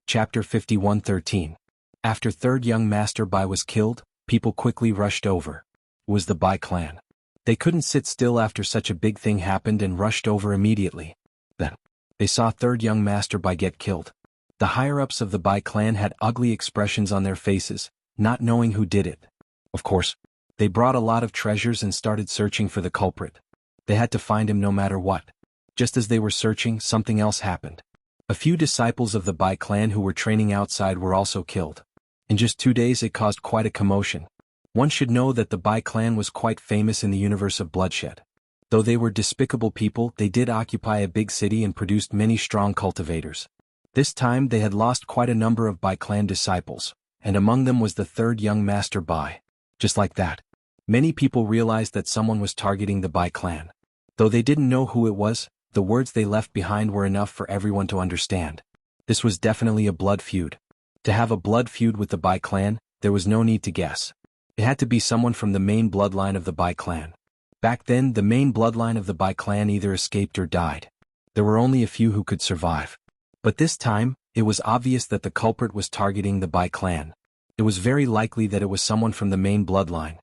Chapter 51:13. After third young master Bai was killed, people quickly rushed over. It was the Bai clan. They couldn't sit still after such a big thing happened and rushed over immediately. Then, they saw third young master Bai get killed. The higher-ups of the Bai clan had ugly expressions on their faces, not knowing who did it. Of course, they brought a lot of treasures and started searching for the culprit. They had to find him no matter what. Just as they were searching, something else happened. A few disciples of the Bai clan who were training outside were also killed. In just 2 days it caused quite a commotion. One should know that the Bai clan was quite famous in the universe of bloodshed. Though they were despicable people, they did occupy a big city and produced many strong cultivators. This time they had lost quite a number of Bai clan disciples, and among them was the third young master Bai. Just like that, many people realized that someone was targeting the Bai clan. Though they didn't know who it was, the words they left behind were enough for everyone to understand. This was definitely a blood feud. To have a blood feud with the Bai clan, there was no need to guess. It had to be someone from the main bloodline of the Bai clan. Back then, the main bloodline of the Bai clan either escaped or died. There were only a few who could survive. But this time, it was obvious that the culprit was targeting the Bai clan. It was very likely that it was someone from the main bloodline.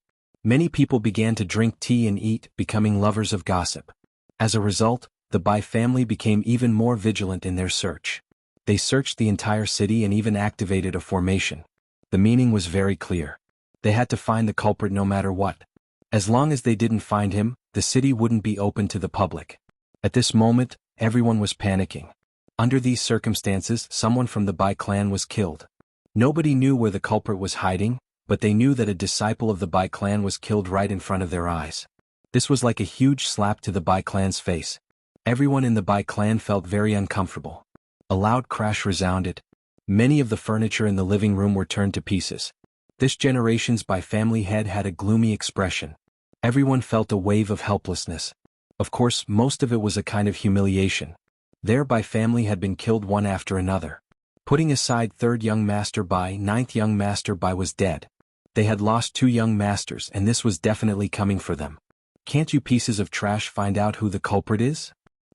Many people began to drink tea and eat, becoming lovers of gossip. As a result, the Bai family became even more vigilant in their search. They searched the entire city and even activated a formation. The meaning was very clear. They had to find the culprit no matter what. As long as they didn't find him, the city wouldn't be open to the public. At this moment, everyone was panicking. Under these circumstances, someone from the Bai clan was killed. Nobody knew where the culprit was hiding, but they knew that a disciple of the Bai clan was killed right in front of their eyes. This was like a huge slap to the Bai clan's face. Everyone in the Bai clan felt very uncomfortable. A loud crash resounded. Many of the furniture in the living room were turned to pieces. This generation's Bai family head had a gloomy expression. Everyone felt a wave of helplessness. Of course, most of it was a kind of humiliation. Their Bai family had been killed one after another. Putting aside third young master Bai, ninth young master Bai was dead. They had lost 2 young masters and this was definitely coming for them. Can't you pieces of trash find out who the culprit is?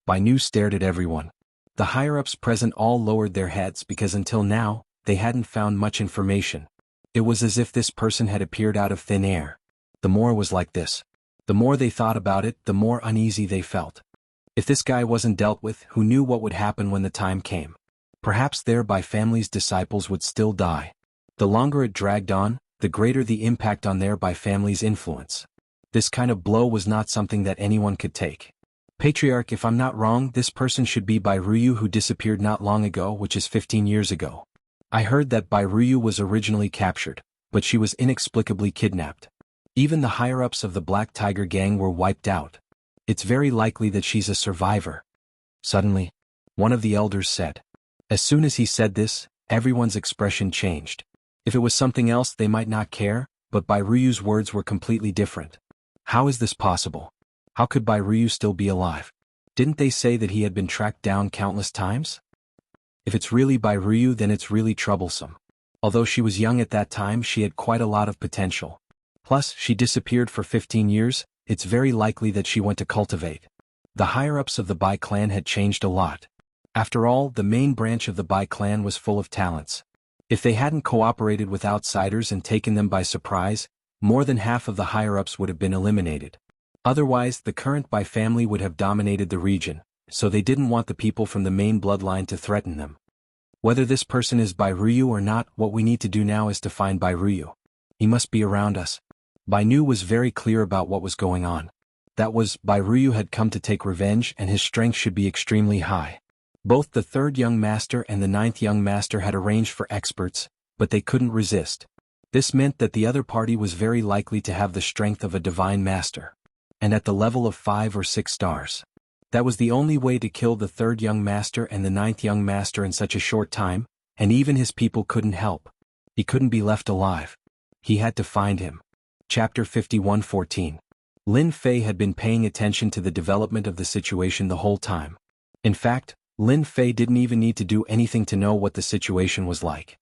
Bai Nu stared at everyone. The higher-ups present all lowered their heads because until now, they hadn't found much information. It was as if this person had appeared out of thin air. The more was like this. The more they thought about it, the more uneasy they felt. If this guy wasn't dealt with, who knew what would happen when the time came? Perhaps their Bai family's disciples would still die. The longer it dragged on, the greater the impact on their Bai family's influence. This kind of blow was not something that anyone could take. Patriarch, if I'm not wrong, this person should be Bai Ruyu who disappeared not long ago, which is 15 years ago. I heard that Bai Ruyu was originally captured, but she was inexplicably kidnapped. Even the higher-ups of the Black Tiger gang were wiped out. It's very likely that she's a survivor. Suddenly, one of the elders said. As soon as he said this, everyone's expression changed. If it was something else they might not care, but Bai Ruyu's words were completely different. How is this possible? How could Bai Ruyu still be alive? Didn't they say that he had been tracked down countless times? If it's really Bai Ruyu, then it's really troublesome. Although she was young at that time, she had quite a lot of potential. Plus, she disappeared for 15 years, it's very likely that she went to cultivate. The higher-ups of the Bai clan had changed a lot. After all, the main branch of the Bai clan was full of talents. If they hadn't cooperated with outsiders and taken them by surprise, more than half of the higher-ups would have been eliminated. Otherwise, the current Bai family would have dominated the region, so they didn't want the people from the main bloodline to threaten them. Whether this person is Bai Ruyu or not, what we need to do now is to find Bai Ruyu. He must be around us. Bai Nu was very clear about what was going on. That was, Bai Ruyu had come to take revenge and his strength should be extremely high. Both the third young master and the ninth young master had arranged for experts, but they couldn't resist. This meant that the other party was very likely to have the strength of a divine master. And at the level of 5 or 6 stars. That was the only way to kill the third young master and the ninth young master in such a short time, and even his people couldn't help. He couldn't be left alive. He had to find him. Chapter 51:14. Lin Fei had been paying attention to the development of the situation the whole time. In fact, Lin Fei didn't even need to do anything to know what the situation was like.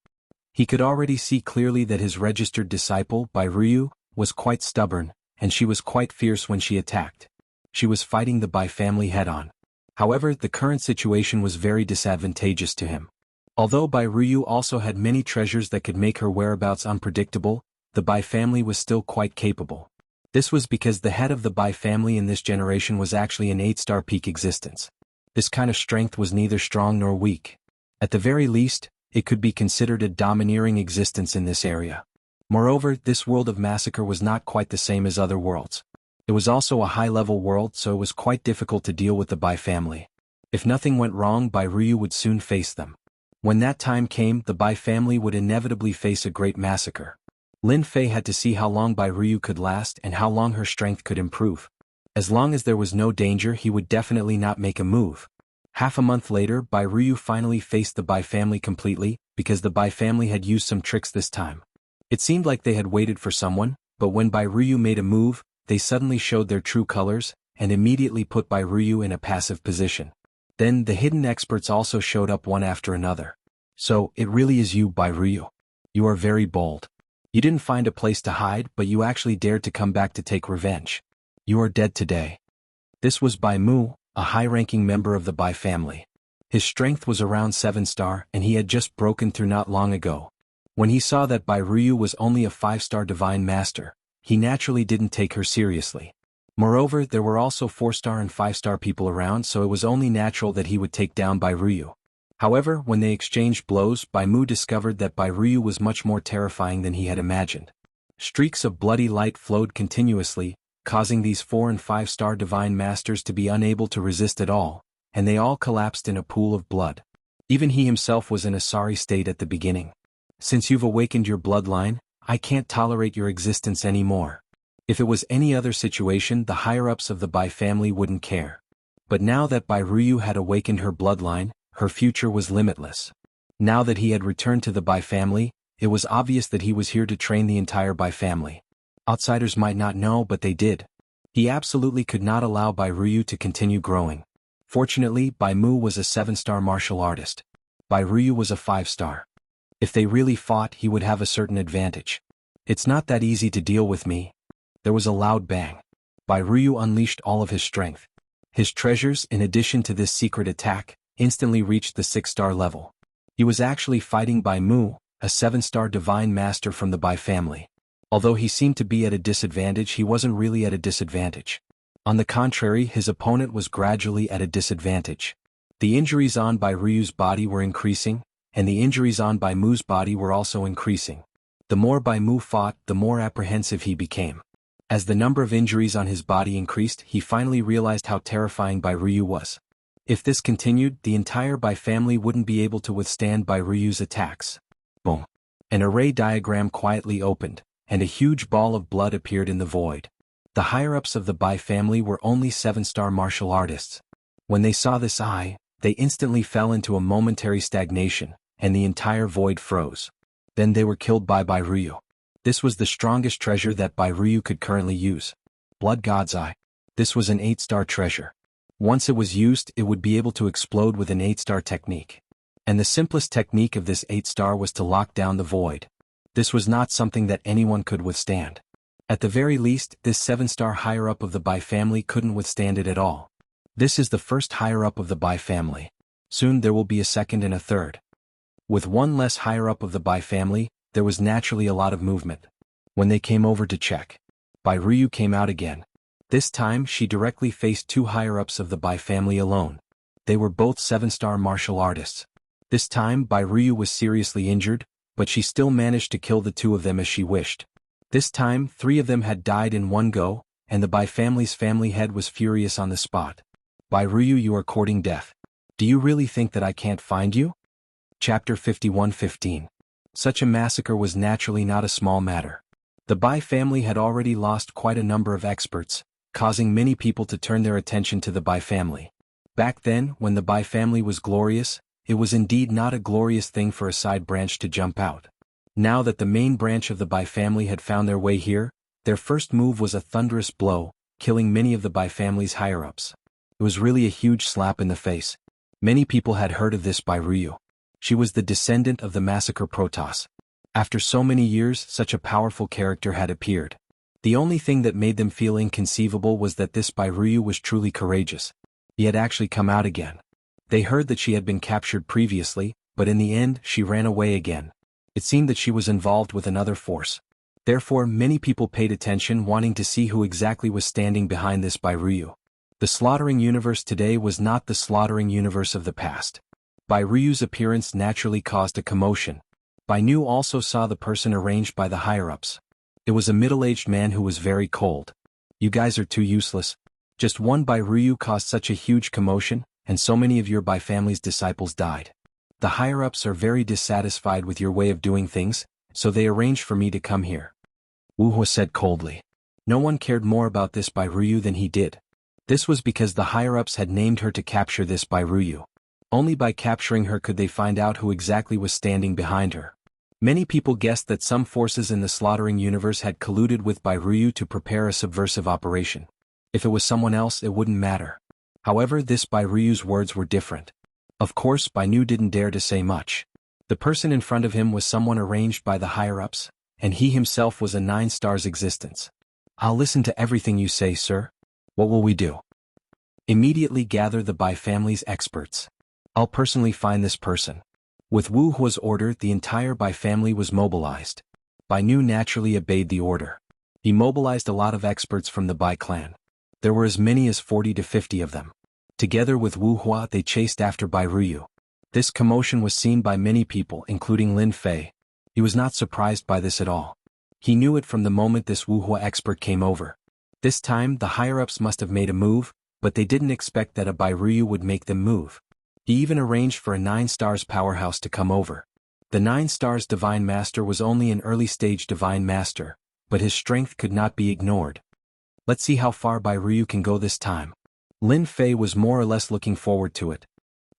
He could already see clearly that his registered disciple, Bai Ruyu, was quite stubborn, and she was quite fierce when she attacked. She was fighting the Bai family head-on. However, the current situation was very disadvantageous to him. Although Bai Ruyu also had many treasures that could make her whereabouts unpredictable, the Bai family was still quite capable. This was because the head of the Bai family in this generation was actually an 8-star peak existence. This kind of strength was neither strong nor weak. At the very least, it could be considered a domineering existence in this area. Moreover, this world of massacre was not quite the same as other worlds. It was also a high-level world, so it was quite difficult to deal with the Bai family. If nothing went wrong, Bai Ruyu would soon face them. When that time came, the Bai family would inevitably face a great massacre. Lin Fei had to see how long Bai Ruyu could last and how long her strength could improve. As long as there was no danger, he would definitely not make a move. Half a month later, Bai Ruyu finally faced the Bai family completely, because the Bai family had used some tricks this time. It seemed like they had waited for someone, but when Bai Ruyu made a move, they suddenly showed their true colors, and immediately put Bai Ruyu in a passive position. Then the hidden experts also showed up one after another. So, it really is you, Bai Ruyu. You are very bold. You didn't find a place to hide, but you actually dared to come back to take revenge. You are dead today. This was Bai Mu, a high-ranking member of the Bai family. His strength was around 7-star, and he had just broken through not long ago. When he saw that Bai Ruyu was only a 5-star divine master, he naturally didn't take her seriously. Moreover, there were also 4-star and 5-star people around, so it was only natural that he would take down Bai Ruyu. However, when they exchanged blows, Bai Mu discovered that Bai Ruyu was much more terrifying than he had imagined. Streaks of bloody light flowed continuously, causing these 4- and 5-star divine masters to be unable to resist at all, and they all collapsed in a pool of blood. Even he himself was in a sorry state at the beginning. Since you've awakened your bloodline, I can't tolerate your existence anymore. If it was any other situation, the higher-ups of the Bai family wouldn't care. But now that Bai Ruyu had awakened her bloodline, her future was limitless. Now that he had returned to the Bai family, it was obvious that he was here to train the entire Bai family. Outsiders might not know, but they did. He absolutely could not allow Bai Ruyu to continue growing. Fortunately, Bai Mu was a 7-star martial artist. Bai Ruyu was a 5-star. If they really fought, he would have a certain advantage. It's not that easy to deal with me. There was a loud bang. Bai Ruyu unleashed all of his strength. His treasures, in addition to this secret attack, instantly reached the 6-star level. He was actually fighting Bai Mu, a 7-star divine master from the Bai family. Although he seemed to be at a disadvantage, he wasn't really at a disadvantage. On the contrary, his opponent was gradually at a disadvantage. The injuries on Bai Ruyu's body were increasing, and the injuries on Bai Mu's body were also increasing. The more Bai Mu fought, the more apprehensive he became. As the number of injuries on his body increased, he finally realized how terrifying Bai Ruyu was. If this continued, the entire Bai family wouldn't be able to withstand Bai Ruyu's attacks. Boom. An array diagram quietly opened, and a huge ball of blood appeared in the void. The higher-ups of the Bai family were only 7-star martial artists. When they saw this they instantly fell into a momentary stagnation, and the entire void froze. Then they were killed by Bai Ruyu. This was the strongest treasure that Bai Ruyu could currently use. Blood God's Eye. This was an 8-star treasure. Once it was used, it would be able to explode with an 8-star technique. And the simplest technique of this 8-star was to lock down the void. This was not something that anyone could withstand. At the very least, this 7-star higher-up of the Bai family couldn't withstand it at all. This is the first higher-up of the Bai family. Soon there will be a second and a third. With one less higher-up of the Bai family, there was naturally a lot of movement. When they came over to check, Bai Ruyu came out again. This time she directly faced 2 higher-ups of the Bai family alone. They were both 7-star martial artists. This time Bai Ruyu was seriously injured, but she still managed to kill the 2 of them as she wished. This time 3 of them had died in one go, and the Bai family's family head was furious on the spot. Bai Ruyu, you are courting death. Do you really think that I can't find you? Chapter 51:15. Such a massacre was naturally not a small matter. The Bai family had already lost quite a number of experts, causing many people to turn their attention to the Bai family. Back then, when the Bai family was glorious, it was indeed not a glorious thing for a side branch to jump out. Now that the main branch of the Bai family had found their way here, their first move was a thunderous blow, killing many of the Bai family's higher-ups. It was really a huge slap in the face. Many people had heard of this Bai Ruyu. She was the descendant of the massacre Protoss. After so many years, such a powerful character had appeared. The only thing that made them feel inconceivable was that this Bai Ruyu was truly courageous. He had actually come out again. They heard that she had been captured previously, but in the end she ran away again. It seemed that she was involved with another force. Therefore many people paid attention, wanting to see who exactly was standing behind this Bairuyu. The slaughtering universe today was not the slaughtering universe of the past. Bairuyu's appearance naturally caused a commotion. Bainu also saw the person arranged by the higher-ups. It was a middle-aged man who was very cold. "You guys are too useless. Just one Bairuyu caused such a huge commotion, and so many of your Bai family's disciples died. The higher-ups are very dissatisfied with your way of doing things, so they arranged for me to come here," Wu Hua said coldly. No one cared more about this Bairuyu than he did. This was because the higher-ups had named her to capture this Bairuyu. Only by capturing her could they find out who exactly was standing behind her. Many people guessed that some forces in the slaughtering universe had colluded with Bairuyu to prepare a subversive operation. If it was someone else, it wouldn't matter. However, this Bairuyu's words were different. Of course, Bainu didn't dare to say much. The person in front of him was someone arranged by the higher-ups, and he himself was a 9 stars existence. "I'll listen to everything you say, sir. What will we do?" "Immediately gather the Bai family's experts. I'll personally find this person." With Wu Hua's order, the entire Bai family was mobilized. Bainu naturally obeyed the order. He mobilized a lot of experts from the Bai clan. There were as many as 40 to 50 of them. Together with Wu Hua, they chased after Bairuyu. This commotion was seen by many people, including Lin Fei. He was not surprised by this at all. He knew it from the moment this Wu Hua expert came over. This time, the higher-ups must have made a move, but they didn't expect that a Bairuyu would make them move. He even arranged for a 9 stars powerhouse to come over. The 9 stars Divine Master was only an early-stage Divine Master, but his strength could not be ignored. Let's see how far Bairuyu can go this time. Lin Fei was more or less looking forward to it.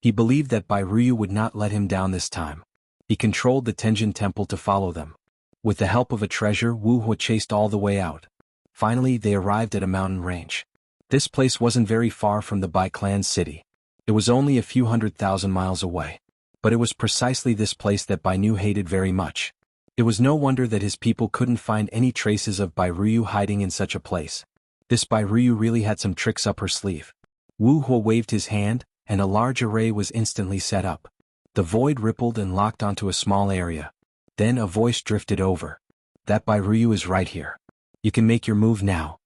He believed that Bairuyu would not let him down this time. He controlled the Tenjin Temple to follow them. With the help of a treasure, Wu Hua chased all the way out. Finally, they arrived at a mountain range. This place wasn't very far from the Bai clan city. It was only a few 100,000 miles away. But it was precisely this place that Bainu hated very much. It was no wonder that his people couldn't find any traces of Bairuyu hiding in such a place. This Bairuyu really had some tricks up her sleeve. Wu Hua waved his hand, and a large array was instantly set up. The void rippled and locked onto a small area. Then a voice drifted over. "That Bairuyu is right here. You can make your move now."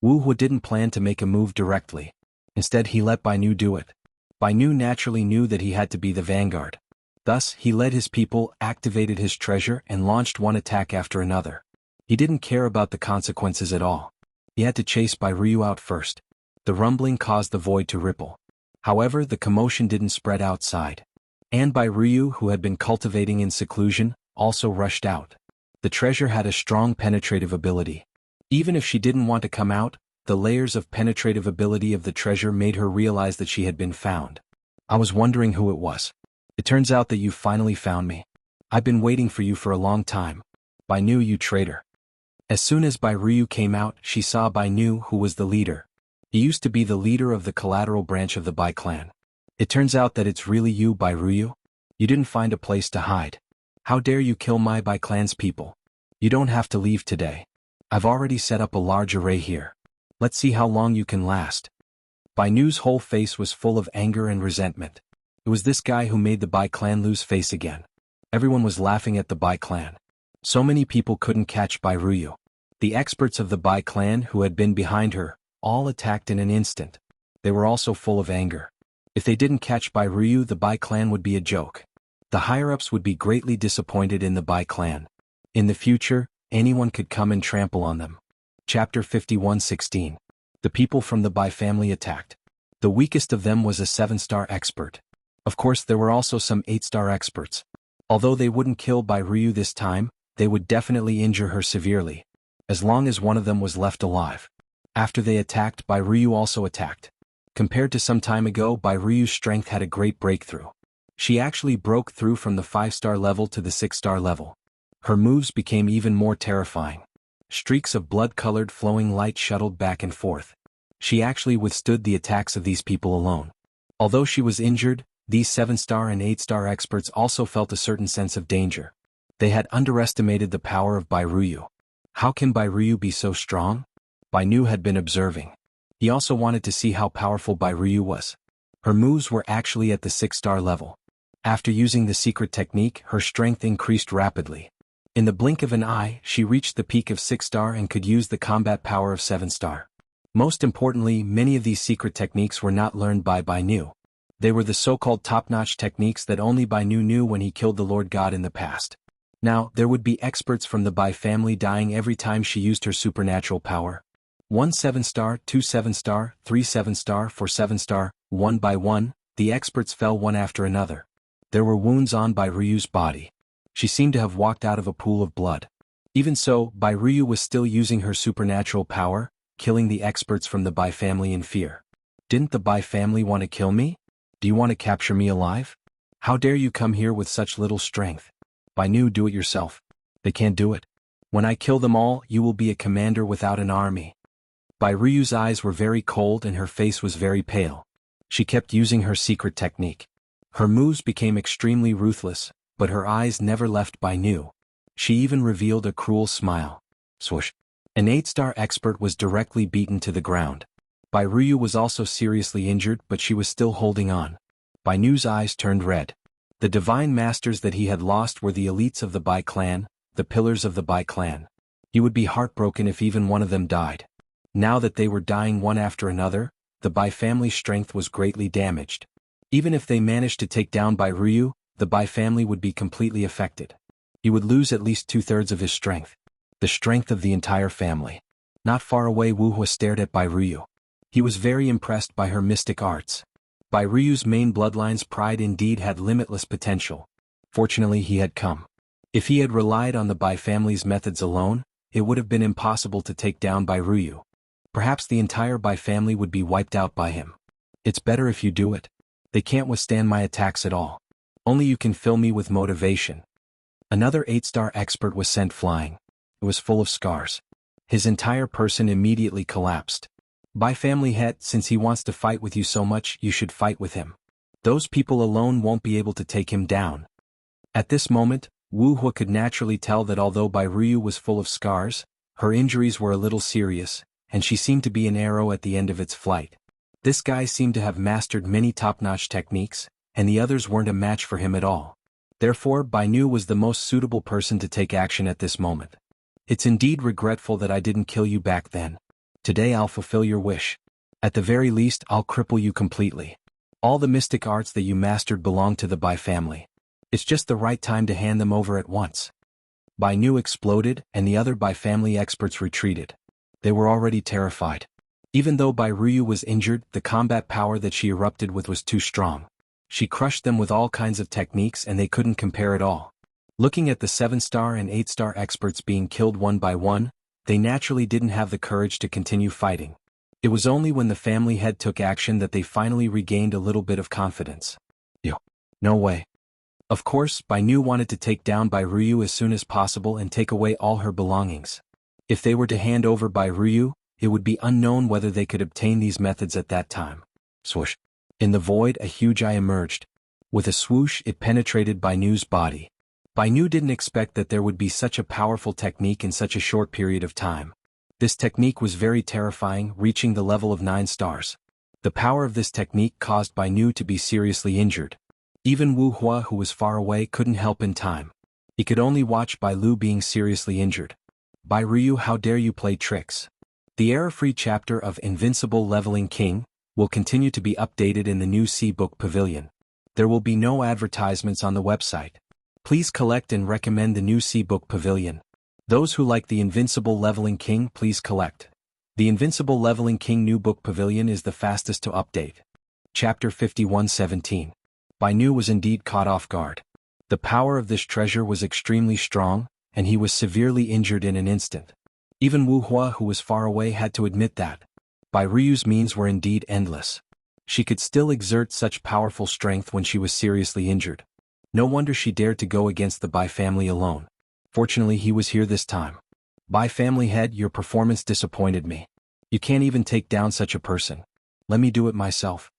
Wu Hua didn't plan to make a move directly. Instead, he let Bainu do it. Bainu naturally knew that he had to be the vanguard. Thus, he led his people, activated his treasure, and launched one attack after another. He didn't care about the consequences at all. He had to chase Bairuyu out first. The rumbling caused the void to ripple. However, the commotion didn't spread outside. And Bairuyu, who had been cultivating in seclusion, also rushed out. The treasure had a strong penetrative ability. Even if she didn't want to come out, the layers of penetrative ability of the treasure made her realize that she had been found. "I was wondering who it was. It turns out that you finally found me. I've been waiting for you for a long time. Bainu, you traitor." As soon as Bairuyu came out, she saw Bainu, who was the leader. He used to be the leader of the collateral branch of the Bai clan. "It turns out that it's really you, Bairuyu. You didn't find a place to hide. How dare you kill my Bai clan's people? You don't have to leave today. I've already set up a large array here. Let's see how long you can last." Bainu's whole face was full of anger and resentment. It was this guy who made the Bai clan lose face again. Everyone was laughing at the Bai clan. So many people couldn't catch Bairuyu. The experts of the Bai clan who had been behind her, all attacked in an instant. They were also full of anger. If they didn't catch Bairuyu, the Bai clan would be a joke. The higher-ups would be greatly disappointed in the Bai clan. In the future, anyone could come and trample on them. Chapter 51:16. The people from the Bai family attacked. The weakest of them was a 7-star expert. Of course, there were also some 8-star experts. Although they wouldn't kill Bairuyu this time, they would definitely injure her severely, as long as one of them was left alive. After they attacked, Bairuyu also attacked. Compared to some time ago, Bairuyu's strength had a great breakthrough. She actually broke through from the 5-star level to the 6-star level. Her moves became even more terrifying. Streaks of blood-colored flowing light shuttled back and forth. She actually withstood the attacks of these people alone. Although she was injured, these 7-star and 8-star experts also felt a certain sense of danger. They had underestimated the power of Bairuyu. How can Bairuyu be so strong? Bainu had been observing. He also wanted to see how powerful Bairuyu was. Her moves were actually at the 6-star level. After using the secret technique, her strength increased rapidly. In the blink of an eye, she reached the peak of 6-star and could use the combat power of 7-star. Most importantly, many of these secret techniques were not learned by Bai Nu. They were the so-called top-notch techniques that only Bai Nu knew when he killed the Lord God in the past. Now, there would be experts from the Bai family dying every time she used her supernatural power. 1 7-star, 2 7-star, 3 7-star, 4 7-star, one by one, the experts fell one after another. There were wounds on Bai Ryu's body. She seemed to have walked out of a pool of blood. Even so, Bai Ryu was still using her supernatural power, killing the experts from the Bai family in fear. Didn't the Bai family want to kill me? Do you want to capture me alive? How dare you come here with such little strength? Bai Nu, do it yourself. They can't do it. When I kill them all, you will be a commander without an army. Bai Ryu's eyes were very cold and her face was very pale. She kept using her secret technique. Her moves became extremely ruthless, but her eyes never left Bai Nu. She even revealed a cruel smile. Swoosh. An 8-star expert was directly beaten to the ground. Bai Ryu was also seriously injured, but she was still holding on. Bai Nu's eyes turned red. The divine masters that he had lost were the elites of the Bai clan, the pillars of the Bai clan. He would be heartbroken if even one of them died. Now that they were dying one after another, the Bai family's strength was greatly damaged. Even if they managed to take down Bai Ryu, the Bai family would be completely affected. He would lose at least 2/3 of his strength. The strength of the entire family. Not far away, Wuxia stared at Bai Ryu. He was very impressed by her mystic arts. Bai Ryu's main bloodline's pride indeed had limitless potential. Fortunately, he had come. If he had relied on the Bai family's methods alone, it would have been impossible to take down Bai Ryu. Perhaps the entire Bai family would be wiped out by him. It's better if you do it. They can't withstand my attacks at all. Only you can fill me with motivation. Another 8-star expert was sent flying. It was full of scars. His entire person immediately collapsed. Bai family head, since he wants to fight with you so much, you should fight with him. Those people alone won't be able to take him down. At this moment, Wuxia could naturally tell that although Bai Ryu was full of scars, her injuries were a little serious, and she seemed to be an arrow at the end of its flight. This guy seemed to have mastered many top-notch techniques, and the others weren't a match for him at all. Therefore, Bai Nu was the most suitable person to take action at this moment. It's indeed regretful that I didn't kill you back then. Today I'll fulfill your wish. At the very least, I'll cripple you completely. All the mystic arts that you mastered belong to the Bai family. It's just the right time to hand them over at once. Bai Nu exploded, and the other Bai family experts retreated. They were already terrified. Even though Bai Ryu was injured, the combat power that she erupted with was too strong. She crushed them with all kinds of techniques and they couldn't compare at all. Looking at the 7-star and 8-star experts being killed one by one, they naturally didn't have the courage to continue fighting. It was only when the family head took action that they finally regained a little bit of confidence. No way. Of course, Bai Nu wanted to take down Bai Ryu as soon as possible and take away all her belongings. If they were to hand over Bai Ryu, it would be unknown whether they could obtain these methods at that time. Swoosh. In the void, a huge eye emerged. With a swoosh, it penetrated Bai Nu's body. Bai Nu didn't expect that there would be such a powerful technique in such a short period of time. This technique was very terrifying, reaching the level of 9 stars. The power of this technique caused Bai Nu to be seriously injured. Even Wuxia, who was far away, couldn't help in time. He could only watch Bai Lu being seriously injured. Bai Ryu, how dare you play tricks? The error-free chapter of Invincible Leveling King will continue to be updated in the new C-Book Pavilion. There will be no advertisements on the website. Please collect and recommend the new C-Book Pavilion. Those who like the Invincible Leveling King, please collect. The Invincible Leveling King new book pavilion is the fastest to update. Chapter 51:17. Bai Nu was indeed caught off guard. The power of this treasure was extremely strong, and he was severely injured in an instant. Even Wuxia, who was far away, had to admit that. Bai Ryu's means were indeed endless. She could still exert such powerful strength when she was seriously injured. No wonder she dared to go against the Bai family alone. Fortunately, he was here this time. Bai family head, your performance disappointed me. You can't even take down such a person. Let me do it myself.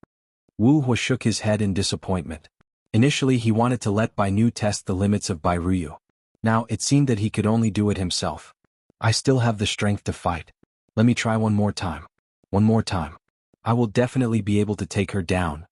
Wuxia shook his head in disappointment. Initially, he wanted to let Bai Nu test the limits of Bai Ryu. Now, it seemed that he could only do it himself. I still have the strength to fight. Let me try one more time. One more time. I will definitely be able to take her down.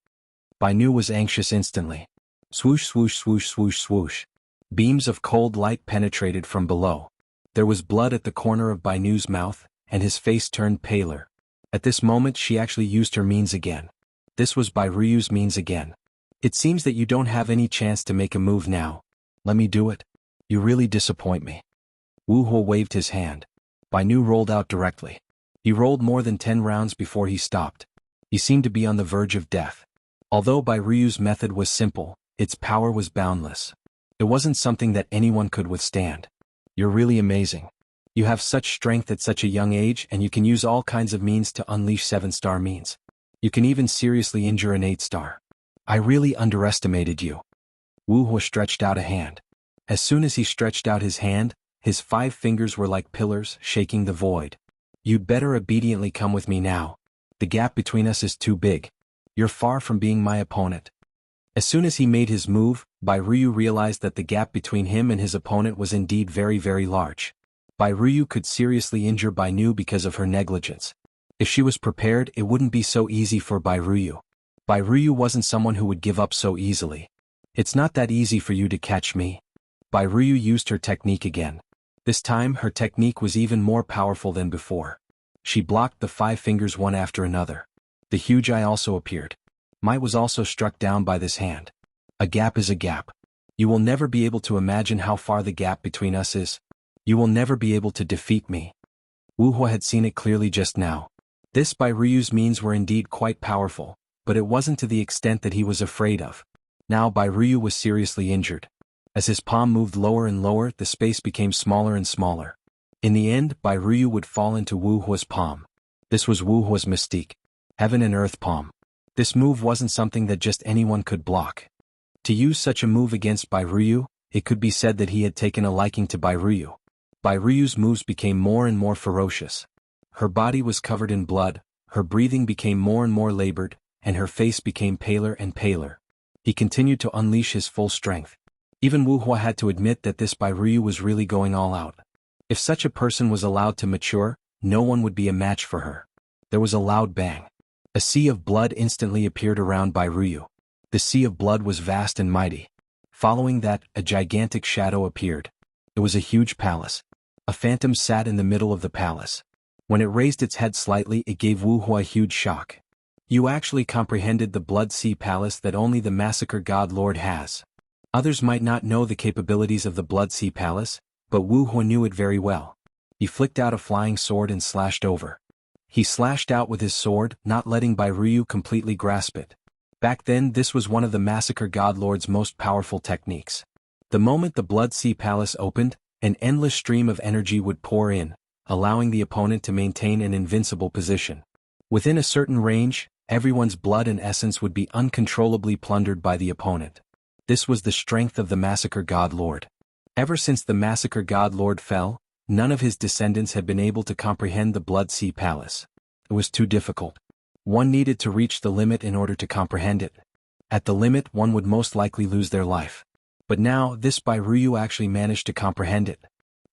Bai Nu was anxious instantly. Swoosh swoosh swoosh swoosh swoosh. Beams of cold light penetrated from below. There was blood at the corner of Bai Nu's mouth, and his face turned paler. At this moment she actually used her means again. This was Bai Ruyu's means again. It seems that you don't have any chance to make a move now. Let me do it. You really disappoint me. Wu Huo waved his hand. Bai Nu rolled out directly. He rolled more than 10 rounds before he stopped. He seemed to be on the verge of death. Although Bai Ruyu's method was simple, its power was boundless. It wasn't something that anyone could withstand. You're really amazing. You have such strength at such a young age, and you can use all kinds of means to unleash 7-star means. You can even seriously injure an 8-star. I really underestimated you. Wu Huo stretched out a hand. As soon as he stretched out his hand, his 5 fingers were like pillars shaking the void. You'd better obediently come with me now. The gap between us is too big. You're far from being my opponent. As soon as he made his move, Bai Ruyu realized that the gap between him and his opponent was indeed very, very large. Bai Ruyu could seriously injure Bai Nu because of her negligence. If she was prepared, it wouldn't be so easy for Bai Ruyu. Bai Ruyu wasn't someone who would give up so easily. It's not that easy for you to catch me. Bai Ruyu used her technique again. This time her technique was even more powerful than before. She blocked the 5 fingers one after another. The huge eye also appeared. Might was also struck down by this hand. A gap is a gap. You will never be able to imagine how far the gap between us is. You will never be able to defeat me. Wu Huo had seen it clearly just now. This Bai Ruyu's means were indeed quite powerful, but it wasn't to the extent that he was afraid of. Now Bai Ruyu was seriously injured. As his palm moved lower and lower, the space became smaller and smaller. In the end, Bai Ruyu would fall into Wu Huo's palm. This was Wu Huo's mystique. Heaven and earth palm. This move wasn't something that just anyone could block. To use such a move against Bai Ruyu, it could be said that he had taken a liking to Bai Ruyu. Bai Ruyu's moves became more and more ferocious. Her body was covered in blood, her breathing became more and more labored, and her face became paler and paler. He continued to unleash his full strength. Even Wu Huo had to admit that this Bai Ruyu was really going all out. If such a person was allowed to mature, no one would be a match for her. There was a loud bang. A sea of blood instantly appeared around Bai Ruyu. The sea of blood was vast and mighty. Following that, a gigantic shadow appeared. It was a huge palace. A phantom sat in the middle of the palace. When it raised its head slightly, it gave Wu Huo a huge shock. You actually comprehended the Blood Sea Palace that only the Massacre God Lord has. Others might not know the capabilities of the Blood Sea Palace, but Wu Huo knew it very well. He flicked out a flying sword and slashed over. He slashed out with his sword, not letting Bai Ruyu completely grasp it. Back then, this was one of the Massacre God Lord's most powerful techniques. The moment the Blood Sea Palace opened, an endless stream of energy would pour in, allowing the opponent to maintain an invincible position. Within a certain range, everyone's blood and essence would be uncontrollably plundered by the opponent. This was the strength of the Massacre God Lord. Ever since the Massacre God Lord fell, none of his descendants had been able to comprehend the Blood Sea Palace. It was too difficult. One needed to reach the limit in order to comprehend it. At the limit, one would most likely lose their life. But now, this Bai Ruyu actually managed to comprehend it.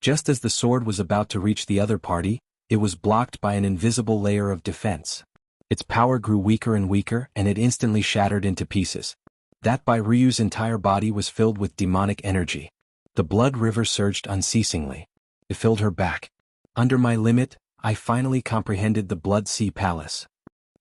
Just as the sword was about to reach the other party, it was blocked by an invisible layer of defense. Its power grew weaker and weaker, and it instantly shattered into pieces. That Bai Ruyu's entire body was filled with demonic energy. The blood river surged unceasingly. It filled her back. Under my limit, I finally comprehended the Blood Sea Palace.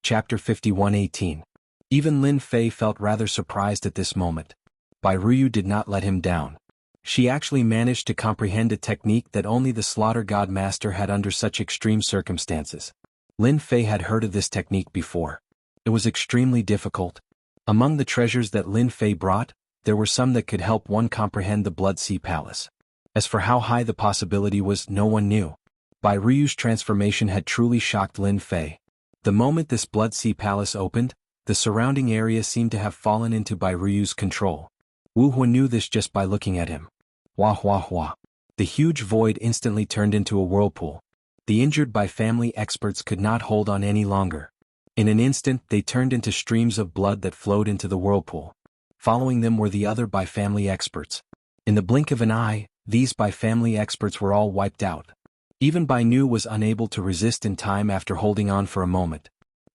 Chapter 51:18. Even Lin Fei felt rather surprised at this moment. Bai Ruyu did not let him down. She actually managed to comprehend a technique that only the Slaughter God Master had under such extreme circumstances. Lin Fei had heard of this technique before. It was extremely difficult. Among the treasures that Lin Fei brought, there were some that could help one comprehend the Blood Sea Palace. As for how high the possibility was, no one knew. Bai Ruyu's transformation had truly shocked Lin Fei. The moment this Blood Sea Palace opened, the surrounding area seemed to have fallen into Bai Ruyu's control. Wu Huo knew this just by looking at him. Wah wah wah. The huge void instantly turned into a whirlpool. The injured Bai family experts could not hold on any longer. In an instant, they turned into streams of blood that flowed into the whirlpool. Following them were the other Bai family experts. In the blink of an eye, these Bai family experts were all wiped out. Even Bai Nu was unable to resist in time after holding on for a moment.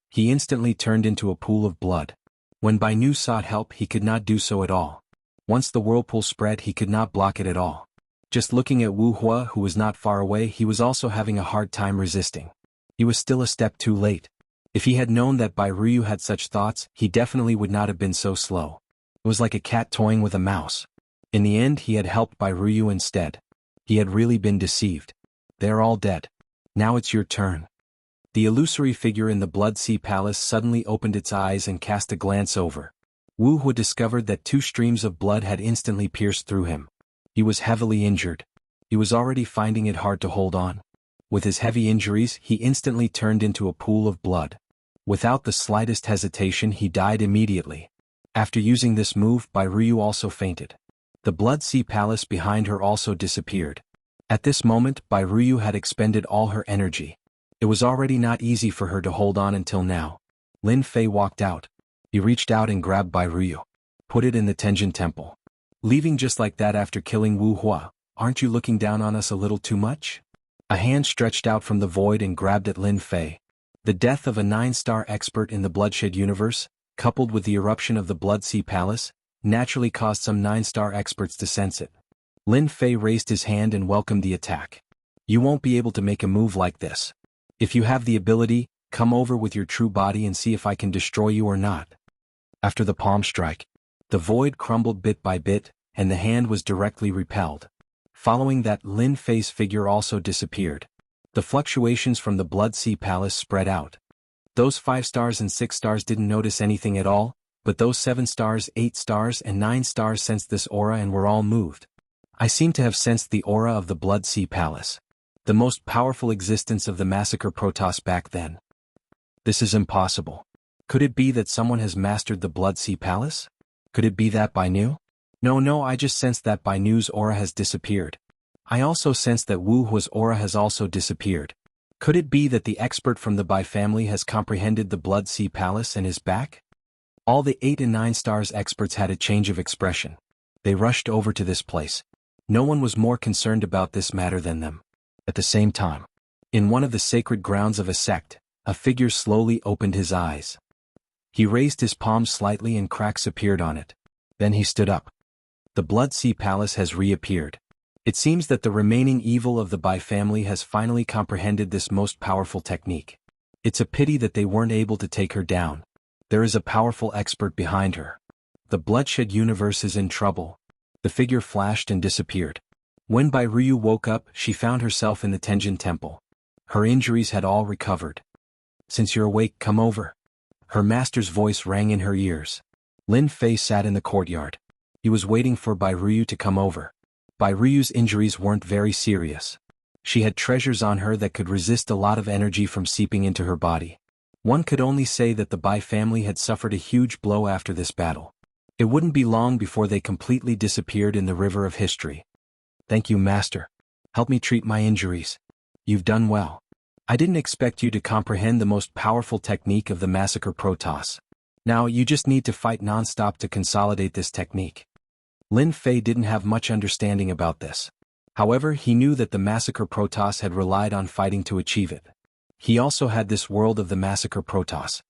He instantly turned into a pool of blood. When Bai Nu sought help, he could not do so at all. Once the whirlpool spread, he could not block it at all. Just looking at Wu Hua, who was not far away, he was also having a hard time resisting. He was still a step too late. If he had known that Bai Ruyu had such thoughts, he definitely would not have been so slow. It was like a cat toying with a mouse. In the end, he had helped Bai Ruyu instead. He had really been deceived. They're all dead. Now it's your turn. The illusory figure in the Blood Sea Palace suddenly opened its eyes and cast a glance over. Wu Hua discovered that 2 streams of blood had instantly pierced through him. He was heavily injured. He was already finding it hard to hold on. With his heavy injuries, he instantly turned into a pool of blood. Without the slightest hesitation, he died immediately. After using this move, Bai Ruyu also fainted. The Blood Sea Palace behind her also disappeared. At this moment, Bai Ruyu had expended all her energy. It was already not easy for her to hold on until now. Lin Fei walked out. He reached out and grabbed Bai Ruyu. Put it in the Tenjin Temple. Leaving just like that after killing Wu Hua, aren't you looking down on us a little too much? A hand stretched out from the void and grabbed at Lin Fei. The death of a 9-star expert in the bloodshed universe, coupled with the eruption of the Blood Sea Palace, naturally caused some 9-star experts to sense it. Lin Fei raised his hand and welcomed the attack. You won't be able to make a move like this. If you have the ability, come over with your true body and see if I can destroy you or not. After the palm strike, the void crumbled bit by bit, and the hand was directly repelled. Following that, Lin Fei's figure also disappeared. The fluctuations from the Blood Sea Palace spread out. Those 5 stars and 6 stars didn't notice anything at all, but those 7 stars, 8 stars and 9 stars sensed this aura and were all moved. I seem to have sensed the aura of the Blood Sea Palace. The most powerful existence of the Massacre Protoss back then. This is impossible. Could it be that someone has mastered the Blood Sea Palace? Could it be that Bai Nu? No, I just sensed that Bai Nu's aura has disappeared. I also sensed that Wu Hua's aura has also disappeared. Could it be that the expert from the Bai family has comprehended the Blood Sea Palace and is back? All the 8 and 9 stars experts had a change of expression. They rushed over to this place. No one was more concerned about this matter than them. At the same time, in one of the sacred grounds of a sect, a figure slowly opened his eyes. He raised his palms slightly and cracks appeared on it. Then he stood up. The Blood Sea Palace has reappeared. It seems that the remaining evil of the Bai family has finally comprehended this most powerful technique. It's a pity that they weren't able to take her down. There is a powerful expert behind her. The bloodshed universe is in trouble. The figure flashed and disappeared. When Bai Ruyu woke up, she found herself in the Tenjin Temple. Her injuries had all recovered. Since you're awake, come over. Her master's voice rang in her ears. Lin Fei sat in the courtyard. He was waiting for Bai Ruyu to come over. Bai Ruyu's injuries weren't very serious. She had treasures on her that could resist a lot of energy from seeping into her body. One could only say that the Bai family had suffered a huge blow after this battle. It wouldn't be long before they completely disappeared in the river of history. Thank you, Master. Help me treat my injuries. You've done well. I didn't expect you to comprehend the most powerful technique of the Massacre Protoss. Now you just need to fight non-stop to consolidate this technique. Lin Fei didn't have much understanding about this. However, he knew that the Massacre Protoss had relied on fighting to achieve it. He also had this world of the Massacre Protoss.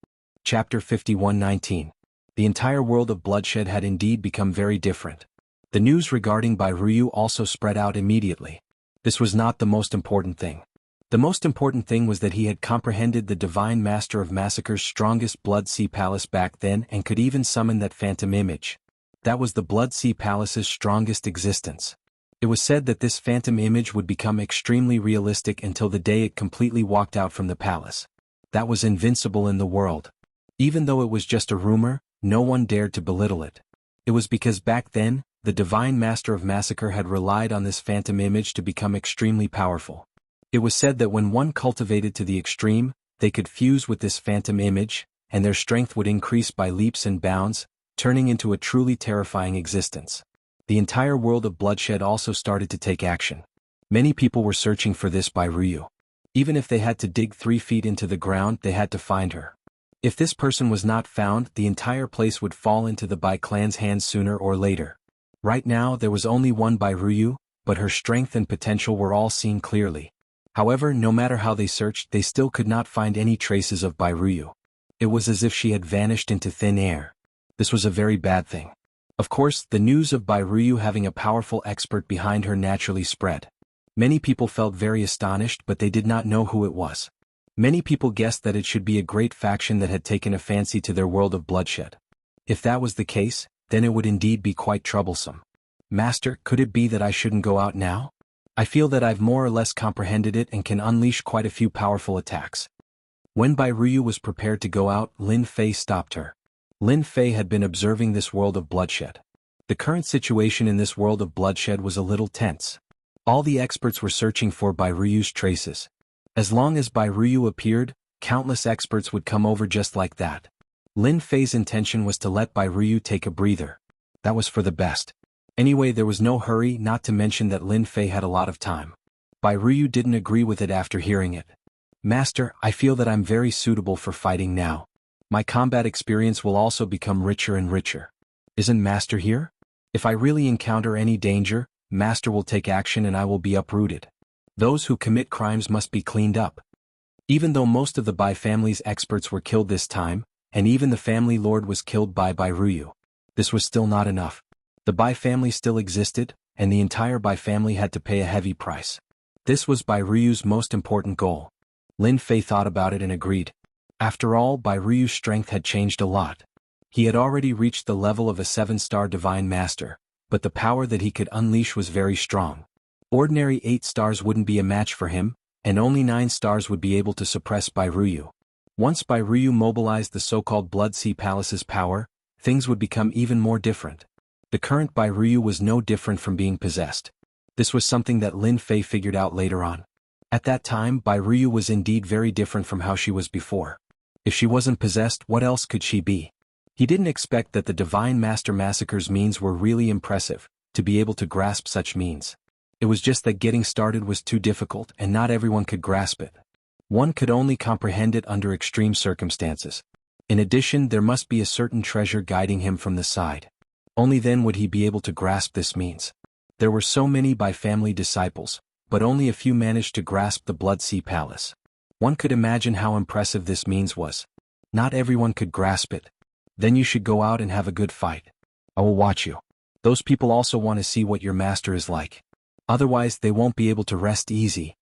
Chapter 51-19. The entire world of bloodshed had indeed become very different. The news regarding Bai Ruyu also spread out immediately. This was not the most important thing. The most important thing was that he had comprehended the Divine Master of Massacre's strongest Blood Sea Palace back then and could even summon that phantom image. That was the Blood Sea Palace's strongest existence. It was said that this phantom image would become extremely realistic until the day it completely walked out from the palace. That was invincible in the world. Even though it was just a rumor, no one dared to belittle it. It was because back then, the Divine Master of Massacre had relied on this phantom image to become extremely powerful. It was said that when one cultivated to the extreme, they could fuse with this phantom image, and their strength would increase by leaps and bounds, turning into a truly terrifying existence. The entire world of bloodshed also started to take action. Many people were searching for this Bai Ruyu. Even if they had to dig 3 feet into the ground, they had to find her. If this person was not found, the entire place would fall into the Bai clan's hands sooner or later. Right now, there was only one Bai Ruyu, but her strength and potential were all seen clearly. However, no matter how they searched, they still could not find any traces of Bai Ruyu. It was as if she had vanished into thin air. This was a very bad thing. Of course, the news of Bai Ruyu having a powerful expert behind her naturally spread. Many people felt very astonished, but they did not know who it was. Many people guessed that it should be a great faction that had taken a fancy to their world of bloodshed. If that was the case, then it would indeed be quite troublesome. Master, could it be that I shouldn't go out now? I feel that I've more or less comprehended it and can unleash quite a few powerful attacks. When Bai Ruyu was prepared to go out, Lin Fei stopped her. Lin Fei had been observing this world of bloodshed. The current situation in this world of bloodshed was a little tense. All the experts were searching for Bai Ruyu's traces. As long as Bai Ruyu appeared, countless experts would come over just like that. Lin Fei's intention was to let Bai Ruyu take a breather. That was for the best. Anyway, there was no hurry, not to mention that Lin Fei had a lot of time. Bai Ruyu didn't agree with it after hearing it. Master, I feel that I'm very suitable for fighting now. My combat experience will also become richer and richer. Isn't Master here? If I really encounter any danger, Master will take action and I will be uprooted. Those who commit crimes must be cleaned up. Even though most of the Bai family's experts were killed this time, and even the family lord was killed by Bai Ruyu, this was still not enough. The Bai family still existed, and the entire Bai family had to pay a heavy price. This was Bai Ruyu's most important goal. Lin Fei thought about it and agreed. After all, Bai Ruyu's strength had changed a lot. He had already reached the level of a 7-star divine master, but the power that he could unleash was very strong. Ordinary 8 stars wouldn't be a match for him, and only 9 stars would be able to suppress Bai Ruyu. Once Bai Ruyu mobilized the so-called Blood Sea Palace's power, things would become even more different. The current Bai Ruyu was no different from being possessed. This was something that Lin Fei figured out later on. At that time, Bai Ruyu was indeed very different from how she was before. If she wasn't possessed, what else could she be? He didn't expect that the Divine Master Massacre's means were really impressive, to be able to grasp such means. It was just that getting started was too difficult and not everyone could grasp it. One could only comprehend it under extreme circumstances. In addition, there must be a certain treasure guiding him from the side. Only then would he be able to grasp this means. There were so many Bai family disciples, but only a few managed to grasp the Blood Sea Palace. One could imagine how impressive this means was. Not everyone could grasp it. Then you should go out and have a good fight. I will watch you. Those people also want to see what your master is like. Otherwise, they won't be able to rest easy.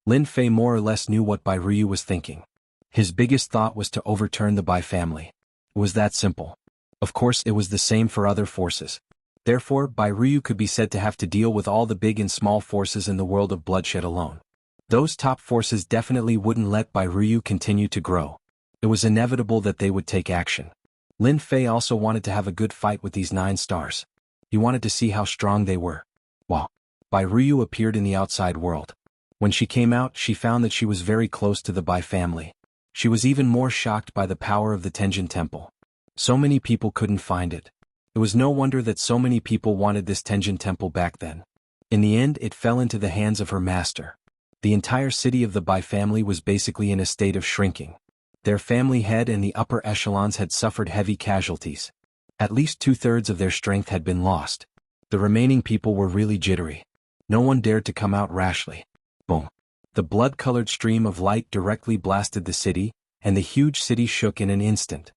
Lin Fei more or less knew what Bai Ruyu was thinking. His biggest thought was to overturn the Bai family. It was that simple. Of course, it was the same for other forces. Therefore, Bai Ruyu could be said to have to deal with all the big and small forces in the world of bloodshed alone. Those top forces definitely wouldn't let Bai Ruyu continue to grow. It was inevitable that they would take action. Lin Fei also wanted to have a good fight with these 9 stars. He wanted to see how strong they were. Wow. Bai Ruyu appeared in the outside world. When she came out, she found that she was very close to the Bai family. She was even more shocked by the power of the Tenjin Temple. So many people couldn't find it. It was no wonder that so many people wanted this Tenjin Temple back then. In the end, it fell into the hands of her master. The entire city of the Bai family was basically in a state of shrinking. Their family head and the upper echelons had suffered heavy casualties. At least 2/3 of their strength had been lost. The remaining people were really jittery. No one dared to come out rashly. Boom. The blood-colored stream of light directly blasted the city, and the huge city shook in an instant.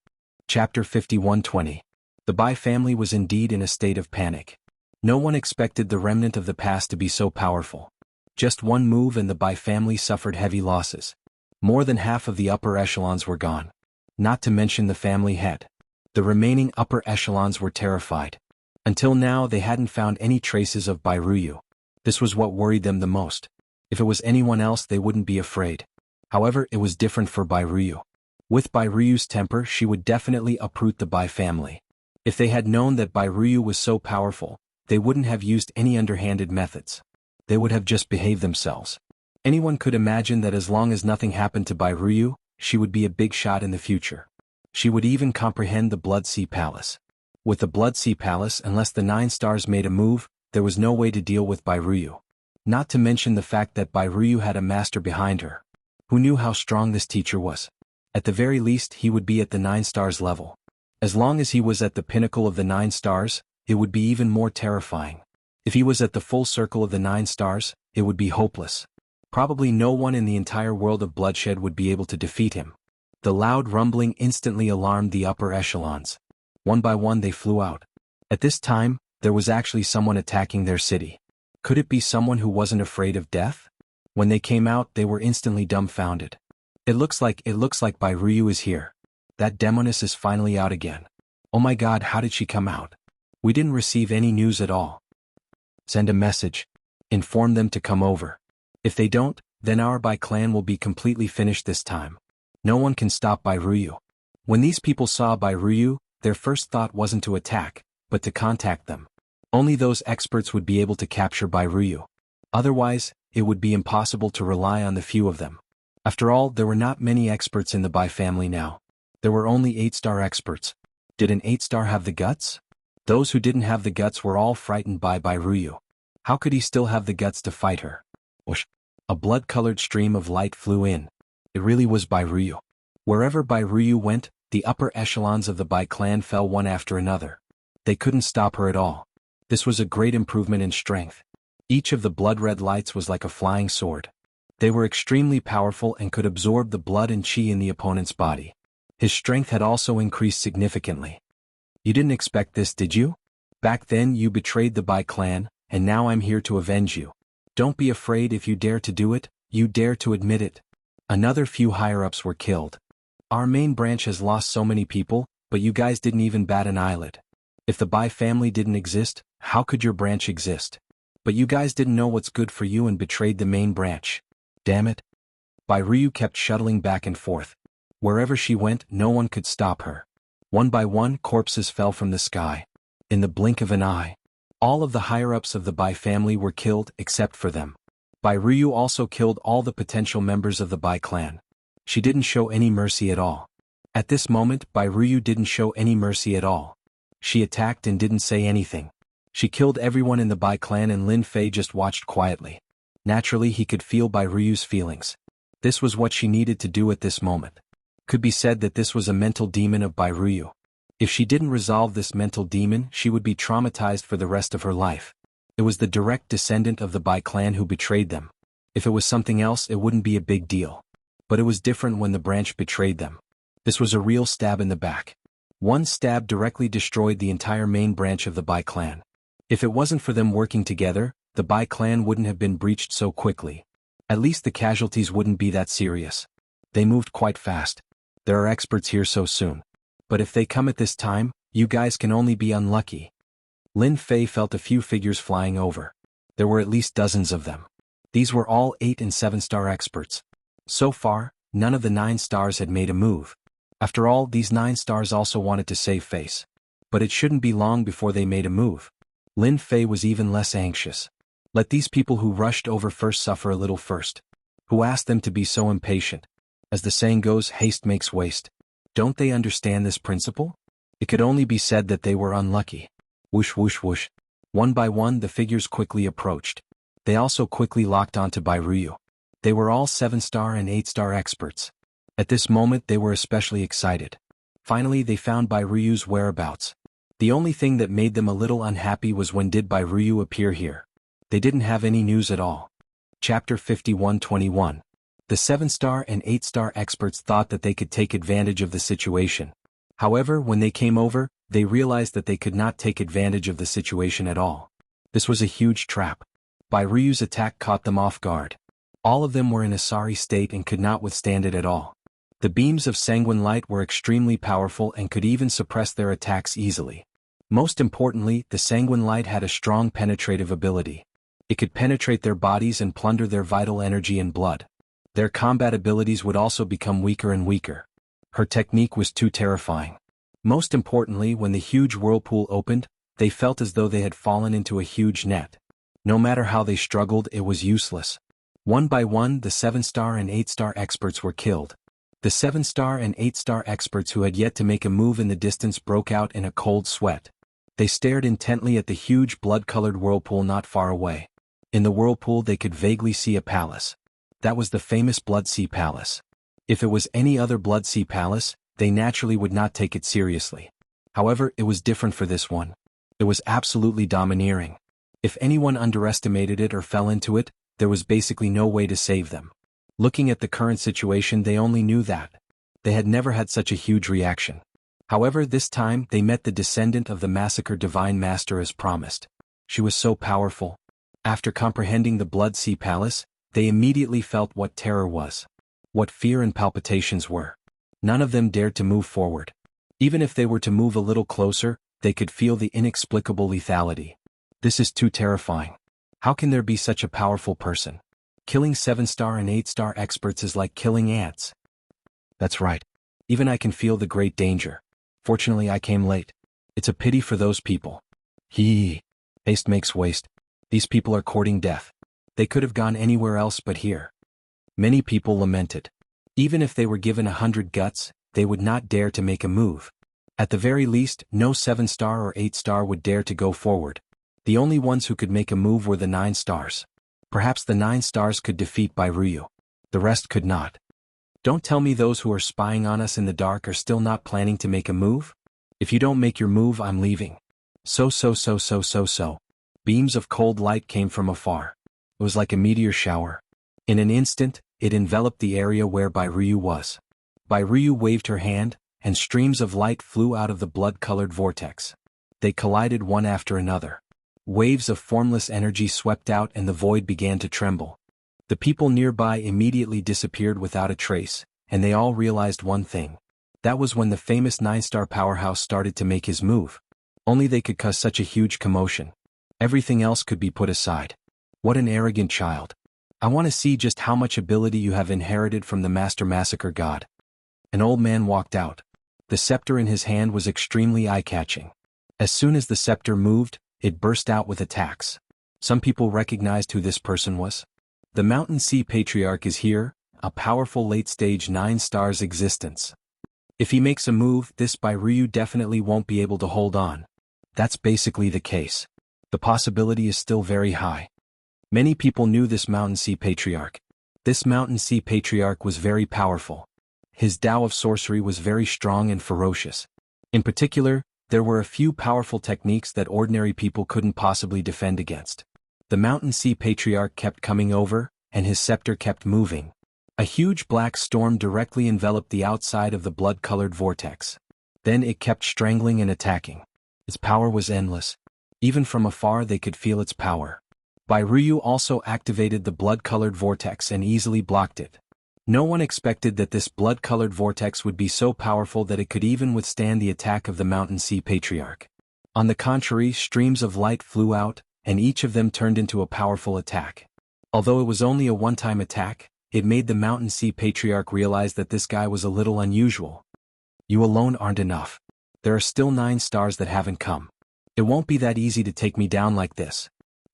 Chapter 51:20. The Bai family was indeed in a state of panic. No one expected the remnant of the past to be so powerful. Just one move and the Bai family suffered heavy losses. More than half of the upper echelons were gone. Not to mention the family head. The remaining upper echelons were terrified. Until now they hadn't found any traces of Bai Ruyu. This was what worried them the most. If it was anyone else they wouldn't be afraid. However, it was different for Bai Ruyu. With Bai Ruyu's temper she would definitely uproot the Bai family. If they had known that Bai Ruyu was so powerful, they wouldn't have used any underhanded methods. They would have just behaved themselves. Anyone could imagine that as long as nothing happened to Bai Ruyu, she would be a big shot in the future. She would even comprehend the Blood Sea Palace. With the Blood Sea Palace, unless the 9 stars made a move, there was no way to deal with Bai Ruyu. Not to mention the fact that Bai Ruyu had a master behind her. Who knew how strong this teacher was? At the very least, he would be at the 9 stars level. As long as he was at the pinnacle of the 9 stars, it would be even more terrifying. If he was at the full circle of the 9 stars, it would be hopeless. Probably no one in the entire world of bloodshed would be able to defeat him. The loud rumbling instantly alarmed the upper echelons. One by one they flew out. At this time, there was actually someone attacking their city. Could it be someone who wasn't afraid of death? When they came out, they were instantly dumbfounded. It looks like Bai Ryu is here. That demoness is finally out again. Oh my god, how did she come out? We didn't receive any news at all. Send a message. Inform them to come over. If they don't, then our Bai clan will be completely finished this time. No one can stop Bai Ryu. When these people saw Bai Ryu, their first thought wasn't to attack, but to contact them. Only those experts would be able to capture Bai Ryu. Otherwise, it would be impossible to rely on the few of them. After all, there were not many experts in the Bai family now. There were only 8-star experts. Did an 8-star have the guts? Those who didn't have the guts were all frightened by Bai Ryu. How could he still have the guts to fight her? Whoosh! A blood-colored stream of light flew in. It really was Bai Ryu. Wherever Bai Ryu went, the upper echelons of the Bai clan fell one after another. They couldn't stop her at all. This was a great improvement in strength. Each of the blood-red lights was like a flying sword. They were extremely powerful and could absorb the blood and chi in the opponent's body. His strength had also increased significantly. You didn't expect this, did you? Back then you betrayed the Bai clan, and now I'm here to avenge you. Don't be afraid. If you dare to do it, you dare to admit it. Another few higher-ups were killed. Our main branch has lost so many people, but you guys didn't even bat an eyelid. If the Bai family didn't exist, how could your branch exist? But you guys didn't know what's good for you and betrayed the main branch. Damn it. Bai Ryu kept shuttling back and forth. Wherever she went, no one could stop her. One by one, corpses fell from the sky. In the blink of an eye, all of the higher-ups of the Bai family were killed except for them. Bai Ryu also killed all the potential members of the Bai clan. She didn't show any mercy at all. At this moment, Bai Ryu didn't show any mercy at all. She attacked and didn't say anything. She killed everyone in the Bai clan and Lin Fei just watched quietly. Naturally, he could feel Bai Ryu's feelings. This was what she needed to do at this moment. Could be said that this was a mental demon of Bai Ryu. If she didn't resolve this mental demon, she would be traumatized for the rest of her life. It was the direct descendant of the Bai clan who betrayed them. If it was something else, it wouldn't be a big deal. But it was different when the branch betrayed them. This was a real stab in the back. One stab directly destroyed the entire main branch of the Bai clan. If it wasn't for them working together, the Bai clan wouldn't have been breached so quickly. At least the casualties wouldn't be that serious. They moved quite fast. There are experts here so soon. But if they come at this time, you guys can only be unlucky. Lin Fei felt a few figures flying over. There were at least dozens of them. These were all 8 and 7-star experts. So far, none of the 9 stars had made a move. After all, these 9 stars also wanted to save face. But it shouldn't be long before they made a move. Lin Fei was even less anxious. Let these people who rushed over first suffer a little first. Who asked them to be so impatient? As the saying goes, haste makes waste. Don't they understand this principle? It could only be said that they were unlucky. Whoosh whoosh whoosh. One by one the figures quickly approached. They also quickly locked onto Bai Ryu. They were all 7-star and 8-star experts. At this moment they were especially excited. Finally they found Bai Ryu's whereabouts. The only thing that made them a little unhappy was when did Bai Ryu appear here. They didn't have any news at all. Chapter 51:21. The 7-star and 8-star experts thought that they could take advantage of the situation. However, when they came over, they realized that they could not take advantage of the situation at all. This was a huge trap. Bai Ryu's attack caught them off guard. All of them were in a sorry state and could not withstand it at all. The beams of sanguine light were extremely powerful and could even suppress their attacks easily. Most importantly, the sanguine light had a strong penetrative ability. It could penetrate their bodies and plunder their vital energy and blood. Their combat abilities would also become weaker and weaker. Her technique was too terrifying. Most importantly, when the huge whirlpool opened, they felt as though they had fallen into a huge net. No matter how they struggled, it was useless. One by one, the 7-star and 8-star experts were killed. The 7-star and 8-star experts who had yet to make a move in the distance broke out in a cold sweat. They stared intently at the huge blood-colored whirlpool not far away. In the whirlpool they could vaguely see a palace. That was the famous Blood Sea Palace. If it was any other Blood Sea Palace, they naturally would not take it seriously. However, it was different for this one. It was absolutely domineering. If anyone underestimated it or fell into it, there was basically no way to save them. Looking at the current situation, they only knew that. They had never had such a huge reaction. However, this time they met the descendant of the massacred Divine Master as promised. She was so powerful. After comprehending the Blood Sea Palace, they immediately felt what terror was. What fear and palpitations were. None of them dared to move forward. Even if they were to move a little closer, they could feel the inexplicable lethality. This is too terrifying. How can there be such a powerful person? Killing 7-star and 8-star experts is like killing ants. That's right. Even I can feel the great danger. Fortunately I came late. It's a pity for those people. Haste makes waste. These people are courting death. They could have gone anywhere else but here. Many people lamented. Even if they were given 100 guts, they would not dare to make a move. At the very least, no 7-star or 8-star would dare to go forward. The only ones who could make a move were the 9 stars. Perhaps the 9 stars could defeat Ryu. The rest could not. Don't tell me those who are spying on us in the dark are still not planning to make a move? If you don't make your move, I'm leaving. So. Beams of cold light came from afar. It was like a meteor shower. In an instant, it enveloped the area where Ryu was. Ryu waved her hand, and streams of light flew out of the blood-colored vortex. They collided one after another. Waves of formless energy swept out and the void began to tremble. The people nearby immediately disappeared without a trace, and they all realized one thing. That was when the famous 9-star powerhouse started to make his move. Only they could cause such a huge commotion. Everything else could be put aside. What an arrogant child. I want to see just how much ability you have inherited from the Master Massacre God. An old man walked out. The scepter in his hand was extremely eye-catching. As soon as the scepter moved, it burst out with attacks. Some people recognized who this person was. The Mountain Sea Patriarch is here, a powerful late-stage 9 stars existence. If he makes a move, this Ryu definitely won't be able to hold on. That's basically the case. The possibility is still very high. Many people knew this Mountain Sea Patriarch. This Mountain Sea Patriarch was very powerful. His Tao of sorcery was very strong and ferocious. In particular, there were a few powerful techniques that ordinary people couldn't possibly defend against. The Mountain Sea Patriarch kept coming over, and his scepter kept moving. A huge black storm directly enveloped the outside of the blood-colored vortex. Then it kept strangling and attacking. Its power was endless. Even from afar they could feel its power. Ryu also activated the blood-colored vortex and easily blocked it. No one expected that this blood-colored vortex would be so powerful that it could even withstand the attack of the Mountain Sea Patriarch. On the contrary, streams of light flew out, and each of them turned into a powerful attack. Although it was only a one-time attack, it made the Mountain Sea Patriarch realize that this guy was a little unusual. You alone aren't enough. There are still 9 stars that haven't come. It won't be that easy to take me down like this.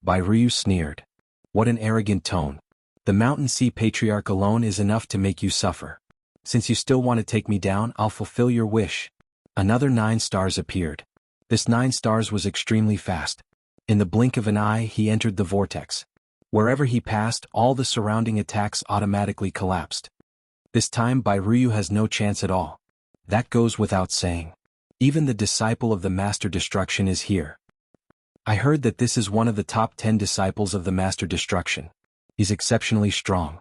Ryu sneered. What an arrogant tone. The Mountain Sea Patriarch alone is enough to make you suffer. Since you still want to take me down, I'll fulfill your wish. Another 9 stars appeared. This 9 stars was extremely fast. In the blink of an eye, he entered the vortex. Wherever he passed, all the surrounding attacks automatically collapsed. This time Ryu has no chance at all. That goes without saying. Even the disciple of the Master Destruction is here. I heard that this is one of the top 10 disciples of the Master Destruction. He's exceptionally strong.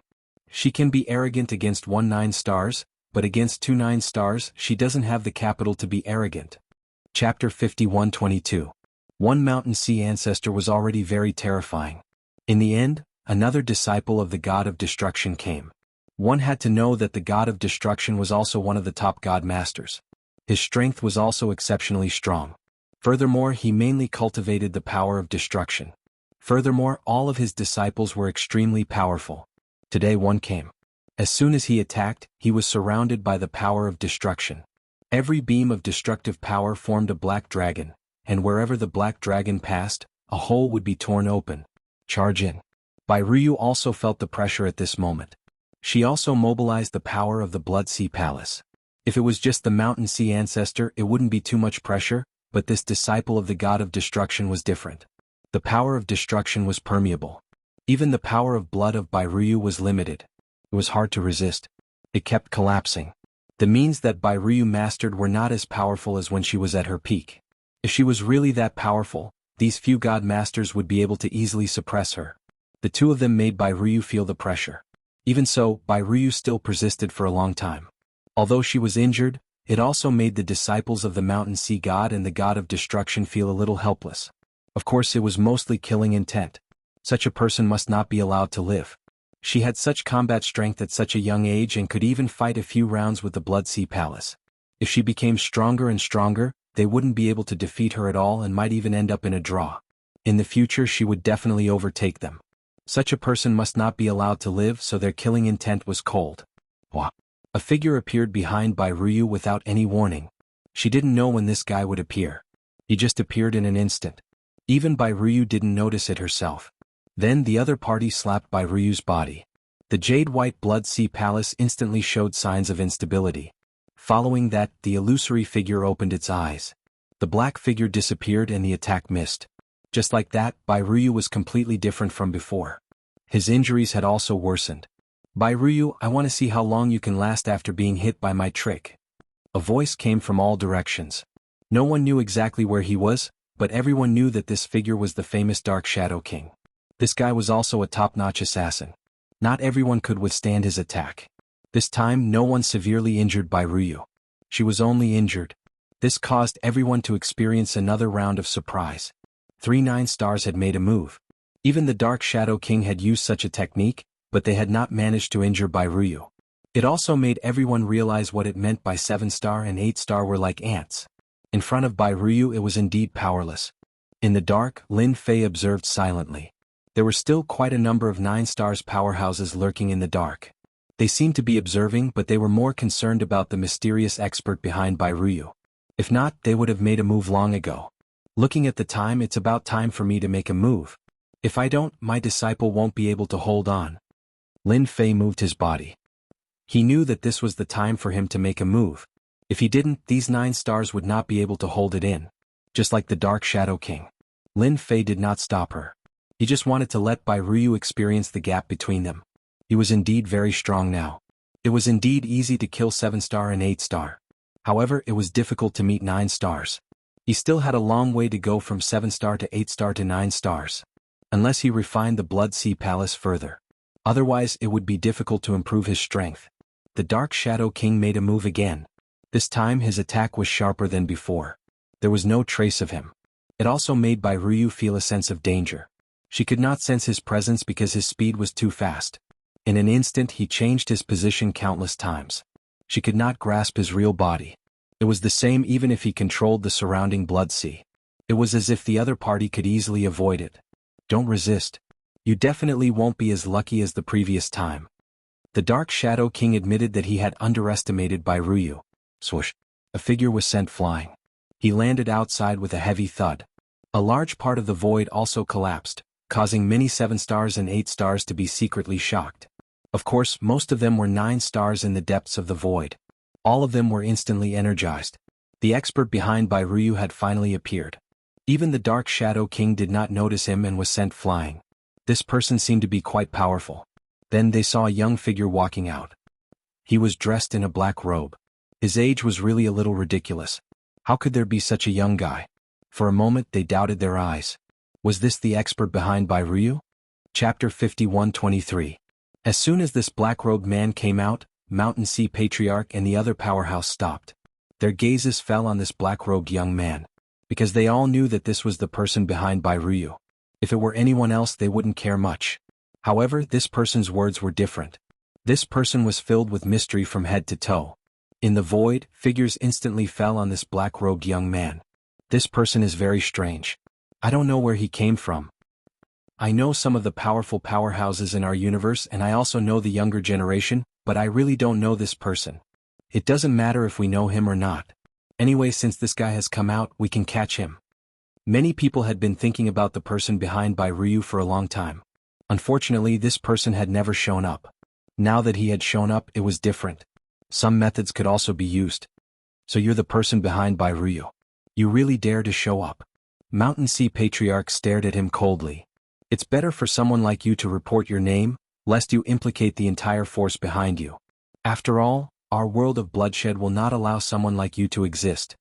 She can be arrogant against 1 9 stars, but against 2 9 stars, she doesn't have the capital to be arrogant. Chapter 51-22. One Mountain Sea ancestor was already very terrifying. In the end, another disciple of the God of Destruction came. One had to know that the God of Destruction was also one of the top God Masters. His strength was also exceptionally strong. Furthermore, he mainly cultivated the power of destruction. Furthermore, all of his disciples were extremely powerful. Today one came. As soon as he attacked, he was surrounded by the power of destruction. Every beam of destructive power formed a black dragon, and wherever the black dragon passed, a hole would be torn open. Charge in. Ryu also felt the pressure at this moment. She also mobilized the power of the Blood Sea Palace. If it was just the Mountain Sea ancestor, it wouldn't be too much pressure, but this disciple of the God of Destruction was different. The power of destruction was permeable. Even the power of blood of Ryu was limited. It was hard to resist. It kept collapsing. The means that Ryu mastered were not as powerful as when she was at her peak. If she was really that powerful, these few God Masters would be able to easily suppress her. The two of them made Ryu feel the pressure. Even so, Ryu still persisted for a long time. Although she was injured, It also made the disciples of the mountain sea god and the god of destruction feel a little helpless. Of course, it was mostly killing intent. Such a person must not be allowed to live. She had such combat strength at such a young age and could even fight a few rounds with the Blood Sea Palace. If she became stronger and stronger, they wouldn't be able to defeat her at all and might even end up in a draw. In the future she would definitely overtake them. Such a person must not be allowed to live, so their killing intent was cold. Wah! A figure appeared behind Bai Ruyu without any warning. She didn't know when this guy would appear. He just appeared in an instant. Even Bai Ruyu didn't notice it herself. Then the other party slapped Bai Ruyu's body. The jade-white Blood Sea Palace instantly showed signs of instability. Following that, the illusory figure opened its eyes. The black figure disappeared and the attack missed. Just like that, Bai Ruyu was completely different from before. His injuries had also worsened. Bai Ruyu, I want to see how long you can last after being hit by my trick. A voice came from all directions. No one knew exactly where he was, but everyone knew that this figure was the famous Dark Shadow King. This guy was also a top-notch assassin. Not everyone could withstand his attack. This time no one severely injured Bai Ruyu. She was only injured. This caused everyone to experience another round of surprise. 3 9-stars had made a move. Even the Dark Shadow King had used such a technique, but they had not managed to injure Bai Ruyu. It also made everyone realize what it meant by 7-star and 8-star were like ants. In front of Bai Ruyu it was indeed powerless. In the dark, Lin Fei observed silently. There were still quite a number of 9-stars powerhouses lurking in the dark. They seemed to be observing, but they were more concerned about the mysterious expert behind Bai Ruyu. If not, they would have made a move long ago. Looking at the time, it's about time for me to make a move. If I don't, my disciple won't be able to hold on. Lin Fei moved his body. He knew that this was the time for him to make a move. If he didn't, these 9-stars would not be able to hold it in. Just like the Dark Shadow King. Lin Fei did not stop her. He just wanted to let Bai Ruyu experience the gap between them. He was indeed very strong now. It was indeed easy to kill 7-star and 8-star. However, it was difficult to meet 9 stars. He still had a long way to go from 7-star to 8-star to 9 stars. Unless he refined the Blood Sea Palace further. Otherwise, it would be difficult to improve his strength. The Dark Shadow King made a move again. This time his attack was sharper than before. There was no trace of him. It also made Bai Ruyu feel a sense of danger. She could not sense his presence because his speed was too fast. In an instant he changed his position countless times. She could not grasp his real body. It was the same even if he controlled the surrounding blood sea. It was as if the other party could easily avoid it. Don't resist. You definitely won't be as lucky as the previous time. The Dark Shadow King admitted that he had underestimated Bai Ruyu. Swoosh. A figure was sent flying. He landed outside with a heavy thud. A large part of the void also collapsed, causing many 7-stars and 8-stars to be secretly shocked. Of course, most of them were 9 stars in the depths of the void. All of them were instantly energized. The expert behind Bai Ruyu had finally appeared. Even the Dark Shadow King did not notice him and was sent flying. This person seemed to be quite powerful. Then they saw a young figure walking out. He was dressed in a black robe. His age was really a little ridiculous. How could there be such a young guy? For a moment they doubted their eyes. Was this the expert behind Bai Ruyu? Chapter 51-23. As soon as this black-robed man came out, Mountain Sea Patriarch and the other powerhouse stopped. Their gazes fell on this black-robed young man. Because they all knew that this was the person behind Bai Ruyu. If it were anyone else they wouldn't care much. However, this person's words were different. This person was filled with mystery from head to toe. In the void, figures instantly fell on this black-robed young man. This person is very strange. I don't know where he came from. I know some of the powerful powerhouses in our universe and I also know the younger generation, but I really don't know this person. It doesn't matter if we know him or not. Anyway, since this guy has come out, we can catch him. Many people had been thinking about the person behind Bai Ruyu for a long time. Unfortunately, this person had never shown up. Now that he had shown up, it was different. Some methods could also be used. So you're the person behind Bai Ruyu. You really dare to show up. Mountain Sea Patriarch stared at him coldly. It's better for someone like you to report your name, lest you implicate the entire force behind you. After all, our world of bloodshed will not allow someone like you to exist.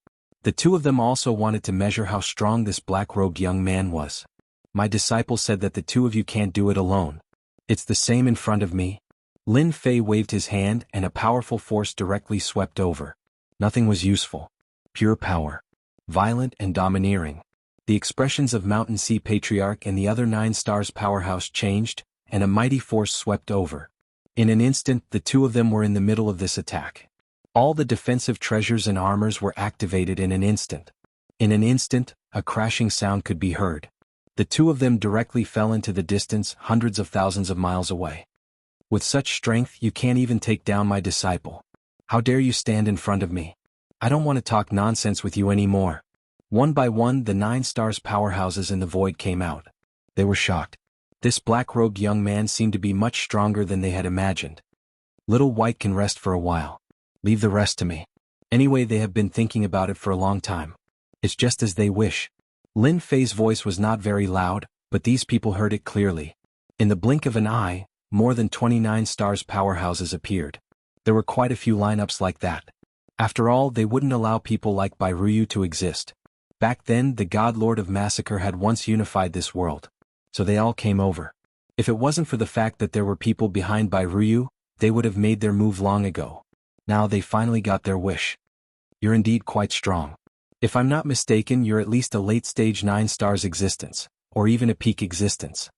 The two of them also wanted to measure how strong this black-robed young man was. My disciple said that the two of you can't do it alone. It's the same in front of me. Lin Fei waved his hand and a powerful force directly swept over. Nothing was useful. Pure power. Violent and domineering. The expressions of Mountain Sea Patriarch and the other 9 stars powerhouse changed, and a mighty force swept over. In an instant, the two of them were in the middle of this attack. All the defensive treasures and armors were activated in an instant. In an instant, a crashing sound could be heard. The two of them directly fell into the distance, hundreds of thousands of miles away. With such strength, you can't even take down my disciple. How dare you stand in front of me? I don't want to talk nonsense with you anymore. One by one, the 9 stars powerhouses in the void came out. They were shocked. This black-robed young man seemed to be much stronger than they had imagined. Little White can rest for a while. Leave the rest to me. Anyway, they have been thinking about it for a long time. It's just as they wish. Lin Fei's voice was not very loud, but these people heard it clearly. In the blink of an eye, more than 29 stars powerhouses appeared. There were quite a few lineups like that. After all, they wouldn't allow people like Bairuyu to exist. Back then, the God Lord of Massacre had once unified this world. So they all came over. If it wasn't for the fact that there were people behind Bairuyu, they would have made their move long ago. Now they finally got their wish. You're indeed quite strong. If I'm not mistaken, you're at least a late-stage 9 stars existence, or even a peak existence.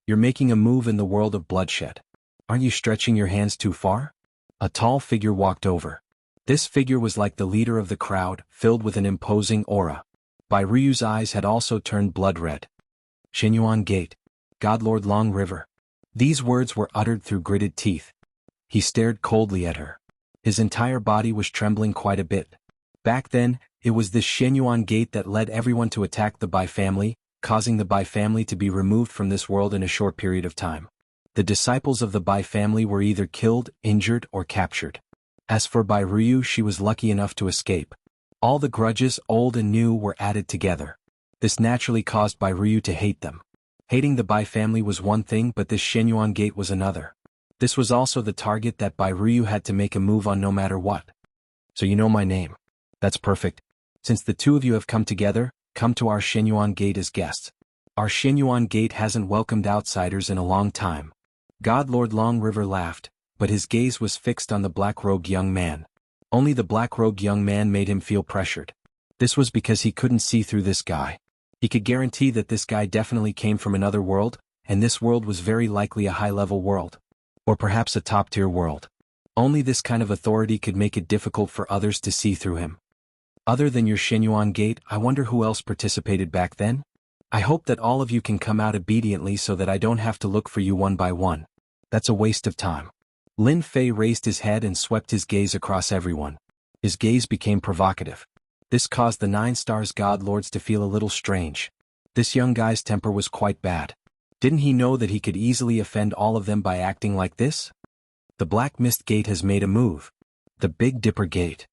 You're making a move in the world of bloodshed. Aren't you stretching your hands too far? A tall figure walked over. This figure was like the leader of the crowd, filled with an imposing aura. Bairuyu's eyes had also turned blood red. Xinyuan Gate. Godlord Long River. These words were uttered through gritted teeth. He stared coldly at her. His entire body was trembling quite a bit. Back then, it was this Xinyuan Gate that led everyone to attack the Bai family, causing the Bai family to be removed from this world in a short period of time. The disciples of the Bai family were either killed, injured, or captured. As for Bairuyu, she was lucky enough to escape. All the grudges, old and new, were added together. This naturally caused Bairuyu to hate them. Hating the Bai family was one thing, but this Xinyuan Gate was another. This was also the target that Bairuyu had to make a move on no matter what. So you know my name. That's perfect. Since the two of you have come together, come to our Xinyuan Gate as guests. Our Xinyuan Gate hasn't welcomed outsiders in a long time. God Lord Long River laughed, but his gaze was fixed on the black-robed young man. Only the black-robed young man made him feel pressured. This was because he couldn't see through this guy. He could guarantee that this guy definitely came from another world, and this world was very likely a high-level world. Or perhaps a top-tier world. Only this kind of authority could make it difficult for others to see through him. Other than your Xinyuan Gate, I wonder who else participated back then? I hope that all of you can come out obediently so that I don't have to look for you one by one. That's a waste of time. Lin Fei raised his head and swept his gaze across everyone. His gaze became provocative. This caused the 9 stars god lords to feel a little strange. This young guy's temper was quite bad. Didn't he know that he could easily offend all of them by acting like this? The Black Mist Gate has made a move. The Big Dipper Gate.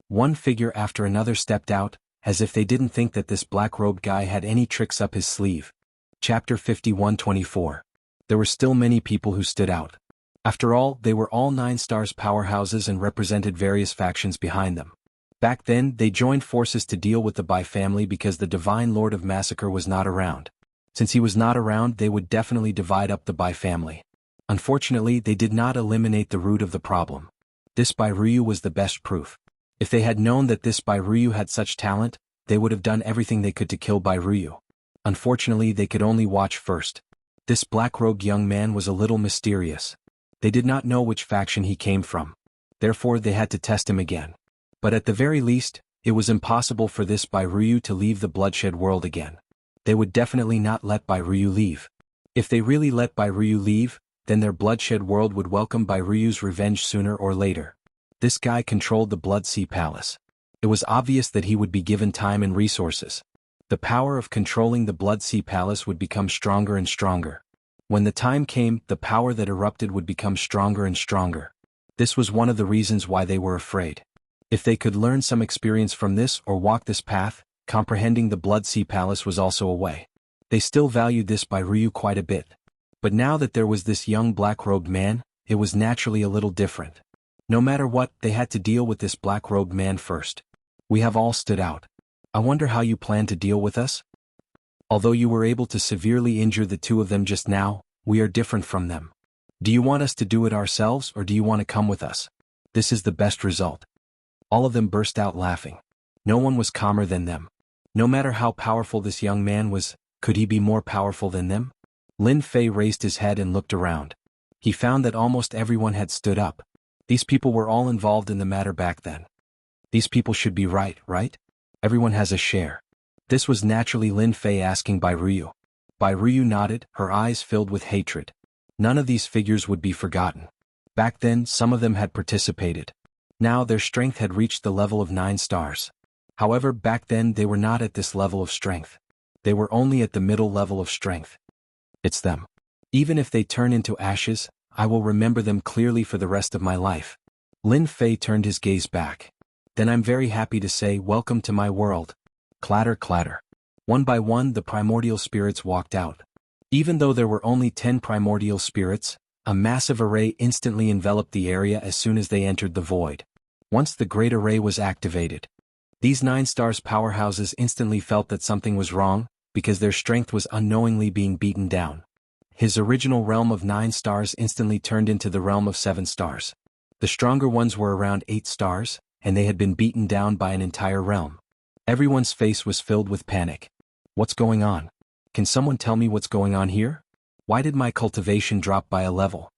One figure after another stepped out, as if they didn't think that this black-robed guy had any tricks up his sleeve. Chapter 51-24. There were still many people who stood out. After all, they were all 9 stars powerhouses and represented various factions behind them. Back then, they joined forces to deal with the Bai family because the Divine Lord of Massacre was not around. Since he was not around, they would definitely divide up the Bai family. Unfortunately, they did not eliminate the root of the problem. This Bairuyu was the best proof. If they had known that this Bairuyu had such talent, they would have done everything they could to kill Bairuyu. Unfortunately, they could only watch first. This black-robed young man was a little mysterious. They did not know which faction he came from. Therefore, they had to test him again. But at the very least, it was impossible for this Bairuyu to leave the bloodshed world again. They would definitely not let Bairuyu leave. If they really let Bairuyu leave, then their bloodshed world would welcome Bairuyu's revenge sooner or later. This guy controlled the Blood Sea Palace. It was obvious that he would be given time and resources. The power of controlling the Blood Sea Palace would become stronger and stronger. When the time came, the power that erupted would become stronger and stronger. This was one of the reasons why they were afraid. If they could learn some experience from this or walk this path, comprehending the Blood Sea Palace was also a way. They still valued this Bairuyu quite a bit. But now that there was this young black-robed man, it was naturally a little different. No matter what, they had to deal with this black-robed man first. We have all stood out. I wonder how you plan to deal with us? Although you were able to severely injure the two of them just now, we are different from them. Do you want us to do it ourselves or do you want to come with us? This is the best result. All of them burst out laughing. No one was calmer than them. No matter how powerful this young man was, could he be more powerful than them? Lin Fei raised his head and looked around. He found that almost everyone had stood up. These people were all involved in the matter back then. These people should be right? Everyone has a share. This was naturally Lin Fei asking Bai Ruyu. Bai Ruyu nodded, her eyes filled with hatred. None of these figures would be forgotten. Back then, some of them had participated. Now their strength had reached the level of 9 stars. However, back then they were not at this level of strength. They were only at the middle level of strength. It's them. Even if they turn into ashes, I will remember them clearly for the rest of my life. Lin Fei turned his gaze back. Then I'm very happy to say welcome to my world. Clatter, clatter. One by one the primordial spirits walked out. Even though there were only 10 primordial spirits, a massive array instantly enveloped the area as soon as they entered the void. Once the great array was activated, these 9 stars powerhouses instantly felt that something was wrong, because their strength was unknowingly being beaten down. His original realm of 9 stars instantly turned into the realm of 7 stars. The stronger ones were around 8 stars, and they had been beaten down by an entire realm. Everyone's face was filled with panic. What's going on? Can someone tell me what's going on here? Why did my cultivation drop by a level?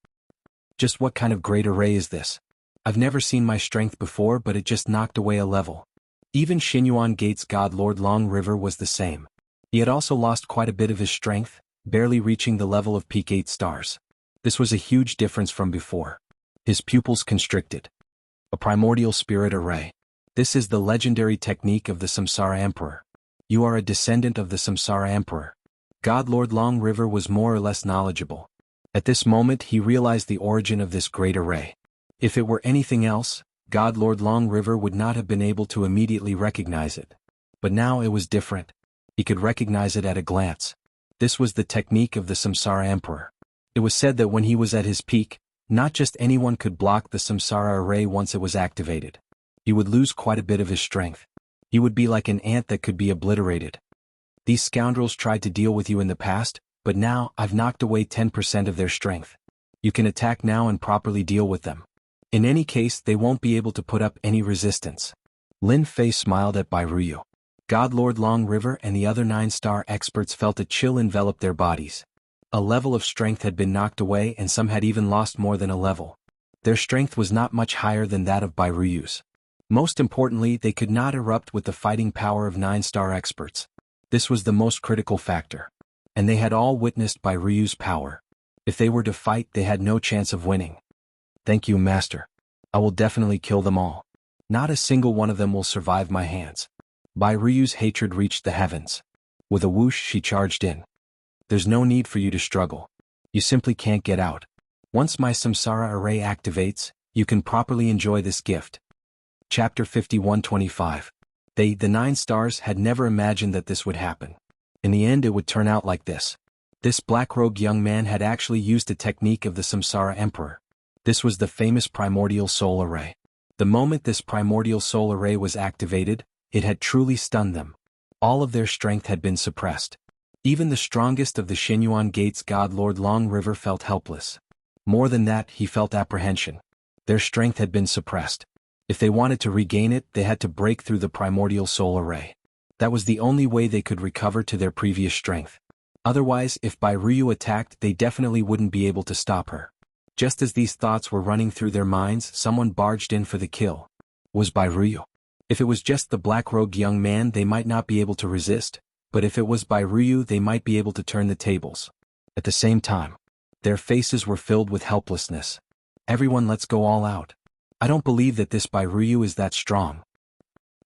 Just what kind of great array is this? I've never seen my strength before, but it just knocked away a level. Even Xinyuan Gate's god Lord Long River was the same. He had also lost quite a bit of his strength, barely reaching the level of peak 8 stars. This was a huge difference from before. His pupils constricted. A primordial spirit array. This is the legendary technique of the Samsara Emperor. You are a descendant of the Samsara Emperor. God Lord Long River was more or less knowledgeable. At this moment he realized the origin of this great array. If it were anything else, God Lord Long River would not have been able to immediately recognize it. But now it was different. He could recognize it at a glance. This was the technique of the Samsara Emperor. It was said that when he was at his peak, not just anyone could block the Samsara array once it was activated. He would lose quite a bit of his strength. He would be like an ant that could be obliterated. These scoundrels tried to deal with you in the past, but now I've knocked away 10% of their strength. You can attack now and properly deal with them. In any case, they won't be able to put up any resistance. Lin Fei smiled at Bai Ruyu. God Lord Long River and the other 9-star experts felt a chill envelop their bodies. A level of strength had been knocked away and some had even lost more than a level. Their strength was not much higher than that of Bai Ruyu's. Most importantly, they could not erupt with the fighting power of 9-star experts. This was the most critical factor. And they had all witnessed Bai Ruyu's power. If they were to fight, they had no chance of winning. Thank you, Master. I will definitely kill them all. Not a single one of them will survive my hands. Bai Ruyu's hatred reached the heavens. With a whoosh she charged in. There's no need for you to struggle. You simply can't get out. Once my Samsara array activates, you can properly enjoy this gift. Chapter 51-25. The 9 stars had never imagined that this would happen. In the end it would turn out like this. This black rogue young man had actually used a technique of the Samsara Emperor. This was the famous primordial soul array. The moment this primordial soul array was activated, it had truly stunned them. All of their strength had been suppressed. Even the strongest of the Xinyuan Gate's god Lord Long River felt helpless. More than that, he felt apprehension. Their strength had been suppressed. If they wanted to regain it, they had to break through the primordial soul array. That was the only way they could recover to their previous strength. Otherwise, if Bai Ruyu attacked, they definitely wouldn't be able to stop her. Just as these thoughts were running through their minds, someone barged in for the kill. Was Bai Ruyu. If it was just the black rogue young man, they might not be able to resist, but if it was Bai Ruyu, they might be able to turn the tables. At the same time, their faces were filled with helplessness. Everyone, let's go all out. I don't believe that this Bai Ruyu is that strong.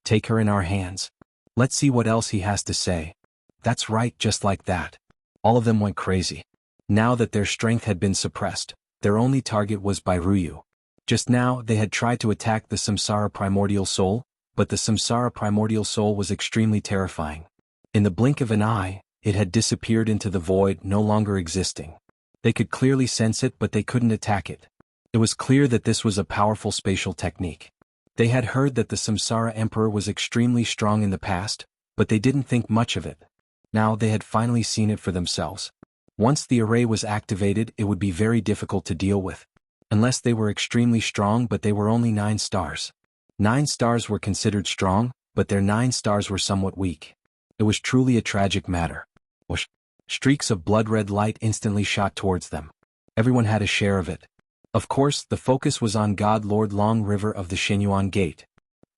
Take her in our hands. Let's see what else he has to say. That's right, just like that. All of them went crazy. Now that their strength had been suppressed, their only target was Bai Ruyu. Just now, they had tried to attack the Samsara Primordial Soul, but the Samsara Primordial Soul was extremely terrifying. In the blink of an eye, it had disappeared into the void, no longer existing. They could clearly sense it, but they couldn't attack it. It was clear that this was a powerful spatial technique. They had heard that the Samsara Emperor was extremely strong in the past, but they didn't think much of it. Now they had finally seen it for themselves. Once the array was activated, it would be very difficult to deal with. Unless they were extremely strong, but they were only 9 stars. 9 stars were considered strong, but their 9 stars were somewhat weak. It was truly a tragic matter. Whoosh! Streaks of blood-red light instantly shot towards them. Everyone had a share of it. Of course, the focus was on God Lord Long River of the Shenyuan Gate.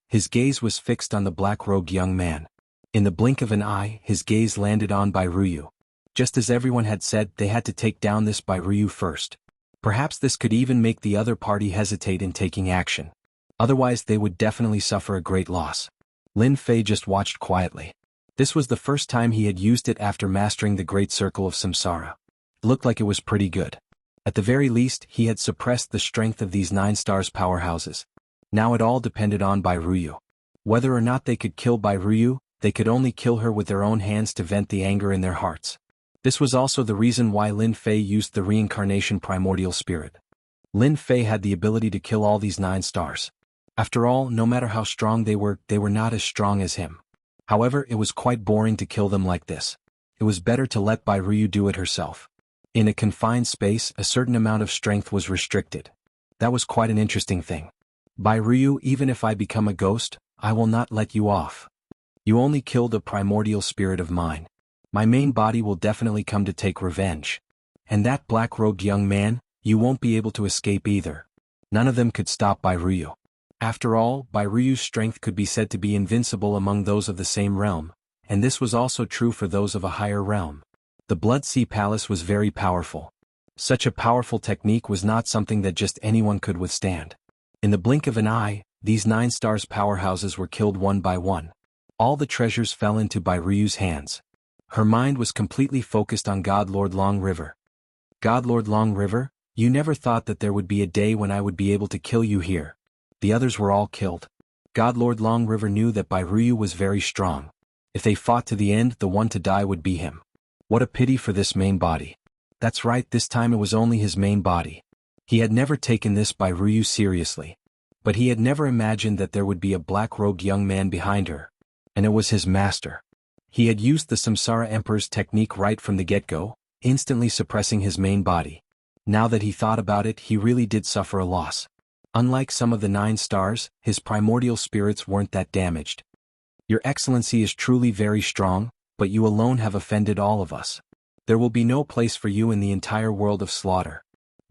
His gaze was fixed on the black-robed young man. In the blink of an eye, his gaze landed on Bai Ruyu. Just as everyone had said, they had to take down this Bai Ruyu first. Perhaps this could even make the other party hesitate in taking action. Otherwise they would definitely suffer a great loss. Lin Fei just watched quietly. This was the first time he had used it after mastering the Great Circle of Samsara. It looked like it was pretty good. At the very least, he had suppressed the strength of these 9 stars powerhouses. Now it all depended on Bai Ruyu. Whether or not they could kill Bai Ruyu, they could only kill her with their own hands to vent the anger in their hearts. This was also the reason why Lin Fei used the reincarnation primordial spirit. Lin Fei had the ability to kill all these 9 stars. After all, no matter how strong they were not as strong as him. However, it was quite boring to kill them like this. It was better to let Bai Ruyu do it herself. In a confined space, a certain amount of strength was restricted. That was quite an interesting thing. Bai Ruyu, even if I become a ghost, I will not let you off. You only killed a primordial spirit of mine. My main body will definitely come to take revenge. And that black-robed young man, you won't be able to escape either. None of them could stop Bai Ruyu. After all, Bai Ruyu's strength could be said to be invincible among those of the same realm, and this was also true for those of a higher realm. The Blood Sea Palace was very powerful. Such a powerful technique was not something that just anyone could withstand. In the blink of an eye, these 9 stars powerhouses were killed one by one. All the treasures fell into Bai Ruyu's hands. Her mind was completely focused on God Lord Long River. God Lord Long River, you never thought that there would be a day when I would be able to kill you here. The others were all killed. God Lord Long River knew that Bai Ruyu was very strong. If they fought to the end, the one to die would be him. What a pity for this main body. That's right, this time it was only his main body. He had never taken this Bai Ruyu seriously. But he had never imagined that there would be a black-robed young man behind her. And it was his master. He had used the Samsara Emperor's technique right from the get-go, instantly suppressing his main body. Now that he thought about it, he really did suffer a loss. Unlike some of the 9 stars, his primordial spirits weren't that damaged. Your Excellency is truly very strong, but you alone have offended all of us. There will be no place for you in the entire world of slaughter.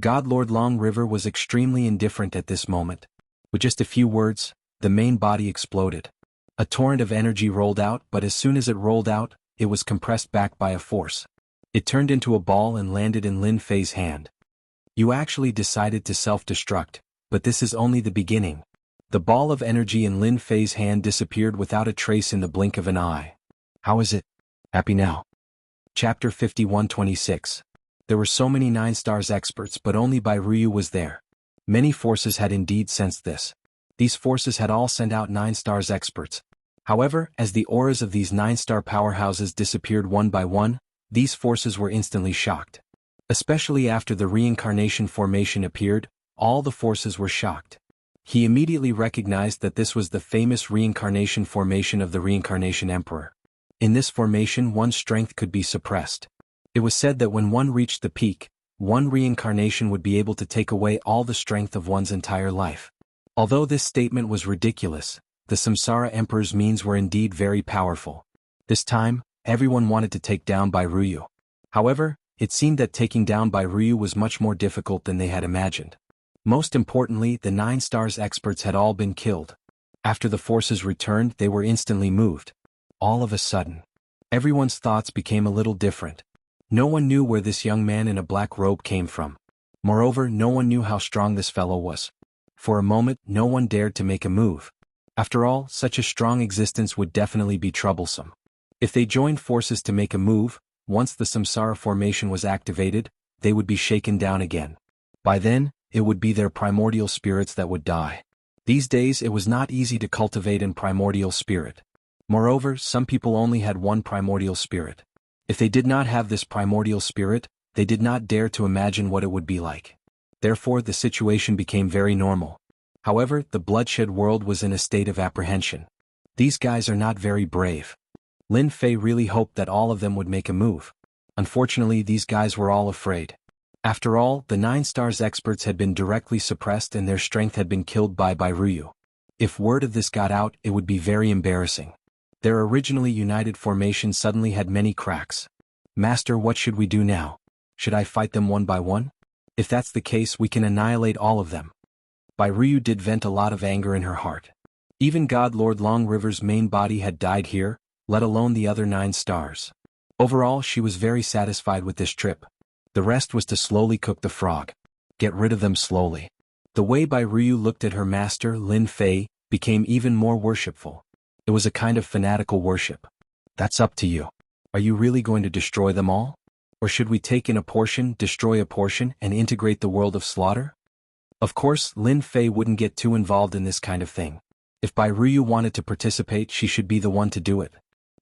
God Lord Long River was extremely indifferent at this moment. With just a few words, the main body exploded. A torrent of energy rolled out, but as soon as it rolled out, it was compressed back by a force. It turned into a ball and landed in Lin Fei's hand. You actually decided to self-destruct, but this is only the beginning. The ball of energy in Lin Fei's hand disappeared without a trace in the blink of an eye. How is it? Happy now? Chapter 51-26. There were so many 9 stars experts, but only Bai Ruyu was there. Many forces had indeed sensed this. These forces had all sent out 9 stars experts. However, as the auras of these 9-star powerhouses disappeared one by one, these forces were instantly shocked. Especially after the reincarnation formation appeared, all the forces were shocked. He immediately recognized that this was the famous reincarnation formation of the Reincarnation Emperor. In this formation, one's strength could be suppressed. It was said that when one reached the peak, one reincarnation would be able to take away all the strength of one's entire life. Although this statement was ridiculous, the Samsara Emperor's means were indeed very powerful. This time, everyone wanted to take down Bai Ruyu. However, it seemed that taking down Bai Ruyu was much more difficult than they had imagined. Most importantly, the 9 stars experts had all been killed. After the forces returned, they were instantly moved. All of a sudden, everyone's thoughts became a little different. No one knew where this young man in a black robe came from. Moreover, no one knew how strong this fellow was. For a moment, no one dared to make a move. After all, such a strong existence would definitely be troublesome. If they joined forces to make a move, once the Samsara formation was activated, they would be shaken down again. By then, it would be their primordial spirits that would die. These days it was not easy to cultivate a primordial spirit. Moreover, some people only had one primordial spirit. If they did not have this primordial spirit, they did not dare to imagine what it would be like. Therefore, the situation became very normal. However, the bloodshed world was in a state of apprehension. These guys are not very brave. Lin Fei really hoped that all of them would make a move. Unfortunately, these guys were all afraid. After all, the 9 stars experts had been directly suppressed and their strength had been killed by Bai Ruyu. If word of this got out, it would be very embarrassing. Their originally united formation suddenly had many cracks. Master, what should we do now? Should I fight them one by one? If that's the case, we can annihilate all of them. Bai Ryu did vent a lot of anger in her heart. Even God Lord Long River's main body had died here, let alone the other 9 stars. Overall, she was very satisfied with this trip. The rest was to slowly cook the frog. Get rid of them slowly. The way Bai Ryu looked at her master, Lin Fei, became even more worshipful. It was a kind of fanatical worship. That's up to you. Are you really going to destroy them all? Or should we take in a portion, destroy a portion, and integrate the world of slaughter? Of course, Lin Fei wouldn't get too involved in this kind of thing. If Bai Ryu wanted to participate, she should be the one to do it.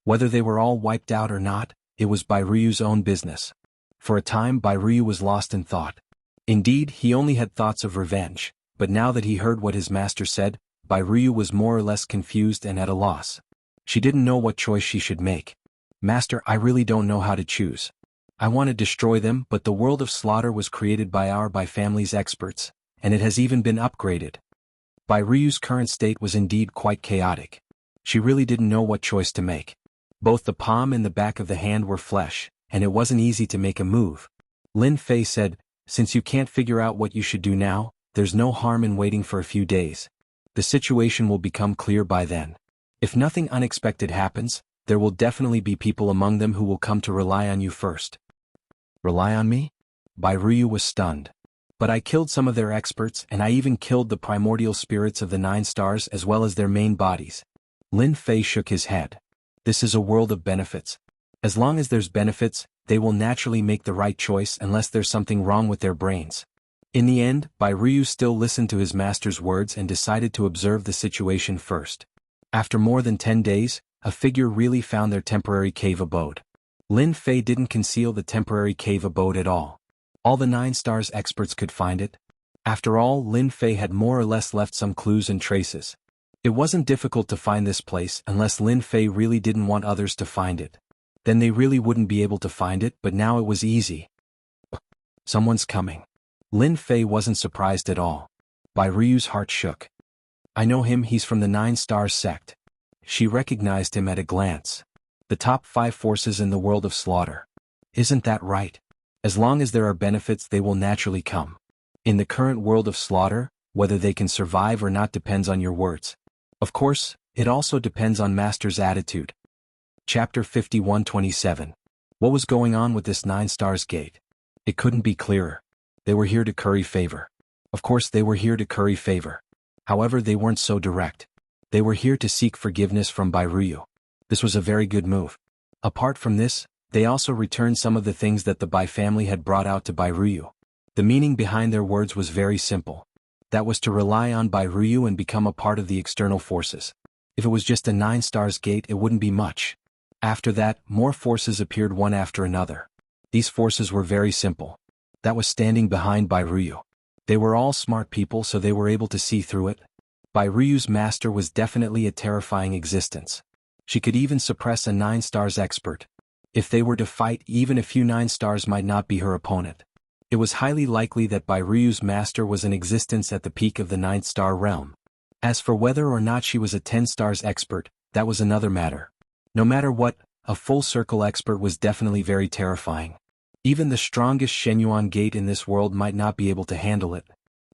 Whether they were all wiped out or not, it was Bai Ryu's own business. For a time, Bai Ryu was lost in thought. Indeed, he only had thoughts of revenge, but now that he heard what his master said, Bai Ryu was more or less confused and at a loss. She didn't know what choice she should make. Master, I really don't know how to choose. I want to destroy them, but the world of slaughter was created by our Bai family's experts, and it has even been upgraded. Bai Ryu's current state was indeed quite chaotic. She really didn't know what choice to make. Both the palm and the back of the hand were flesh, and it wasn't easy to make a move. Lin Fei said, since you can't figure out what you should do now, there's no harm in waiting for a few days. The situation will become clear by then. If nothing unexpected happens, there will definitely be people among them who will come to rely on you first. Rely on me? Bai Ryu was stunned. But I killed some of their experts, and I even killed the primordial spirits of the 9 stars as well as their main bodies. Lin Fei shook his head. This is a world of benefits. As long as there's benefits, they will naturally make the right choice unless there's something wrong with their brains. In the end, Bai Ryu still listened to his master's words and decided to observe the situation first. After more than 10 days, a figure really found their temporary cave abode. Lin Fei didn't conceal the temporary cave abode at all. All the 9 stars experts could find it. After all, Lin Fei had more or less left some clues and traces. It wasn't difficult to find this place unless Lin Fei really didn't want others to find it. Then they really wouldn't be able to find it, but now it was easy. Someone's coming. Lin Fei wasn't surprised at all. Bai Ryu's heart shook. I know him, he's from the 9 stars sect. She recognized him at a glance. The top 5 forces in the world of slaughter. Isn't that right? As long as there are benefits, they will naturally come. In the current world of slaughter, whether they can survive or not depends on your words. Of course, it also depends on Master's attitude. Chapter 51-27. What was going on with this 9 stars gate? It couldn't be clearer. They were here to curry favor. Of course they were here to curry favor. However, they weren't so direct. They were here to seek forgiveness from Bai Ryu. This was a very good move. Apart from this, they also returned some of the things that the Bai family had brought out to Bai Ryu. The meaning behind their words was very simple. That was to rely on Bai Ryu and become a part of the external forces. If it was just a 9 stars gate, it wouldn't be much. After that, more forces appeared one after another. These forces were very simple. That was standing behind Bai Ryu. They were all smart people, so they were able to see through it. Bai Ryu's master was definitely a terrifying existence. She could even suppress a 9 stars expert. If they were to fight, even a few 9 stars might not be her opponent. It was highly likely that Bai Ryu's master was in existence at the peak of the 9th star realm. As for whether or not she was a 10 stars expert, that was another matter. No matter what, a full circle expert was definitely very terrifying. Even the strongest Shenyuan gate in this world might not be able to handle it.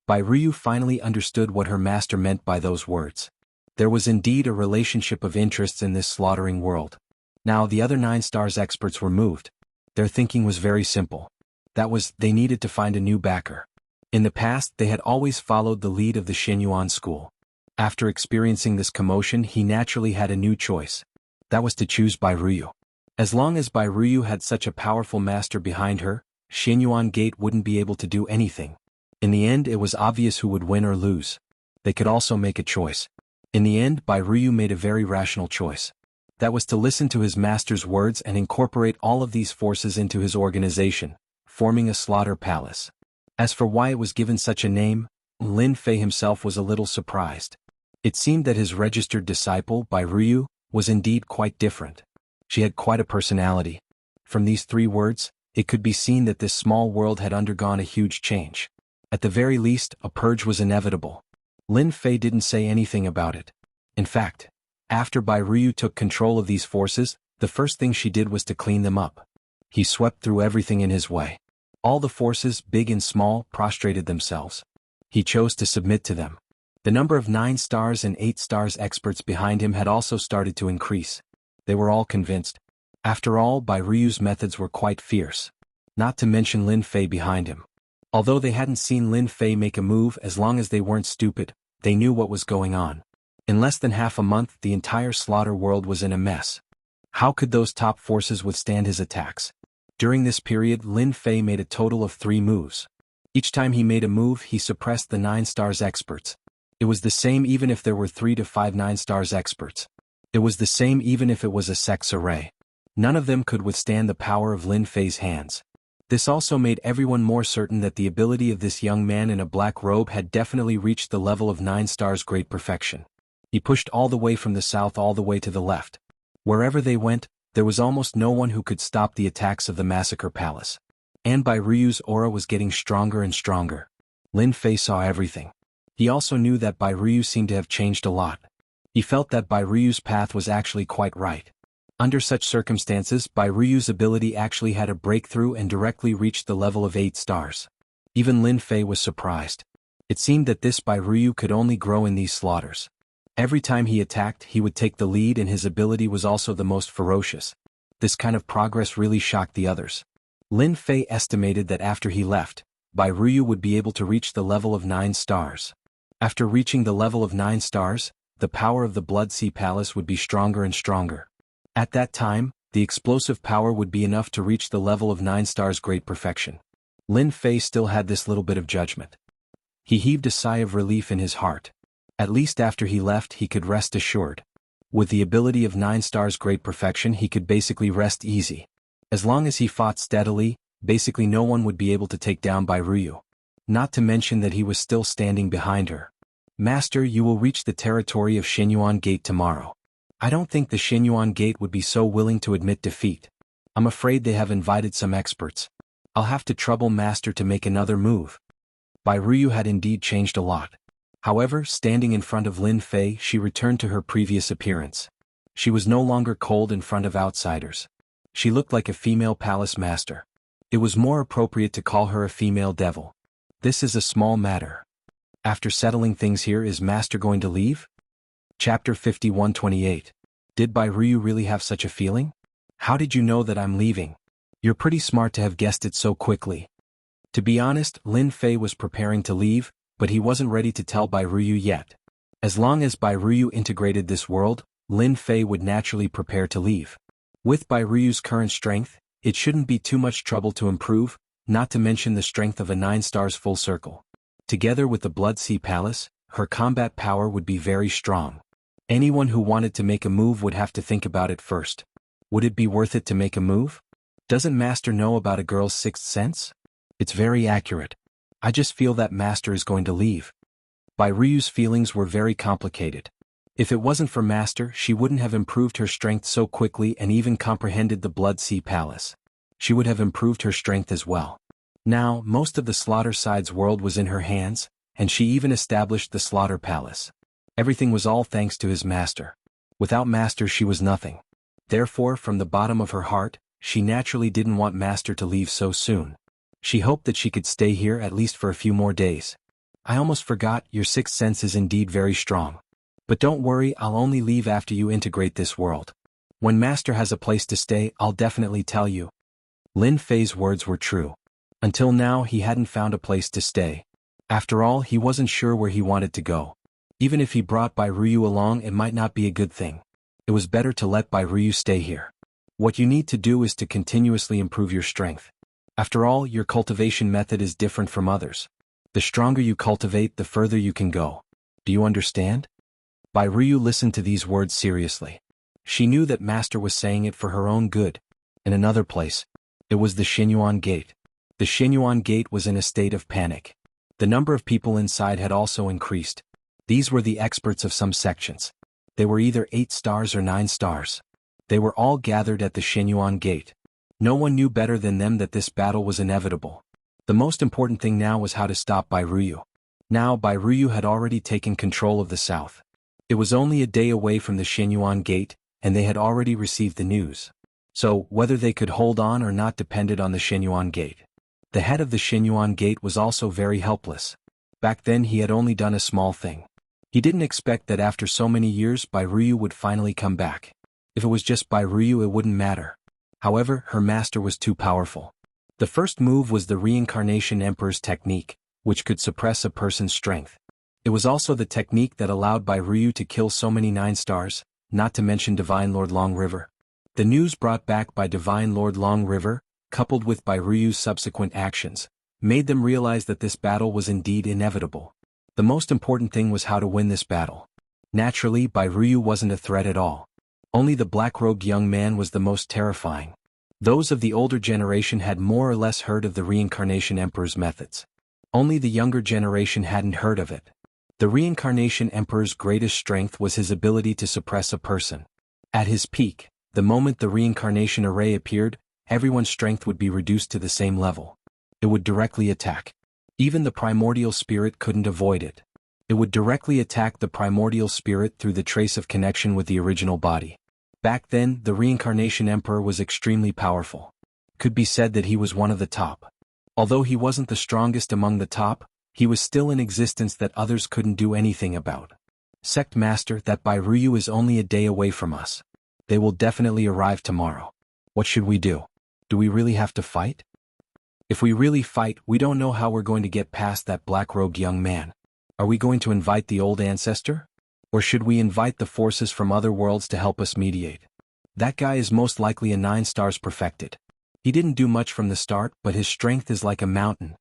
Bai Ryu finally understood what her master meant by those words. There was indeed a relationship of interests in this slaughtering world. Now the other 9 stars experts were moved. Their thinking was very simple. That was, they needed to find a new backer. In the past, they had always followed the lead of the Shenyuan school. After experiencing this commotion, he naturally had a new choice. That was to choose Bai Ryu. As long as Bai Ryu had such a powerful master behind her, Shenyuan Gate wouldn't be able to do anything. In the end, it was obvious who would win or lose. They could also make a choice. In the end, Bai Ryu made a very rational choice. That was to listen to his master's words and incorporate all of these forces into his organization, forming a slaughter palace. As for why it was given such a name, Lin Fei himself was a little surprised. It seemed that his registered disciple, Bai Ryu, was indeed quite different. She had quite a personality. From these 3 words, it could be seen that this small world had undergone a huge change. At the very least, a purge was inevitable. Lin Fei didn't say anything about it. In fact, after Bai Ruyu took control of these forces, the first thing she did was to clean them up. He swept through everything in his way. All the forces, big and small, prostrated themselves. He chose to submit to them. The number of 9 stars and 8 stars experts behind him had also started to increase. They were all convinced. After all, Bai Ruyu's methods were quite fierce. Not to mention Lin Fei behind him. Although they hadn't seen Lin Fei make a move, as long as they weren't stupid, they knew what was going on. In less than half a month, the entire slaughter world was in a mess. How could those top forces withstand his attacks? During this period, Lin Fei made a total of 3 moves. Each time he made a move, he suppressed the 9 stars experts. It was the same even if there were 3 to 5 9 stars experts. It was the same even if it was a sex array. None of them could withstand the power of Lin Fei's hands. This also made everyone more certain that the ability of this young man in a black robe had definitely reached the level of 9 stars great perfection. He pushed all the way from the south all the way to the left. Wherever they went, there was almost no one who could stop the attacks of the Massacre Palace. And Bai Ruyu's aura was getting stronger and stronger. Lin Fei saw everything. He also knew that Bai Ruyu seemed to have changed a lot. He felt that Bai Ruyu's path was actually quite right. Under such circumstances, Bai Ruyu's ability actually had a breakthrough and directly reached the level of 8 stars. Even Lin Fei was surprised. It seemed that this Bai Ruyu could only grow in these slaughters. Every time he attacked, he would take the lead, and his ability was also the most ferocious. This kind of progress really shocked the others. Lin Fei estimated that after he left, Bai Ruyu would be able to reach the level of 9 stars. After reaching the level of 9 stars, the power of the Blood Sea Palace would be stronger and stronger. At that time, the explosive power would be enough to reach the level of 9 stars great perfection. Lin Fei still had this little bit of judgment. He heaved a sigh of relief in his heart. At least after he left, he could rest assured. With the ability of 9 stars great perfection, he could basically rest easy. As long as he fought steadily, basically no one would be able to take down Bai Ruyu. Not to mention that he was still standing behind her. Master, you will reach the territory of Xinyuan Gate tomorrow. I don't think the Xinyuan Gate would be so willing to admit defeat. I'm afraid they have invited some experts. I'll have to trouble Master to make another move. Bai Ruyu had indeed changed a lot. However, standing in front of Lin Fei, she returned to her previous appearance. She was no longer cold in front of outsiders. She looked like a female palace master. It was more appropriate to call her a female devil. This is a small matter. After settling things here, is Master going to leave? Chapter 51-28. Did Bai Ruyu really have such a feeling? How did you know that I'm leaving? You're pretty smart to have guessed it so quickly. To be honest, Lin Fei was preparing to leave, but he wasn't ready to tell Bai Ruyu yet. As long as Bai Ruyu integrated this world, Lin Fei would naturally prepare to leave. With Bai Ruyu's current strength, it shouldn't be too much trouble to improve, not to mention the strength of a 9 stars full circle. Together with the Blood Sea Palace, her combat power would be very strong. Anyone who wanted to make a move would have to think about it first. Would it be worth it to make a move? Doesn't Master know about a girl's sixth sense? It's very accurate. I just feel that Master is going to leave. Bai Ruyu's feelings were very complicated. If it wasn't for Master, she wouldn't have improved her strength so quickly and even comprehended the Blood Sea Palace. She would have improved her strength as well. Now, most of the Slaughter Side's world was in her hands, and she even established the Slaughter Palace. Everything was all thanks to his Master. Without Master, she was nothing. Therefore, from the bottom of her heart, she naturally didn't want Master to leave so soon. She hoped that she could stay here at least for a few more days. I almost forgot, your sixth sense is indeed very strong. But don't worry, I'll only leave after you integrate this world. When Master has a place to stay, I'll definitely tell you. Lin Fei's words were true. Until now, he hadn't found a place to stay. After all, he wasn't sure where he wanted to go. Even if he brought Bai Ruyu along, it might not be a good thing. It was better to let Bai Ruyu stay here. What you need to do is to continuously improve your strength. After all, your cultivation method is different from others. The stronger you cultivate, the further you can go. Do you understand? Bai Ruyu listened to these words seriously. She knew that Master was saying it for her own good. In another place, it was the Xinyuan Gate. The Xinyuan Gate was in a state of panic. The number of people inside had also increased. These were the experts of some sections. They were either 8 stars or 9 stars. They were all gathered at the Xinyuan Gate. No one knew better than them that this battle was inevitable. The most important thing now was how to stop Bai Ruyu. Now Bai Ruyu had already taken control of the south. It was only a day away from the Xinyuan Gate, and they had already received the news. So, whether they could hold on or not depended on the Xinyuan Gate. The head of the Xinyuan Gate was also very helpless. Back then he had only done a small thing. He didn't expect that after so many years Bai Ruyu would finally come back. If it was just Bai Ruyu it wouldn't matter. However, her master was too powerful. The first move was the Reincarnation Emperor's technique, which could suppress a person's strength. It was also the technique that allowed Bai Ruyu to kill so many 9 stars, not to mention Divine Lord Long River. The news brought back by Divine Lord Long River, coupled with Bai Ruyu's subsequent actions, made them realize that this battle was indeed inevitable. The most important thing was how to win this battle. Naturally, Bai Ruyu wasn't a threat at all. Only the black-robed young man was the most terrifying. Those of the older generation had more or less heard of the Reincarnation Emperor's methods. Only the younger generation hadn't heard of it. The Reincarnation Emperor's greatest strength was his ability to suppress a person. At his peak, the moment the reincarnation array appeared, everyone's strength would be reduced to the same level. It would directly attack. Even the primordial spirit couldn't avoid it. It would directly attack the primordial spirit through the trace of connection with the original body. Back then, the Reincarnation Emperor was extremely powerful. Could be said that he was one of the top. Although he wasn't the strongest among the top, he was still in existence that others couldn't do anything about. Sect Master, that Bai Ruyu is only a day away from us. They will definitely arrive tomorrow. What should we do? Do we really have to fight? If we really fight, we don't know how we're going to get past that black-robed young man. Are we going to invite the old ancestor? Or should we invite the forces from other worlds to help us mediate? That guy is most likely a 9 stars perfected. He didn't do much from the start, but his strength is like a mountain.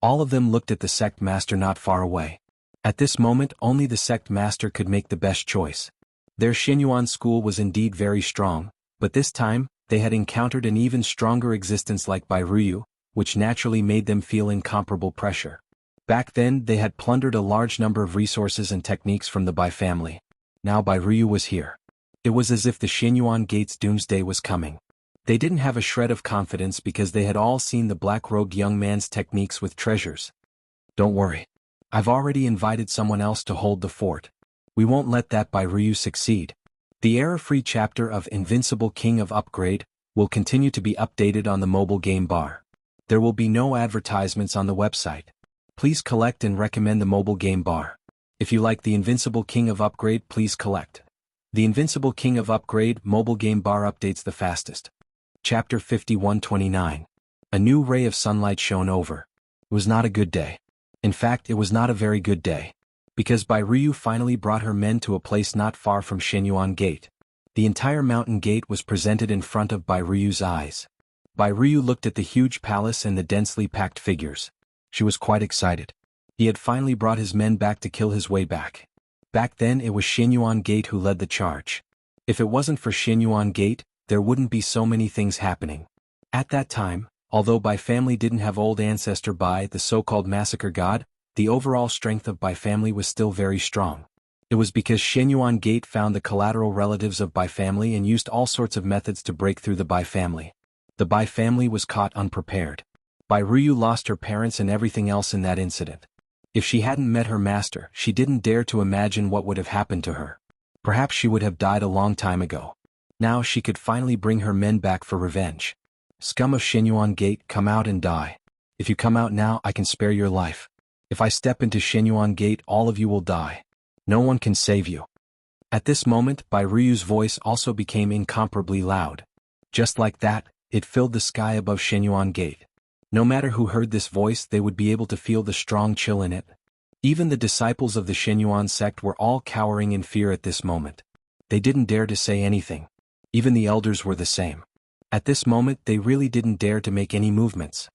All of them looked at the sect master not far away. At this moment, only the sect master could make the best choice. Their Xinyuan school was indeed very strong, but this time, they had encountered an even stronger existence like Bai Ruyu, which naturally made them feel incomparable pressure. Back then, they had plundered a large number of resources and techniques from the Bai family. Now Bai Ruyu was here. It was as if the Xinyuan Gate's doomsday was coming. They didn't have a shred of confidence because they had all seen the black-robed young man's techniques with treasures. Don't worry. I've already invited someone else to hold the fort. We won't let that Bai Ruyu succeed. The error-free chapter of Invincible King of Upgrade will continue to be updated on the mobile game bar. There will be no advertisements on the website. Please collect and recommend the mobile game bar. If you like the Invincible King of Upgrade, please collect. The Invincible King of Upgrade mobile game bar updates the fastest. Chapter 5129. A new ray of sunlight shone over. It was not a good day. In fact, it was not a very good day. Because Bai Ruyu finally brought her men to a place not far from Xinyuan Gate. The entire mountain gate was presented in front of Bai Ruyu's eyes. Bai Ruyu looked at the huge palace and the densely packed figures. She was quite excited. He had finally brought his men back to kill his way back. Back then it was Xinyuan Gate who led the charge. If it wasn't for Xinyuan Gate, there wouldn't be so many things happening. At that time, although Bai family didn't have old ancestor Bai, the so-called massacre god, the overall strength of Bai family was still very strong. It was because Xinyuan Gate found the collateral relatives of Bai family and used all sorts of methods to break through the Bai family. The Bai family was caught unprepared. Bai Ruyu lost her parents and everything else in that incident. If she hadn't met her master, she didn't dare to imagine what would have happened to her. Perhaps she would have died a long time ago. Now she could finally bring her men back for revenge. Scum of Xinyuan Gate, come out and die. If you come out now, I can spare your life. If I step into Xinyuan Gate, all of you will die. No one can save you. At this moment, Bai Ruyu's voice also became incomparably loud. Just like that, it filled the sky above Xinyuan Gate. No matter who heard this voice, they would be able to feel the strong chill in it. Even the disciples of the Xinyuan sect were all cowering in fear at this moment. They didn't dare to say anything. Even the elders were the same. At this moment, they really didn't dare to make any movements.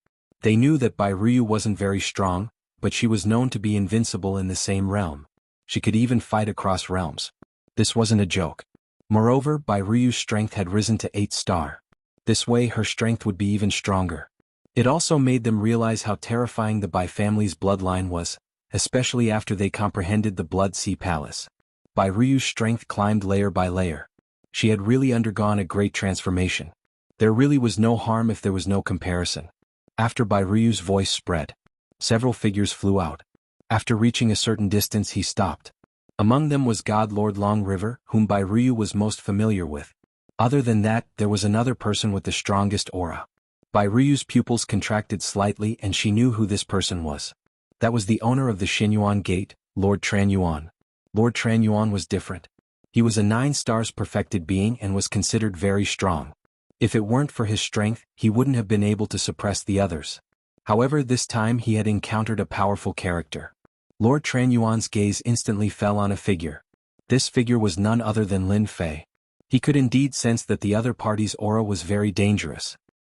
They knew that Bai Ruyu wasn't very strong, but she was known to be invincible in the same realm. She could even fight across realms. This wasn't a joke. Moreover, Bai Ruyu's strength had risen to 8 star. This way her strength would be even stronger. It also made them realize how terrifying the Bai family's bloodline was, especially after they comprehended the Blood Sea Palace. Bai Ruyu's strength climbed layer by layer. She had really undergone a great transformation. There really was no harm if there was no comparison. After Bai Ruyu's voice spread, several figures flew out. After reaching a certain distance he stopped. Among them was God Lord Long River, whom Bai Ryu was most familiar with. Other than that, there was another person with the strongest aura. Bai Ryu's pupils contracted slightly and she knew who this person was. That was the owner of the Xinyuan Gate, Lord Tranyuan. Lord Tranyuan was different. He was a 9 stars perfected being and was considered very strong. If it weren't for his strength, he wouldn't have been able to suppress the others. However, this time he had encountered a powerful character. Lord Tranyuan's gaze instantly fell on a figure. This figure was none other than Lin Fei. He could indeed sense that the other party's aura was very dangerous.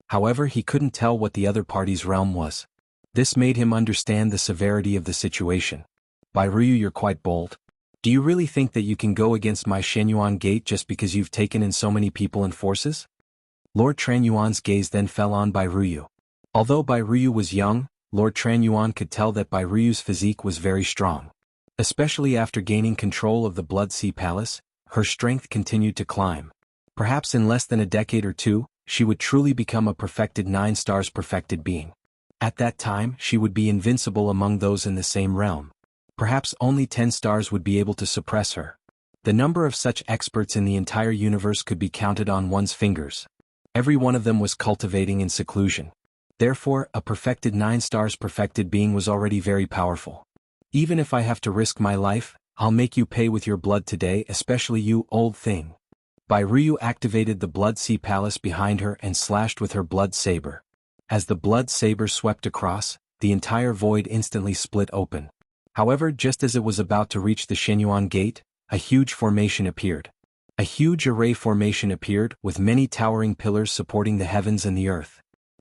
However, he couldn't tell what the other party's realm was. This made him understand the severity of the situation. Bai Ryu, you're quite bold. Do you really think that you can go against my Xinyuan Gate just because you've taken in so many people and forces? Lord Tranyuan's gaze then fell on Bai Ryu. Although Bai Ryu was young, Lord Tranyuan could tell that Bai Ryu's physique was very strong. Especially after gaining control of the Blood Sea Palace, her strength continued to climb. Perhaps in less than a decade or two, she would truly become a perfected 9 stars perfected being. At that time, she would be invincible among those in the same realm. Perhaps only 10 stars would be able to suppress her. The number of such experts in the entire universe could be counted on one's fingers. Every one of them was cultivating in seclusion. Therefore, a perfected 9 stars perfected being was already very powerful. Even if I have to risk my life, I'll make you pay with your blood today, especially you, old thing. Bai Ryu activated the Blood Sea Palace behind her and slashed with her blood saber. As the blood saber swept across, the entire void instantly split open. However, just as it was about to reach the Xinyuan Gate, a huge formation appeared. A huge array formation appeared, with many towering pillars supporting the heavens and the earth.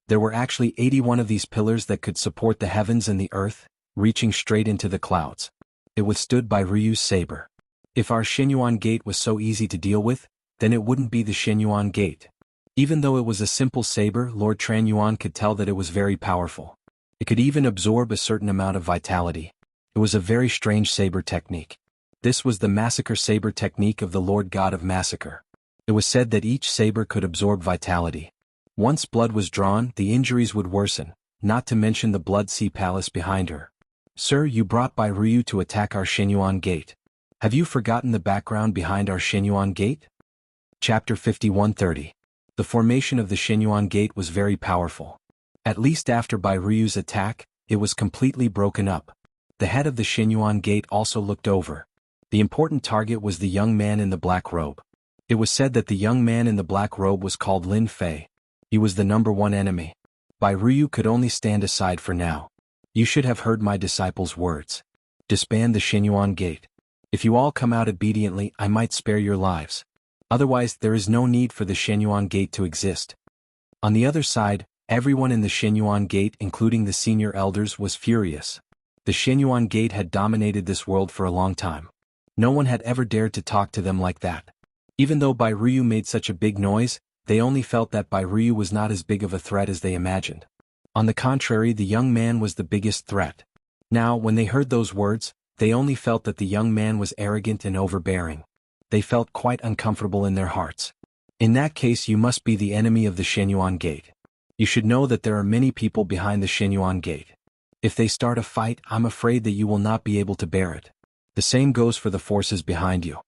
There were actually 81 of these pillars that could support the heavens and the earth, reaching straight into the clouds. It withstood Bai Ryu's saber. If our Xinyuan Gate was so easy to deal with, then it wouldn't be the Xinyuan Gate. Even though it was a simple saber, Lord Tranyuan could tell that it was very powerful. It could even absorb a certain amount of vitality. It was a very strange saber technique. This was the massacre saber technique of the Lord God of Massacre. It was said that each saber could absorb vitality. Once blood was drawn, the injuries would worsen, not to mention the Blood Sea Palace behind her. Sir, you brought Bai Ryu to attack our Xinyuan Gate. Have you forgotten the background behind our Xinyuan Gate? Chapter 51:30. The formation of the Xinyuan Gate was very powerful. At least after Bai Ryu's attack, it was completely broken up. The head of the Xinyuan Gate also looked over. The important target was the young man in the black robe. It was said that the young man in the black robe was called Lin Fei. He was the #1 enemy. Bai Ryu could only stand aside for now. You should have heard my disciples' words. Disband the Xinyuan Gate. If you all come out obediently, I might spare your lives. Otherwise, there is no need for the Xinyuan Gate to exist. On the other side, everyone in the Xinyuan Gate, including the senior elders, was furious. The Xinyuan Gate had dominated this world for a long time. No one had ever dared to talk to them like that. Even though Bai Ryu made such a big noise, they only felt that Bai Ryu was not as big of a threat as they imagined. On the contrary, the young man was the biggest threat. Now, when they heard those words, they only felt that the young man was arrogant and overbearing. They felt quite uncomfortable in their hearts. In that case, you must be the enemy of the Xinyuan Gate. You should know that there are many people behind the Xinyuan Gate. If they start a fight, I'm afraid that you will not be able to bear it. The same goes for the forces behind you.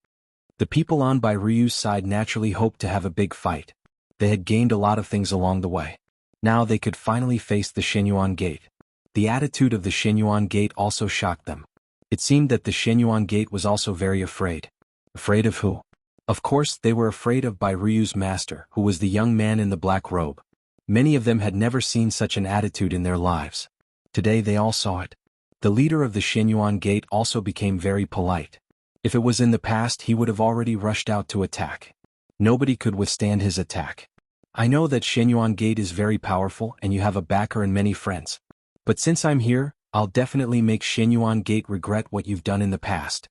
The people on Bai Ryu's side naturally hoped to have a big fight. They had gained a lot of things along the way. Now they could finally face the Xinyuan Gate. The attitude of the Xinyuan Gate also shocked them. It seemed that the Xinyuan Gate was also very afraid. Afraid of who? Of course, they were afraid of Bai Ryu's master, who was the young man in the black robe. Many of them had never seen such an attitude in their lives. Today they all saw it. The leader of the Xinyuan Gate also became very polite. If it was in the past, he would have already rushed out to attack. Nobody could withstand his attack. I know that Xinyuan Gate is very powerful and you have a backer and many friends. But since I'm here, I'll definitely make Xinyuan Gate regret what you've done in the past.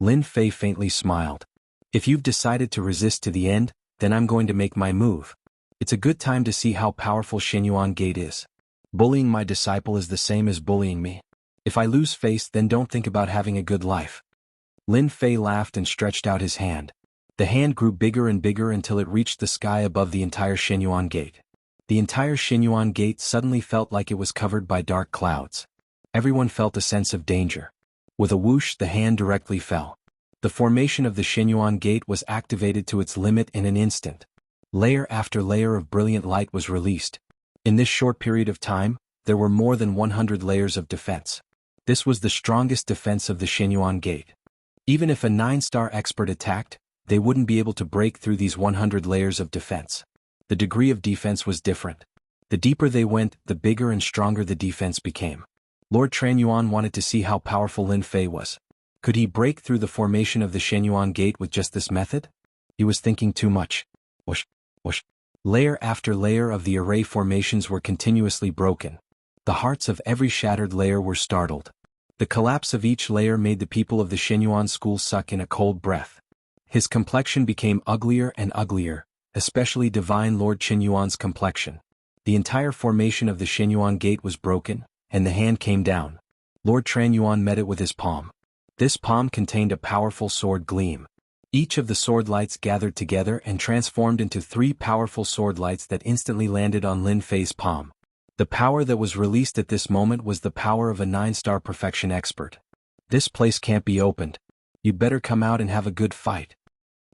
Lin Fei faintly smiled. If you've decided to resist to the end, then I'm going to make my move. It's a good time to see how powerful Xinyuan Gate is. Bullying my disciple is the same as bullying me. If I lose face, then don't think about having a good life. Lin Fei laughed and stretched out his hand. The hand grew bigger and bigger until it reached the sky above the entire Xinyuan Gate. The entire Xinyuan Gate suddenly felt like it was covered by dark clouds. Everyone felt a sense of danger. With a whoosh, the hand directly fell. The formation of the Xinyuan gate was activated to its limit in an instant. Layer after layer of brilliant light was released. In this short period of time, there were more than 100 layers of defense. This was the strongest defense of the Xinyuan gate. Even if a 9-star expert attacked, they wouldn't be able to break through these 100 layers of defense. The degree of defense was different. The deeper they went, the bigger and stronger the defense became. Lord Tranyuan wanted to see how powerful Lin Fei was. Could he break through the formation of the Xinyuan gate with just this method? He was thinking too much. Whoosh, whoosh. Layer after layer of the array formations were continuously broken. The hearts of every shattered layer were startled. The collapse of each layer made the people of the Xinyuan school suck in a cold breath. His complexion became uglier and uglier, especially Divine Lord Qinyuan's complexion. The entire formation of the Xinyuan gate was broken, and the hand came down. Lord Tranyuan met it with his palm. This palm contained a powerful sword gleam. Each of the sword lights gathered together and transformed into 3 powerful sword lights that instantly landed on Lin Fei's palm. The power that was released at this moment was the power of a 9-star perfection expert. This place can't be opened. You'd better come out and have a good fight.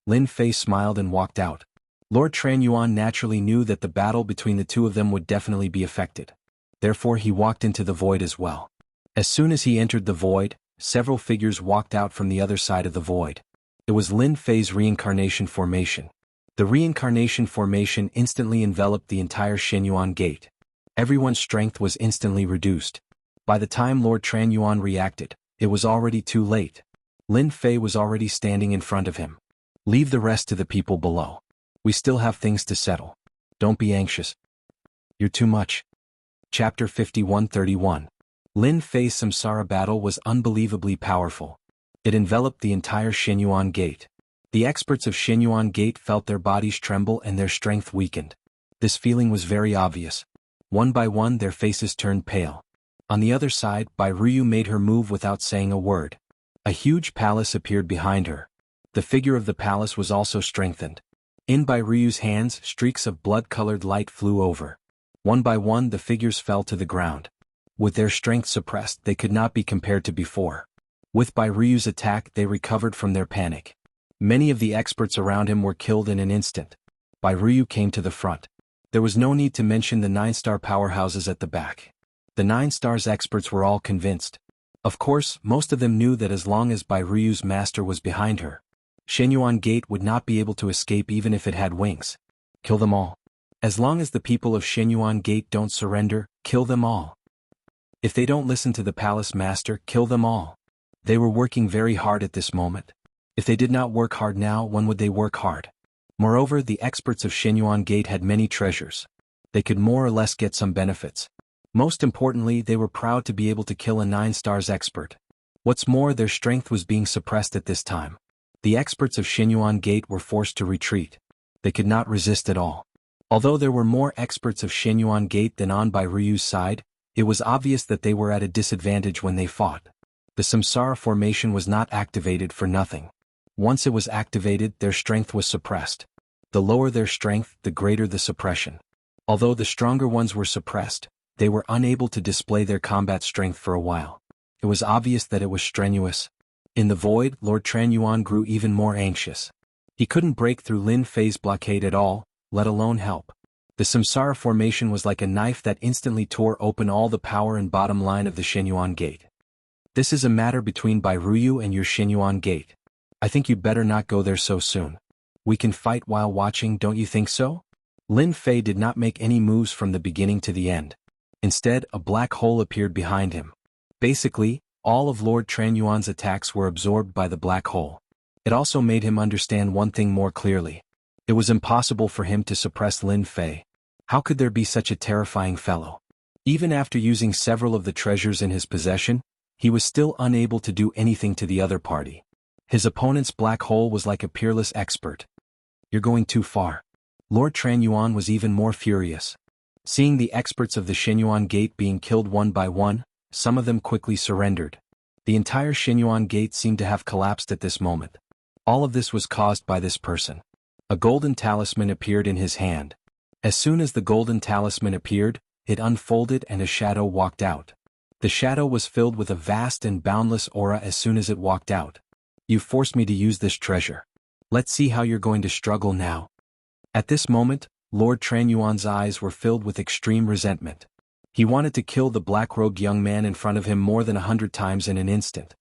Lin Fei smiled and walked out. Lord Tranyuan naturally knew that the battle between the two of them would definitely be affected. Therefore he walked into the void as well. As soon as he entered the void, several figures walked out from the other side of the void. It was Lin Fei's reincarnation formation. The reincarnation formation instantly enveloped the entire Xinyuan gate. Everyone's strength was instantly reduced. By the time Lord Tranyuan reacted, it was already too late. Lin Fei was already standing in front of him. Leave the rest to the people below. We still have things to settle. Don't be anxious. You're too much. Chapter 51-31. Lin Fei's Samsara battle was unbelievably powerful. It enveloped the entire Xinyuan gate. The experts of Xinyuan gate felt their bodies tremble and their strength weakened. This feeling was very obvious. One by one their faces turned pale. On the other side, Bai Ruyu made her move without saying a word. A huge palace appeared behind her. The figure of the palace was also strengthened. In Bai Ruyu's hands, streaks of blood-colored light flew over. One by one the figures fell to the ground. With their strength suppressed, they could not be compared to before. With Bai Ruyu's attack, they recovered from their panic. Many of the experts around him were killed in an instant. Bai Ruyu came to the front. There was no need to mention the 9-star powerhouses at the back. The 9 stars experts were all convinced. Of course, most of them knew that as long as Bai Ruyu's master was behind her, Xinyuan gate would not be able to escape even if it had wings. Kill them all. As long as the people of Xinyuan gate don't surrender, kill them all. If they don't listen to the palace master, kill them all. They were working very hard at this moment. If they did not work hard now, when would they work hard? Moreover, the experts of Xinyuan gate had many treasures. They could more or less get some benefits. Most importantly, they were proud to be able to kill a 9 stars expert. What's more, their strength was being suppressed at this time. The experts of Xinyuan gate were forced to retreat. They could not resist at all. Although there were more experts of Xinyuan gate than on Bai Ruyu's side, it was obvious that they were at a disadvantage when they fought. The Samsara formation was not activated for nothing. Once it was activated, their strength was suppressed. The lower their strength, the greater the suppression. Although the stronger ones were suppressed, they were unable to display their combat strength for a while. It was obvious that it was strenuous. In the void, Lord Tranyuan grew even more anxious. He couldn't break through Lin Fei's blockade at all, let alone help. The Samsara formation was like a knife that instantly tore open all the power and bottom line of the Xinyuan gate. This is a matter between Bai Ruyu and your Xinyuan gate. I think you'd better not go there so soon. We can fight while watching, don't you think so? Lin Fei did not make any moves from the beginning to the end. Instead, a black hole appeared behind him. Basically, all of Lord Tranyuan's attacks were absorbed by the black hole. It also made him understand one thing more clearly. It was impossible for him to suppress Lin Fei. How could there be such a terrifying fellow? Even after using several of the treasures in his possession, he was still unable to do anything to the other party. His opponent's black hole was like a peerless expert. You're going too far. Lord Tranyuan was even more furious. Seeing the experts of the Xinyuan gate being killed one by one, some of them quickly surrendered. The entire Xinyuan gate seemed to have collapsed at this moment. All of this was caused by this person. A golden talisman appeared in his hand. As soon as the golden talisman appeared, it unfolded and a shadow walked out. The shadow was filled with a vast and boundless aura as soon as it walked out. You forced me to use this treasure. Let's see how you're going to struggle now. At this moment, Lord Tranyuan's eyes were filled with extreme resentment. He wanted to kill the black-robed young man in front of him more than 100 times in an instant.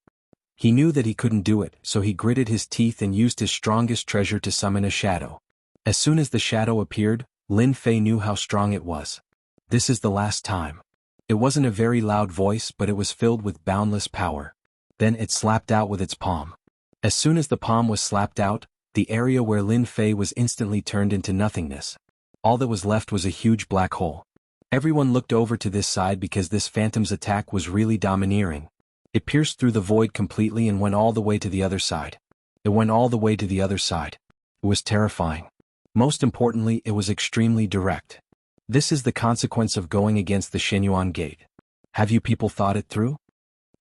He knew that he couldn't do it, so he gritted his teeth and used his strongest treasure to summon a shadow. As soon as the shadow appeared, Lin Fei knew how strong it was. This is the last time. It wasn't a very loud voice, but it was filled with boundless power. Then it slapped out with its palm. As soon as the palm was slapped out, the area where Lin Fei was instantly turned into nothingness. All that was left was a huge black hole. Everyone looked over to this side because this phantom's attack was really domineering. It pierced through the void completely and went all the way to the other side. It went all the way to the other side. It was terrifying. Most importantly, it was extremely direct. This is the consequence of going against the Xinyuan Gate. Have you people thought it through?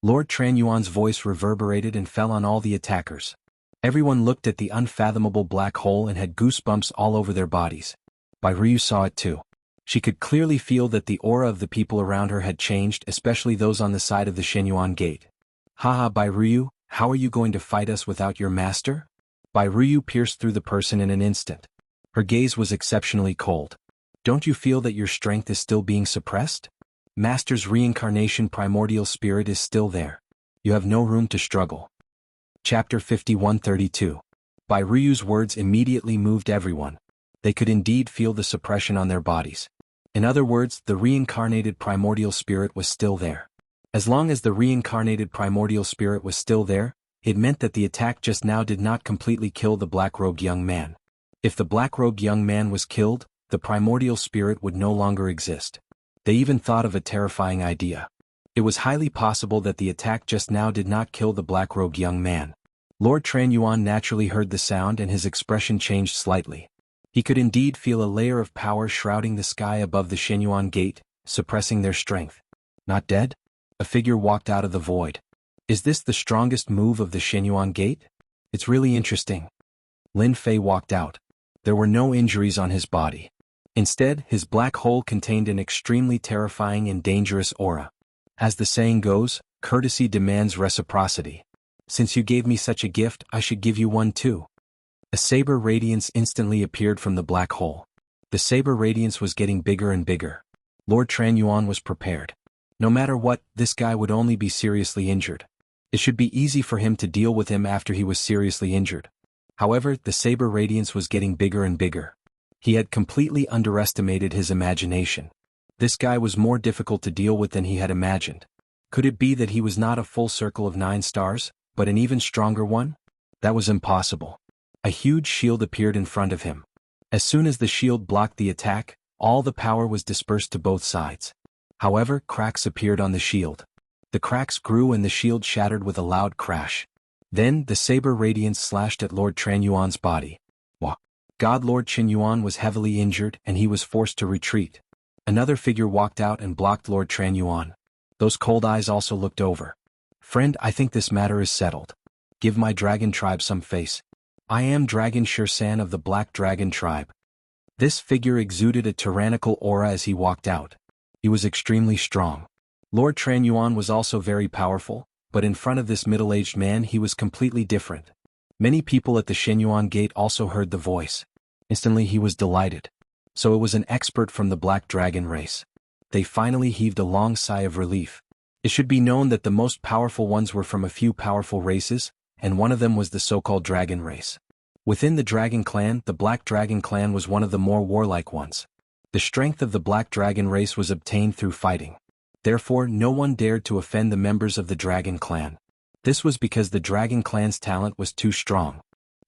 Lord Tranyuan's voice reverberated and fell on all the attackers. Everyone looked at the unfathomable black hole and had goosebumps all over their bodies. Bai Ryu saw it too. She could clearly feel that the aura of the people around her had changed, especially those on the side of the Xinyuan Gate. Haha, Bai Ryu, how are you going to fight us without your master? Bai Ryu pierced through the person in an instant. Her gaze was exceptionally cold. Don't you feel that your strength is still being suppressed? Master's reincarnation primordial spirit is still there. You have no room to struggle. Chapter 5132. Bai Ryu's words immediately moved everyone. They could indeed feel the suppression on their bodies. In other words, the reincarnated primordial spirit was still there. As long as the reincarnated primordial spirit was still there, it meant that the attack just now did not completely kill the black-robed young man. If the black-robed young man was killed, the primordial spirit would no longer exist. They even thought of a terrifying idea. It was highly possible that the attack just now did not kill the black-robed young man. Lord Tranyuan naturally heard the sound and his expression changed slightly. He could indeed feel a layer of power shrouding the sky above the Xinyuan Gate, suppressing their strength. Not dead? A figure walked out of the void. Is this the strongest move of the Xinyuan Gate? It's really interesting. Lin Fei walked out. There were no injuries on his body. Instead, his black hole contained an extremely terrifying and dangerous aura. As the saying goes, courtesy demands reciprocity. Since you gave me such a gift, I should give you one too. A saber radiance instantly appeared from the black hole. The saber radiance was getting bigger and bigger. Lord Tranyuan was prepared. No matter what, this guy would only be seriously injured. It should be easy for him to deal with him after he was seriously injured. However, the saber radiance was getting bigger and bigger. He had completely underestimated his imagination. This guy was more difficult to deal with than he had imagined. Could it be that he was not a full circle of 9 stars, but an even stronger one? That was impossible. A huge shield appeared in front of him. As soon as the shield blocked the attack, all the power was dispersed to both sides. However, cracks appeared on the shield. The cracks grew and the shield shattered with a loud crash. Then, the saber radiance slashed at Lord Tranyuan's body. God Lord Qinyuan was heavily injured and he was forced to retreat. Another figure walked out and blocked Lord Tranyuan. Those cold eyes also looked over. Friend, I think this matter is settled. Give my dragon tribe some face. I am Dragon Shirsan of the Black Dragon tribe. This figure exuded a tyrannical aura as he walked out. He was extremely strong. Lord Tranyuan was also very powerful, but in front of this middle-aged man he was completely different. Many people at the Xinyuan Gate also heard the voice. Instantly he was delighted. So it was an expert from the Black Dragon race. They finally heaved a long sigh of relief. It should be known that the most powerful ones were from a few powerful races, and one of them was the so-called Dragon race. Within the Dragon clan, the Black Dragon clan was one of the more warlike ones. The strength of the Black Dragon race was obtained through fighting. Therefore, no one dared to offend the members of the Dragon clan. This was because the Dragon clan's talent was too strong.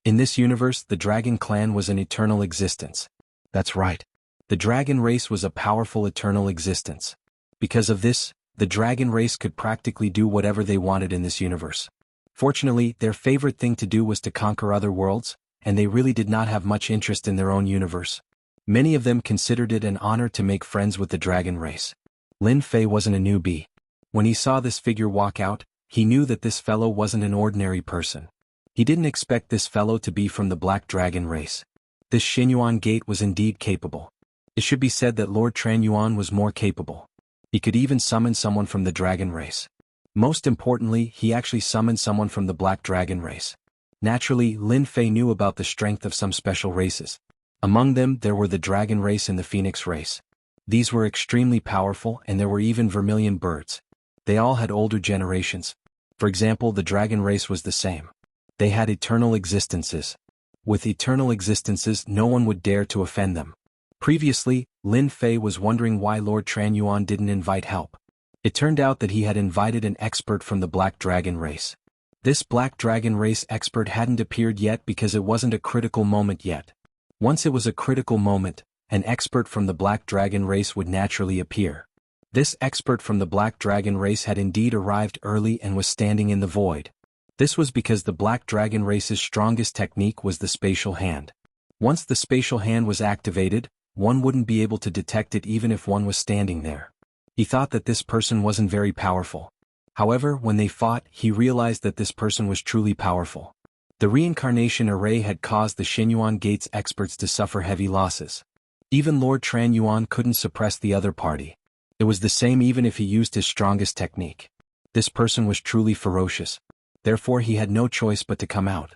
In this universe, the Dragon clan was an eternal existence. That's right. The Dragon race was a powerful eternal existence. Because of this, the Dragon race could practically do whatever they wanted in this universe. Fortunately, their favorite thing to do was to conquer other worlds, and they really did not have much interest in their own universe. Many of them considered it an honor to make friends with the Dragon race. Lin Fei wasn't a newbie. When he saw this figure walk out, he knew that this fellow wasn't an ordinary person. He didn't expect this fellow to be from the Black Dragon race. This Xinyuan Gate was indeed capable. It should be said that Lord Tranyuan was more capable. He could even summon someone from the dragon race. Most importantly, he actually summoned someone from the black dragon race. Naturally, Lin Fei knew about the strength of some special races. Among them, there were the dragon race and the phoenix race. These were extremely powerful, and there were even vermilion birds. They all had older generations. For example, the dragon race was the same. They had eternal existences. With eternal existences, no one would dare to offend them. Previously, Lin Fei was wondering why Lord Tranyuan didn't invite help. It turned out that he had invited an expert from the black dragon race. This black dragon race expert hadn't appeared yet because it wasn't a critical moment yet. Once it was a critical moment, an expert from the black dragon race would naturally appear. This expert from the black dragon race had indeed arrived early and was standing in the void. This was because the black dragon race's strongest technique was the spatial hand. Once the spatial hand was activated, one wouldn't be able to detect it even if one was standing there. He thought that this person wasn't very powerful. However, when they fought, he realized that this person was truly powerful. The reincarnation array had caused the Xinyuan Gate's experts to suffer heavy losses. Even Lord Tranyuan couldn't suppress the other party. It was the same even if he used his strongest technique. This person was truly ferocious. Therefore he had no choice but to come out.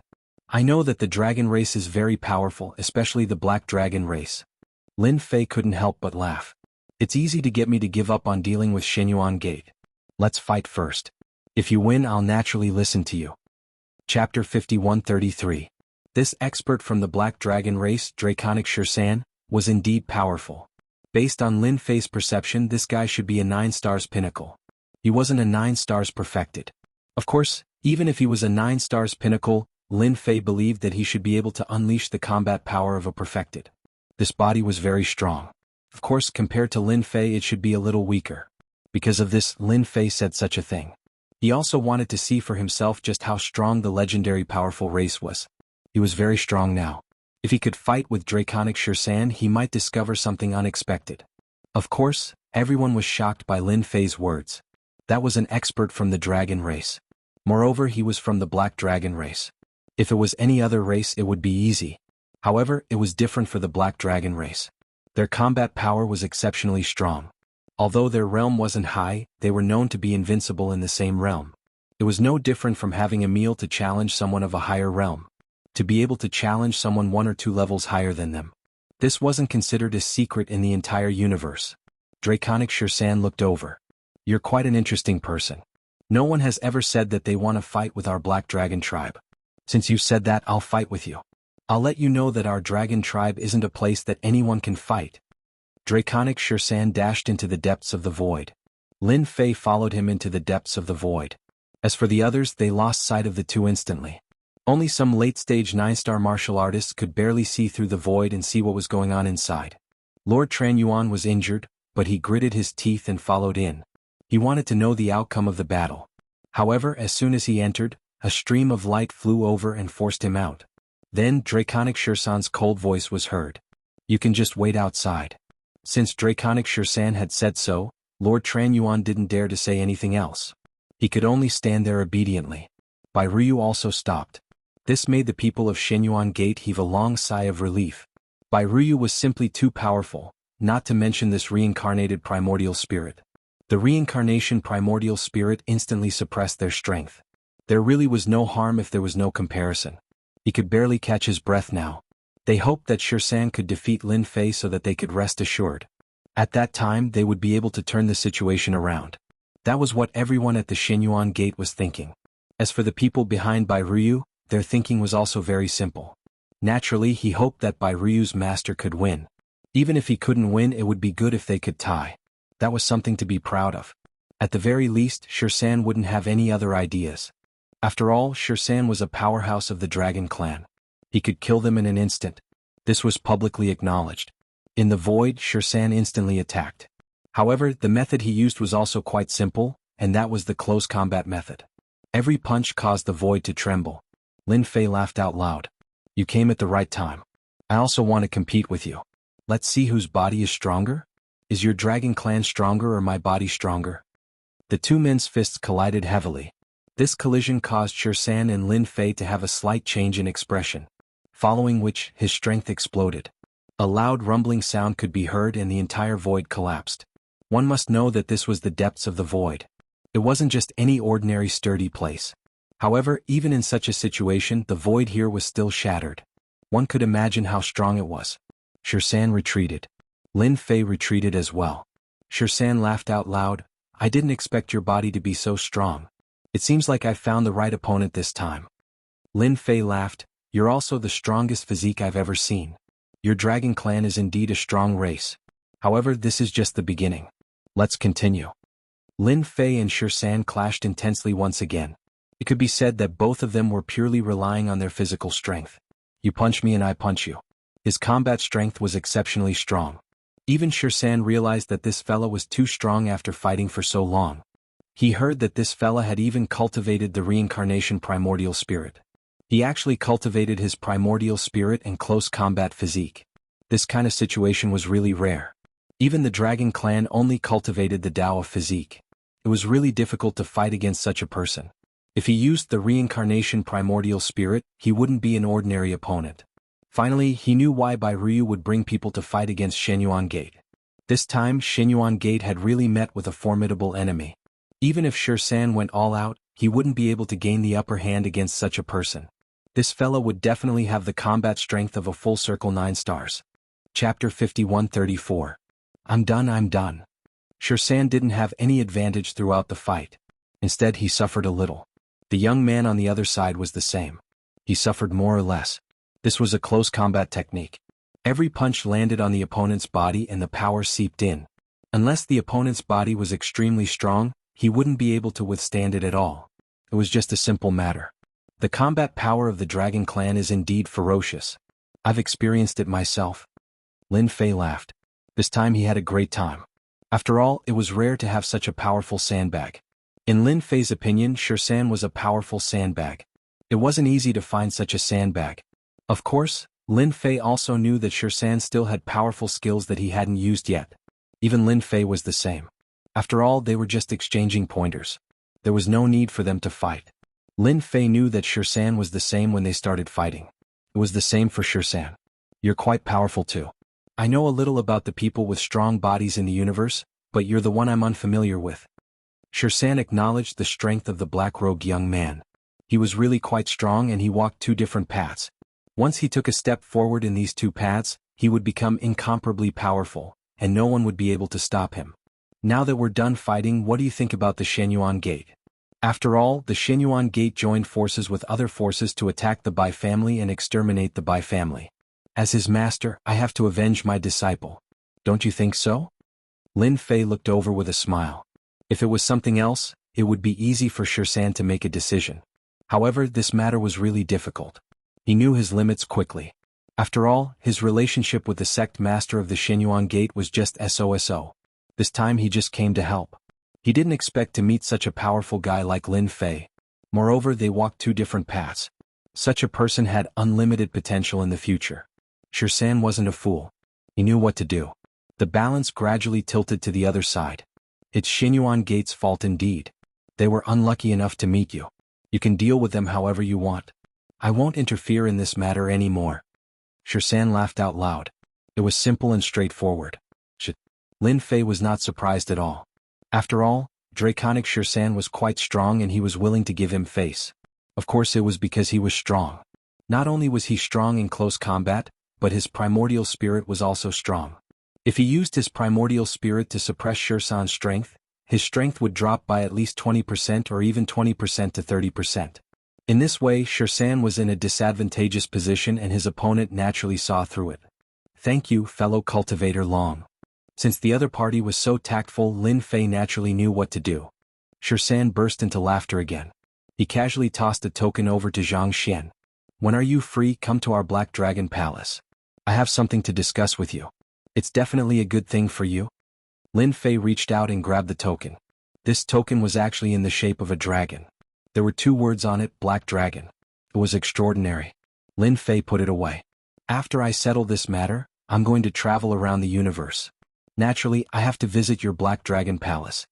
I know that the dragon race is very powerful, especially the black dragon race. Lin Fei couldn't help but laugh. It's easy to get me to give up on dealing with Xinyuan Gate. Let's fight first. If you win, I'll naturally listen to you. Chapter 5133. This expert from the black dragon race, Draconic Shursan, was indeed powerful. Based on Lin Fei's perception, this guy should be a 9 stars pinnacle. He wasn't a 9 stars perfected. Of course, even if he was a 9 stars pinnacle, Lin Fei believed that he should be able to unleash the combat power of a perfected. This body was very strong. Of course, compared to Lin Fei, it should be a little weaker. Because of this, Lin Fei said such a thing. He also wanted to see for himself just how strong the legendary powerful race was. He was very strong now. If he could fight with Draconic Shursan, he might discover something unexpected. Of course, everyone was shocked by Lin Fei's words. That was an expert from the dragon race. Moreover, he was from the black dragon race. If it was any other race, it would be easy. However, it was different for the black dragon race. Their combat power was exceptionally strong. Although their realm wasn't high, they were known to be invincible in the same realm. It was no different from having a meal to challenge someone of a higher realm. To be able to challenge someone 1 or 2 levels higher than them. This wasn't considered a secret in the entire universe. Draconic Shursan looked over. You're quite an interesting person. No one has ever said that they want to fight with our black dragon tribe. Since you said that, I'll fight with you. I'll let you know that our dragon tribe isn't a place that anyone can fight. Draconic Shursan dashed into the depths of the void. Lin Fei followed him into the depths of the void. As for the others, they lost sight of the two instantly. Only some late-stage 9-star martial artists could barely see through the void and see what was going on inside. Lord Tranyuan was injured, but he gritted his teeth and followed in. He wanted to know the outcome of the battle. However, as soon as he entered, a stream of light flew over and forced him out. Then Draconic Shursan's cold voice was heard. You can just wait outside. Since Draconic Shursan had said so, Lord Tranyuan didn't dare to say anything else. He could only stand there obediently. Bai Ryu also stopped. This made the people of Xinyuan Gate heave a long sigh of relief. Bai Ryu was simply too powerful, not to mention this reincarnated primordial spirit. The reincarnation primordial spirit instantly suppressed their strength. There really was no harm if there was no comparison. He could barely catch his breath now. They hoped that Shursan could defeat Lin Fei so that they could rest assured. At that time, they would be able to turn the situation around. That was what everyone at the Xinyuan Gate was thinking. As for the people behind Bai Ryu, their thinking was also very simple. Naturally, he hoped that Bai Ryu's master could win. Even if he couldn't win, it would be good if they could tie. That was something to be proud of. At the very least, Shursan wouldn't have any other ideas. After all, Shursan was a powerhouse of the Dragon Clan. He could kill them in an instant. This was publicly acknowledged. In the void, Shursan instantly attacked. However, the method he used was also quite simple, and that was the close combat method. Every punch caused the void to tremble. Lin Fei laughed out loud. You came at the right time. I also want to compete with you. Let's see whose body is stronger? Is your Dragon Clan stronger or my body stronger? The two men's fists collided heavily. This collision caused Shursan and Lin Fei to have a slight change in expression, following which his strength exploded. A loud rumbling sound could be heard and the entire void collapsed. One must know that this was the depths of the void. It wasn't just any ordinary sturdy place. However, even in such a situation, the void here was still shattered. One could imagine how strong it was. Shirsan retreated. Lin Fei retreated as well. Shirsan laughed out loud. I didn't expect your body to be so strong. It seems like I found the right opponent this time. Lin Fei laughed. You're also the strongest physique I've ever seen. Your dragon clan is indeed a strong race. However, this is just the beginning. Let's continue. Lin Fei and Shirsan clashed intensely once again. It could be said that both of them were purely relying on their physical strength. You punch me and I punch you. His combat strength was exceptionally strong. Even Shirsan realized that this fella was too strong after fighting for so long. He heard that this fella had even cultivated the reincarnation primordial spirit. He actually cultivated his primordial spirit and close combat physique. This kind of situation was really rare. Even the dragon clan only cultivated the Tao of physique. It was really difficult to fight against such a person. If he used the reincarnation primordial spirit, he wouldn't be an ordinary opponent. Finally, he knew why Bai Ryu would bring people to fight against Shenyuan Gate. This time, Shenyuan Gate had really met with a formidable enemy. Even if Shirsan went all out, he wouldn't be able to gain the upper hand against such a person. This fella would definitely have the combat strength of a full circle 9 stars. Chapter 51-34. I'm done. Shirsan didn't have any advantage throughout the fight. Instead, he suffered a little. The young man on the other side was the same. He suffered more or less. This was a close combat technique. Every punch landed on the opponent's body and the power seeped in. Unless the opponent's body was extremely strong, he wouldn't be able to withstand it at all. It was just a simple matter. The combat power of the Dragon Clan is indeed ferocious. I've experienced it myself. Lin Fei laughed. This time he had a great time. After all, it was rare to have such a powerful sandbag. In Lin Fei's opinion, Shirsan was a powerful sandbag. It wasn't easy to find such a sandbag. Of course, Lin Fei also knew that Shirsan still had powerful skills that he hadn't used yet. Even Lin Fei was the same. After all, they were just exchanging pointers. There was no need for them to fight. Lin Fei knew that Shirsan was the same when they started fighting. It was the same for Shirsan. You're quite powerful too. I know a little about the people with strong bodies in the universe, but you're the one I'm unfamiliar with. Shirsan acknowledged the strength of the black-robed young man. He was really quite strong and he walked 2 different paths. Once he took a step forward in these 2 paths, he would become incomparably powerful, and no one would be able to stop him. Now that we're done fighting, what do you think about the Shenyuan Gate? After all, the Shenyuan Gate joined forces with other forces to attack the Bai family and exterminate the Bai family. As his master, I have to avenge my disciple. Don't you think so? Lin Fei looked over with a smile. If it was something else, it would be easy for Shirsan to make a decision. However, this matter was really difficult. He knew his limits quickly. After all, his relationship with the sect master of the Shenyuan Gate was just SOSO. This time he just came to help. He didn't expect to meet such a powerful guy like Lin Fei. Moreover, they walked 2 different paths. Such a person had unlimited potential in the future. Shirsan wasn't a fool. He knew what to do. The balance gradually tilted to the other side. It's Shenyuan Gate's fault indeed. They were unlucky enough to meet you. You can deal with them however you want. I won't interfere in this matter anymore. Shirsan laughed out loud. It was simple and straightforward. Lin Fei was not surprised at all. After all, Draconic Shirsan was quite strong and he was willing to give him face. Of course it was because he was strong. Not only was he strong in close combat, but his primordial spirit was also strong. If he used his primordial spirit to suppress Shirsan's strength, his strength would drop by at least 20% or even 20% to 30%. In this way, Shirsan was in a disadvantageous position and his opponent naturally saw through it. Thank you, fellow cultivator Long. Since the other party was so tactful, Lin Fei naturally knew what to do. Shirsan burst into laughter again. He casually tossed a token over to Zhang Xian. When are you free? Come to our Black Dragon Palace. I have something to discuss with you. It's definitely a good thing for you. Lin Fei reached out and grabbed the token. This token was actually in the shape of a dragon. There were 2 words on it, Black Dragon. It was extraordinary. Lin Fei put it away. After I settle this matter, I'm going to travel around the universe. Naturally, I have to visit your Black Dragon Palace.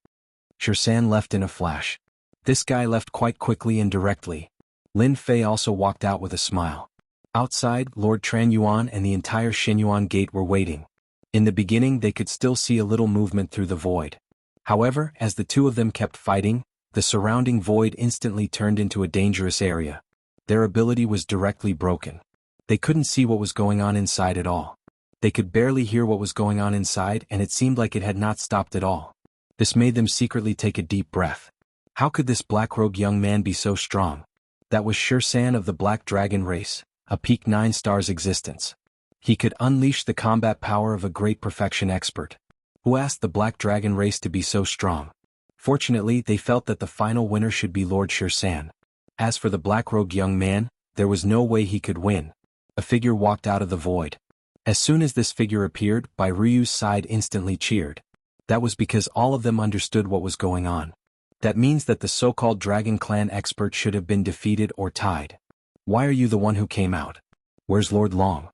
Shirsan left in a flash. This guy left quite quickly and directly. Lin Fei also walked out with a smile. Outside, Lord Tran Yuan and the entire Shenyuan Gate were waiting. In the beginning they could still see a little movement through the void. However, as the two of them kept fighting, the surrounding void instantly turned into a dangerous area. Their ability was directly broken. They couldn't see what was going on inside at all. They could barely hear what was going on inside, and it seemed like it had not stopped at all. This made them secretly take a deep breath. How could this black-robed young man be so strong? That was Shirsan of the Black Dragon race, a peak 9 stars existence. He could unleash the combat power of a great perfection expert. Who asked the Black Dragon race to be so strong? Fortunately, they felt that the final winner should be Lord Shirsan. As for the black-robed young man, there was no way he could win. A figure walked out of the void. As soon as this figure appeared, Bai Ruyu's side instantly cheered. That was because all of them understood what was going on. That means that the so-called Dragon Clan expert should have been defeated or tied. Why are you the one who came out? Where's Lord Long?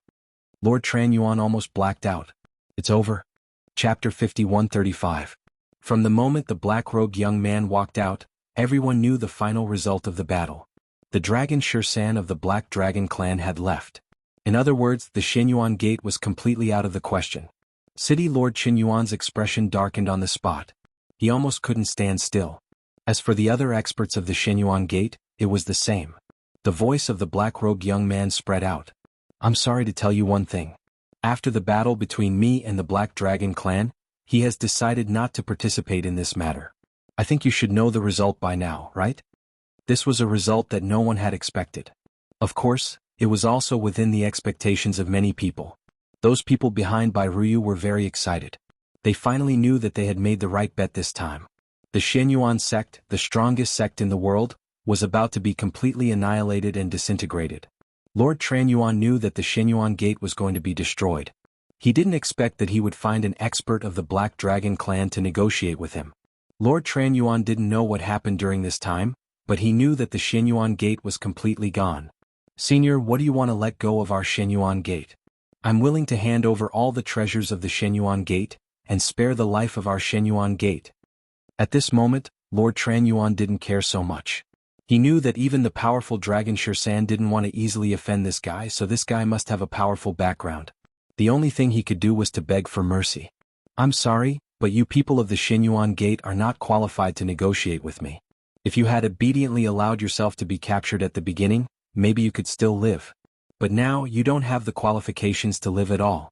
Lord Tran Yuan almost blacked out. It's over. Chapter 5135. From the moment the black-robed young man walked out, everyone knew the final result of the battle. The dragon Shirsan of the Black Dragon Clan had left. In other words, the Xinyuan Gate was completely out of the question. City Lord Qin Yuan's expression darkened on the spot. He almost couldn't stand still. As for the other experts of the Xinyuan Gate, it was the same. The voice of the black-robed young man spread out. I'm sorry to tell you one thing. After the battle between me and the Black Dragon Clan, he has decided not to participate in this matter. I think you should know the result by now, right? This was a result that no one had expected. Of course, it was also within the expectations of many people. Those people behind Bai Ruyu were very excited. They finally knew that they had made the right bet this time. The Xinyuan sect, the strongest sect in the world, was about to be completely annihilated and disintegrated. Lord Tran Yuan knew that the Xinyuan Gate was going to be destroyed. He didn't expect that he would find an expert of the Black Dragon Clan to negotiate with him. Lord Tran Yuan didn't know what happened during this time, but he knew that the Xinyuan Gate was completely gone. Senior, what do you want to let go of our Xinyuan Gate? I'm willing to hand over all the treasures of the Xinyuan Gate, and spare the life of our Xinyuan Gate. At this moment, Lord Tran Yuan didn't care so much. He knew that even the powerful dragon Shirsan didn't want to easily offend this guy, so this guy must have a powerful background. The only thing he could do was to beg for mercy. I'm sorry, but you people of the Xinyuan Gate are not qualified to negotiate with me. If you had obediently allowed yourself to be captured at the beginning, maybe you could still live. But now you don't have the qualifications to live at all.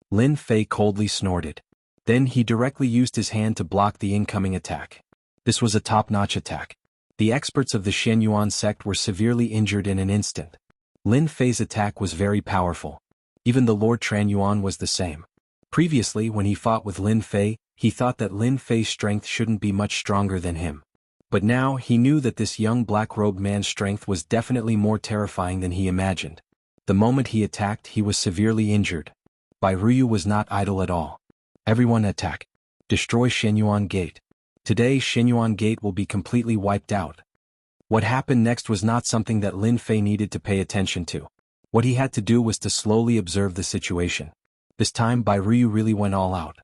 Lin Fei coldly snorted. Then he directly used his hand to block the incoming attack. This was a top-notch attack. The experts of the Xinyuan sect were severely injured in an instant. Lin Fei's attack was very powerful. Even the Lord Tran Yuan was the same. Previously, when he fought with Lin Fei, he thought that Lin Fei's strength shouldn't be much stronger than him. But now he knew that this young black-robed man's strength was definitely more terrifying than he imagined. The moment he attacked, he was severely injured. Bai Ruyu was not idle at all. Everyone attack. Destroy Xinyuan Gate. Today Xinyuan Gate will be completely wiped out. What happened next was not something that Lin Fei needed to pay attention to. What he had to do was to slowly observe the situation. This time Bai Ruyu really went all out.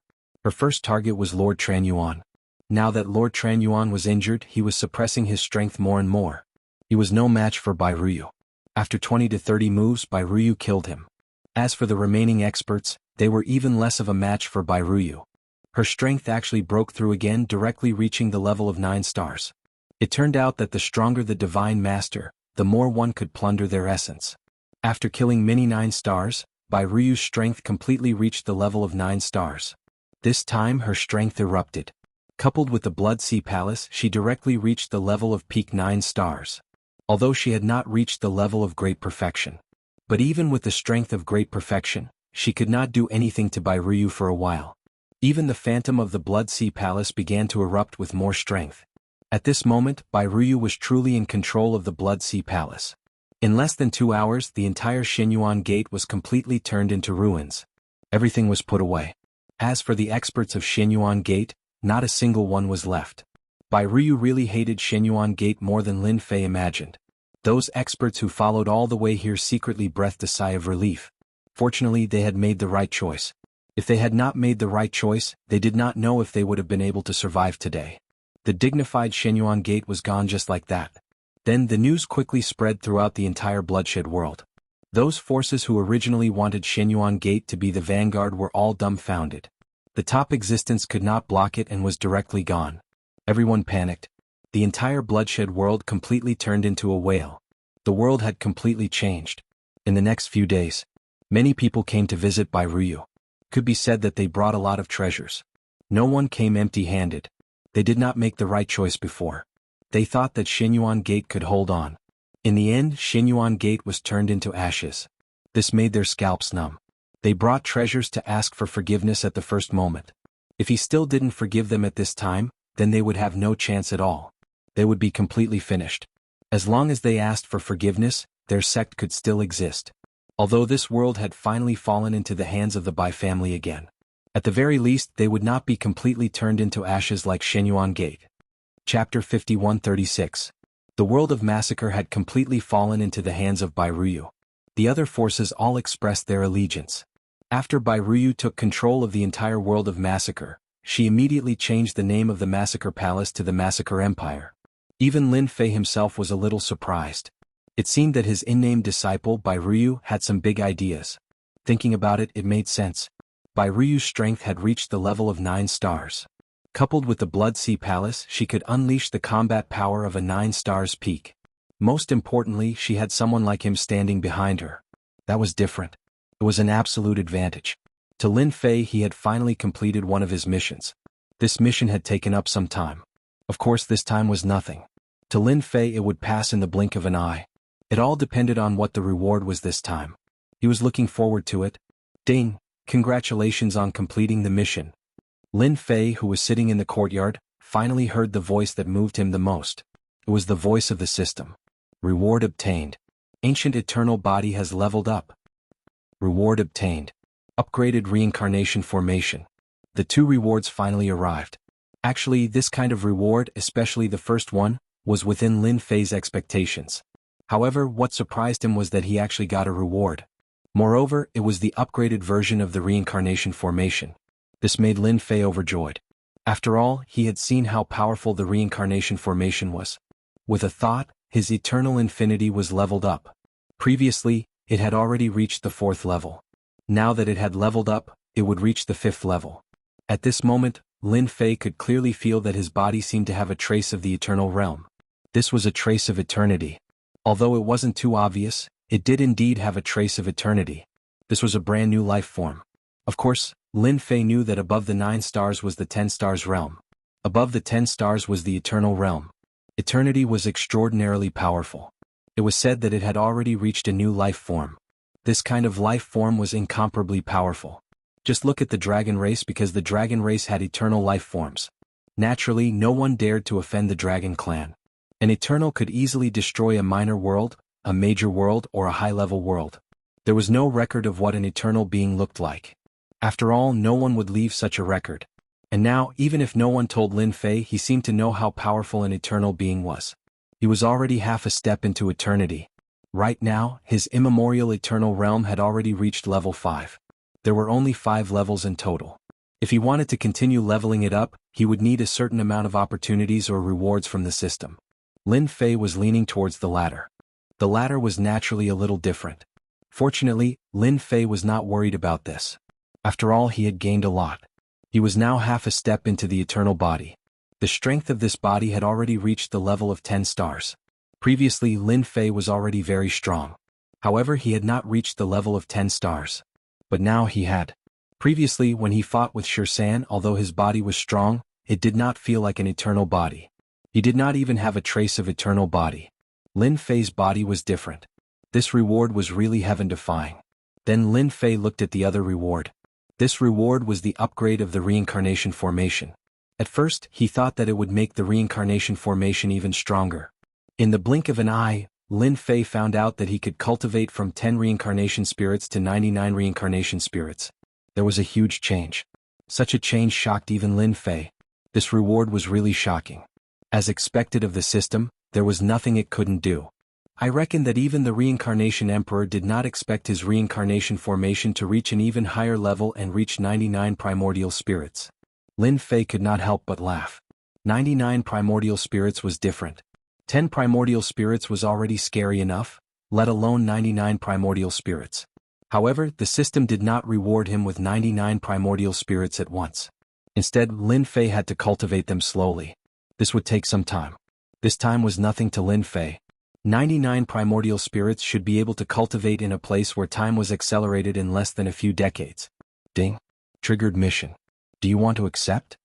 Her first target was Lord Tran Yuan. Now that Lord Tran Yuan was injured, he was suppressing his strength more and more. He was no match for Bai Ruyu. After 20 to 30 moves, Bai Ruyu killed him. As for the remaining experts, they were even less of a match for Bai Ruyu. Her strength actually broke through again, directly reaching the level of 9 stars. It turned out that the stronger the Divine Master, the more one could plunder their essence. After killing many 9 stars, Bai Ruyu's strength completely reached the level of 9 stars. This time her strength erupted. Coupled with the Blood Sea Palace, she directly reached the level of peak 9 stars. Although she had not reached the level of great perfection. But even with the strength of great perfection, she could not do anything to Bai Ruyu for a while. Even the phantom of the Blood Sea Palace began to erupt with more strength. At this moment, Bai Ruyu was truly in control of the Blood Sea Palace. In less than 2 hours, the entire Xinyuan Gate was completely turned into ruins. Everything was put away. As for the experts of Xinyuan Gate, not a single one was left. Bai Ruyu really hated Xinyuan Gate more than Lin Fei imagined. Those experts who followed all the way here secretly breathed a sigh of relief. Fortunately, they had made the right choice. If they had not made the right choice, they did not know if they would have been able to survive today. The dignified Xinyuan Gate was gone just like that. Then the news quickly spread throughout the entire bloodshed world. Those forces who originally wanted Shenyuan Gate to be the vanguard were all dumbfounded. The top existence could not block it and was directly gone. Everyone panicked. The entire bloodshed world completely turned into a whale. The world had completely changed. In the next few days, many people came to visit Bairuyu. Could be said that they brought a lot of treasures. No one came empty-handed. They did not make the right choice before. They thought that Shenyuan Gate could hold on. In the end, Shenyuan Gate was turned into ashes. This made their scalps numb. They brought treasures to ask for forgiveness at the first moment. If he still didn't forgive them at this time, then they would have no chance at all. They would be completely finished. As long as they asked for forgiveness, their sect could still exist. Although this world had finally fallen into the hands of the Bai family again. At the very least, they would not be completely turned into ashes like Shenyuan Gate. Chapter 5136. The world of massacre had completely fallen into the hands of Bairuyu. The other forces all expressed their allegiance. After Bairuyu took control of the entire world of massacre, she immediately changed the name of the Massacre Palace to the Massacre Empire. Even Lin Fei himself was a little surprised. It seemed that his in-named disciple Bairuyu had some big ideas. Thinking about it, it made sense. Bairuyu's strength had reached the level of 9 stars. Coupled with the Blood Sea Palace, she could unleash the combat power of a 9 stars peak. Most importantly, she had someone like him standing behind her. That was different. It was an absolute advantage. To Lin Fei, he had finally completed one of his missions. This mission had taken up some time. Of course, this time was nothing. To Lin Fei, it would pass in the blink of an eye. It all depended on what the reward was this time. He was looking forward to it. Ding! Congratulations on completing the mission. Lin Fei, who was sitting in the courtyard, finally heard the voice that moved him the most. It was the voice of the system. Reward obtained. Ancient Eternal Body has leveled up. Reward obtained. Upgraded Reincarnation Formation. The 2 rewards finally arrived. Actually, this kind of reward, especially the first one, was within Lin Fei's expectations. However, what surprised him was that he actually got a reward. Moreover, it was the upgraded version of the Reincarnation Formation. This made Lin Fei overjoyed. After all, he had seen how powerful the Reincarnation Formation was. With a thought, his Eternal Infinity was leveled up. Previously, it had already reached the 4th level. Now that it had leveled up, it would reach the 5th level. At this moment, Lin Fei could clearly feel that his body seemed to have a trace of the Eternal Realm. This was a trace of eternity. Although it wasn't too obvious, it did indeed have a trace of eternity. This was a brand new life form. Of course, Lin Fei knew that above the 9 stars was the 10 stars realm. Above the 10 stars was the Eternal Realm. Eternity was extraordinarily powerful. It was said that it had already reached a new life form. This kind of life form was incomparably powerful. Just look at the dragon race, because the dragon race had eternal life forms. Naturally, no one dared to offend the dragon clan. An eternal could easily destroy a minor world, a major world, or a high-level world. There was no record of what an eternal being looked like. After all, no one would leave such a record. And now, even if no one told Lin Fei, he seemed to know how powerful an eternal being was. He was already half a step into eternity. Right now, his immemorial eternal realm had already reached level 5. There were only 5 levels in total. If he wanted to continue leveling it up, he would need a certain amount of opportunities or rewards from the system. Lin Fei was leaning towards the latter. The latter was naturally a little different. Fortunately, Lin Fei was not worried about this. After all, he had gained a lot. He was now half a step into the eternal body. The strength of this body had already reached the level of 10 stars. Previously, Lin Fei was already very strong. However, he had not reached the level of 10 stars. But now he had. Previously, when he fought with Shirsan, although his body was strong, it did not feel like an eternal body. He did not even have a trace of eternal body. Lin Fei's body was different. This reward was really heaven-defying. Then Lin Fei looked at the other reward. This reward was the upgrade of the Reincarnation Formation. At first, he thought that it would make the Reincarnation Formation even stronger. In the blink of an eye, Lin Fei found out that he could cultivate from 10 reincarnation spirits to 99 reincarnation spirits. There was a huge change. Such a change shocked even Lin Fei. This reward was really shocking. As expected of the system, there was nothing it couldn't do. I reckon that even the Reincarnation Emperor did not expect his reincarnation formation to reach an even higher level and reach 99 primordial spirits. Lin Fei could not help but laugh. 99 primordial spirits was different. 10 primordial spirits was already scary enough, let alone 99 primordial spirits. However, the system did not reward him with 99 primordial spirits at once. Instead, Lin Fei had to cultivate them slowly. This would take some time. This time was nothing to Lin Fei. 99 primordial spirits should be able to cultivate in a place where time was accelerated in less than a few decades. Ding. Triggered mission. Do you want to accept?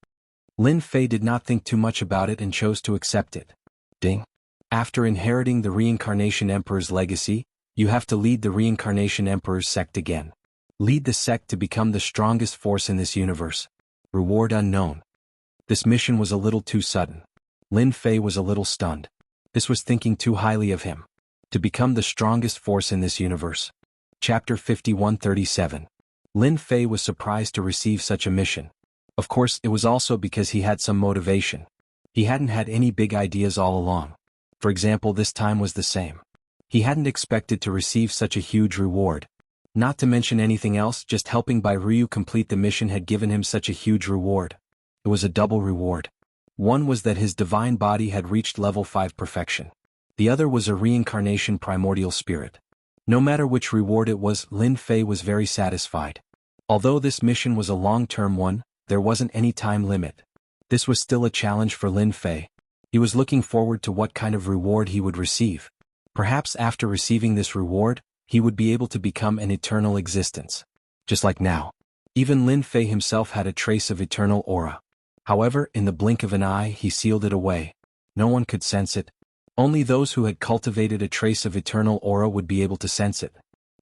Lin Fei did not think too much about it and chose to accept it. Ding. After inheriting the Reincarnation Emperor's legacy, you have to lead the Reincarnation Emperor's sect again. Lead the sect to become the strongest force in this universe. Reward unknown. This mission was a little too sudden. Lin Fei was a little stunned. This was thinking too highly of him. To become the strongest force in this universe. Chapter 5137. Lin Fei was surprised to receive such a mission. Of course, it was also because he had some motivation. He hadn't had any big ideas all along. For example, this time was the same. He hadn't expected to receive such a huge reward. Not to mention anything else, just helping Bai Ryu complete the mission had given him such a huge reward. It was a double reward. One was that his divine body had reached level 5 perfection. The other was a reincarnation primordial spirit. No matter which reward it was, Lin Fei was very satisfied. Although this mission was a long-term one, there wasn't any time limit. This was still a challenge for Lin Fei. He was looking forward to what kind of reward he would receive. Perhaps after receiving this reward, he would be able to become an eternal existence. Just like now. Even Lin Fei himself had a trace of eternal aura. However, in the blink of an eye he sealed it away. No one could sense it. Only those who had cultivated a trace of eternal aura would be able to sense it.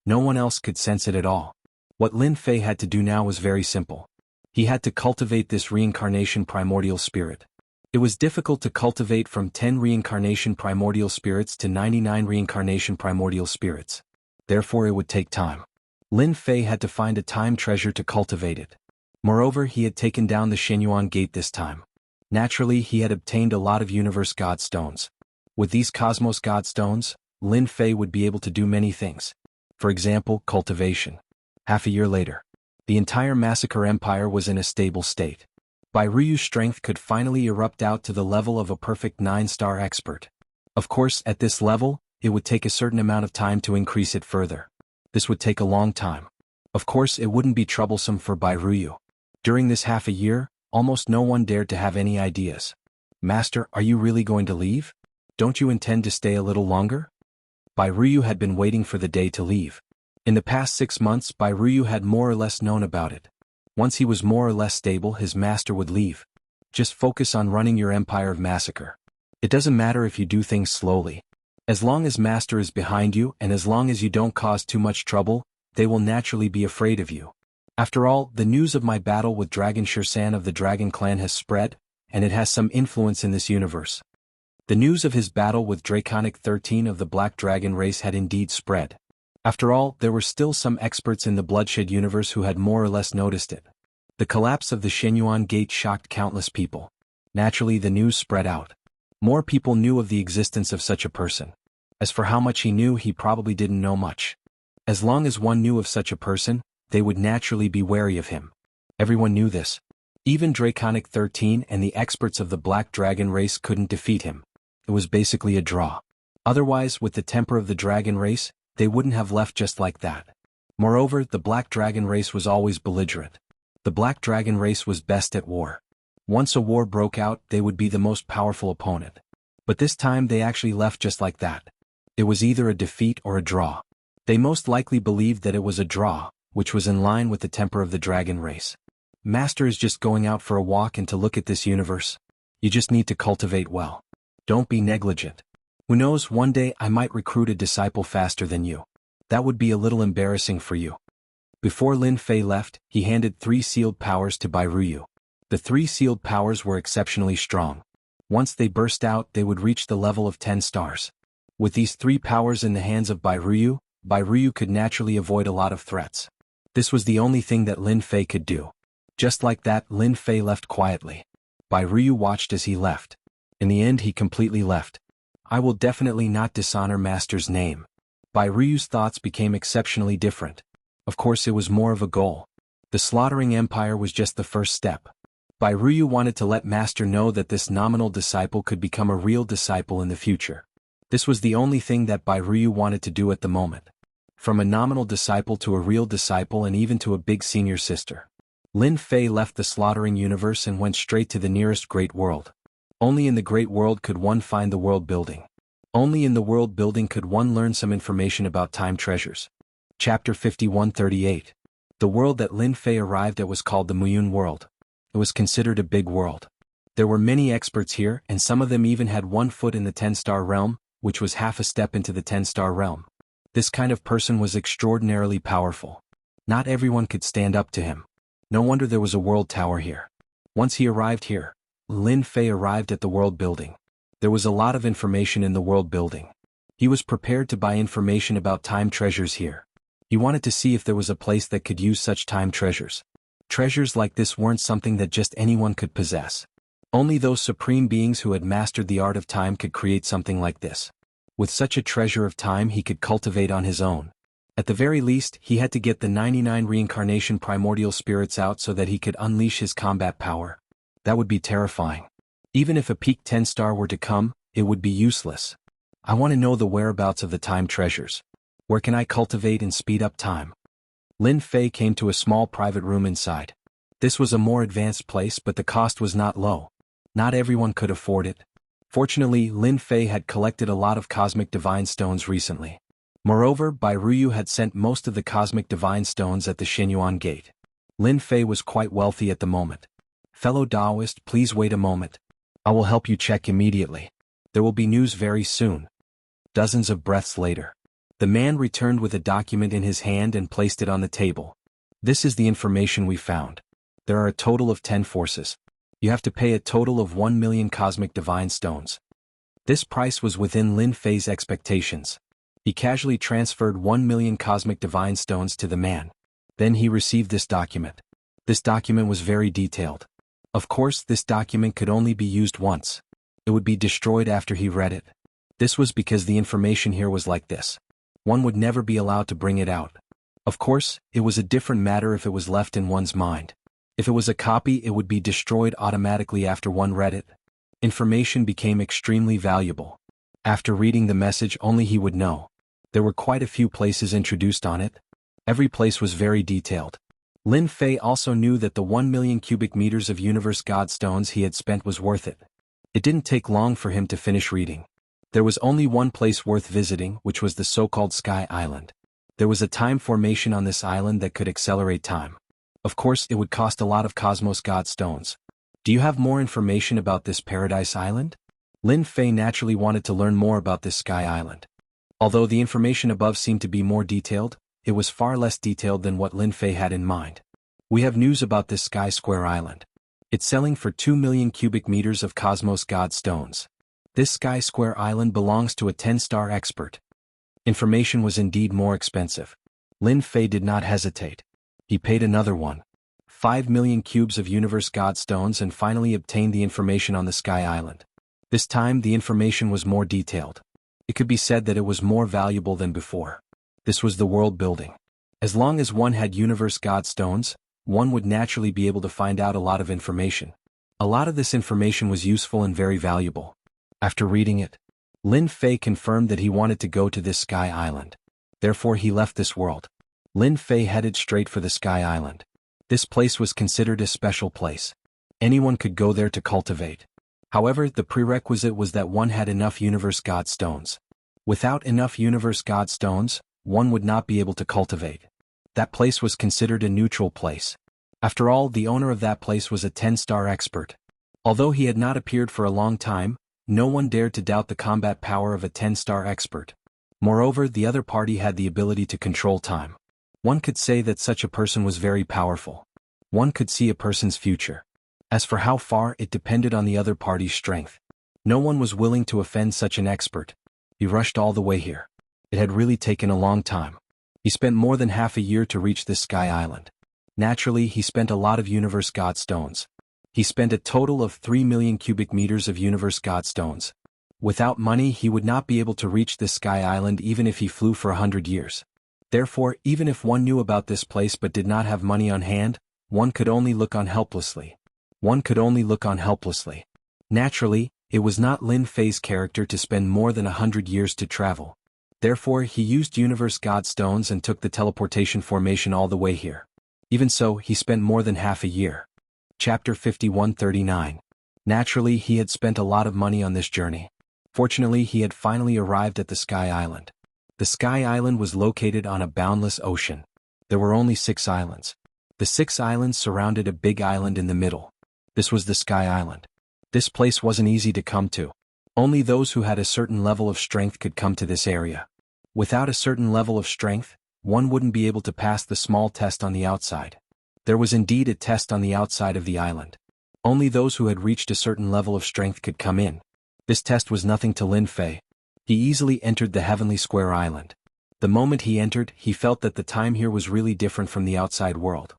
No one else could sense it at all. What Lin Fei had to do now was very simple. He had to cultivate this reincarnation primordial spirit. It was difficult to cultivate from 10 reincarnation primordial spirits to 99 reincarnation primordial spirits. Therefore it would take time. Lin Fei had to find a time treasure to cultivate it. Moreover, he had taken down the Shenyuan Gate this time. Naturally, he had obtained a lot of Universe God Stones. With these Cosmos God Stones, Lin Fei would be able to do many things. For example, cultivation. Half a year later, the entire Massacre Empire was in a stable state. Bai Ryu's strength could finally erupt out to the level of a perfect 9-star expert. Of course, at this level, it would take a certain amount of time to increase it further. This would take a long time. Of course, it wouldn't be troublesome for Bai Ryu. During this half a year, almost no one dared to have any ideas. Master, are you really going to leave? Don't you intend to stay a little longer? Bai Ryu had been waiting for the day to leave. In the past 6 months, Bai Ryu had more or less known about it. Once he was more or less stable, his master would leave. Just focus on running your empire of massacre. It doesn't matter if you do things slowly. As long as master is behind you and as long as you don't cause too much trouble, they will naturally be afraid of you. After all, the news of my battle with Dragon Shirsan of the Dragon Clan has spread, and it has some influence in this universe. The news of his battle with Draconic 13 of the Black Dragon race had indeed spread. After all, there were still some experts in the Bloodshed universe who had more or less noticed it. The collapse of the Shenyuan Gate shocked countless people. Naturally, the news spread out. More people knew of the existence of such a person. As for how much he knew, he probably didn't know much. As long as one knew of such a person, they would naturally be wary of him. Everyone knew this. Even Draconic 13 and the experts of the Black Dragon race couldn't defeat him. It was basically a draw. Otherwise, with the temper of the Dragon race, they wouldn't have left just like that. Moreover, the Black Dragon race was always belligerent. The Black Dragon race was best at war. Once a war broke out, they would be the most powerful opponent. But this time they actually left just like that. It was either a defeat or a draw. They most likely believed that it was a draw, which was in line with the temper of the Dragon race. Master is just going out for a walk and to look at this universe. You just need to cultivate well. Don't be negligent. Who knows, one day I might recruit a disciple faster than you. That would be a little embarrassing for you. Before Lin Fei left, he handed 3 sealed powers to Bai Ryu. The 3 sealed powers were exceptionally strong. Once they burst out, they would reach the level of 10 stars. With these 3 powers in the hands of Bai Ryu could naturally avoid a lot of threats. This was the only thing that Lin Fei could do. Just like that, Lin Fei left quietly. Bai Ryu watched as he left. In the end, he completely left. I will definitely not dishonor Master's name. Bai Ryu's thoughts became exceptionally different. Of course, it was more of a goal. The slaughtering empire was just the first step. Bai Ryu wanted to let Master know that this nominal disciple could become a real disciple in the future. This was the only thing that Bai Ruyu wanted to do at the moment. From a nominal disciple to a real disciple and even to a big senior sister. Lin Fei left the slaughtering universe and went straight to the nearest great world. Only in the great world could one find the world building. Only in the world building could one learn some information about time treasures. Chapter 5138. The world that Lin Fei arrived at was called the Muyun world. It was considered a big world. There were many experts here, and some of them even had 1 foot in the 10-star realm, which was half a step into the 10-star realm. This kind of person was extraordinarily powerful. Not everyone could stand up to him. No wonder there was a world tower here. Once he arrived here, Lin Fei arrived at the world building. There was a lot of information in the world building. He was prepared to buy information about time treasures here. He wanted to see if there was a place that could use such time treasures. Treasures like this weren't something that just anyone could possess. Only those supreme beings who had mastered the art of time could create something like this. With such a treasure of time he could cultivate on his own. At the very least, he had to get the 99 reincarnation primordial spirits out so that he could unleash his combat power. That would be terrifying. Even if a peak 10-star were to come, it would be useless. I want to know the whereabouts of the time treasures. Where can I cultivate and speed up time? Lin Fei came to a small private room inside. This was a more advanced place, but the cost was not low. Not everyone could afford it. Fortunately, Lin Fei had collected a lot of cosmic divine stones recently. Moreover, Bai Ruyu had sent most of the cosmic divine stones at the Xinyuan gate. Lin Fei was quite wealthy at the moment. Fellow Taoist, please wait a moment. I will help you check immediately. There will be news very soon. Dozens of breaths later. The man returned with a document in his hand and placed it on the table. This is the information we found. There are a total of 10 forces. You have to pay a total of 1 million cosmic divine stones. This price was within Lin Fei's expectations. He casually transferred 1 million cosmic divine stones to the man. Then he received this document. This document was very detailed. Of course, this document could only be used once. It would be destroyed after he read it. This was because the information here was like this. One would never be allowed to bring it out. Of course, it was a different matter if it was left in one's mind. If it was a copy, it would be destroyed automatically after one read it. Information became extremely valuable. After reading the message, only he would know. There were quite a few places introduced on it. Every place was very detailed. Lin Fei also knew that the 1 million cubic meters of universe god stones he had spent was worth it. It didn't take long for him to finish reading. There was only one place worth visiting, which was the so-called Sky Island. There was a time formation on this island that could accelerate time. Of course, it would cost a lot of cosmos god stones. Do you have more information about this Paradise Island? Lin Fei naturally wanted to learn more about this Sky Island. Although the information above seemed to be more detailed, it was far less detailed than what Lin Fei had in mind. We have news about this Sky Square Island. It's selling for 2 million cubic meters of cosmos god stones. This Sky Square Island belongs to a 10-star expert. Information was indeed more expensive. Lin Fei did not hesitate. He paid another 5 million cubes of universe god stones and finally obtained the information on the Sky Island. This time the information was more detailed. It could be said that it was more valuable than before. This was the world building. As long as one had universe god stones, one would naturally be able to find out a lot of information. A lot of this information was useful and very valuable. After reading it, Lin Fei confirmed that he wanted to go to this Sky Island. Therefore he left this world. Lin Fei headed straight for the Sky Island. This place was considered a special place. Anyone could go there to cultivate. However, the prerequisite was that one had enough universe god stones. Without enough universe god stones, one would not be able to cultivate. That place was considered a neutral place. After all, the owner of that place was a 10-star expert. Although he had not appeared for a long time, no one dared to doubt the combat power of a 10-star expert. Moreover, the other party had the ability to control time. One could say that such a person was very powerful. One could see a person's future. As for how far, it depended on the other party's strength. No one was willing to offend such an expert. He rushed all the way here. It had really taken a long time. He spent more than half a year to reach this Sky Island. Naturally, he spent a lot of universe god stones. He spent a total of 3 million cubic meters of universe god stones. Without money, he would not be able to reach this Sky Island even if he flew for 100 years. Therefore, even if one knew about this place but did not have money on hand, one could only look on helplessly. One could only look on helplessly. Naturally, It was not Lin Fei's character to spend more than 100 years to travel. Therefore he used Universe God Stones and took the teleportation formation all the way here. Even so, he spent more than half a year. Chapter 5139. Naturally, he had spent a lot of money on this journey. Fortunately, he had finally arrived at the Sky Island. The Sky Island was located on a boundless ocean. There were only 6 islands. The 6 islands surrounded a big island in the middle. This was the Sky Island. This place wasn't easy to come to. Only those who had a certain level of strength could come to this area. Without a certain level of strength, one wouldn't be able to pass the small test on the outside. There was indeed a test on the outside of the island. Only those who had reached a certain level of strength could come in. This test was nothing to Lin Fei. He easily entered the Heavenly Square Island. The moment he entered, he felt that the time here was really different from the outside world.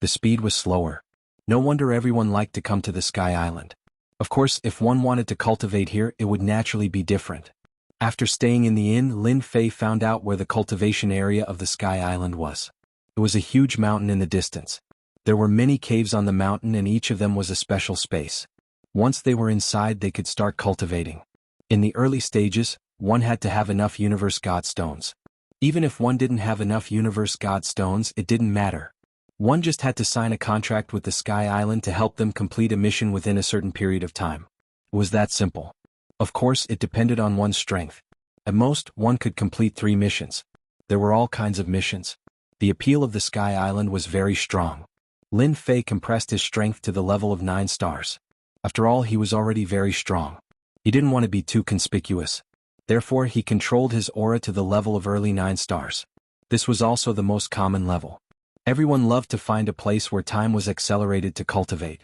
The speed was slower. No wonder everyone liked to come to the Sky Island. Of course, if one wanted to cultivate here, it would naturally be different. After staying in the inn, Lin Fei found out where the cultivation area of the Sky Island was. It was a huge mountain in the distance. There were many caves on the mountain and each of them was a special space. Once they were inside, they could start cultivating. In the early stages, one had to have enough Universe God Stones. Even if one didn't have enough Universe God Stones, it didn't matter. One just had to sign a contract with the Sky Island to help them complete a mission within a certain period of time. It was that simple. Of course, it depended on one's strength. At most, one could complete 3 missions. There were all kinds of missions. The appeal of the Sky Island was very strong. Lin Fei compressed his strength to the level of 9 stars. After all, he was already very strong. He didn't want to be too conspicuous. Therefore, he controlled his aura to the level of early 9 stars. This was also the most common level. Everyone loved to find a place where time was accelerated to cultivate.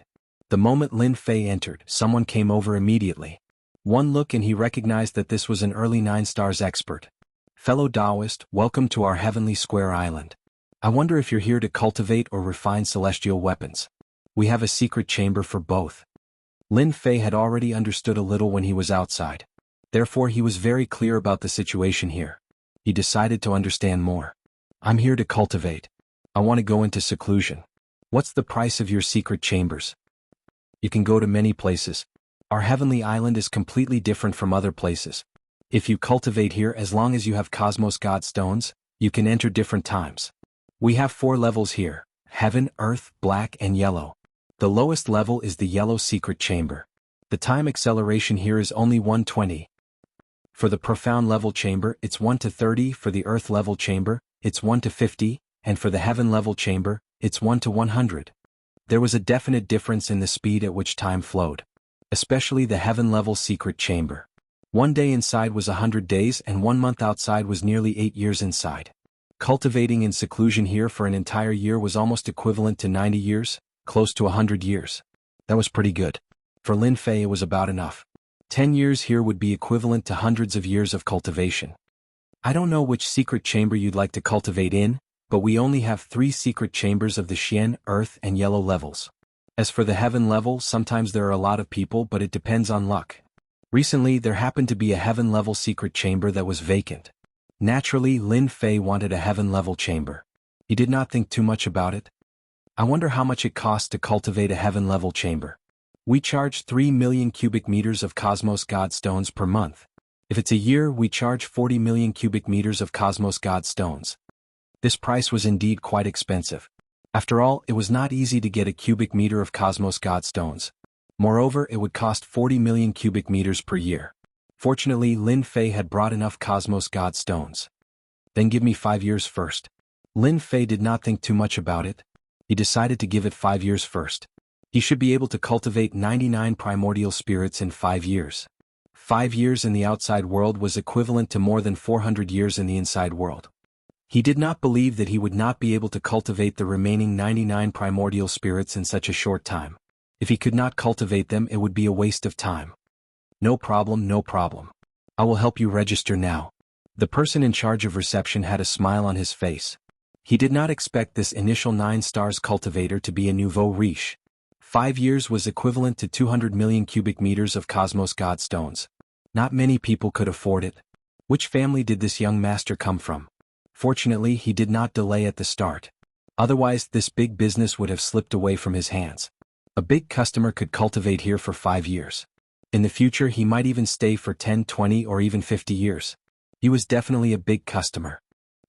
The moment Lin Fei entered, someone came over immediately. One look and he recognized that this was an early 9 stars expert. Fellow Taoist, welcome to our Heavenly Square Island. I wonder if you're here to cultivate or refine celestial weapons. We have a secret chamber for both. Lin Fei had already understood a little when he was outside. Therefore he was very clear about the situation here. He decided to understand more. I'm here to cultivate. I want to go into seclusion. What's the price of your secret chambers? You can go to many places. Our heavenly island is completely different from other places. If you cultivate here, as long as you have Cosmos God Stones, you can enter different times. We have 4 levels here: Heaven, Earth, Black, and Yellow. The lowest level is the Yellow Secret Chamber. The time acceleration here is only 120. For the Profound Level Chamber, it's 1 to 30. For the Earth Level Chamber, it's 1 to 50. And for the Heaven Level Chamber, it's 1 to 100. There was a definite difference in the speed at which time flowed. Especially the Heaven Level Secret Chamber. 1 day inside was 100 days and 1 month outside was nearly 8 years inside. Cultivating in seclusion here for an entire year was almost equivalent to 90 years, close to 100 years. That was pretty good. For Lin Fei it was about enough. 10 years here would be equivalent to hundreds of years of cultivation. I don't know which secret chamber you'd like to cultivate in, but we only have 3 secret chambers of the Xian, Earth, and Yellow levels. As for the Heaven level, sometimes there are a lot of people, but it depends on luck. Recently, there happened to be a Heaven level secret chamber that was vacant. Naturally, Lin Fei wanted a Heaven level chamber. He did not think too much about it. I wonder how much it costs to cultivate a Heaven level chamber. We charge 3 million cubic meters of Cosmos God Stones per month. If it's a year, we charge 40 million cubic meters of Cosmos God Stones. This price was indeed quite expensive. After all, it was not easy to get a cubic meter of Cosmos God Stones. Moreover, it would cost 40 million cubic meters per year. Fortunately, Lin Fei had brought enough Cosmos God Stones. Then give me 5 years first. Lin Fei did not think too much about it. He decided to give it 5 years first. He should be able to cultivate 99 primordial spirits in 5 years. 5 years in the outside world was equivalent to more than 400 years in the inside world. He did not believe that he would not be able to cultivate the remaining 99 primordial spirits in such a short time. If he could not cultivate them, it would be a waste of time. No problem, no problem. I will help you register now. The person in charge of reception had a smile on his face. He did not expect this initial 9 stars cultivator to be a nouveau riche. 5 years was equivalent to 200 million cubic meters of Cosmos God Stones. Not many people could afford it. Which family did this young master come from? Fortunately, he did not delay at the start. Otherwise, this big business would have slipped away from his hands. A big customer could cultivate here for 5 years. In the future he might even stay for 10, 20 or even 50 years. He was definitely a big customer.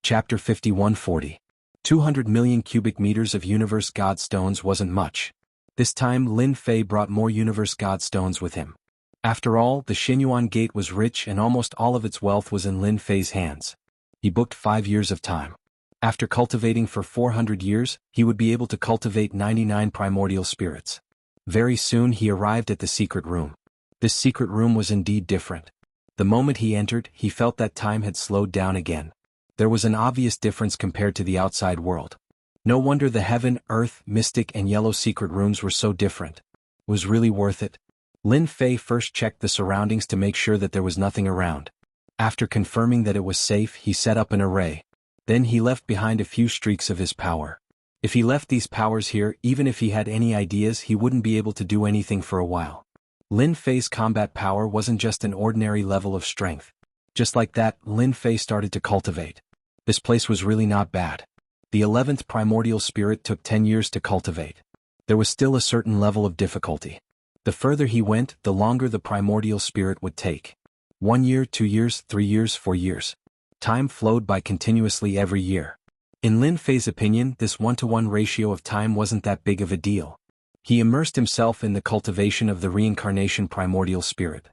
Chapter 5140. 200 million cubic meters of Universe God Stones wasn't much. This time Lin Fei brought more Universe God Stones with him. After all, the Xinyuan Gate was rich and almost all of its wealth was in Lin Fei's hands. He booked 5 years of time. After cultivating for 400 years, he would be able to cultivate 99 primordial spirits. Very soon he arrived at the secret room. This secret room was indeed different. The moment he entered, he felt that time had slowed down again. There was an obvious difference compared to the outside world. No wonder the heaven, earth, mystic and yellow secret rooms were so different. Was really worth it? Lin Fei first checked the surroundings to make sure that there was nothing around. After confirming that it was safe, he set up an array. Then he left behind a few streaks of his power. If he left these powers here, even if he had any ideas, he wouldn't be able to do anything for a while. Lin Fei's combat power wasn't just an ordinary level of strength. Just like that, Lin Fei started to cultivate. This place was really not bad. The 11th primordial spirit took 10 years to cultivate. There was still a certain level of difficulty. The further he went, the longer the primordial spirit would take. 1 year, 2 years, 3 years, 4 years. Time flowed by continuously every year. In Lin Fei's opinion, this 1-to-1 ratio of time wasn't that big of a deal. He immersed himself in the cultivation of the reincarnation primordial spirit.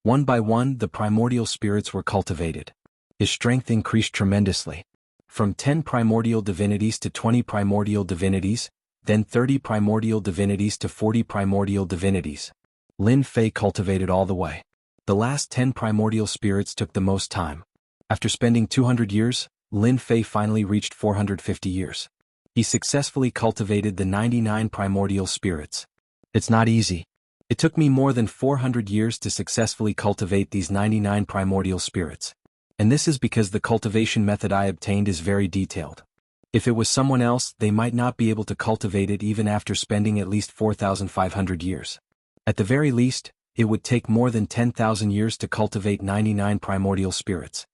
One by one, the primordial spirits were cultivated. His strength increased tremendously. From 10 primordial divinities to 20 primordial divinities, then 30 primordial divinities to 40 primordial divinities. Lin Fei cultivated all the way. The last 10 primordial spirits took the most time. After spending 200 years, Lin Fei finally reached 450 years. He successfully cultivated the 99 primordial spirits. It's not easy. It took me more than 400 years to successfully cultivate these 99 primordial spirits. And this is because the cultivation method I obtained is very detailed. If it was someone else, they might not be able to cultivate it even after spending at least 4,500 years. At the very least, it would take more than 10,000 years to cultivate 99 primordial spirits.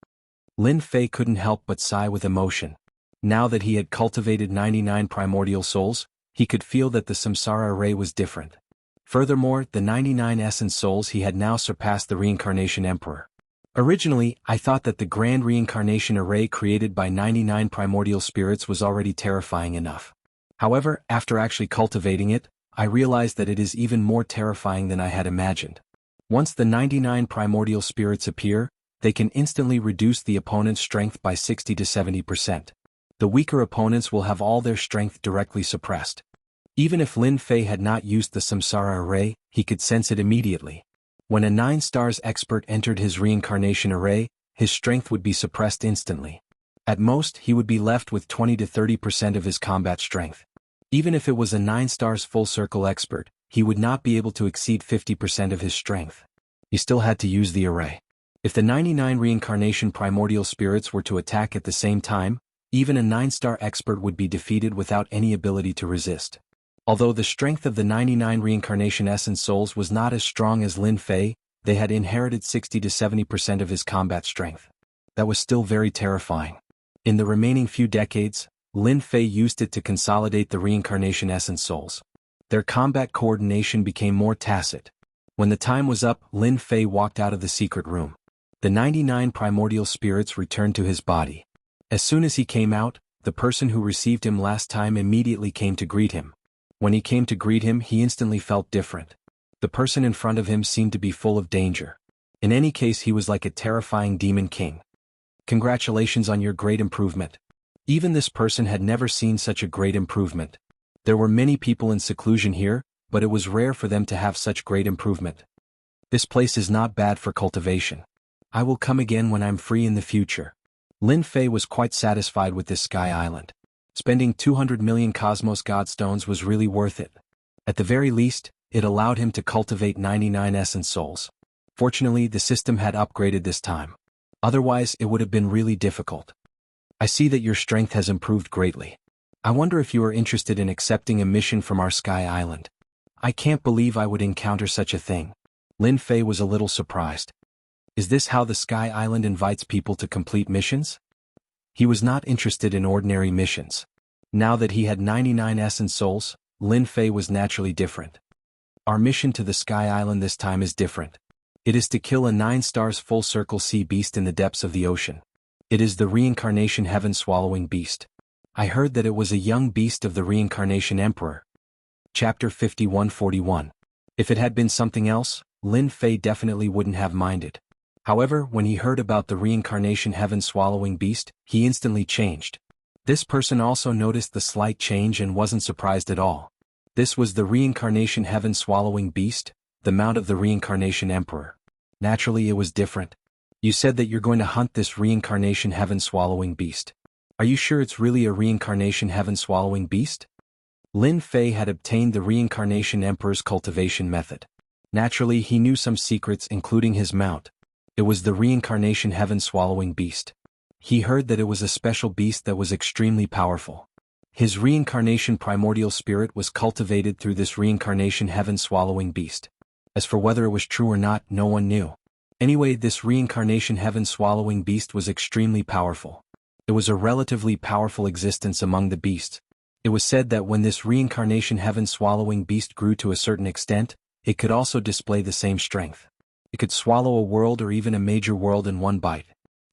Lin Fei couldn't help but sigh with emotion. Now that he had cultivated 99 primordial souls, he could feel that the samsara array was different. Furthermore, the 99 essence souls he had now surpassed the reincarnation emperor. Originally, I thought that the grand reincarnation array created by 99 primordial spirits was already terrifying enough. However, after actually cultivating it, I realized that it is even more terrifying than I had imagined. Once the 99 primordial spirits appear, they can instantly reduce the opponent's strength by 60 to 70%. The weaker opponents will have all their strength directly suppressed. Even if Lin Fei had not used the samsara array, he could sense it immediately. When a 9 stars expert entered his reincarnation array, his strength would be suppressed instantly. At most, he would be left with 20 to 30% of his combat strength. Even if it was a 9 stars full circle expert, he would not be able to exceed 50% of his strength. He still had to use the array. If the 99 reincarnation primordial spirits were to attack at the same time, even a 9-star expert would be defeated without any ability to resist. Although the strength of the 99 reincarnation essence souls was not as strong as Lin Fei, they had inherited 60 to 70% of his combat strength. That was still very terrifying. In the remaining few decades, Lin Fei used it to consolidate the reincarnation essence souls. Their combat coordination became more tacit. When the time was up, Lin Fei walked out of the secret room. The 99 primordial spirits returned to his body. As soon as he came out, the person who received him last time immediately came to greet him. When he came to greet him, he instantly felt different. The person in front of him seemed to be full of danger. In any case, he was like a terrifying demon king. Congratulations on your great improvement. Even this person had never seen such a great improvement. There were many people in seclusion here, but it was rare for them to have such great improvement. This place is not bad for cultivation. I will come again when I'm free in the future. Lin Fei was quite satisfied with this sky island. Spending 200 million Cosmos Godstones was really worth it. At the very least, it allowed him to cultivate 99 essence souls. Fortunately, the system had upgraded this time. Otherwise, it would have been really difficult. I see that your strength has improved greatly. I wonder if you are interested in accepting a mission from our sky island. I can't believe I would encounter such a thing. Lin Fei was a little surprised. Is this how the sky island invites people to complete missions? He was not interested in ordinary missions. Now that he had 99 essence souls, Lin Fei was naturally different. Our mission to the Sky Island this time is different. It is to kill a 9 stars full circle sea beast in the depths of the ocean. It is the reincarnation heaven-swallowing beast. I heard that it was a young beast of the reincarnation emperor. Chapter 51-41. If it had been something else, Lin Fei definitely wouldn't have minded. However, when he heard about the reincarnation heaven-swallowing beast, he instantly changed. This person also noticed the slight change and wasn't surprised at all. This was the reincarnation heaven-swallowing beast, the mount of the reincarnation emperor. Naturally it was different. You said that you're going to hunt this reincarnation heaven-swallowing beast. Are you sure it's really a reincarnation heaven-swallowing beast? Lin Fei had obtained the reincarnation emperor's cultivation method. Naturally he knew some secrets including his mount. It was the reincarnation heaven-swallowing beast. He heard that it was a special beast that was extremely powerful. His reincarnation primordial spirit was cultivated through this reincarnation heaven-swallowing beast. As for whether it was true or not, no one knew. Anyway, this reincarnation heaven-swallowing beast was extremely powerful. It was a relatively powerful existence among the beasts. It was said that when this reincarnation heaven-swallowing beast grew to a certain extent, it could also display the same strength. It could swallow a world or even a major world in one bite.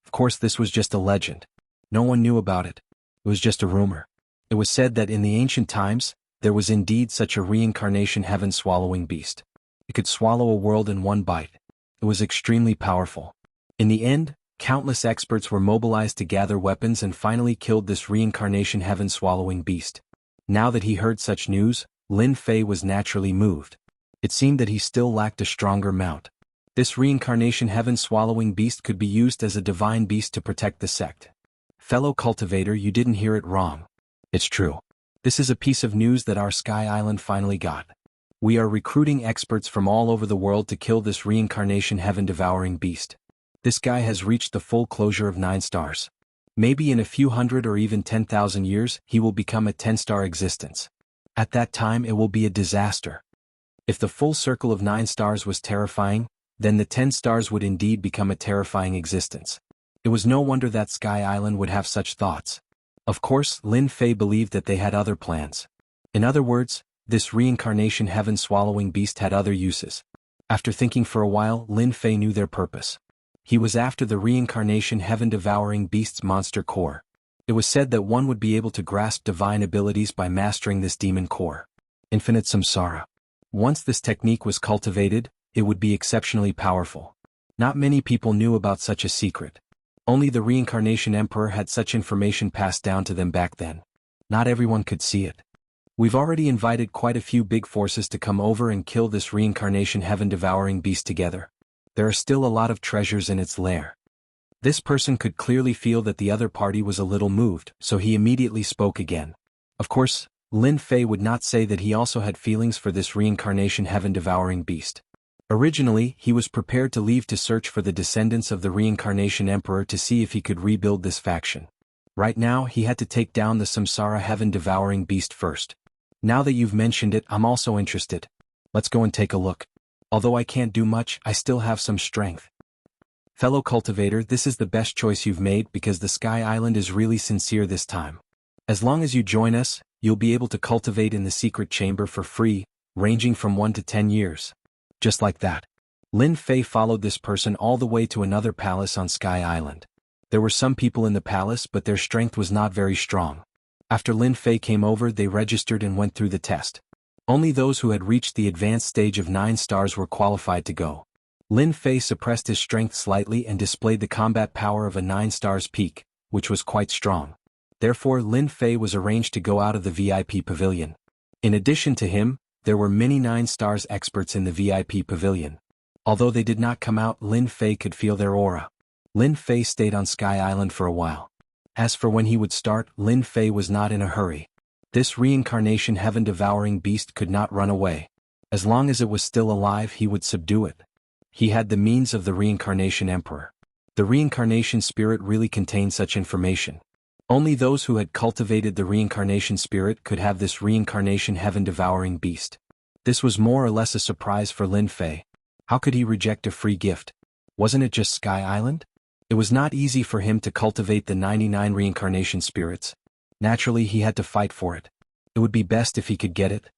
Of course, this was just a legend. No one knew about it. It was just a rumor. It was said that in the ancient times, there was indeed such a reincarnation heaven-swallowing beast. It could swallow a world in one bite. It was extremely powerful. In the end, countless experts were mobilized to gather weapons and finally killed this reincarnation heaven-swallowing beast. Now that he heard such news, Lin Fei was naturally moved. It seemed that he still lacked a stronger mount. This reincarnation heaven-swallowing beast could be used as a divine beast to protect the sect. Fellow cultivator, you didn't hear it wrong. It's true. This is a piece of news that our Sky Island finally got. We are recruiting experts from all over the world to kill this reincarnation heaven-devouring beast. This guy has reached the full closure of 9 stars. Maybe in a few hundred or even 10,000 years, he will become a 10-star existence. At that time it will be a disaster. If the full circle of 9 stars was terrifying, then the 10 stars would indeed become a terrifying existence. It was no wonder that Sky Island would have such thoughts. Of course, Lin Fei believed that they had other plans. In other words, this reincarnation heaven-swallowing beast had other uses. After thinking for a while, Lin Fei knew their purpose. He was after the reincarnation heaven-devouring beast's monster core. It was said that one would be able to grasp divine abilities by mastering this demon core. Infinite samsara. Once this technique was cultivated, it would be exceptionally powerful. Not many people knew about such a secret. Only the reincarnation emperor had such information passed down to them back then. Not everyone could see it. We've already invited quite a few big forces to come over and kill this reincarnation heaven-devouring beast together. There are still a lot of treasures in its lair. This person could clearly feel that the other party was a little moved, so he immediately spoke again. Of course, Lin Fei would not say that he also had feelings for this reincarnation heaven-devouring beast. Originally, he was prepared to leave to search for the descendants of the reincarnation emperor to see if he could rebuild this faction. Right now, he had to take down the samsara heaven-devouring beast first. Now that you've mentioned it, I'm also interested. Let's go and take a look. Although I can't do much, I still have some strength. Fellow cultivator, this is the best choice you've made because the Sky Island is really sincere this time. As long as you join us, you'll be able to cultivate in the secret chamber for free, ranging from 1 to 10 years. Just like that. Lin Fei followed this person all the way to another palace on Sky Island. There were some people in the palace, but their strength was not very strong. After Lin Fei came over, they registered and went through the test. Only those who had reached the advanced stage of 9 stars were qualified to go. Lin Fei suppressed his strength slightly and displayed the combat power of a 9 stars peak, which was quite strong. Therefore, Lin Fei was arranged to go out of the VIP pavilion. In addition to him, there were many 9 stars experts in the VIP pavilion. Although they did not come out, Lin Fei could feel their aura. Lin Fei stayed on Sky Island for a while. As for when he would start, Lin Fei was not in a hurry. This reincarnation heaven-devouring beast could not run away. As long as it was still alive, he would subdue it. He had the means of the reincarnation emperor. The reincarnation spirit really contained such information. Only those who had cultivated the reincarnation spirit could have this reincarnation heaven-devouring beast. This was more or less a surprise for Lin Fei. How could he reject a free gift? Wasn't it just Sky Island? It was not easy for him to cultivate the 99 reincarnation spirits. Naturally, he had to fight for it. It would be best if he could get it.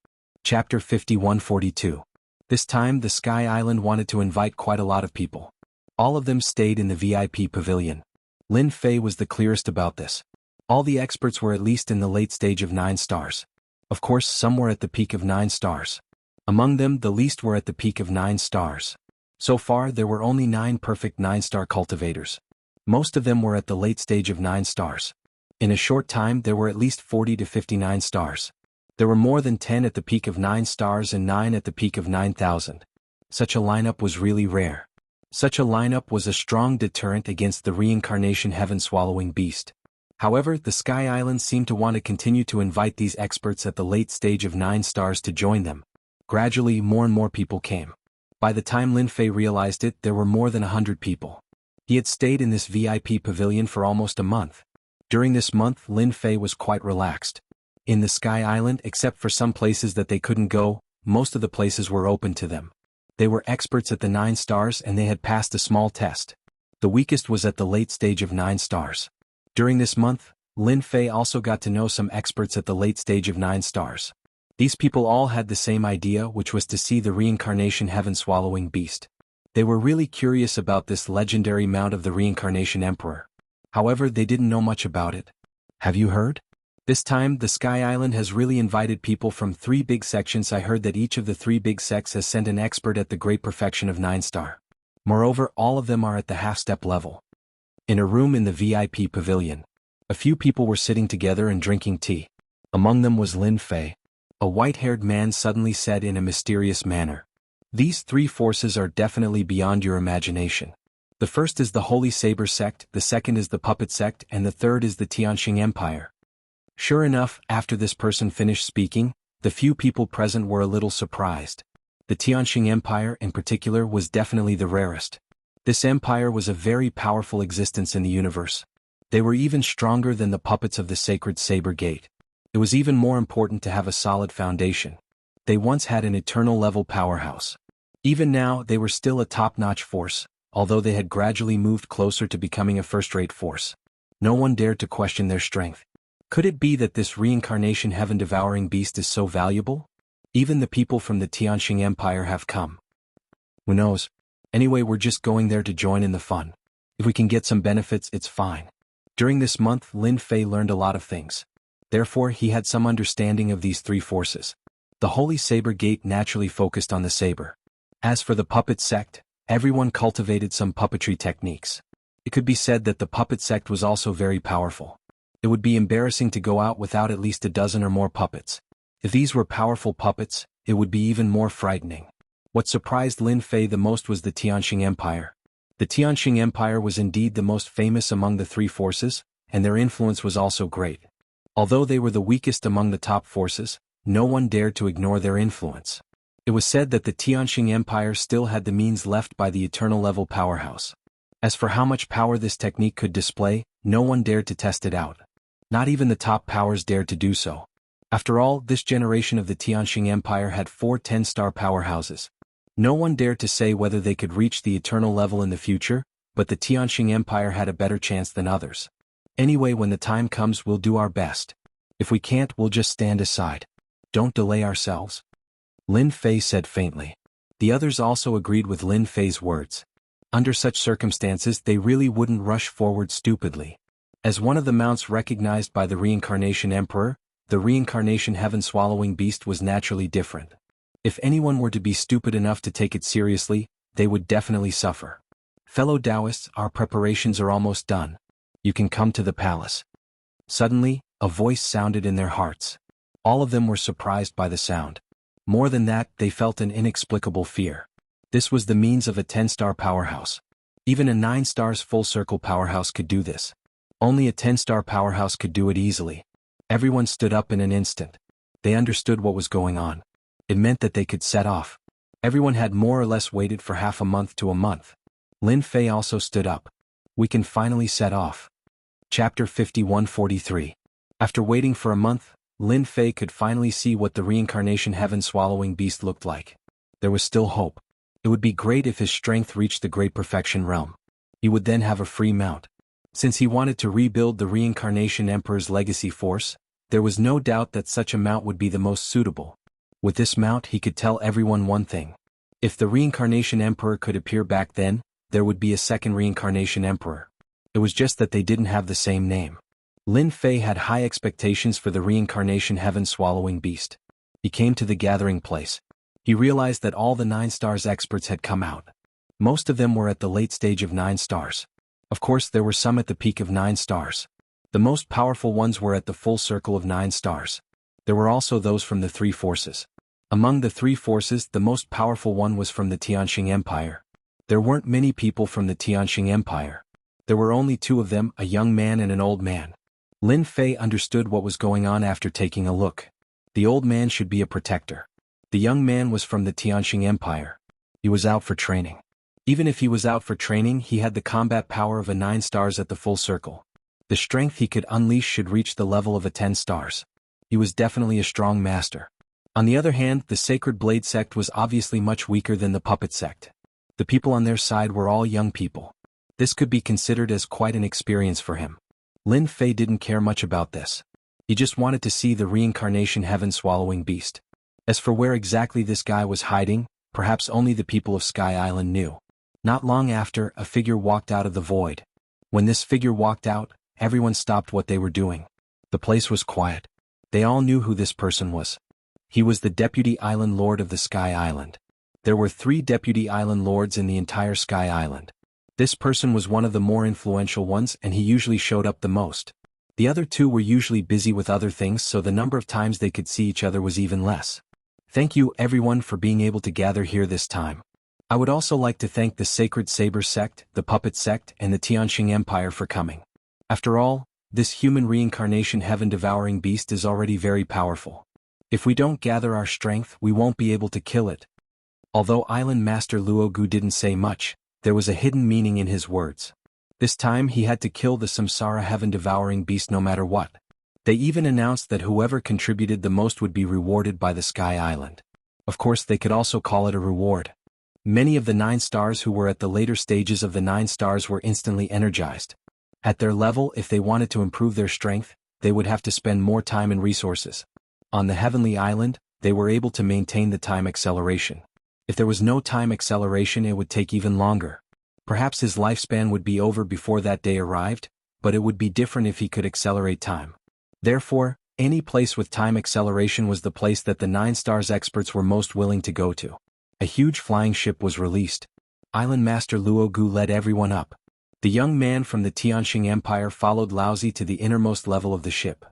Chapter 51-42. This time the Sky Island wanted to invite quite a lot of people. All of them stayed in the VIP pavilion. Lin Fei was the clearest about this. All the experts were at least in the late stage of 9 stars. Of course, some were at the peak of 9 stars. Among them, the least were at the peak of 9 stars. So far, there were only 9 perfect 9-star cultivators. Most of them were at the late stage of 9 stars. In a short time, there were at least 40 to 59 stars. There were more than 10 at the peak of 9 stars and 9 at the peak of 9,000. Such a lineup was really rare. Such a lineup was a strong deterrent against the reincarnation heaven-swallowing beast. However, the Sky Island seemed to want to continue to invite these experts at the late stage of 9 stars to join them. Gradually, more and more people came. By the time Lin Fei realized it, there were more than 100 people. He had stayed in this VIP pavilion for almost a month. During this month, Lin Fei was quite relaxed. In the Sky Island, except for some places that they couldn't go, most of the places were open to them. They were experts at the 9 stars and they had passed a small test. The weakest was at the late stage of 9 stars. During this month, Lin Fei also got to know some experts at the late stage of 9 stars. These people all had the same idea, which was to see the reincarnation heaven-swallowing beast. They were really curious about this legendary mount of the reincarnation emperor. However, they didn't know much about it. Have you heard? This time, the Sky Island has really invited people from 3 big sections. I heard that each of the 3 big sects has sent an expert at the great perfection of 9 star. Moreover, all of them are at the half-step level. In a room in the VIP pavilion, a few people were sitting together and drinking tea. Among them was Lin Fei. A white-haired man suddenly said in a mysterious manner, "These 3 forces are definitely beyond your imagination. The first is the Holy Saber sect, the second is the Puppet sect, and the third is the Tianxing Empire." Sure enough, after this person finished speaking, the few people present were a little surprised. The Tianxing Empire, in particular, was definitely the rarest. This empire was a very powerful existence in the universe. They were even stronger than the puppets of the sacred Saber Gate. It was even more important to have a solid foundation. They once had an eternal-level powerhouse. Even now, they were still a top-notch force, although they had gradually moved closer to becoming a first-rate force. No one dared to question their strength. Could it be that this reincarnation heaven-devouring beast is so valuable? Even the people from the Tianxing Empire have come. Who knows? Anyway, we're just going there to join in the fun. If we can get some benefits, it's fine. During this month, Lin Fei learned a lot of things. Therefore, he had some understanding of these 3 forces. The Holy Saber Gate naturally focused on the saber. As for the Puppet sect, everyone cultivated some puppetry techniques. It could be said that the Puppet sect was also very powerful. It would be embarrassing to go out without at least a dozen or more puppets. If these were powerful puppets, it would be even more frightening. What surprised Lin Fei the most was the Tianxing Empire. The Tianxing Empire was indeed the most famous among the 3 forces, and their influence was also great. Although they were the weakest among the top forces, no one dared to ignore their influence. It was said that the Tianxing Empire still had the means left by the eternal-level powerhouse. As for how much power this technique could display, no one dared to test it out. Not even the top powers dared to do so. After all, this generation of the Tianxing Empire had 4 10-star powerhouses. No one dared to say whether they could reach the eternal level in the future, but the Tianxing Empire had a better chance than others. Anyway, when the time comes, we'll do our best. If we can't, we'll just stand aside. Don't delay ourselves. Lin Fei said faintly. The others also agreed with Lin Fei's words. Under such circumstances, they really wouldn't rush forward stupidly. As one of the mounts recognized by the Reincarnation Emperor, the Reincarnation Heaven-swallowing beast was naturally different. If anyone were to be stupid enough to take it seriously, they would definitely suffer. Fellow Taoists, our preparations are almost done. You can come to the palace. Suddenly, a voice sounded in their hearts. All of them were surprised by the sound. More than that, they felt an inexplicable fear. This was the means of a 10-star powerhouse. Even a 9 stars full-circle powerhouse could do this. Only a 10-star powerhouse could do it easily. Everyone stood up in an instant. They understood what was going on. It meant that they could set off. Everyone had more or less waited for half a month to a month. Lin Fei also stood up. We can finally set off. Chapter 51-43. After waiting for a month, Lin Fei could finally see what the reincarnation heaven-swallowing beast looked like. There was still hope. It would be great if his strength reached the great perfection realm. He would then have a free mount. Since he wanted to rebuild the reincarnation emperor's legacy force, there was no doubt that such a mount would be the most suitable. With this mount, he could tell everyone one thing. If the reincarnation emperor could appear back then, there would be a second reincarnation emperor. It was just that they didn't have the same name. Lin Fei had high expectations for the reincarnation heaven-swallowing beast. He came to the gathering place. He realized that all the 9 stars experts had come out. Most of them were at the late stage of 9 stars. Of course, there were some at the peak of 9 stars. The most powerful ones were at the full circle of 9 stars. There were also those from the 3 forces. Among the 3 forces, the most powerful one was from the Tianqing Empire. There weren't many people from the Tianqing Empire. There were only 2 of them, a young man and an old man. Lin Fei understood what was going on after taking a look. The old man should be a protector. The young man was from the Tianqing Empire. He was out for training. Even if he was out for training, he had the combat power of a 9 stars at the full circle. The strength he could unleash should reach the level of a 10 stars. He was definitely a strong master. On the other hand, the Sacred Blade sect was obviously much weaker than the Puppet sect. The people on their side were all young people. This could be considered as quite an experience for him. Lin Fei didn't care much about this. He just wanted to see the reincarnation heaven-swallowing beast. As for where exactly this guy was hiding, perhaps only the people of Sky Island knew. Not long after, a figure walked out of the void. When this figure walked out, everyone stopped what they were doing. The place was quiet. They all knew who this person was. He was the Deputy Island Lord of the Sky Island. There were 3 Deputy Island Lords in the entire Sky Island. This person was one of the more influential ones, and he usually showed up the most. The other 2 were usually busy with other things, so the number of times they could see each other was even less. Thank you everyone for being able to gather here this time. I would also like to thank the Sacred Saber sect, the Puppet sect, and the Tianqing Empire for coming. After all, this human reincarnation heaven-devouring beast is already very powerful. If we don't gather our strength, we won't be able to kill it. Although Island Master Luogu didn't say much, there was a hidden meaning in his words. This time he had to kill the Samsara heaven-devouring beast no matter what. They even announced that whoever contributed the most would be rewarded by the Sky Island. Of course, they could also call it a reward. Many of the 9 stars who were at the later stages of the 9 stars were instantly energized. At their level, if they wanted to improve their strength, they would have to spend more time and resources. On the Heavenly Island, they were able to maintain the time acceleration. If there was no time acceleration, it would take even longer. Perhaps his lifespan would be over before that day arrived, but it would be different if he could accelerate time. Therefore, any place with time acceleration was the place that the 9 stars experts were most willing to go to. A huge flying ship was released. Island Master Luogu led everyone up. The young man from the Tianqing Empire followed Laozi to the innermost level of the ship.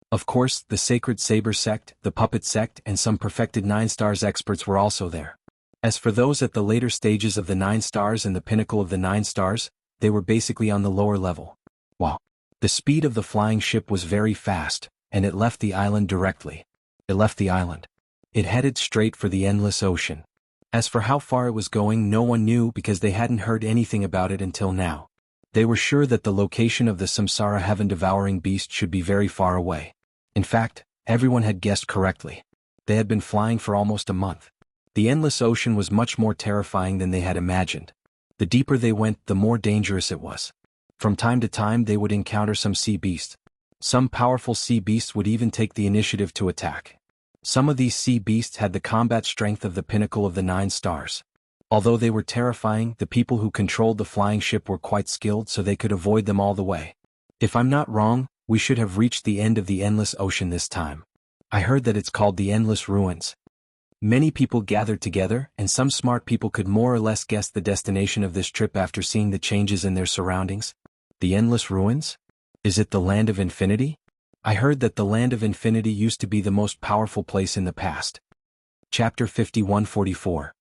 Of course, the Sacred Saber sect, the Puppet sect, and some perfected 9 stars experts were also there. As for those at the later stages of the 9 stars and the pinnacle of the 9 stars, they were basically on the lower level. Wow! The speed of the flying ship was very fast, and it left the island directly. It left the island. It headed straight for the endless ocean. As for how far it was going, no one knew because they hadn't heard anything about it until now. They were sure that the location of the Samsara heaven-devouring beast should be very far away. In fact, everyone had guessed correctly. They had been flying for almost a month. The endless ocean was much more terrifying than they had imagined. The deeper they went, the more dangerous it was. From time to time they would encounter some sea beasts. Some powerful sea beasts would even take the initiative to attack. Some of these sea beasts had the combat strength of the pinnacle of the 9 stars. Although they were terrifying, the people who controlled the flying ship were quite skilled, so they could avoid them all the way. If I'm not wrong, we should have reached the end of the endless ocean this time. I heard that it's called the Endless Ruins. Many people gathered together, and some smart people could more or less guess the destination of this trip after seeing the changes in their surroundings. The Endless Ruins? Is it the Land of Infinity? I heard that the Land of Infinity used to be the most powerful place in the past. Chapter 51-44.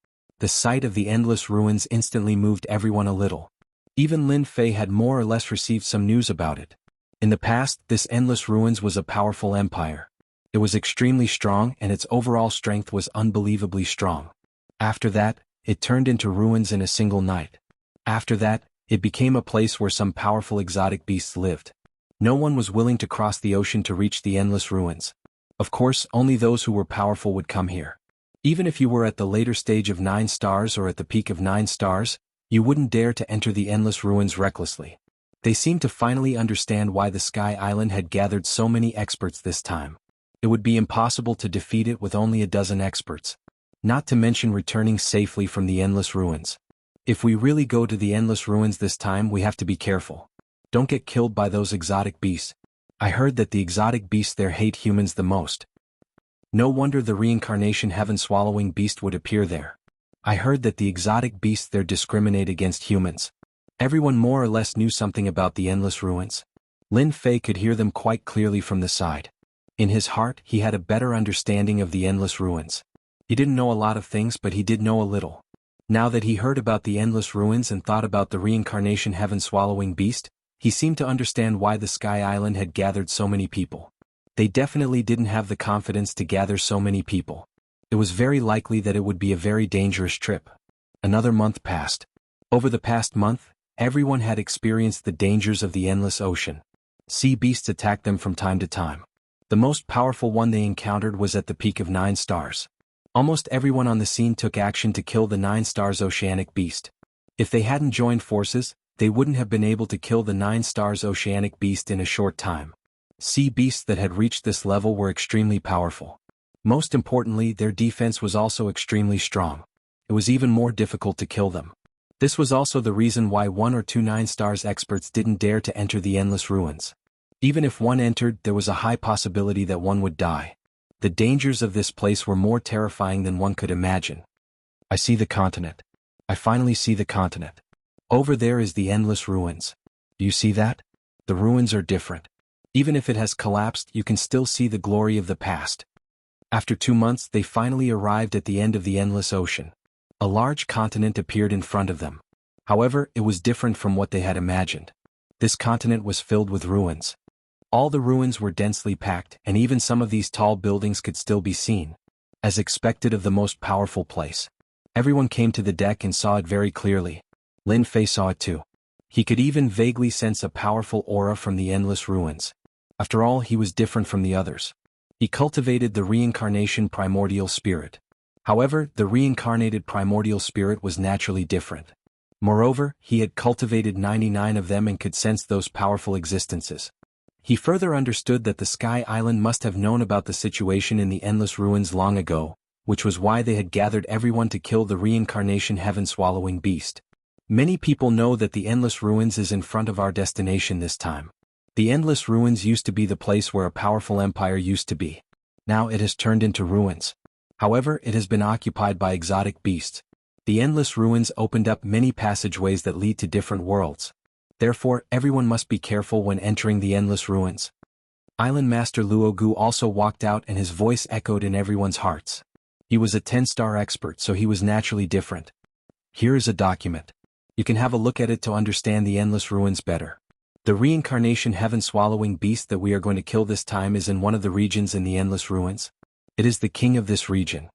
The sight of the Endless Ruins instantly moved everyone a little. Even Lin Fei had more or less received some news about it. In the past, this Endless Ruins was a powerful empire. It was extremely strong, and its overall strength was unbelievably strong. After that, it turned into ruins in a single night. After that, it became a place where some powerful exotic beasts lived. No one was willing to cross the ocean to reach the Endless Ruins. Of course, only those who were powerful would come here. Even if you were at the later stage of 9 stars or at the peak of 9 stars, you wouldn't dare to enter the Endless Ruins recklessly. They seemed to finally understand why the Sky Island had gathered so many experts this time. It would be impossible to defeat it with only a dozen experts. Not to mention returning safely from the endless ruins. If we really go to the endless ruins this time, we have to be careful. Don't get killed by those exotic beasts. I heard that the exotic beasts there hate humans the most. No wonder the reincarnation heaven-swallowing beast would appear there. I heard that the exotic beasts there discriminate against humans. Everyone more or less knew something about the endless ruins. Lin Fei could hear them quite clearly from the side. In his heart, he had a better understanding of the endless ruins. He didn't know a lot of things, but he did know a little. Now that he heard about the endless ruins and thought about the reincarnation heaven-swallowing beast, he seemed to understand why the Sky Island had gathered so many people. They definitely didn't have the confidence to gather so many people. It was very likely that it would be a very dangerous trip. Another month passed. Over the past month, everyone had experienced the dangers of the endless ocean. Sea beasts attacked them from time to time. The most powerful one they encountered was at the peak of 9 stars. Almost everyone on the scene took action to kill the 9 stars oceanic beast. If they hadn't joined forces, they wouldn't have been able to kill the 9 stars oceanic beast in a short time. Sea beasts that had reached this level were extremely powerful. Most importantly, their defense was also extremely strong. It was even more difficult to kill them. This was also the reason why 1 or 2 9 stars experts didn't dare to enter the endless ruins. Even if one entered, there was a high possibility that one would die. The dangers of this place were more terrifying than one could imagine. I see the continent. I finally see the continent. Over there is the endless ruins. Do you see that? The ruins are different. Even if it has collapsed, you can still see the glory of the past. After 2 months, they finally arrived at the end of the endless ocean. A large continent appeared in front of them. However, it was different from what they had imagined. This continent was filled with ruins. All the ruins were densely packed, and even some of these tall buildings could still be seen. As expected of the most powerful place. Everyone came to the deck and saw it very clearly. Lin Fei saw it too. He could even vaguely sense a powerful aura from the endless ruins. After all, he was different from the others. He cultivated the reincarnation primordial spirit. However, the reincarnated primordial spirit was naturally different. Moreover, he had cultivated 99 of them and could sense those powerful existences. He further understood that the Sky Island must have known about the situation in the endless ruins long ago, which was why they had gathered everyone to kill the reincarnation heaven-swallowing beast. Many people know that the endless ruins is in front of our destination this time. The endless ruins used to be the place where a powerful empire used to be. Now it has turned into ruins. However, it has been occupied by exotic beasts. The endless ruins opened up many passageways that lead to different worlds. Therefore, everyone must be careful when entering the endless ruins. Island Master Luogu also walked out and his voice echoed in everyone's hearts. He was a 10-star expert, so he was naturally different. Here is a document. You can have a look at it to understand the endless ruins better. The reincarnation heaven-swallowing beast that we are going to kill this time is in one of the regions in the endless ruins. It is the king of this region.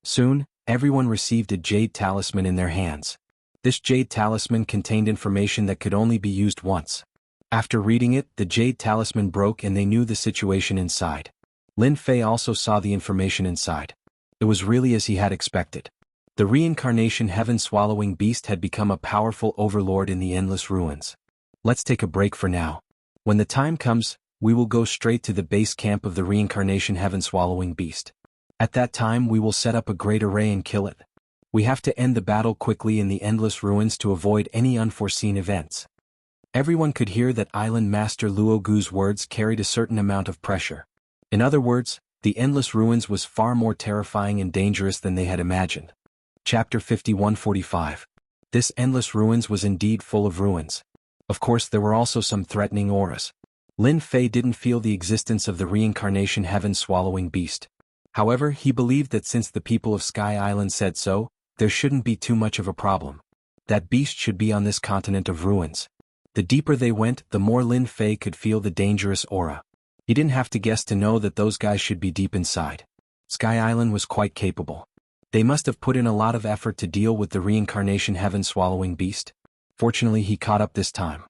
Soon, everyone received a jade talisman in their hands. This jade talisman contained information that could only be used once. After reading it, the jade talisman broke and they knew the situation inside. Lin Fei also saw the information inside. It was really as he had expected. The reincarnation heaven-swallowing beast had become a powerful overlord in the endless ruins. Let's take a break for now. When the time comes, we will go straight to the base camp of the reincarnation heaven-swallowing beast. At that time we will set up a great array and kill it. We have to end the battle quickly in the endless ruins to avoid any unforeseen events. Everyone could hear that Island Master Luogu's words carried a certain amount of pressure. In other words, the endless ruins was far more terrifying and dangerous than they had imagined. Chapter 51-45. This endless ruins was indeed full of ruins. Of course, there were also some threatening auras. Lin Fei didn't feel the existence of the reincarnation heaven-swallowing beast. However, he believed that since the people of Sky Island said so, there shouldn't be too much of a problem. That beast should be on this continent of ruins. The deeper they went, the more Lin Fei could feel the dangerous aura. He didn't have to guess to know that those guys should be deep inside. Sky Island was quite capable. They must have put in a lot of effort to deal with the reincarnation heaven-swallowing beast. Fortunately, he caught up this time.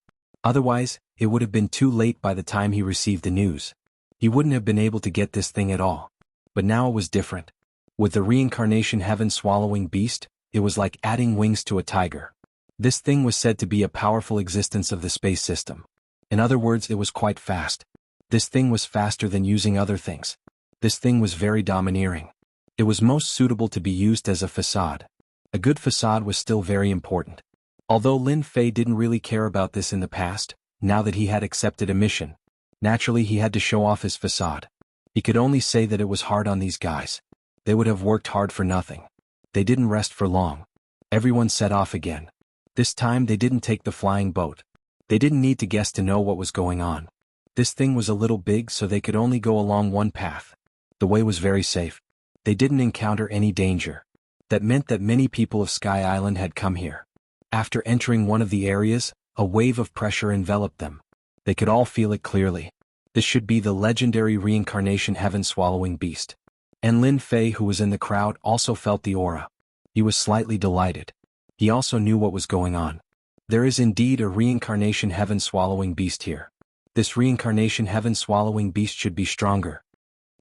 Otherwise, it would have been too late by the time he received the news. He wouldn't have been able to get this thing at all. But now it was different. With the reincarnation heaven-swallowing beast, it was like adding wings to a tiger. This thing was said to be a powerful existence of the space system. In other words, it was quite fast. This thing was faster than using other things. This thing was very domineering. It was most suitable to be used as a facade. A good facade was still very important. Although Lin Fei didn't really care about this in the past, now that he had accepted a mission, naturally he had to show off his facade. He could only say that it was hard on these guys. They would have worked hard for nothing. They didn't rest for long. Everyone set off again. This time they didn't take the flying boat. They didn't need to guess to know what was going on. This thing was a little big, so they could only go along one path. The way was very safe. They didn't encounter any danger. That meant that many people of Sky Island had come here. After entering one of the areas, a wave of pressure enveloped them. They could all feel it clearly. This should be the legendary reincarnation heaven-swallowing beast. And Lin Fei, who was in the crowd, also felt the aura. He was slightly delighted. He also knew what was going on. There is indeed a reincarnation heaven-swallowing beast here. This reincarnation heaven-swallowing beast should be stronger.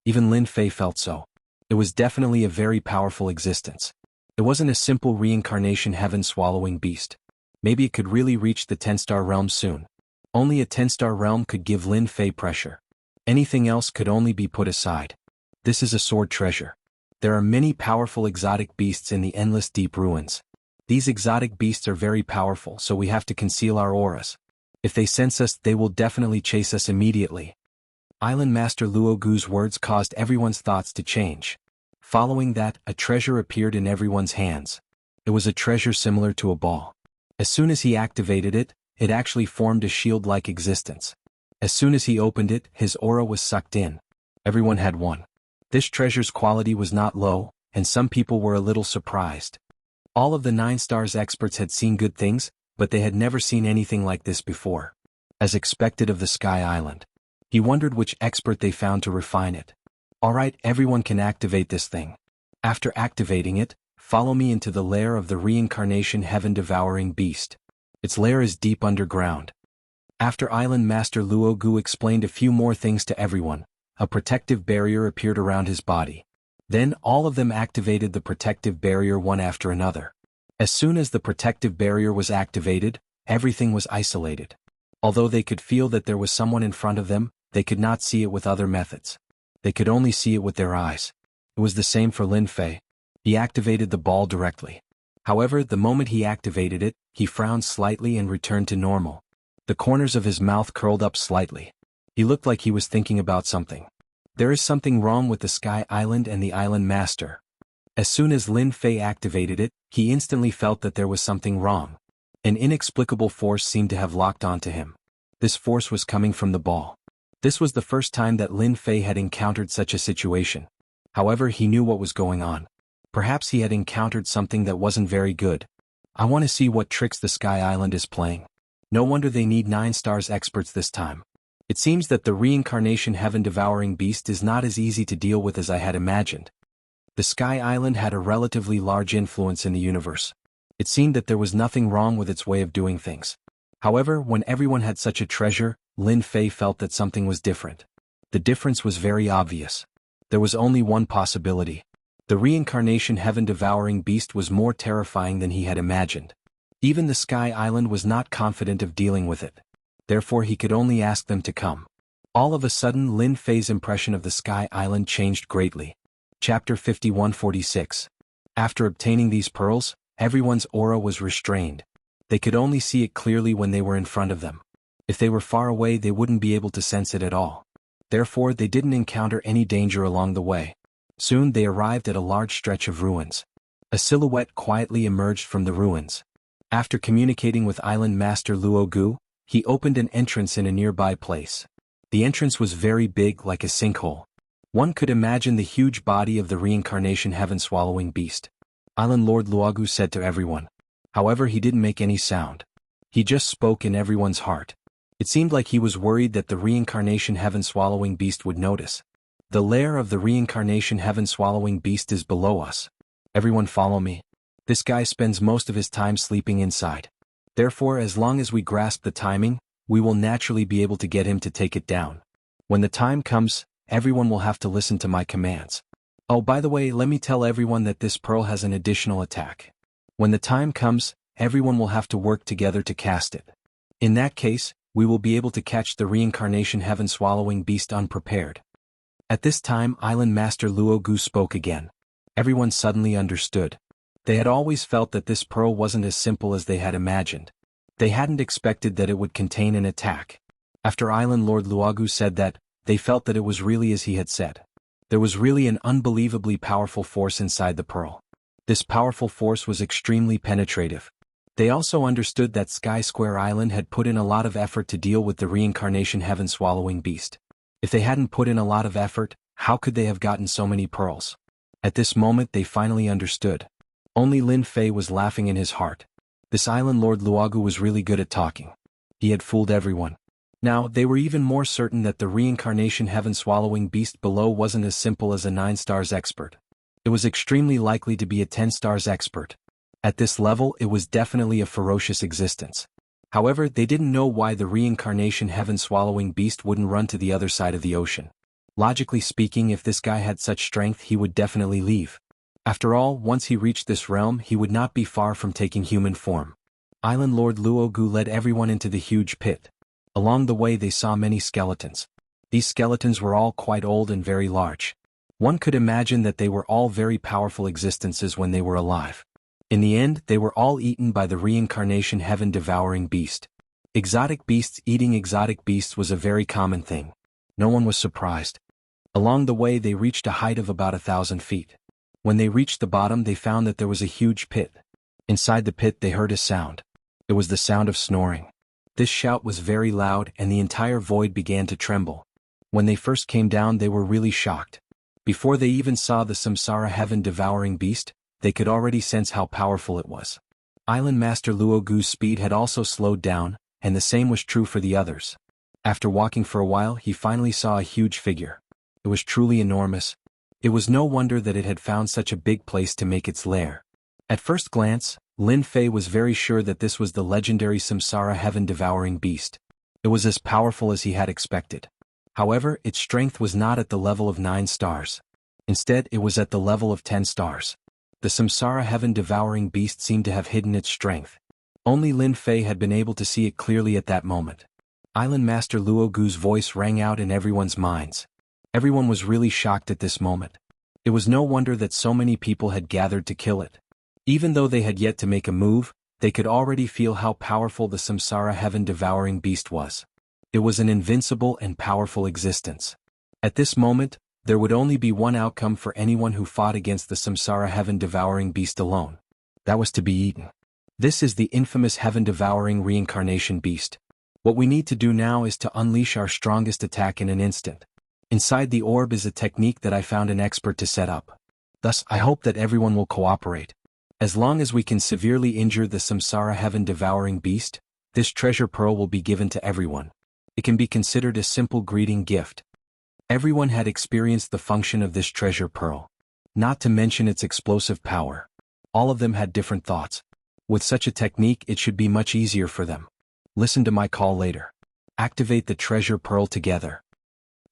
Even Lin Fei felt so. It was definitely a very powerful existence. It wasn't a simple reincarnation heaven-swallowing beast. Maybe it could really reach the 10-star realm soon. Only a 10-star realm could give Lin Fei pressure. Anything else could only be put aside. This is a sword treasure. There are many powerful exotic beasts in the endless deep ruins. These exotic beasts are very powerful, so we have to conceal our auras. If they sense us, they will definitely chase us immediately. Island Master Luogu's words caused everyone's thoughts to change. Following that, a treasure appeared in everyone's hands. It was a treasure similar to a ball. As soon as he activated it, it actually formed a shield-like existence. As soon as he opened it, his aura was sucked in. Everyone had one. This treasure's quality was not low, and some people were a little surprised. All of the 9 stars experts had seen good things, but they had never seen anything like this before. As expected of the Sky Island. He wondered which expert they found to refine it. Alright, everyone can activate this thing. After activating it, follow me into the lair of the reincarnation heaven-devouring beast. Its lair is deep underground. After Island Master Luogu explained a few more things to everyone, a protective barrier appeared around his body. Then all of them activated the protective barrier one after another. As soon as the protective barrier was activated, everything was isolated. Although they could feel that there was someone in front of them, they could not see it with other methods. They could only see it with their eyes. It was the same for Lin Fei. He activated the ball directly. However, the moment he activated it, he frowned slightly and returned to normal. The corners of his mouth curled up slightly. He looked like he was thinking about something. There is something wrong with the Sky Island and the Island Master. As soon as Lin Fei activated it, he instantly felt that there was something wrong. An inexplicable force seemed to have locked onto him. This force was coming from the ball. This was the first time that Lin Fei had encountered such a situation. However, he knew what was going on. Perhaps he had encountered something that wasn't very good. I want to see what tricks the Sky Island is playing. No wonder they need 9 stars experts this time. It seems that the reincarnation heaven-devouring beast is not as easy to deal with as I had imagined. The Sky Island had a relatively large influence in the universe. It seemed that there was nothing wrong with its way of doing things. However, when everyone had such a treasure, Lin Fei felt that something was different. The difference was very obvious. There was only one possibility. The reincarnation heaven-devouring beast was more terrifying than he had imagined. Even the Sky Island was not confident of dealing with it. Therefore he could only ask them to come. All of a sudden Lin Fei's impression of the Sky Island changed greatly. Chapter 5146. After obtaining these pearls, everyone's aura was restrained. They could only see it clearly when they were in front of them. If they were far away they wouldn't be able to sense it at all. Therefore they didn't encounter any danger along the way. Soon they arrived at a large stretch of ruins. A silhouette quietly emerged from the ruins. After communicating with Island Master Luogu, he opened an entrance in a nearby place. The entrance was very big, like a sinkhole. One could imagine the huge body of the reincarnation heaven-swallowing beast. Island Lord Luogu said to everyone. However, he didn't make any sound. He just spoke in everyone's heart. It seemed like he was worried that the reincarnation heaven-swallowing beast would notice. The lair of the reincarnation heaven-swallowing beast is below us. Everyone follow me. This guy spends most of his time sleeping inside. Therefore, as long as we grasp the timing, we will naturally be able to get him to take it down. When the time comes, everyone will have to listen to my commands. Oh, by the way, let me tell everyone that this pearl has an additional attack. When the time comes, everyone will have to work together to cast it. In that case, we will be able to catch the reincarnation heaven-swallowing beast unprepared. At this time Island Master Luogu spoke again. Everyone suddenly understood. They had always felt that this pearl wasn't as simple as they had imagined. They hadn't expected that it would contain an attack. After Island Lord Luogu said that, they felt that it was really as he had said. There was really an unbelievably powerful force inside the pearl. This powerful force was extremely penetrative. They also understood that Sky Square Island had put in a lot of effort to deal with the reincarnation heaven-swallowing beast. If they hadn't put in a lot of effort, how could they have gotten so many pearls? At this moment they finally understood. Only Lin Fei was laughing in his heart. This Island Lord Luogu was really good at talking. He had fooled everyone. Now, they were even more certain that the reincarnation heaven-swallowing beast below wasn't as simple as a 9 stars expert. It was extremely likely to be a 10 stars expert. At this level, it was definitely a ferocious existence. However, they didn't know why the reincarnation heaven-swallowing beast wouldn't run to the other side of the ocean. Logically speaking, if this guy had such strength, he would definitely leave. After all, once he reached this realm, he would not be far from taking human form. Island Lord Luogu led everyone into the huge pit. Along the way they saw many skeletons. These skeletons were all quite old and very large. One could imagine that they were all very powerful existences when they were alive. In the end, they were all eaten by the reincarnation heaven-devouring beast. Exotic beasts eating exotic beasts was a very common thing. No one was surprised. Along the way they reached a height of about 1,000 feet. When they reached the bottom they found that there was a huge pit. Inside the pit they heard a sound. It was the sound of snoring. This shout was very loud and the entire void began to tremble. When they first came down they were really shocked. Before they even saw the samsara heaven-devouring beast, they could already sense how powerful it was. Island Master Luogu's speed had also slowed down, and the same was true for the others. After walking for a while he finally saw a huge figure. It was truly enormous. It was no wonder that it had found such a big place to make its lair. At first glance, Lin Fei was very sure that this was the legendary samsara heaven-devouring beast. It was as powerful as he had expected. However, its strength was not at the level of 9 stars. Instead, it was at the level of 10 stars. The samsara heaven-devouring beast seemed to have hidden its strength. Only Lin Fei had been able to see it clearly at that moment. Island Master Luogu's voice rang out in everyone's minds. Everyone was really shocked at this moment. It was no wonder that so many people had gathered to kill it. Even though they had yet to make a move, they could already feel how powerful the samsara heaven-devouring beast was. It was an invincible and powerful existence. At this moment, there would only be one outcome for anyone who fought against the samsara heaven-devouring beast alone. That was to be eaten. This is the infamous heaven-devouring reincarnation beast. What we need to do now is to unleash our strongest attack in an instant. Inside the orb is a technique that I found an expert to set up. Thus, I hope that everyone will cooperate. As long as we can severely injure the samsara heaven-devouring beast, this treasure pearl will be given to everyone. It can be considered a simple greeting gift. Everyone had experienced the function of this treasure pearl. Not to mention its explosive power. All of them had different thoughts. With such a technique it should be much easier for them. Listen to my call later. Activate the treasure pearl together.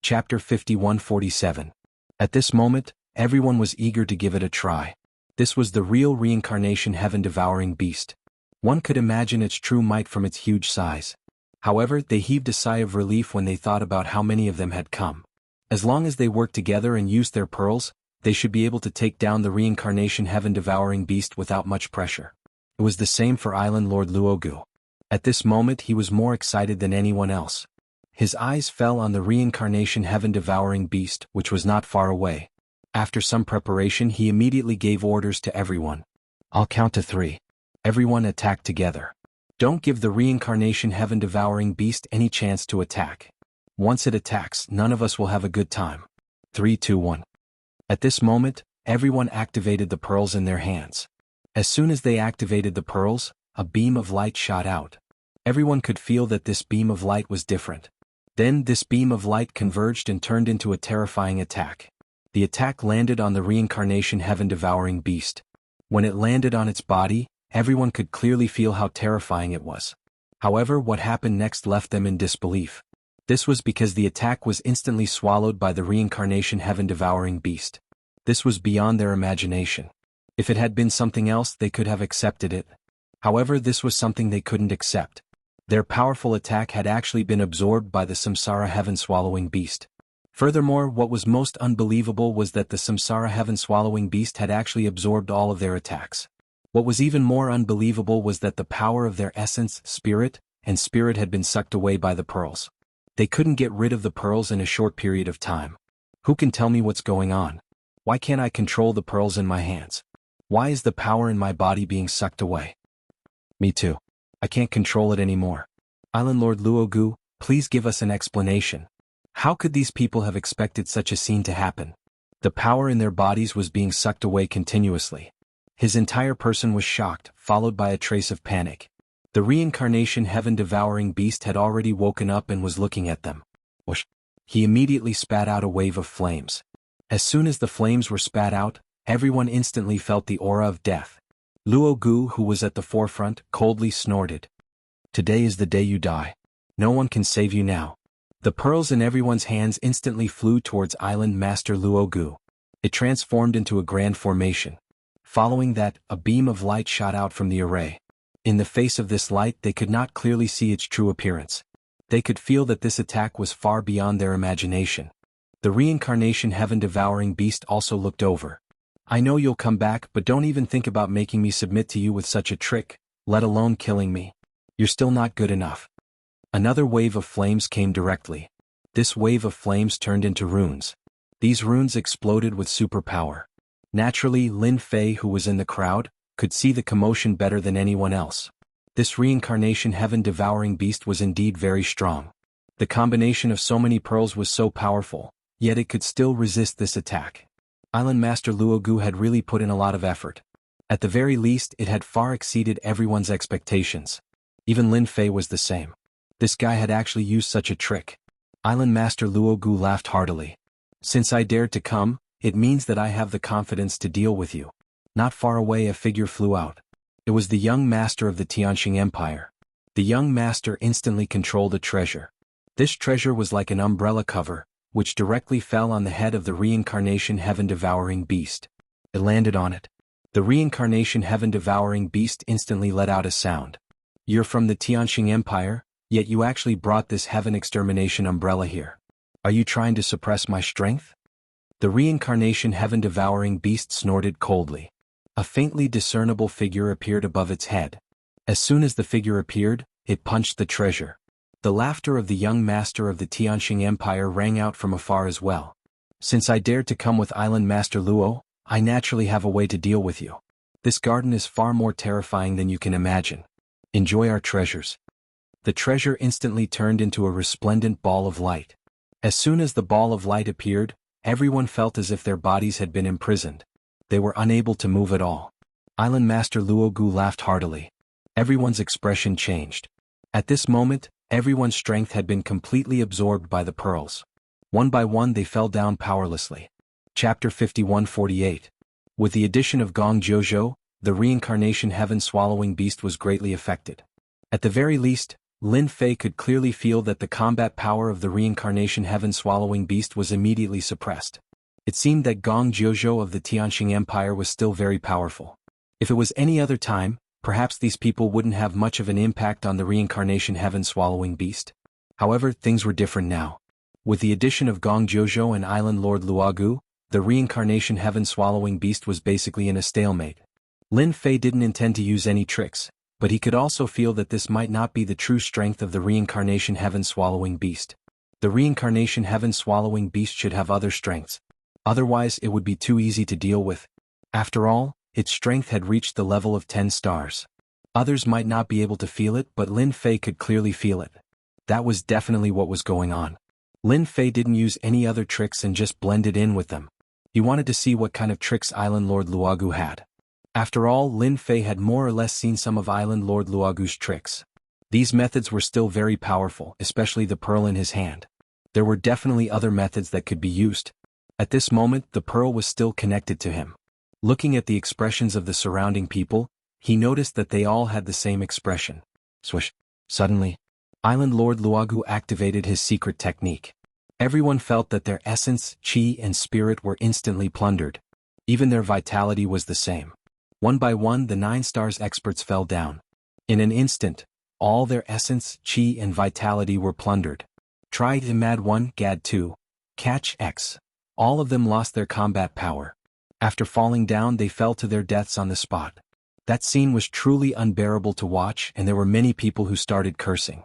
Chapter 5147. At this moment, everyone was eager to give it a try. This was the real reincarnation heaven-devouring beast. One could imagine its true might from its huge size. However, they heaved a sigh of relief when they thought about how many of them had come. As long as they worked together and used their pearls, they should be able to take down the reincarnation heaven-devouring beast without much pressure. It was the same for Island Lord Luogu. At this moment he was more excited than anyone else. His eyes fell on the reincarnation heaven-devouring beast, which was not far away. After some preparation he immediately gave orders to everyone. I'll count to 3. Everyone attack together. Don't give the reincarnation heaven-devouring beast any chance to attack. Once it attacks, none of us will have a good time. 3, 2, 1. At this moment, everyone activated the pearls in their hands. As soon as they activated the pearls, a beam of light shot out. Everyone could feel that this beam of light was different. Then this beam of light converged and turned into a terrifying attack. The attack landed on the reincarnation heaven-devouring beast. When it landed on its body, everyone could clearly feel how terrifying it was. However, what happened next left them in disbelief. This was because the attack was instantly swallowed by the reincarnation heaven-devouring beast. This was beyond their imagination. If it had been something else, they could have accepted it. However, this was something they couldn't accept. Their powerful attack had actually been absorbed by the samsara heaven-swallowing beast. Furthermore, what was most unbelievable was that the Samsara heaven-swallowing beast had actually absorbed all of their attacks. What was even more unbelievable was that the power of their essence, spirit had been sucked away by the pearls. They couldn't get rid of the pearls in a short period of time. Who can tell me what's going on? Why can't I control the pearls in my hands? Why is the power in my body being sucked away? Me too. I can't control it anymore. Island Lord Luogu, please give us an explanation. How could these people have expected such a scene to happen? The power in their bodies was being sucked away continuously. His entire person was shocked, followed by a trace of panic. The reincarnation heaven-devouring beast had already woken up and was looking at them. Whoosh! He immediately spat out a wave of flames. As soon as the flames were spat out, everyone instantly felt the aura of death. Luogu, who was at the forefront, coldly snorted. Today is the day you die. No one can save you now. The pearls in everyone's hands instantly flew towards Island Master Luogu. It transformed into a grand formation. Following that, a beam of light shot out from the array. In the face of this light, they could not clearly see its true appearance. They could feel that this attack was far beyond their imagination. The reincarnation heaven-devouring beast also looked over. I know you'll come back, but don't even think about making me submit to you with such a trick, let alone killing me. You're still not good enough. Another wave of flames came directly. This wave of flames turned into runes. These runes exploded with superpower. Naturally, Lin Fei, who was in the crowd, could see the commotion better than anyone else. This reincarnation heaven-devouring beast was indeed very strong. The combination of so many pearls was so powerful, yet it could still resist this attack. Island Master Luogu had really put in a lot of effort. At the very least, it had far exceeded everyone's expectations. Even Lin Fei was the same. This guy had actually used such a trick. Island Master Luogu laughed heartily. Since I dared to come, it means that I have the confidence to deal with you. Not far away, a figure flew out. It was the young master of the Tianqing Empire. The young master instantly controlled a treasure. This treasure was like an umbrella cover, which directly fell on the head of the reincarnation heaven-devouring beast. It landed on it. The reincarnation heaven-devouring beast instantly let out a sound. You're from the Tianqing Empire, yet you actually brought this heaven extermination umbrella here. Are you trying to suppress my strength? The reincarnation heaven-devouring beast snorted coldly. A faintly discernible figure appeared above its head. As soon as the figure appeared, it punched the treasure. The laughter of the young master of the Tianqing Empire rang out from afar as well. Since I dared to come with Island Master Luo, I naturally have a way to deal with you. This garden is far more terrifying than you can imagine. Enjoy our treasures. The treasure instantly turned into a resplendent ball of light. As soon as the ball of light appeared, everyone felt as if their bodies had been imprisoned. They were unable to move at all. Island Master Luogu laughed heartily. Everyone's expression changed. At this moment, everyone's strength had been completely absorbed by the pearls. One by one they fell down powerlessly. Chapter 51-48. With the addition of Gong Jojo, the reincarnation heaven-swallowing beast was greatly affected. At the very least, Lin Fei could clearly feel that the combat power of the reincarnation heaven-swallowing beast was immediately suppressed. It seemed that Gong Jojo of the Tianqing Empire was still very powerful. If it was any other time, perhaps these people wouldn't have much of an impact on the reincarnation heaven-swallowing beast. However, things were different now. With the addition of Gong Jojo and Island Lord Luogu, the reincarnation heaven-swallowing beast was basically in a stalemate. Lin Fei didn't intend to use any tricks, but he could also feel that this might not be the true strength of the reincarnation heaven-swallowing beast. The reincarnation heaven-swallowing beast should have other strengths. Otherwise, it would be too easy to deal with. After all, its strength had reached the level of 10 stars. Others might not be able to feel it, but Lin Fei could clearly feel it. That was definitely what was going on. Lin Fei didn't use any other tricks and just blended in with them. He wanted to see what kind of tricks Island Lord Luogu had. After all, Lin Fei had more or less seen some of Island Lord Luogu's tricks. These methods were still very powerful, especially the pearl in his hand. There were definitely other methods that could be used. At this moment, the pearl was still connected to him. Looking at the expressions of the surrounding people, he noticed that they all had the same expression. Swish. Suddenly, Island Lord Luogu activated his secret technique. Everyone felt that their essence, chi, and spirit were instantly plundered. Even their vitality was the same. One by one, the 9 stars experts fell down. In an instant, all their essence, chi, and vitality were plundered. Try to Mad 1, Gad 2. Catch X. All of them lost their combat power. After falling down, they fell to their deaths on the spot. That scene was truly unbearable to watch, and there were many people who started cursing.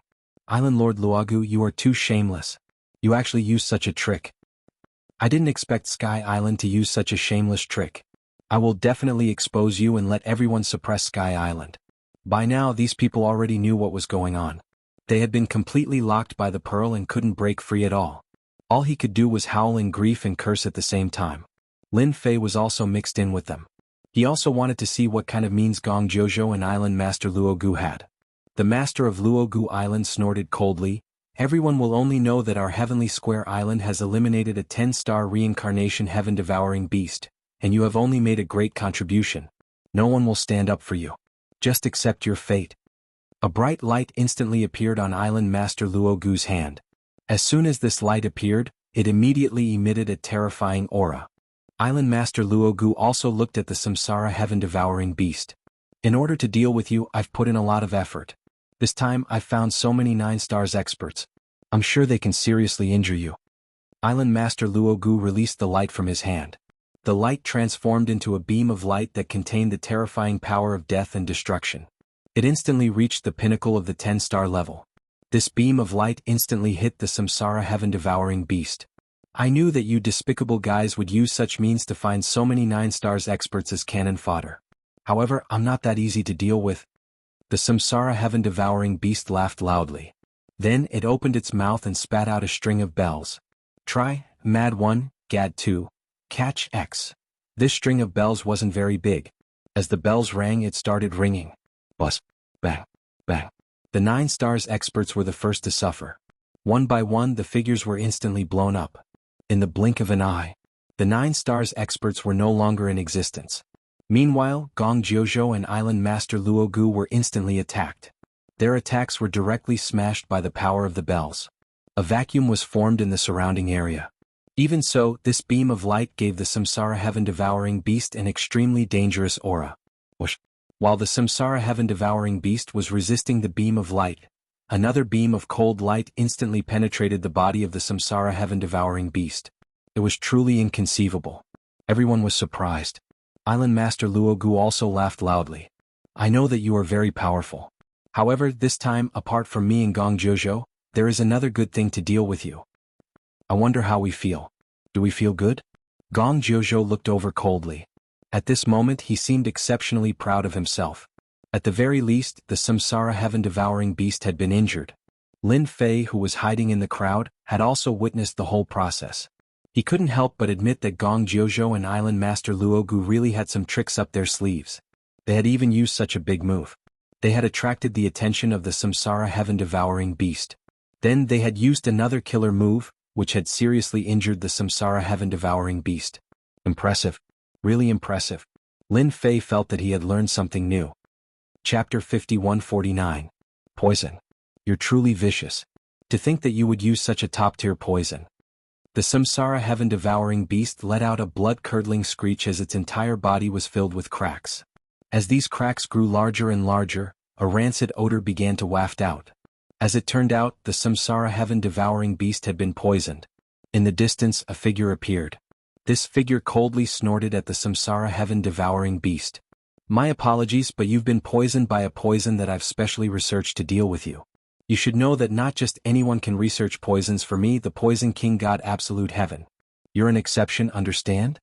Island Lord Luogu, you are too shameless. You actually used such a trick. I didn't expect Sky Island to use such a shameless trick. I will definitely expose you and let everyone suppress Sky Island. By now, these people already knew what was going on. They had been completely locked by the pearl and couldn't break free at all. All he could do was howl in grief and curse at the same time. Lin Fei was also mixed in with them. He also wanted to see what kind of means Gong Jojo and Island Master Luogu had. The master of Luogu Island snorted coldly. Everyone will only know that our Heavenly Square Island has eliminated a 10-star reincarnation heaven-devouring beast, and you have only made a great contribution. No one will stand up for you. Just accept your fate. A bright light instantly appeared on Island Master Luogu's hand. As soon as this light appeared, it immediately emitted a terrifying aura. Island Master Luogu also looked at the Samsara heaven-devouring beast. In order to deal with you, I've put in a lot of effort. This time I've found so many 9-stars experts. I'm sure they can seriously injure you. Island Master Luogu released the light from his hand. The light transformed into a beam of light that contained the terrifying power of death and destruction. It instantly reached the pinnacle of the 10-star level. This beam of light instantly hit the Samsara heaven-devouring beast. I knew that you despicable guys would use such means to find so many 9-stars experts as cannon fodder. However, I'm not that easy to deal with. The Samsara heaven-devouring beast laughed loudly. Then it opened its mouth and spat out a string of bells. Try, Mad 1, Gad 2, Catch X. This string of bells wasn't very big. As the bells rang, it started ringing. Buzz, bang, bang. The 9-stars experts were the first to suffer. One by one, the figures were instantly blown up. In the blink of an eye, the 9-stars experts were no longer in existence. Meanwhile, Gong Jojo and Island Master Luogu were instantly attacked. Their attacks were directly smashed by the power of the bells. A vacuum was formed in the surrounding area. Even so, this beam of light gave the Samsara heaven-devouring beast an extremely dangerous aura. Whoosh. While the Samsara heaven-devouring beast was resisting the beam of light, another beam of cold light instantly penetrated the body of the Samsara heaven-devouring beast. It was truly inconceivable. Everyone was surprised. Island Master Luogu also laughed loudly. I know that you are very powerful. However, this time, apart from me and Gong Jojo, there is another good thing to deal with you. I wonder how we feel. Do we feel good? Gong Jojo looked over coldly. At this moment he seemed exceptionally proud of himself. At the very least, the Samsara heaven-devouring beast had been injured. Lin Fei, who was hiding in the crowd, had also witnessed the whole process. He couldn't help but admit that Gong Jojo and Island Master Luogu really had some tricks up their sleeves. They had even used such a big move. They had attracted the attention of the Samsara heaven-devouring beast. Then they had used another killer move, which had seriously injured the Samsara heaven-devouring beast. Impressive. Really impressive. Lin Fei felt that he had learned something new. Chapter 5149. Poison. You're truly vicious. To think that you would use such a top-tier poison. The Samsara heaven-devouring beast let out a blood-curdling screech as its entire body was filled with cracks. As these cracks grew larger and larger, a rancid odor began to waft out. As it turned out, the Samsara heaven-devouring beast had been poisoned. In the distance, a figure appeared. This figure coldly snorted at the Samsara heaven-devouring beast. My apologies, but you've been poisoned by a poison that I've specially researched to deal with you. You should know that not just anyone can research poisons. For me, the Poison King God Absolute Heaven. You're an exception, understand?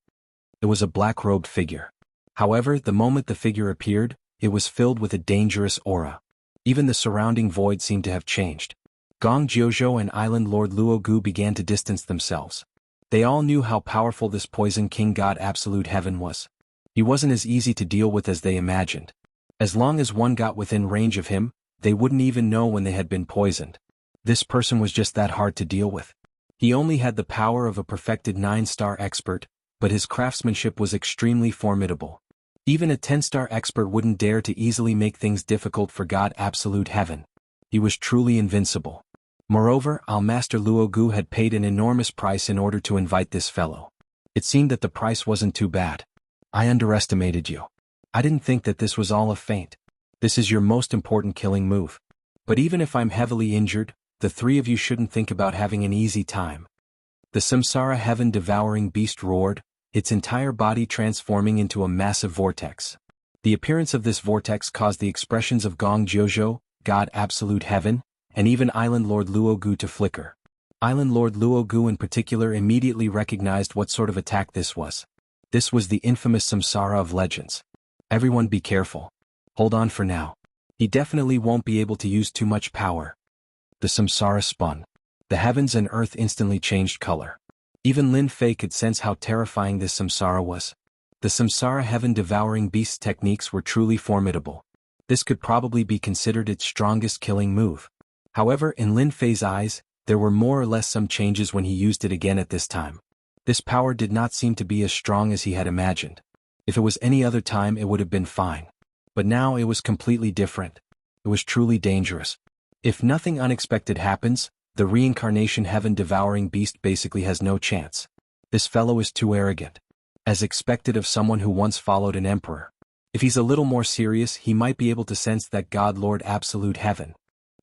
It was a black-robed figure. However, the moment the figure appeared, it was filled with a dangerous aura. Even the surrounding void seemed to have changed. Gong Jojo and Island Lord Luogu began to distance themselves. They all knew how powerful this Poison King God Absolute Heaven was. He wasn't as easy to deal with as they imagined. As long as one got within range of him, they wouldn't even know when they had been poisoned. This person was just that hard to deal with. He only had the power of a perfected 9-star expert, but his craftsmanship was extremely formidable. Even a 10-star expert wouldn't dare to easily make things difficult for God Absolute Heaven. He was truly invincible. Moreover, Master Luogu had paid an enormous price in order to invite this fellow. It seemed that the price wasn't too bad. I underestimated you. I didn't think that this was all a feint. This is your most important killing move. But even if I'm heavily injured, the three of you shouldn't think about having an easy time. The samsara heaven-devouring beast roared, its entire body transforming into a massive vortex. The appearance of this vortex caused the expressions of Gong Jiuzhou, God Absolute Heaven, and even Island Lord Luogu to flicker. Island Lord Luogu in particular immediately recognized what sort of attack this was. This was the infamous samsara of legends. Everyone be careful. Hold on for now. He definitely won't be able to use too much power. The samsara spun. The heavens and earth instantly changed color. Even Lin Fei could sense how terrifying this samsara was. The samsara heaven-devouring beast's techniques were truly formidable. This could probably be considered its strongest killing move. However, in Lin Fei's eyes, there were more or less some changes when he used it again at this time. This power did not seem to be as strong as he had imagined. If it was any other time it would have been fine. But now it was completely different. It was truly dangerous. If nothing unexpected happens, the reincarnation heaven-devouring beast basically has no chance. This fellow is too arrogant. As expected of someone who once followed an emperor. If he's a little more serious, he might be able to sense that God Lord Absolute Heaven.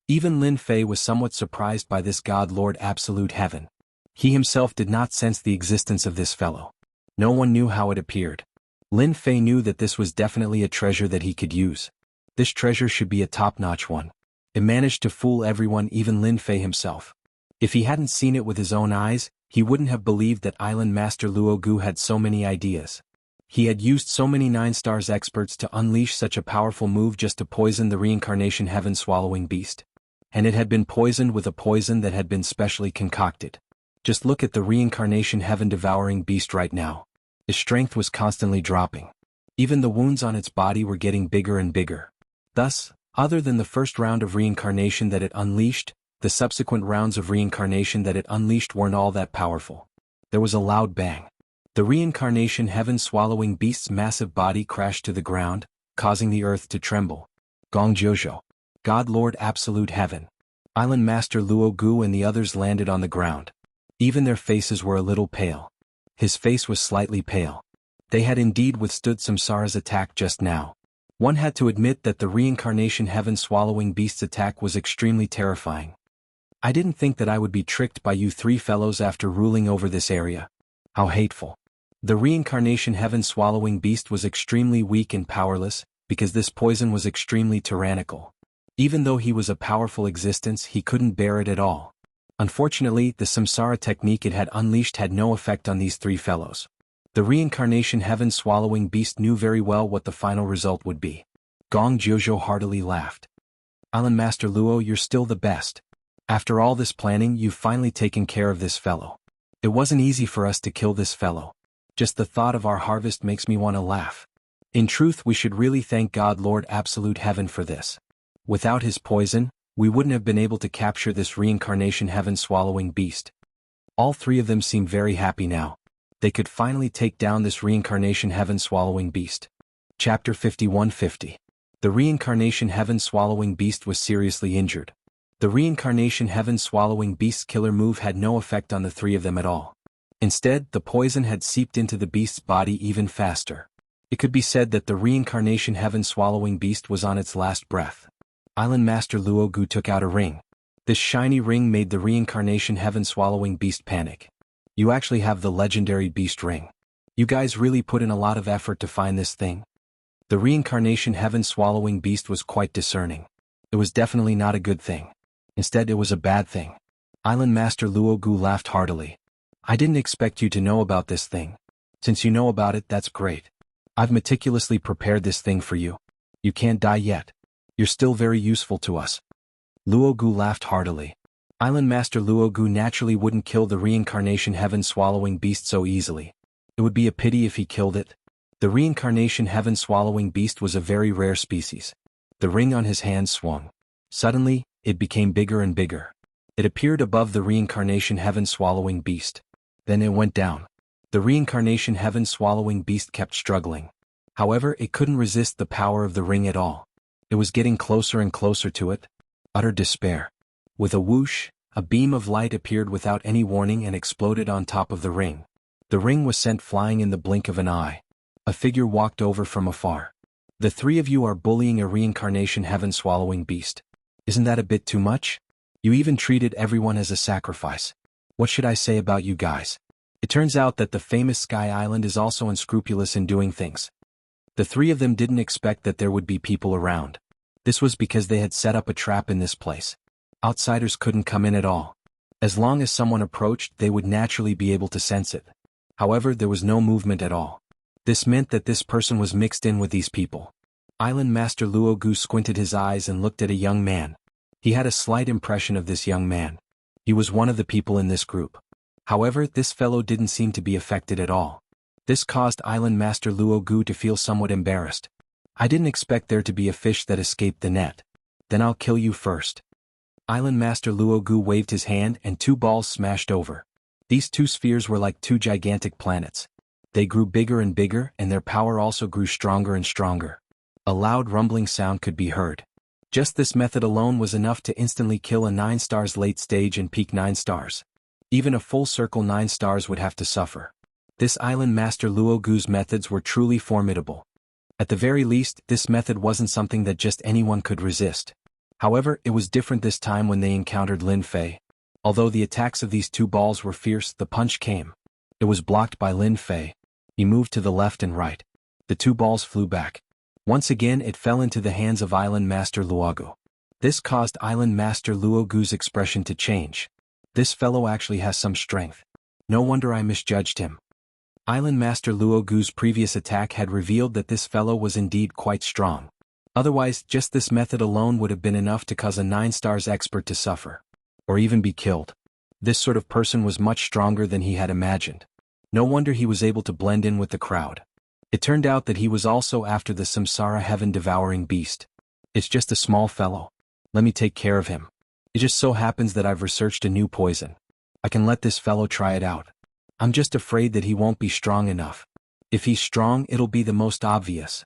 Even Lin Fei was somewhat surprised by this God Lord Absolute Heaven. He himself did not sense the existence of this fellow. No one knew how it appeared. Lin Fei knew that this was definitely a treasure that he could use. This treasure should be a top-notch one. It managed to fool everyone, even Lin Fei himself. If he hadn't seen it with his own eyes, he wouldn't have believed that Island Master Luogu had so many ideas. He had used so many 9 stars experts to unleash such a powerful move just to poison the reincarnation heaven-swallowing beast. And it had been poisoned with a poison that had been specially concocted. Just look at the reincarnation heaven-devouring beast right now. Its strength was constantly dropping. Even the wounds on its body were getting bigger and bigger. Thus, other than the first round of reincarnation that it unleashed, the subsequent rounds of reincarnation that it unleashed weren't all that powerful. There was a loud bang. The reincarnation heaven-swallowing beast's massive body crashed to the ground, causing the earth to tremble. Gong Jiuzhou, God Lord Absolute Heaven, Island Master Luogu and the others landed on the ground. Even their faces were a little pale. His face was slightly pale. They had indeed withstood Samsara's attack just now. One had to admit that the reincarnation heaven-swallowing beast's attack was extremely terrifying. I didn't think that I would be tricked by you 3 fellows after ruling over this area. How hateful. The reincarnation heaven-swallowing beast was extremely weak and powerless, because this poison was extremely tyrannical. Even though he was a powerful existence, he couldn't bear it at all. Unfortunately, the samsara technique it had unleashed had no effect on these 3 fellows. The reincarnation heaven-swallowing beast knew very well what the final result would be. Gong Jiuzhou heartily laughed. Island Master Luo, you're still the best. After all this planning, you've finally taken care of this fellow. It wasn't easy for us to kill this fellow. Just the thought of our harvest makes me want to laugh. In truth, we should really thank God Lord Absolute Heaven for this. Without his poison, we wouldn't have been able to capture this reincarnation heaven-swallowing beast. All 3 of them seemed very happy now. They could finally take down this reincarnation heaven-swallowing beast. Chapter 5150. The reincarnation heaven-swallowing beast was seriously injured. The reincarnation heaven-swallowing beast's killer move had no effect on the 3 of them at all. Instead, the poison had seeped into the beast's body even faster. It could be said that the reincarnation heaven-swallowing beast was on its last breath. Island Master Luogu took out a ring. This shiny ring made the reincarnation heaven-swallowing beast panic. You actually have the legendary beast ring. You guys really put in a lot of effort to find this thing. The reincarnation heaven-swallowing beast was quite discerning. It was definitely not a good thing. Instead, it was a bad thing. Island Master Luogu laughed heartily. I didn't expect you to know about this thing. Since you know about it, that's great. I've meticulously prepared this thing for you. You can't die yet. You're still very useful to us. Luogu laughed heartily. Island Master Luogu naturally wouldn't kill the reincarnation heaven-swallowing beast so easily. It would be a pity if he killed it. The reincarnation heaven-swallowing beast was a very rare species. The ring on his hand swung. Suddenly, it became bigger and bigger. It appeared above the reincarnation heaven-swallowing beast. Then it went down. The reincarnation heaven-swallowing beast kept struggling. However, it couldn't resist the power of the ring at all. It was getting closer and closer to it. Utter despair. With a whoosh, a beam of light appeared without any warning and exploded on top of the ring. The ring was sent flying in the blink of an eye. A figure walked over from afar. The 3 of you are bullying a reincarnation heaven-swallowing beast. Isn't that a bit too much? You even treated everyone as a sacrifice. What should I say about you guys? It turns out that the famous Sky Island is also unscrupulous in doing things. The three of them didn't expect that there would be people around. This was because they had set up a trap in this place. Outsiders couldn't come in at all. As long as someone approached, they would naturally be able to sense it. However, there was no movement at all. This meant that this person was mixed in with these people. Island Master Luogu squinted his eyes and looked at a young man. He had a slight impression of this young man. He was one of the people in this group. However, this fellow didn't seem to be affected at all. This caused Island Master Luogu to feel somewhat embarrassed. I didn't expect there to be a fish that escaped the net. Then I'll kill you first. Island Master Luogu waved his hand and two balls smashed over. These two spheres were like two gigantic planets. They grew bigger and bigger, and their power also grew stronger and stronger. A loud rumbling sound could be heard. Just this method alone was enough to instantly kill a 9 stars late stage and peak 9 stars. Even a full circle 9 stars would have to suffer. This Island Master Luogu's methods were truly formidable. At the very least, this method wasn't something that just anyone could resist. However, it was different this time when they encountered Lin Fei. Although the attacks of these two balls were fierce, the punch came. It was blocked by Lin Fei. He moved to the left and right. The two balls flew back. Once again it fell into the hands of Island Master Luogu. This caused Island Master Luogu's expression to change. This fellow actually has some strength. No wonder I misjudged him. Island Master Luogu's previous attack had revealed that this fellow was indeed quite strong. Otherwise, just this method alone would have been enough to cause a 9 stars expert to suffer. Or even be killed. This sort of person was much stronger than he had imagined. No wonder he was able to blend in with the crowd. It turned out that he was also after the Samsara heaven-devouring beast. It's just a small fellow. Let me take care of him. It just so happens that I've researched a new poison. I can let this fellow try it out. I'm just afraid that he won't be strong enough. If he's strong, it'll be the most obvious.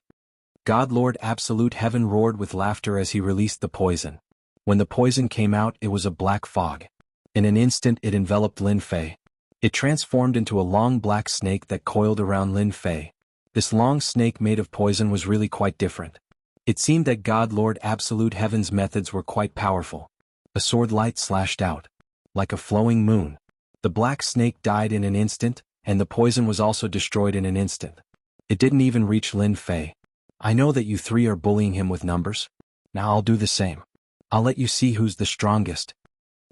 God Lord Absolute Heaven roared with laughter as he released the poison. When the poison came out, it was a black fog. In an instant it enveloped Lin Fei. It transformed into a long black snake that coiled around Lin Fei. This long snake made of poison was really quite different. It seemed that God Lord Absolute Heaven's methods were quite powerful. A sword light slashed out. Like a flowing moon. The black snake died in an instant, and the poison was also destroyed in an instant. It didn't even reach Lin Fei. I know that you three are bullying him with numbers. Now I'll do the same. I'll let you see who's the strongest.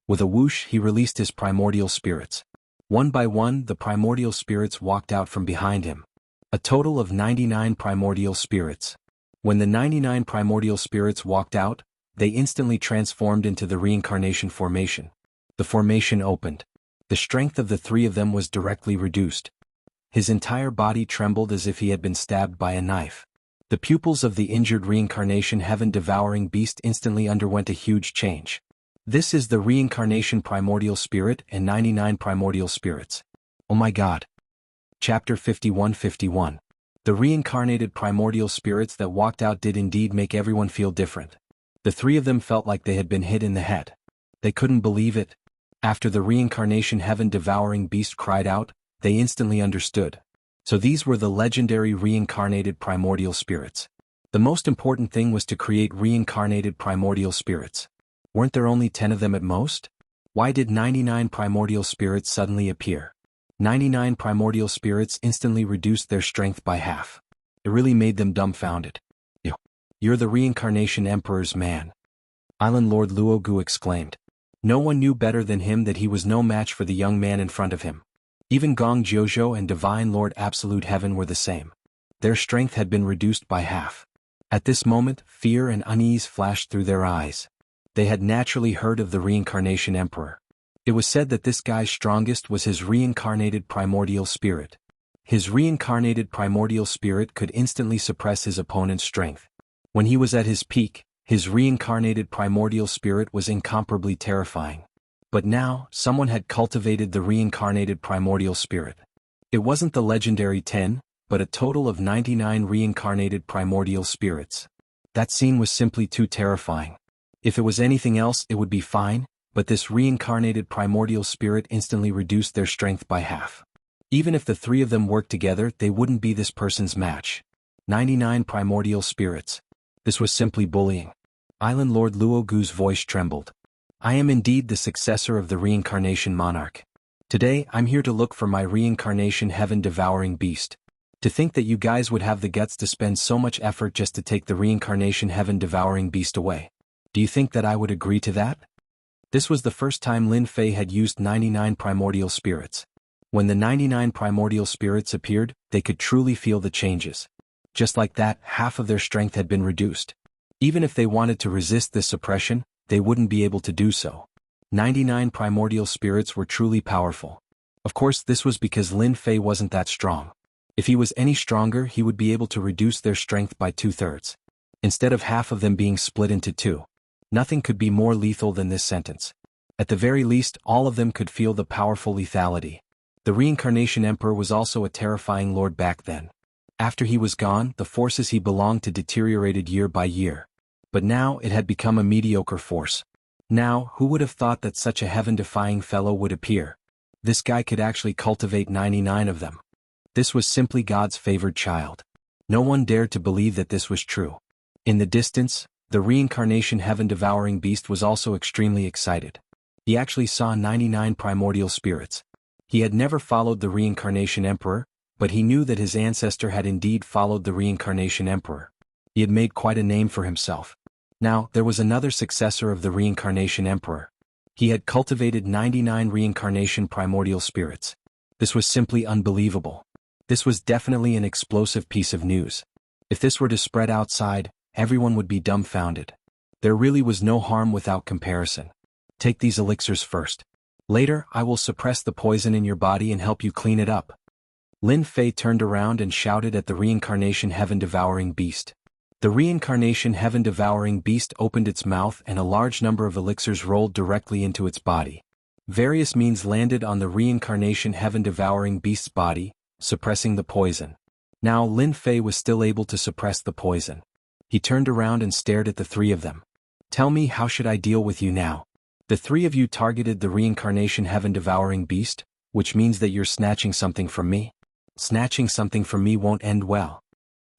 With a whoosh, he released his primordial spirits. One by one, the primordial spirits walked out from behind him. A total of 99 primordial spirits. When the 99 primordial spirits walked out, they instantly transformed into the reincarnation formation. The formation opened. The strength of the three of them was directly reduced. His entire body trembled as if he had been stabbed by a knife. The pupils of the injured reincarnation heaven-devouring beast instantly underwent a huge change. This is the reincarnation primordial spirit and 99 primordial spirits. Oh my God. Chapter 51-51. The reincarnated primordial spirits that walked out did indeed make everyone feel different. The three of them felt like they had been hit in the head. They couldn't believe it. After the reincarnation heaven-devouring beast cried out, they instantly understood. So these were the legendary reincarnated primordial spirits. The most important thing was to create reincarnated primordial spirits. Weren't there only 10 of them at most? Why did 99 primordial spirits suddenly appear? 99 primordial spirits instantly reduced their strength by half. It really made them dumbfounded. You're the reincarnation emperor's man. Island Lord Luogu exclaimed. No one knew better than him that he was no match for the young man in front of him. Even Gong Jiuzhou and Divine Lord Absolute Heaven were the same. Their strength had been reduced by half. At this moment, fear and unease flashed through their eyes. They had naturally heard of the reincarnation emperor. It was said that this guy's strongest was his reincarnated primordial spirit. His reincarnated primordial spirit could instantly suppress his opponent's strength. When he was at his peak, his reincarnated primordial spirit was incomparably terrifying. But now, someone had cultivated the reincarnated primordial spirit. It wasn't the legendary 10, but a total of 99 reincarnated primordial spirits. That scene was simply too terrifying. If it was anything else, it would be fine, but this reincarnated primordial spirit instantly reduced their strength by half. Even if the three of them worked together, they wouldn't be this person's match. 99 primordial spirits. This was simply bullying. Island Lord Luogu's voice trembled. I am indeed the successor of the reincarnation monarch. Today, I'm here to look for my reincarnation heaven-devouring beast. To think that you guys would have the guts to spend so much effort just to take the reincarnation heaven-devouring beast away. Do you think that I would agree to that? This was the first time Lin Fei had used 99 primordial spirits. When the 99 primordial spirits appeared, they could truly feel the changes. Just like that, half of their strength had been reduced. Even if they wanted to resist this suppression, they wouldn't be able to do so. 99 primordial spirits were truly powerful. Of course, this was because Lin Fei wasn't that strong. If he was any stronger, he would be able to reduce their strength by 2/3. Instead of half of them being split into two. Nothing could be more lethal than this sentence. At the very least, all of them could feel the powerful lethality. The Reincarnation Emperor was also a terrifying lord back then. After he was gone, the forces he belonged to deteriorated year by year. But now it had become a mediocre force. Now, who would have thought that such a heaven-defying fellow would appear? This guy could actually cultivate 99 of them. This was simply God's favored child. No one dared to believe that this was true. In the distance, the reincarnation heaven-devouring beast was also extremely excited. He actually saw 99 primordial spirits. He had never followed the reincarnation emperor, but he knew that his ancestor had indeed followed the reincarnation emperor. He had made quite a name for himself. Now, there was another successor of the reincarnation emperor. He had cultivated 99 reincarnation primordial spirits. This was simply unbelievable. This was definitely an explosive piece of news. If this were to spread outside, everyone would be dumbfounded. There really was no harm without comparison. Take these elixirs first. Later, I will suppress the poison in your body and help you clean it up. Lin Fei turned around and shouted at the reincarnation heaven-devouring beast. The reincarnation heaven-devouring beast opened its mouth and a large number of elixirs rolled directly into its body. Various means landed on the reincarnation heaven-devouring beast's body, suppressing the poison. Now Lin Fei was still able to suppress the poison. He turned around and stared at the three of them. Tell me, how should I deal with you now? The three of you targeted the reincarnation heaven-devouring beast, which means that you're snatching something from me. Snatching something from me won't end well.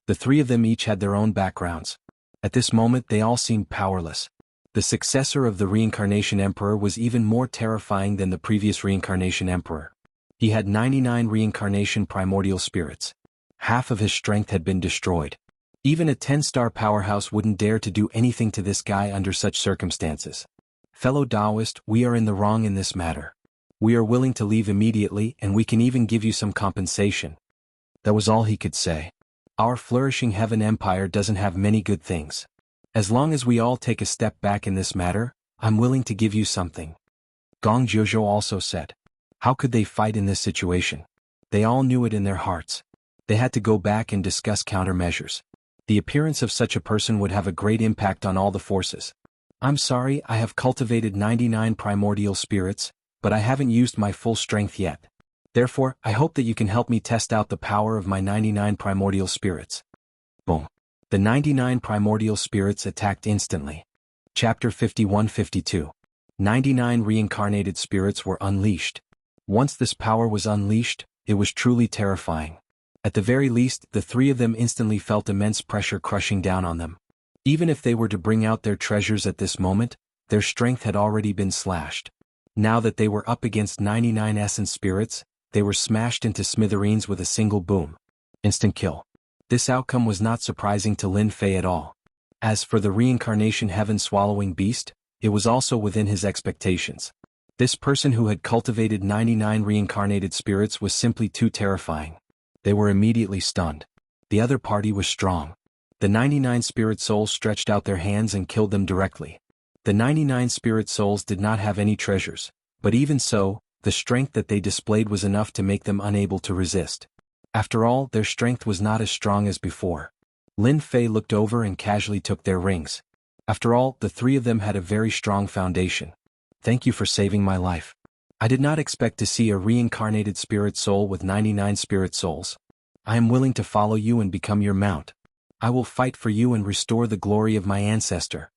The three of them each had their own backgrounds. At this moment they all seemed powerless. The successor of the reincarnation emperor was even more terrifying than the previous reincarnation emperor. He had 99 reincarnation primordial spirits. Half of his strength had been destroyed. Even a 10-star powerhouse wouldn't dare to do anything to this guy under such circumstances. Fellow Taoist, we are in the wrong in this matter. We are willing to leave immediately and we can even give you some compensation. That was all he could say. Our flourishing heaven empire doesn't have many good things. As long as we all take a step back in this matter, I'm willing to give you something. Gong Jiuzhou also said. How could they fight in this situation? They all knew it in their hearts. They had to go back and discuss countermeasures. The appearance of such a person would have a great impact on all the forces. I'm sorry, I have cultivated 99 primordial spirits, but I haven't used my full strength yet. Therefore, I hope that you can help me test out the power of my 99 primordial spirits. Boom. The 99 primordial spirits attacked instantly. Chapter 51-52. 99 reincarnated spirits were unleashed. Once this power was unleashed, it was truly terrifying. At the very least, the three of them instantly felt immense pressure crushing down on them. Even if they were to bring out their treasures at this moment, their strength had already been slashed. Now that they were up against 99 essence spirits, they were smashed into smithereens with a single boom. Instant kill. This outcome was not surprising to Lin Fei at all. As for the reincarnation heaven-swallowing beast, it was also within his expectations. This person who had cultivated 99 reincarnated spirits was simply too terrifying. They were immediately stunned. The other party was strong. The 99 spirit souls stretched out their hands and killed them directly. The 99 spirit souls did not have any treasures, but even so, the strength that they displayed was enough to make them unable to resist. After all, their strength was not as strong as before. Lin Fei looked over and casually took their rings. After all, the three of them had a very strong foundation. Thank you for saving my life. I did not expect to see a reincarnated spirit soul with 99 spirit souls. I am willing to follow you and become your mount. I will fight for you and restore the glory of my ancestor.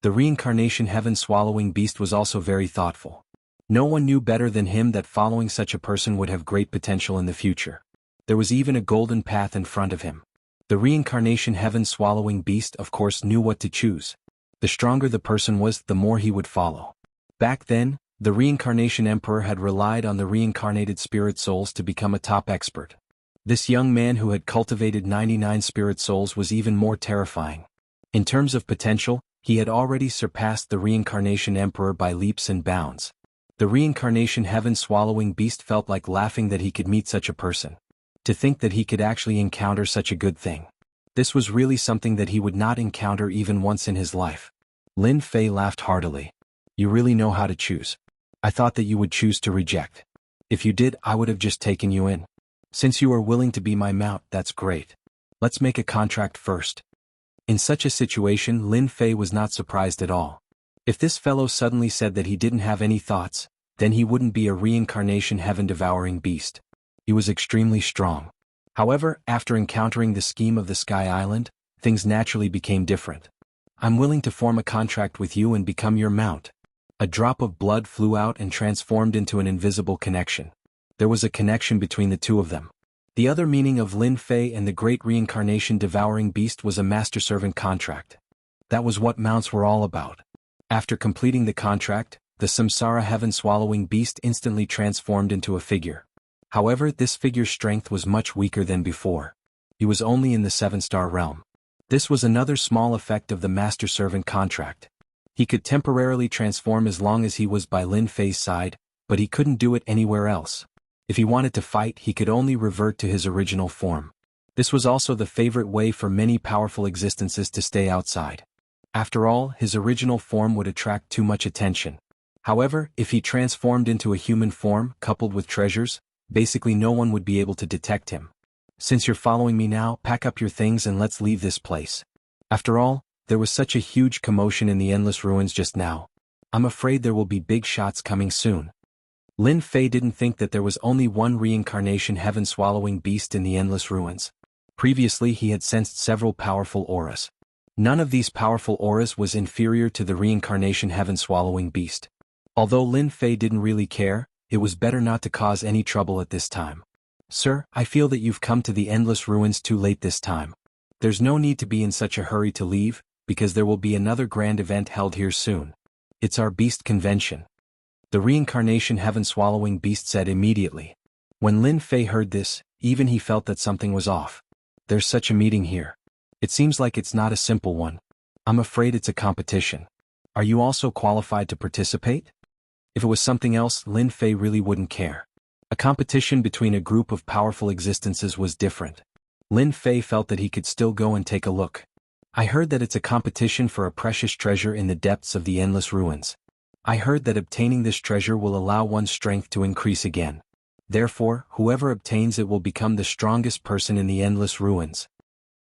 The reincarnation heaven-swallowing beast was also very thoughtful. No one knew better than him that following such a person would have great potential in the future. There was even a golden path in front of him. The reincarnation heaven-swallowing beast of course knew what to choose. The stronger the person was, the more he would follow. Back then, The Reincarnation Emperor had relied on the reincarnated spirit souls to become a top expert. This young man who had cultivated 99 spirit souls was even more terrifying. In terms of potential, he had already surpassed the Reincarnation Emperor by leaps and bounds. The Reincarnation Heaven-swallowing beast felt like laughing that he could meet such a person. To think that he could actually encounter such a good thing. This was really something that he would not encounter even once in his life. Lin Fei laughed heartily. You really know how to choose. I thought that you would choose to reject. If you did, I would have just taken you in. Since you are willing to be my mount, that's great. Let's make a contract first. In such a situation, Lin Fei was not surprised at all. If this fellow suddenly said that he didn't have any thoughts, then he wouldn't be a reincarnation heaven-devouring beast. He was extremely strong. However, after encountering the scheme of the Sky Island, things naturally became different. I'm willing to form a contract with you and become your mount. A drop of blood flew out and transformed into an invisible connection. There was a connection between the two of them. The other meaning of Lin Fei and the great reincarnation devouring beast was a master-servant contract. That was what mounts were all about. After completing the contract, the Samsara heaven-swallowing beast instantly transformed into a figure. However, this figure's strength was much weaker than before. He was only in the 7-star realm. This was another small effect of the master-servant contract. He could temporarily transform as long as he was by Lin Fei's side, but he couldn't do it anywhere else. If he wanted to fight, he could only revert to his original form. This was also the favorite way for many powerful existences to stay outside. After all, his original form would attract too much attention. However, if he transformed into a human form, coupled with treasures, basically no one would be able to detect him. Since you're following me now, pack up your things and let's leave this place. After all, there was such a huge commotion in the endless ruins just now. I'm afraid there will be big shots coming soon. Lin Fei didn't think that there was only one reincarnation heaven-swallowing beast in the endless ruins. Previously he had sensed several powerful auras. None of these powerful auras was inferior to the reincarnation heaven-swallowing beast. Although Lin Fei didn't really care, it was better not to cause any trouble at this time. Sir, I feel that you've come to the endless ruins too late this time. There's no need to be in such a hurry to leave, because there will be another grand event held here soon. It's our beast convention. The reincarnation heaven-swallowing beast said immediately. When Lin Fei heard this, even he felt that something was off. There's such a meeting here. It seems like it's not a simple one. I'm afraid it's a competition. Are you also qualified to participate? If it was something else, Lin Fei really wouldn't care. A competition between a group of powerful existences was different. Lin Fei felt that he could still go and take a look. I heard that it's a competition for a precious treasure in the depths of the endless ruins. I heard that obtaining this treasure will allow one's strength to increase again. Therefore, whoever obtains it will become the strongest person in the endless ruins.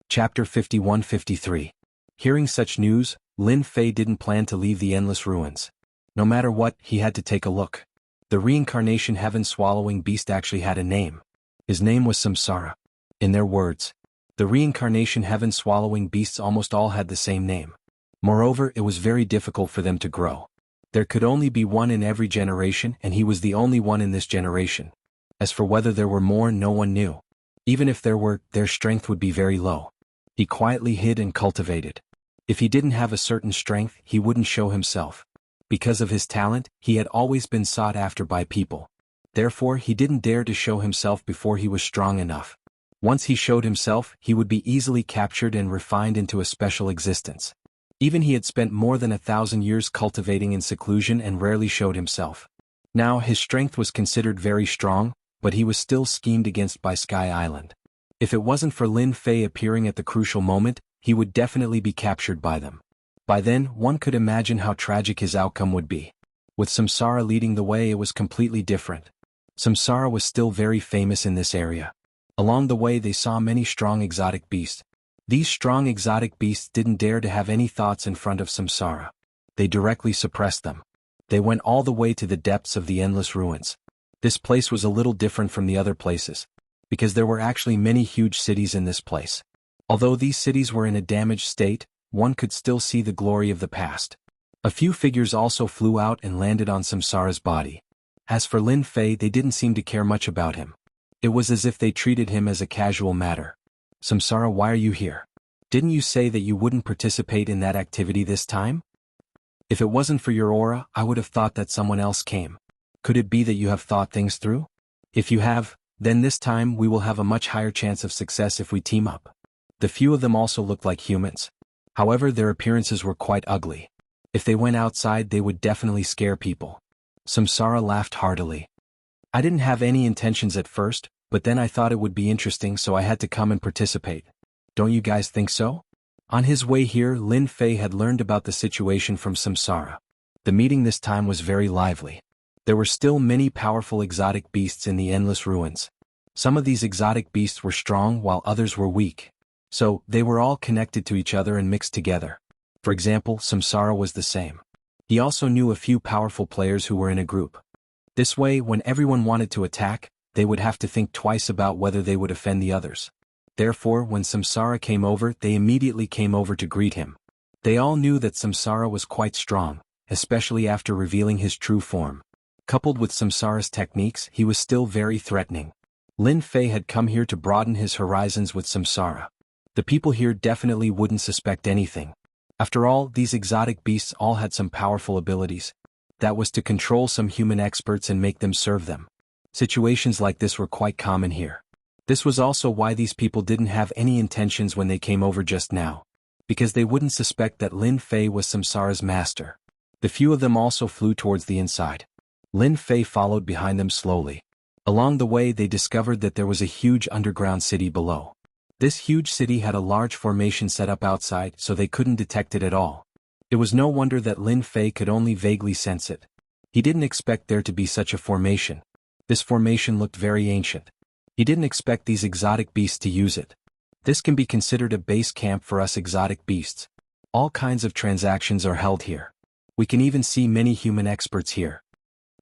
Chapter 51-53. Hearing such news, Lin Fei didn't plan to leave the endless ruins. No matter what, he had to take a look. The reincarnation heaven-swallowing beast actually had a name. His name was Samsara. In their words, the reincarnation heaven-swallowing beasts almost all had the same name. Moreover, it was very difficult for them to grow. There could only be one in every generation, and he was the only one in this generation. As for whether there were more, no one knew. Even if there were, their strength would be very low. He quietly hid and cultivated. If he didn't have a certain strength, he wouldn't show himself. Because of his talent, he had always been sought after by people. Therefore, he didn't dare to show himself before he was strong enough. Once he showed himself, he would be easily captured and refined into a special existence. Even he had spent more than 1,000 years cultivating in seclusion and rarely showed himself. Now his strength was considered very strong, but he was still schemed against by Sky Island. If it wasn't for Lin Fei appearing at the crucial moment, he would definitely be captured by them. By then, one could imagine how tragic his outcome would be. With Samsara leading the way, it was completely different. Samsara was still very famous in this area. Along the way they saw many strong exotic beasts. These strong exotic beasts didn't dare to have any thoughts in front of Samsara. They directly suppressed them. They went all the way to the depths of the endless ruins. This place was a little different from the other places, because there were actually many huge cities in this place. Although these cities were in a damaged state, one could still see the glory of the past. A few figures also flew out and landed on Samsara's body. As for Lin Fei, they didn't seem to care much about him. It was as if they treated him as a casual matter. Samsara, why are you here? Didn't you say that you wouldn't participate in that activity this time? If it wasn't for your aura, I would have thought that someone else came. Could it be that you have thought things through? If you have, then this time we will have a much higher chance of success if we team up. The few of them also looked like humans. However, their appearances were quite ugly. If they went outside, they would definitely scare people. Samsara laughed heartily. I didn't have any intentions at first, but then I thought it would be interesting, so I had to come and participate. Don't you guys think so? On his way here, Lin Fei had learned about the situation from Samsara. The meeting this time was very lively. There were still many powerful exotic beasts in the endless ruins. Some of these exotic beasts were strong while others were weak. So, they were all connected to each other and mixed together. For example, Samsara was the same. He also knew a few powerful players who were in a group. This way, when everyone wanted to attack, they would have to think twice about whether they would offend the others. Therefore, when Samsara came over, they immediately came over to greet him. They all knew that Samsara was quite strong, especially after revealing his true form. Coupled with Samsara's techniques, he was still very threatening. Lin Fei had come here to broaden his horizons with Samsara. The people here definitely wouldn't suspect anything. After all, these exotic beasts all had some powerful abilities. That was to control some human experts and make them serve them. Situations like this were quite common here. This was also why these people didn't have any intentions when they came over just now. Because they wouldn't suspect that Lin Fei was Samsara's master. The few of them also flew towards the inside. Lin Fei followed behind them slowly. Along the way, they discovered that there was a huge underground city below. This huge city had a large formation set up outside, so they couldn't detect it at all. It was no wonder that Lin Fei could only vaguely sense it. He didn't expect there to be such a formation. This formation looked very ancient. He didn't expect these exotic beasts to use it. This can be considered a base camp for us exotic beasts. All kinds of transactions are held here. We can even see many human experts here.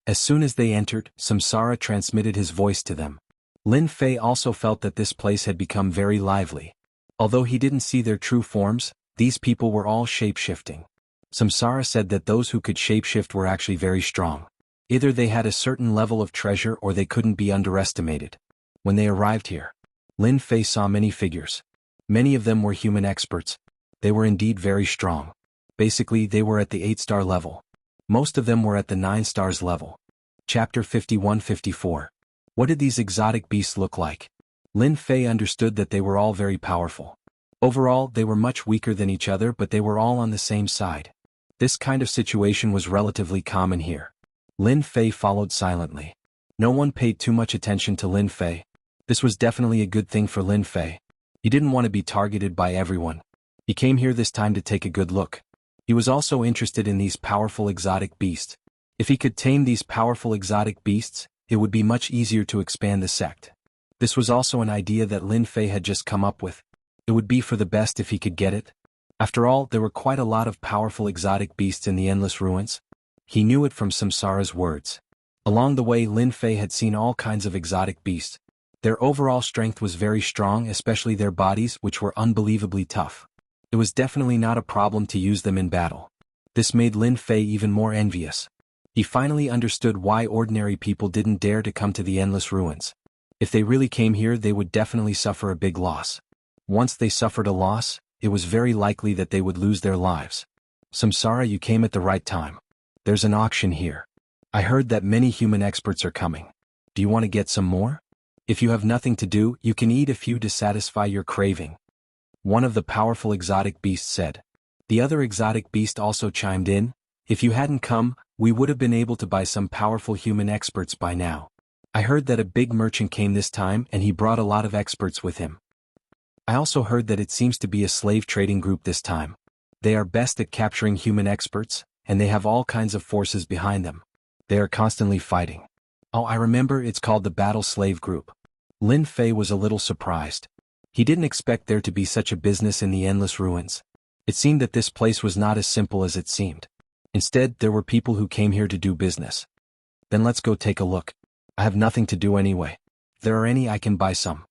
As soon as they entered, Samsara transmitted his voice to them. Lin Fei also felt that this place had become very lively. Although he didn't see their true forms, these people were all shape-shifting. Samsara said that those who could shapeshift were actually very strong. Either they had a certain level of treasure or they couldn't be underestimated. When they arrived here, Lin Fei saw many figures. Many of them were human experts. They were indeed very strong. Basically, they were at the 8-star level. Most of them were at the 9 stars level. Chapter 51-54. What did these exotic beasts look like? Lin Fei understood that they were all very powerful. Overall, they were much weaker than each other, but they were all on the same side. This kind of situation was relatively common here. Lin Fei followed silently. No one paid too much attention to Lin Fei. This was definitely a good thing for Lin Fei. He didn't want to be targeted by everyone. He came here this time to take a good look. He was also interested in these powerful exotic beasts. If he could tame these powerful exotic beasts, it would be much easier to expand the sect. This was also an idea that Lin Fei had just come up with. It would be for the best if he could get it. After all, there were quite a lot of powerful exotic beasts in the endless ruins. He knew it from Samsara's words. Along the way, Lin Fei had seen all kinds of exotic beasts. Their overall strength was very strong, especially their bodies, which were unbelievably tough. It was definitely not a problem to use them in battle. This made Lin Fei even more envious. He finally understood why ordinary people didn't dare to come to the endless ruins. If they really came here, they would definitely suffer a big loss. Once they suffered a loss, it was very likely that they would lose their lives. Samsara, you came at the right time. There's an auction here. I heard that many human experts are coming. Do you want to get some more? If you have nothing to do, you can eat a few to satisfy your craving. One of the powerful exotic beasts said. The other exotic beast also chimed in. If you hadn't come, we would have been able to buy some powerful human experts by now. I heard that a big merchant came this time and he brought a lot of experts with him. I also heard that it seems to be a slave trading group this time. They are best at capturing human experts, and they have all kinds of forces behind them. They are constantly fighting. Oh, I remember, it's called the Battle Slave Group. Lin Fei was a little surprised. He didn't expect there to be such a business in the endless ruins. It seemed that this place was not as simple as it seemed. Instead, there were people who came here to do business. Then let's go take a look. I have nothing to do anyway. If there are any, I can buy some.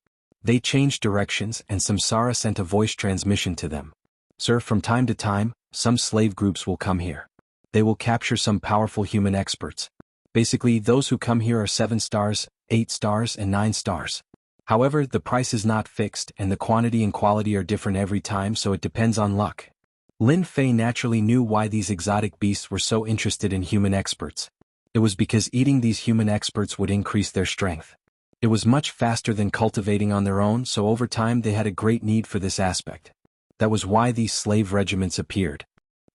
They changed directions and Samsara sent a voice transmission to them. Sir, from time to time, some slave groups will come here. They will capture some powerful human experts. Basically, those who come here are 7 stars, 8 stars, and 9 stars. However, the price is not fixed and the quantity and quality are different every time, so it depends on luck. Lin Fei naturally knew why these exotic beasts were so interested in human experts. It was because eating these human experts would increase their strength. It was much faster than cultivating on their own, so over time they had a great need for this aspect. That was why these slave regiments appeared.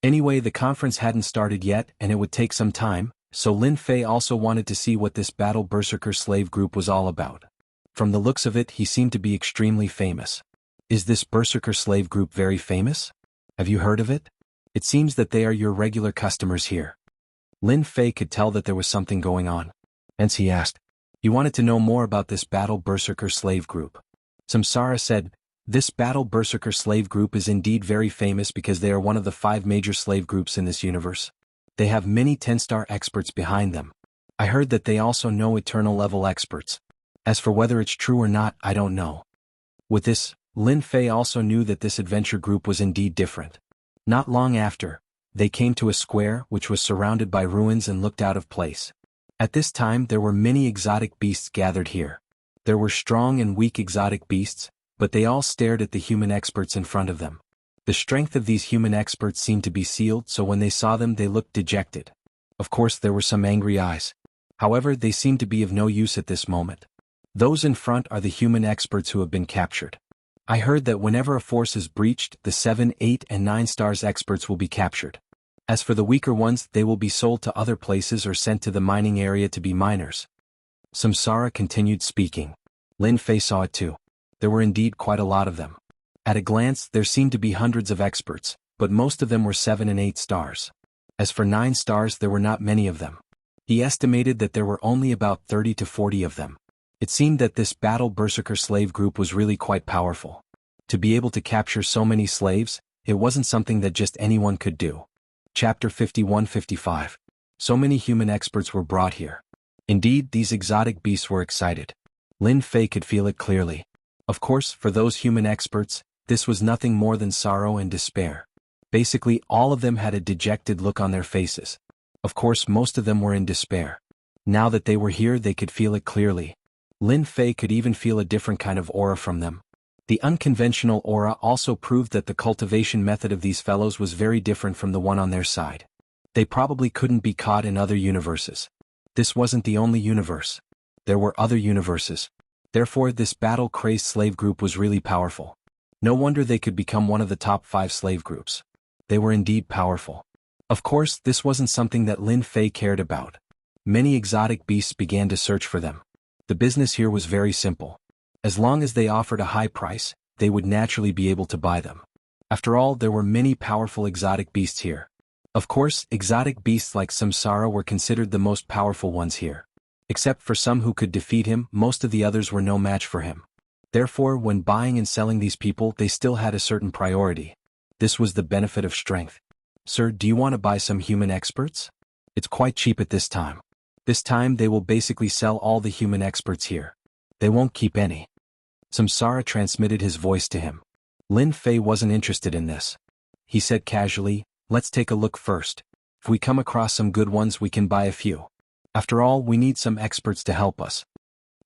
Anyway, the conference hadn't started yet and it would take some time, so Lin Fei also wanted to see what this battle berserker slave group was all about. From the looks of it, he seemed to be extremely famous. Is this berserker slave group very famous? Have you heard of it? It seems that they are your regular customers here. Lin Fei could tell that there was something going on. Hence he asked. He wanted to know more about this battle berserker slave group. Samsara said, this battle berserker slave group is indeed very famous because they are one of the 5 major slave groups in this universe. They have many 10-star experts behind them. I heard that they also know eternal level experts. As for whether it's true or not, I don't know. With this, Lin Fei also knew that this adventure group was indeed different. Not long after, they came to a square which was surrounded by ruins and looked out of place. At this time there were many exotic beasts gathered here. There were strong and weak exotic beasts, but they all stared at the human experts in front of them. The strength of these human experts seemed to be sealed, so when they saw them they looked dejected. Of course there were some angry eyes. However, they seemed to be of no use at this moment. Those in front are the human experts who have been captured. I heard that whenever a force is breached, the 7, 8, and 9 stars experts will be captured. As for the weaker ones, they will be sold to other places or sent to the mining area to be miners. Samsara continued speaking. Lin Fei saw it too. There were indeed quite a lot of them. At a glance, there seemed to be hundreds of experts, but most of them were 7 and 8 stars. As for 9 stars, there were not many of them. He estimated that there were only about 30 to 40 of them. It seemed that this battle berserker slave group was really quite powerful. To be able to capture so many slaves, it wasn't something that just anyone could do. Chapter 51-55. So many human experts were brought here. Indeed, these exotic beasts were excited. Lin Fei could feel it clearly. Of course, for those human experts, this was nothing more than sorrow and despair. Basically, all of them had a dejected look on their faces. Of course, most of them were in despair. Now that they were here, they could feel it clearly. Lin Fei could even feel a different kind of aura from them. The unconventional aura also proved that the cultivation method of these fellows was very different from the one on their side. They probably couldn't be caught in other universes. This wasn't the only universe. There were other universes. Therefore, this battle-crazed slave group was really powerful. No wonder they could become one of the top 5 slave groups. They were indeed powerful. Of course, this wasn't something that Lin Fei cared about. Many exotic beasts began to search for them. The business here was very simple. As long as they offered a high price, they would naturally be able to buy them. After all, there were many powerful exotic beasts here. Of course, exotic beasts like Samsara were considered the most powerful ones here. Except for some who could defeat him, most of the others were no match for him. Therefore, when buying and selling these people, they still had a certain priority. This was the benefit of strength. Sir, do you want to buy some human experts? It's quite cheap at this time. This time they will basically sell all the human experts here. They won't keep any. Samsara transmitted his voice to him. Lin Fei wasn't interested in this. He said casually, let's take a look first. If we come across some good ones, we can buy a few. After all, we need some experts to help us.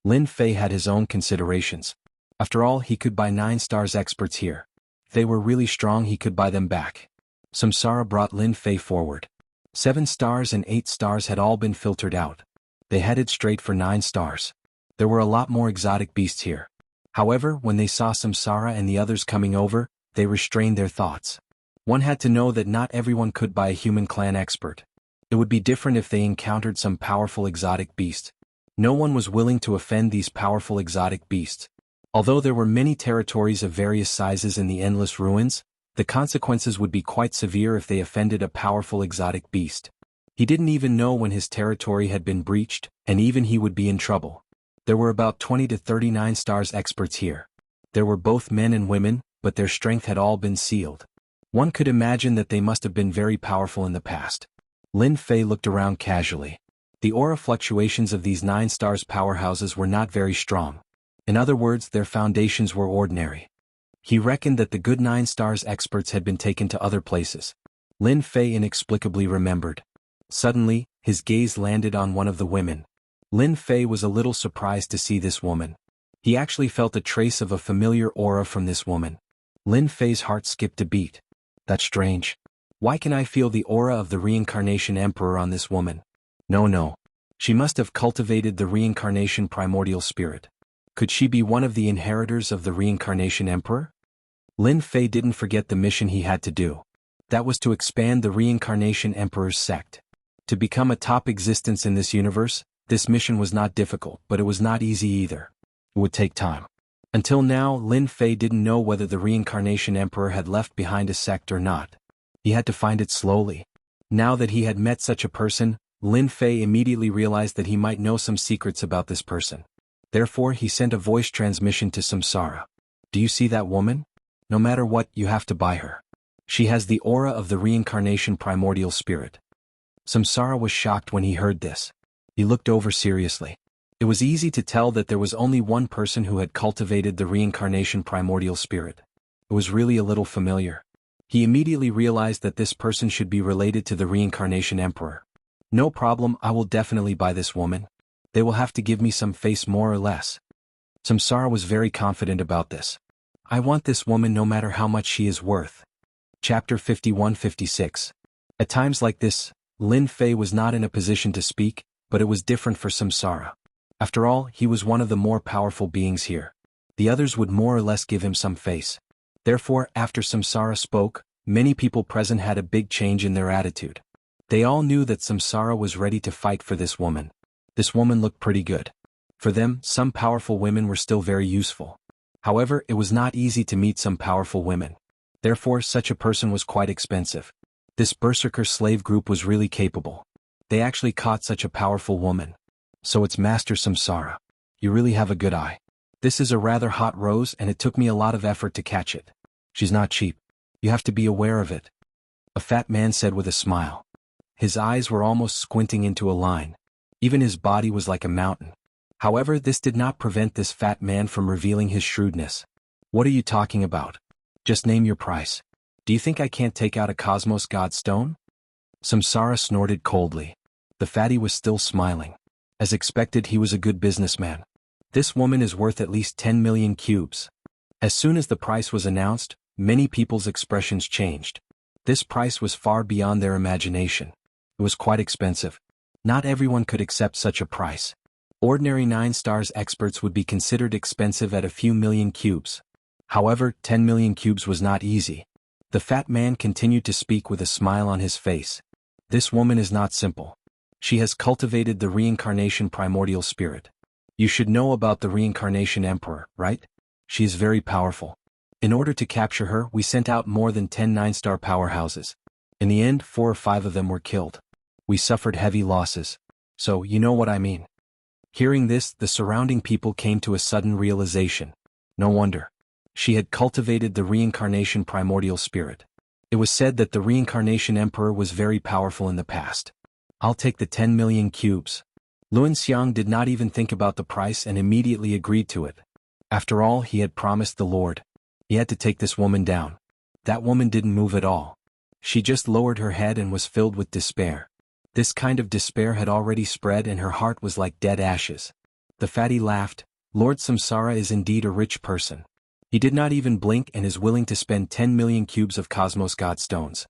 Lin Fei had his own considerations. After all, he could buy 9 stars experts here. If they were really strong, he could buy them back. Samsara brought Lin Fei forward. 7 stars and 8 stars had all been filtered out. They headed straight for 9 stars. There were a lot more exotic beasts here. However, when they saw Samsara and the others coming over, they restrained their thoughts. One had to know that not everyone could buy a human clan expert. It would be different if they encountered some powerful exotic beast. No one was willing to offend these powerful exotic beasts. Although there were many territories of various sizes in the endless ruins, the consequences would be quite severe if they offended a powerful exotic beast. He didn't even know when his territory had been breached, and even he would be in trouble. There were about 20 to 39 stars experts here. There were both men and women, but their strength had all been sealed. One could imagine that they must have been very powerful in the past. Lin Fei looked around casually. The aura fluctuations of these 9 stars powerhouses were not very strong. In other words, their foundations were ordinary. He reckoned that the good 9 stars experts had been taken to other places. Lin Fei inexplicably remembered. Suddenly, his gaze landed on one of the women. Lin Fei was a little surprised to see this woman. He actually felt a trace of a familiar aura from this woman. Lin Fei's heart skipped a beat. That's strange. Why can I feel the aura of the reincarnation emperor on this woman? No. She must have cultivated the reincarnation primordial spirit. Could she be one of the inheritors of the reincarnation emperor? Lin Fei didn't forget the mission he had to do. That was to expand the reincarnation emperor's sect. To become a top existence in this universe, this mission was not difficult, but it was not easy either. It would take time. Until now, Lin Fei didn't know whether the reincarnation emperor had left behind a sect or not. He had to find it slowly. Now that he had met such a person, Lin Fei immediately realized that he might know some secrets about this person. Therefore, he sent a voice transmission to Samsara. Do you see that woman? No matter what, you have to buy her. She has the aura of the reincarnation primordial spirit. Samsara was shocked when he heard this. He looked over seriously. It was easy to tell that there was only one person who had cultivated the reincarnation primordial spirit. It was really a little familiar. He immediately realized that this person should be related to the reincarnation emperor. No problem, I will definitely buy this woman. They will have to give me some face more or less. Samsara was very confident about this. I want this woman no matter how much she is worth. Chapter 51-56. At times like this, Lin Fei was not in a position to speak, but it was different for Samsara. After all, he was one of the more powerful beings here. The others would more or less give him some face. Therefore, after Samsara spoke, many people present had a big change in their attitude. They all knew that Samsara was ready to fight for this woman. This woman looked pretty good. For them, some powerful women were still very useful. However, it was not easy to meet some powerful women. Therefore, such a person was quite expensive. This berserker slave group was really capable. They actually caught such a powerful woman. So it's Master Samsara. You really have a good eye. This is a rather hot rose and it took me a lot of effort to catch it. She's not cheap. You have to be aware of it. A fat man said with a smile. His eyes were almost squinting into a line. Even his body was like a mountain. However, this did not prevent this fat man from revealing his shrewdness. What are you talking about? Just name your price. Do you think I can't take out a Cosmos God Stone? Samsara snorted coldly. The fatty was still smiling. As expected, he was a good businessman. This woman is worth at least 10 million cubes. As soon as the price was announced, many people's expressions changed. This price was far beyond their imagination. It was quite expensive. Not everyone could accept such a price. Ordinary 9 stars experts would be considered expensive at a few million cubes. However, 10 million cubes was not easy. The fat man continued to speak with a smile on his face. This woman is not simple. She has cultivated the reincarnation primordial spirit. You should know about the reincarnation emperor, right? She is very powerful. In order to capture her, we sent out more than 10 9-star powerhouses. In the end, 4 or 5 of them were killed. We suffered heavy losses. So, you know what I mean. Hearing this, the surrounding people came to a sudden realization. No wonder. She had cultivated the reincarnation primordial spirit. It was said that the reincarnation emperor was very powerful in the past. I'll take the 10 million cubes. Luan Xiang did not even think about the price and immediately agreed to it. After all, he had promised the Lord. He had to take this woman down. That woman didn't move at all. She just lowered her head and was filled with despair. This kind of despair had already spread and her heart was like dead ashes. The fatty laughed. Lord Samsara is indeed a rich person. He did not even blink and is willing to spend 10 million cubes of Cosmos God Stones.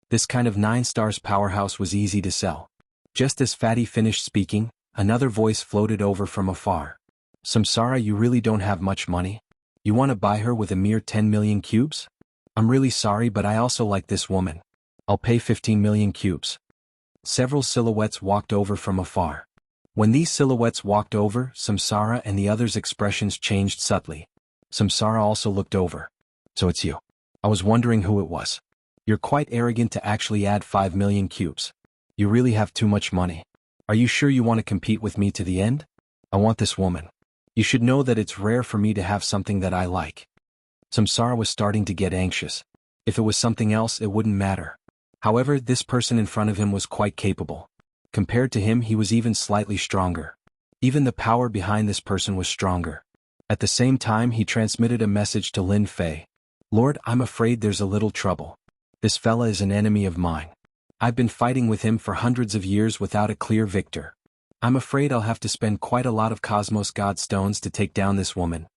This kind of 9 stars powerhouse was easy to sell. Just as Fatty finished speaking, another voice floated over from afar. Samsara, you really don't have much money? You want to buy her with a mere 10 million cubes? I'm really sorry, but I also like this woman. I'll pay 15 million cubes. Several silhouettes walked over from afar. When these silhouettes walked over, Samsara and the others' expressions changed subtly. Samsara also looked over. So it's you. I was wondering who it was. You're quite arrogant to actually add 5 million cubes. You really have too much money. Are you sure you want to compete with me to the end? I want this woman. You should know that it's rare for me to have something that I like. Samsara was starting to get anxious. If it was something else, it wouldn't matter. However, this person in front of him was quite capable. Compared to him, he was even slightly stronger. Even the power behind this person was stronger. At the same time, he transmitted a message to Lin Fei. Lord, I'm afraid there's a little trouble. This fella is an enemy of mine. I've been fighting with him for hundreds of years without a clear victor. I'm afraid I'll have to spend quite a lot of Cosmos God Stones to take down this woman.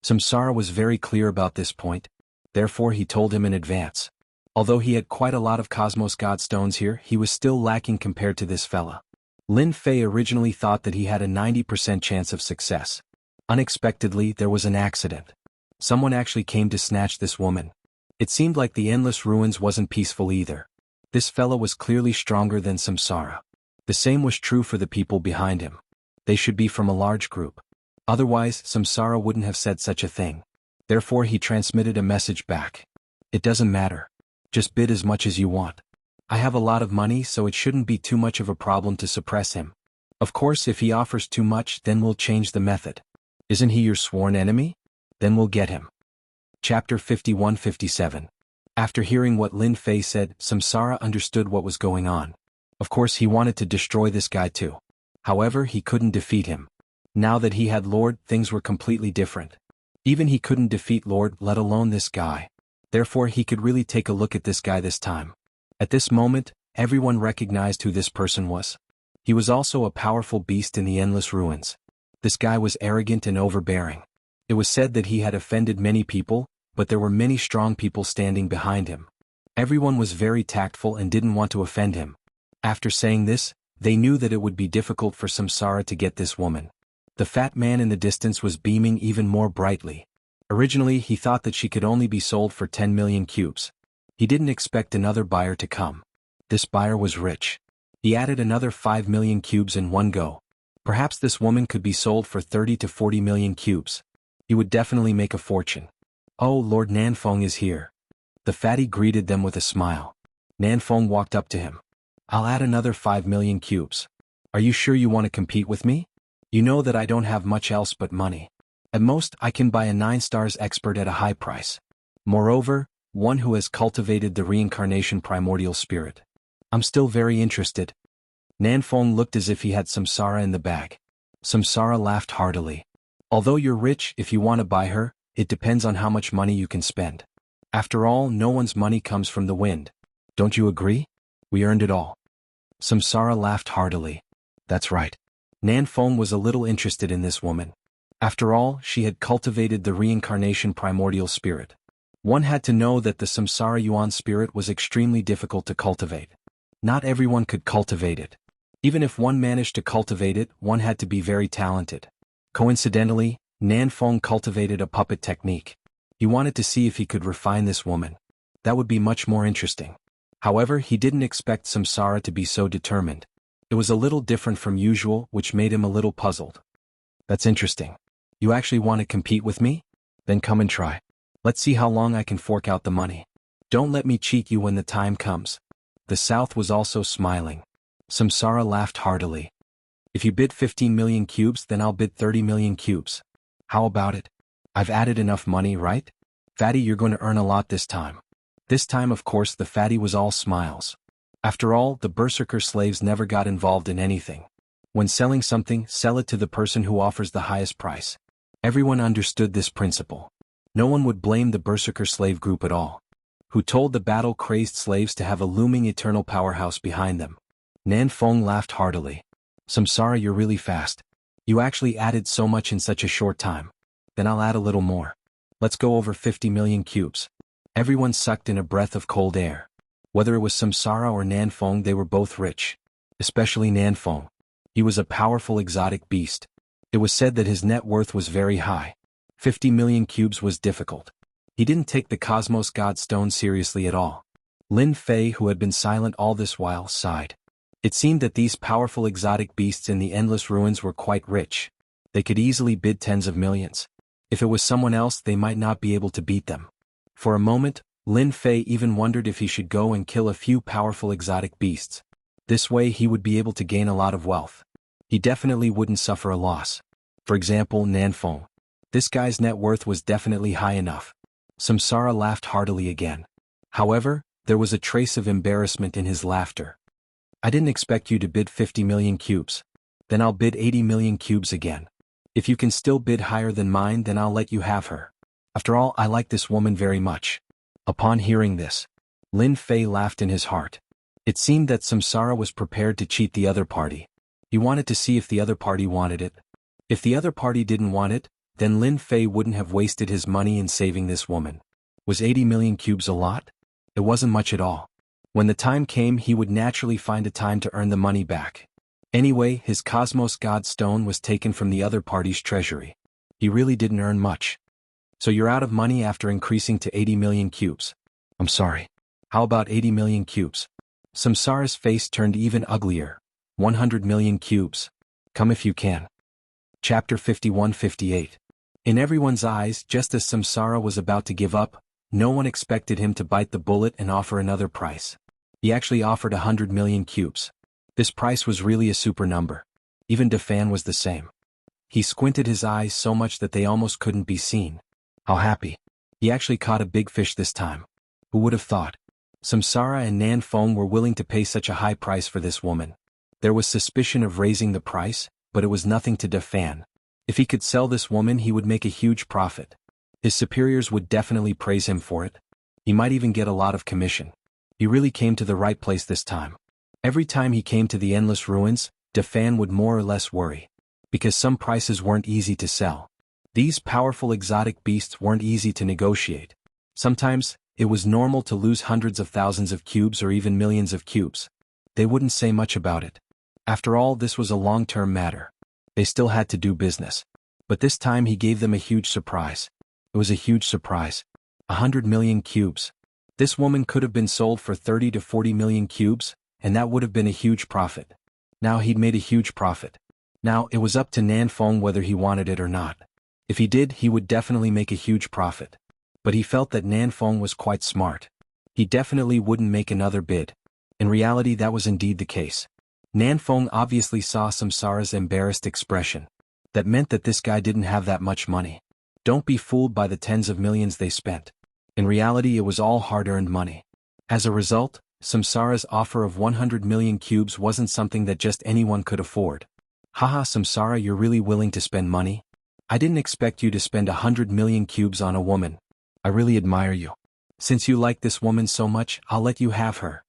Samsara was very clear about this point. Therefore he told him in advance. Although he had quite a lot of Cosmos God stones here, he was still lacking compared to this fella. Lin Fei originally thought that he had a 90% chance of success. Unexpectedly, there was an accident. Someone actually came to snatch this woman. It seemed like the endless ruins wasn't peaceful either. This fella was clearly stronger than Samsara. The same was true for the people behind him. They should be from a large group. Otherwise, Samsara wouldn't have said such a thing. Therefore he transmitted a message back. It doesn't matter. Just bid as much as you want. I have a lot of money, so it shouldn't be too much of a problem to suppress him. Of course, if he offers too much, then we'll change the method. Isn't he your sworn enemy? Then we'll get him. Chapter 51-57. After hearing what Lin Fei said, Samsara understood what was going on. Of course he wanted to destroy this guy too. However, he couldn't defeat him. Now that he had Lord, things were completely different. Even he couldn't defeat Lord, let alone this guy. Therefore he could really take a look at this guy this time. At this moment, everyone recognized who this person was. He was also a powerful beast in the endless ruins. This guy was arrogant and overbearing. It was said that he had offended many people, but there were many strong people standing behind him. Everyone was very tactful and didn't want to offend him. After saying this, they knew that it would be difficult for Samsara to get this woman. The fat man in the distance was beaming even more brightly. Originally he thought that she could only be sold for 10 million cubes. He didn't expect another buyer to come. This buyer was rich. He added another 5 million cubes in one go. Perhaps this woman could be sold for 30 to 40 million cubes. He would definitely make a fortune. Oh, Lord Nanfeng is here. The fatty greeted them with a smile. Nanfeng walked up to him. I'll add another 5 million cubes. Are you sure you want to compete with me? You know that I don't have much else but money. At most, I can buy a 9 stars expert at a high price. Moreover, one who has cultivated the reincarnation primordial spirit. I'm still very interested. Nanfeng looked as if he had Samsara in the bag. Samsara laughed heartily. Although you're rich, if you want to buy her, it depends on how much money you can spend. After all, no one's money comes from the wind. Don't you agree? We earned it all. Samsara laughed heartily. That's right. Nanfeng was a little interested in this woman. After all, she had cultivated the reincarnation primordial spirit. One had to know that the Samsara Yuan spirit was extremely difficult to cultivate. Not everyone could cultivate it. Even if one managed to cultivate it, one had to be very talented. Coincidentally, Nanfeng cultivated a puppet technique. He wanted to see if he could refine this woman. That would be much more interesting. However, he didn't expect Samsara to be so determined. It was a little different from usual, which made him a little puzzled. That's interesting. You actually want to compete with me? Then come and try. Let's see how long I can fork out the money. Don't let me cheat you when the time comes. The South was also smiling. Samsara laughed heartily. If you bid 15 million cubes, then I'll bid 30 million cubes. How about it? I've added enough money, right? Fatty, you're going to earn a lot this time. This time, of course, the fatty was all smiles. After all, the berserker slaves never got involved in anything. When selling something, sell it to the person who offers the highest price. Everyone understood this principle. No one would blame the berserker slave group at all. Who told the battle-crazed slaves to have a looming eternal powerhouse behind them? Nanfeng laughed heartily. Samsara, you're really fast. You actually added so much in such a short time. Then I'll add a little more. Let's go over 50 million cubes. Everyone sucked in a breath of cold air. Whether it was Samsara or Nanfeng, they were both rich. Especially Nanfeng. He was a powerful exotic beast. It was said that his net worth was very high. 50 million cubes was difficult. He didn't take the Cosmos God Stone seriously at all. Lin Fei, who had been silent all this while, sighed. It seemed that these powerful exotic beasts in the endless ruins were quite rich. They could easily bid tens of millions. If it was someone else, they might not be able to beat them. For a moment, Lin Fei even wondered if he should go and kill a few powerful exotic beasts. This way he would be able to gain a lot of wealth. He definitely wouldn't suffer a loss. For example, Nanfeng. This guy's net worth was definitely high enough. Samsara laughed heartily again. However, there was a trace of embarrassment in his laughter. I didn't expect you to bid 50 million cubes. Then I'll bid 80 million cubes again. If you can still bid higher than mine, then I'll let you have her. After all, I like this woman very much. Upon hearing this, Lin Fei laughed in his heart. It seemed that Samsara was prepared to cheat the other party. He wanted to see if the other party wanted it. If the other party didn't want it, then Lin Fei wouldn't have wasted his money in saving this woman. Was 80 million cubes a lot? It wasn't much at all. When the time came, he would naturally find a time to earn the money back. Anyway, his Cosmos God Stone was taken from the other party's treasury. He really didn't earn much. So you're out of money after increasing to 80 million cubes. I'm sorry. How about 80 million cubes? Samsara's face turned even uglier. 100 million cubes. Come if you can. Chapter 51-58. In everyone's eyes, just as Samsara was about to give up, no one expected him to bite the bullet and offer another price. He actually offered 100 million cubes. This price was really a super number. Even Defan was the same. He squinted his eyes so much that they almost couldn't be seen. How happy. He actually caught a big fish this time. Who would have thought? Samsara and Nan Feng were willing to pay such a high price for this woman. There was suspicion of raising the price, but it was nothing to Defan. If he could sell this woman, he would make a huge profit. His superiors would definitely praise him for it. He might even get a lot of commission. He really came to the right place this time. Every time he came to the endless ruins, Defan would more or less worry. Because some prices weren't easy to sell. These powerful exotic beasts weren't easy to negotiate. Sometimes, it was normal to lose hundreds of thousands of cubes or even millions of cubes. They wouldn't say much about it. After all, this was a long-term matter. They still had to do business. But this time he gave them a huge surprise. It was a huge surprise. 100 million cubes. This woman could have been sold for 30 to 40 million cubes, and that would have been a huge profit. Now he'd made a huge profit. Now it was up to Nan Feng whether he wanted it or not. If he did, he would definitely make a huge profit. But he felt that Nan Feng was quite smart. He definitely wouldn't make another bid. In reality, that was indeed the case. Nan Feng obviously saw Samsara's embarrassed expression. That meant that this guy didn't have that much money. Don't be fooled by the tens of millions they spent. In reality, it was all hard-earned money. As a result, Samsara's offer of 100 million cubes wasn't something that just anyone could afford. Haha, Samsara, you're really willing to spend money? I didn't expect you to spend 100 million cubes on a woman. I really admire you. Since you like this woman so much, I'll let you have her.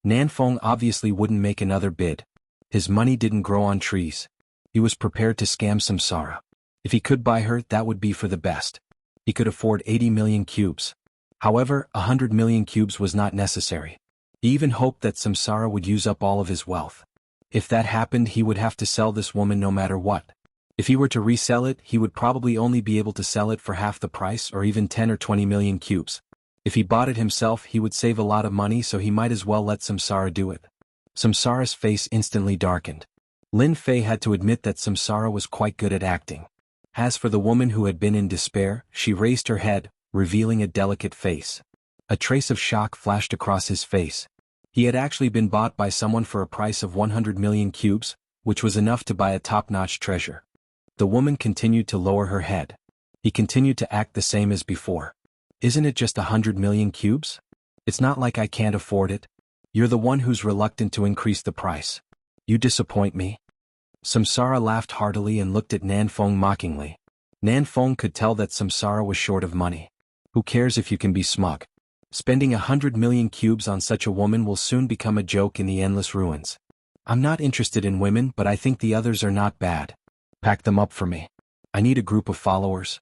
Nan Feng obviously wouldn't make another bid. His money didn't grow on trees. He was prepared to scam Samsara. If he could buy her, that would be for the best. He could afford 80 million cubes. However, 100 million cubes was not necessary. He even hoped that Samsara would use up all of his wealth. If that happened, he would have to sell this woman no matter what. If he were to resell it, he would probably only be able to sell it for half the price or even 10 or 20 million cubes. If he bought it himself, he would save a lot of money, so he might as well let Samsara do it. Samsara's face instantly darkened. Lin Fei had to admit that Samsara was quite good at acting. As for the woman who had been in despair, she raised her head, revealing a delicate face. A trace of shock flashed across his face. He had actually been bought by someone for a price of 100 million cubes, which was enough to buy a top-notch treasure. The woman continued to lower her head. He continued to act the same as before. Isn't it just 100 million cubes? It's not like I can't afford it. You're the one who's reluctant to increase the price. You disappoint me. Samsara laughed heartily and looked at Nan Feng mockingly. Nan Feng could tell that Samsara was short of money. Who cares if you can be smug? Spending 100 million cubes on such a woman will soon become a joke in the endless ruins. I'm not interested in women, but I think the others are not bad. Pack them up for me. I need a group of followers.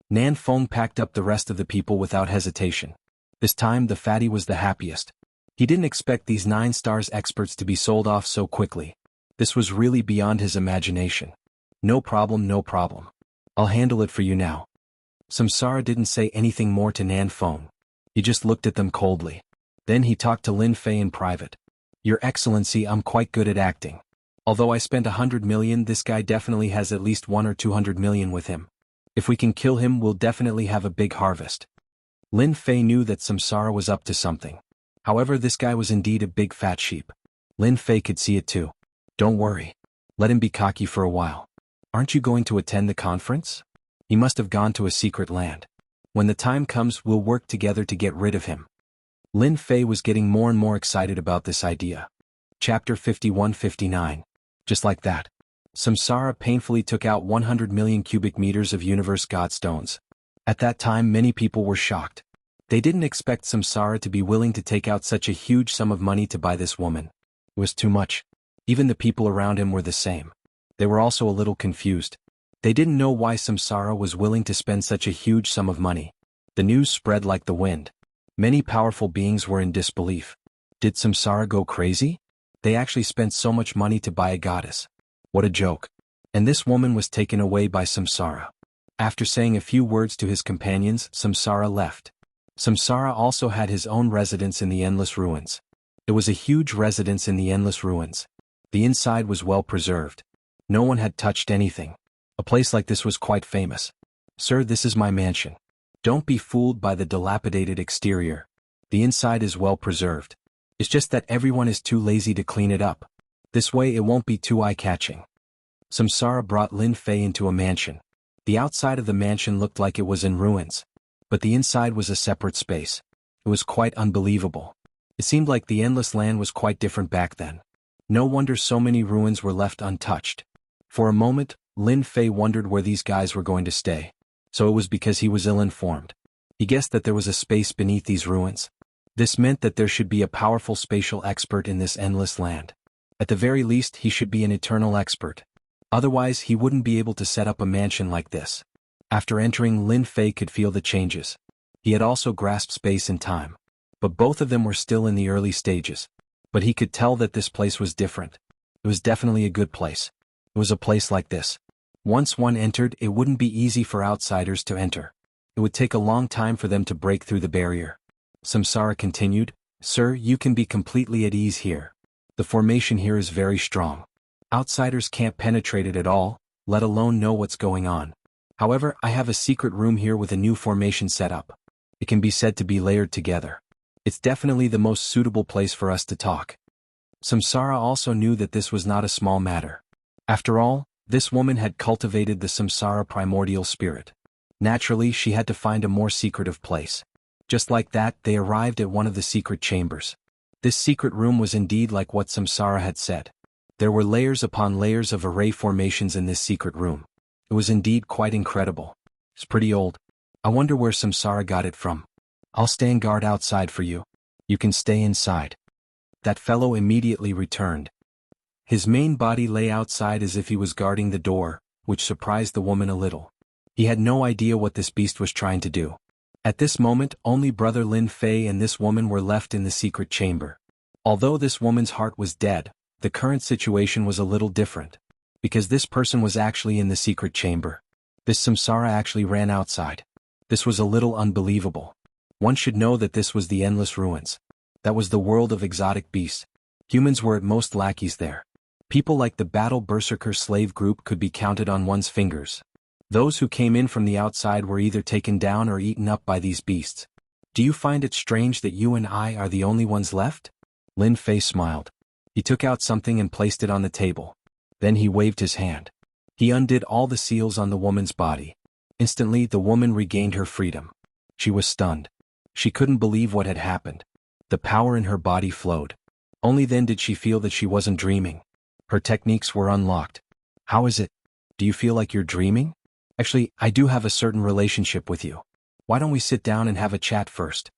Nan Feng packed up the rest of the people without hesitation. This time the fatty was the happiest. He didn't expect these 9 stars experts to be sold off so quickly. This was really beyond his imagination. No problem, no problem. I'll handle it for you now. Samsara didn't say anything more to Nan Feng. He just looked at them coldly. Then he talked to Lin Fei in private. Your Excellency, I'm quite good at acting. Although I spent 100 million, this guy definitely has at least 1 or 200 million with him. If we can kill him, we'll definitely have a big harvest. Lin Fei knew that Samsara was up to something. However, this guy was indeed a big fat sheep. Lin Fei could see it too. Don't worry. Let him be cocky for a while. Aren't you going to attend the conference? He must have gone to a secret land. When the time comes, we'll work together to get rid of him. Lin Fei was getting more and more excited about this idea. Chapter 51-59. Just like that, Samsara painfully took out 100 million cubic meters of universe godstones. At that time, many people were shocked. They didn't expect Samsara to be willing to take out such a huge sum of money to buy this woman. It was too much. Even the people around him were the same. They were also a little confused. They didn't know why Samsara was willing to spend such a huge sum of money. The news spread like the wind. Many powerful beings were in disbelief. Did Samsara go crazy? They actually spent so much money to buy a goddess. What a joke. And this woman was taken away by Samsara. After saying a few words to his companions, Samsara left. Samsara also had his own residence in the Endless Ruins. It was a huge residence in the Endless Ruins. The inside was well preserved. No one had touched anything. A place like this was quite famous. Sir, this is my mansion. Don't be fooled by the dilapidated exterior. The inside is well preserved. It's just that everyone is too lazy to clean it up. This way it won't be too eye-catching. Samsara brought Lin Fei into a mansion. The outside of the mansion looked like it was in ruins. But the inside was a separate space. It was quite unbelievable. It seemed like the Endless Land was quite different back then. No wonder so many ruins were left untouched. For a moment, Lin Fei wondered where these guys were going to stay. So it was because he was ill-informed. He guessed that there was a space beneath these ruins. This meant that there should be a powerful spatial expert in this endless land. At the very least, he should be an eternal expert. Otherwise, he wouldn't be able to set up a mansion like this. After entering, Lin Fei could feel the changes. He had also grasped space and time. But both of them were still in the early stages. But he could tell that this place was different. It was definitely a good place. It was a place like this. Once one entered, it wouldn't be easy for outsiders to enter. It would take a long time for them to break through the barrier. Samsara continued, Sir, you can be completely at ease here. The formation here is very strong. Outsiders can't penetrate it at all, let alone know what's going on. However, I have a secret room here with a new formation set up. It can be said to be layered together. It's definitely the most suitable place for us to talk. Samsara also knew that this was not a small matter. After all, this woman had cultivated the Samsara primordial spirit. Naturally, she had to find a more secretive place. Just like that, they arrived at one of the secret chambers. This secret room was indeed like what Samsara had said. There were layers upon layers of array formations in this secret room. It was indeed quite incredible. It's pretty old. I wonder where Samsara got it from. I'll stand guard outside for you. You can stay inside. That fellow immediately returned. His main body lay outside as if he was guarding the door, which surprised the woman a little. He had no idea what this beast was trying to do. At this moment, only Brother Lin Fei and this woman were left in the secret chamber. Although this woman's heart was dead, the current situation was a little different. Because this person was actually in the secret chamber. This Samsara actually ran outside. This was a little unbelievable. One should know that this was the Endless Ruins. That was the world of exotic beasts. Humans were at most lackeys there. People like the Battle Berserker slave group could be counted on one's fingers. Those who came in from the outside were either taken down or eaten up by these beasts. Do you find it strange that you and I are the only ones left? Lin Fei smiled. He took out something and placed it on the table. Then he waved his hand. He undid all the seals on the woman's body. Instantly, the woman regained her freedom. She was stunned. She couldn't believe what had happened. The power in her body flowed. Only then did she feel that she wasn't dreaming. Her techniques were unlocked. How is it? Do you feel like you're dreaming? Actually, I do have a certain relationship with you. Why don't we sit down and have a chat first?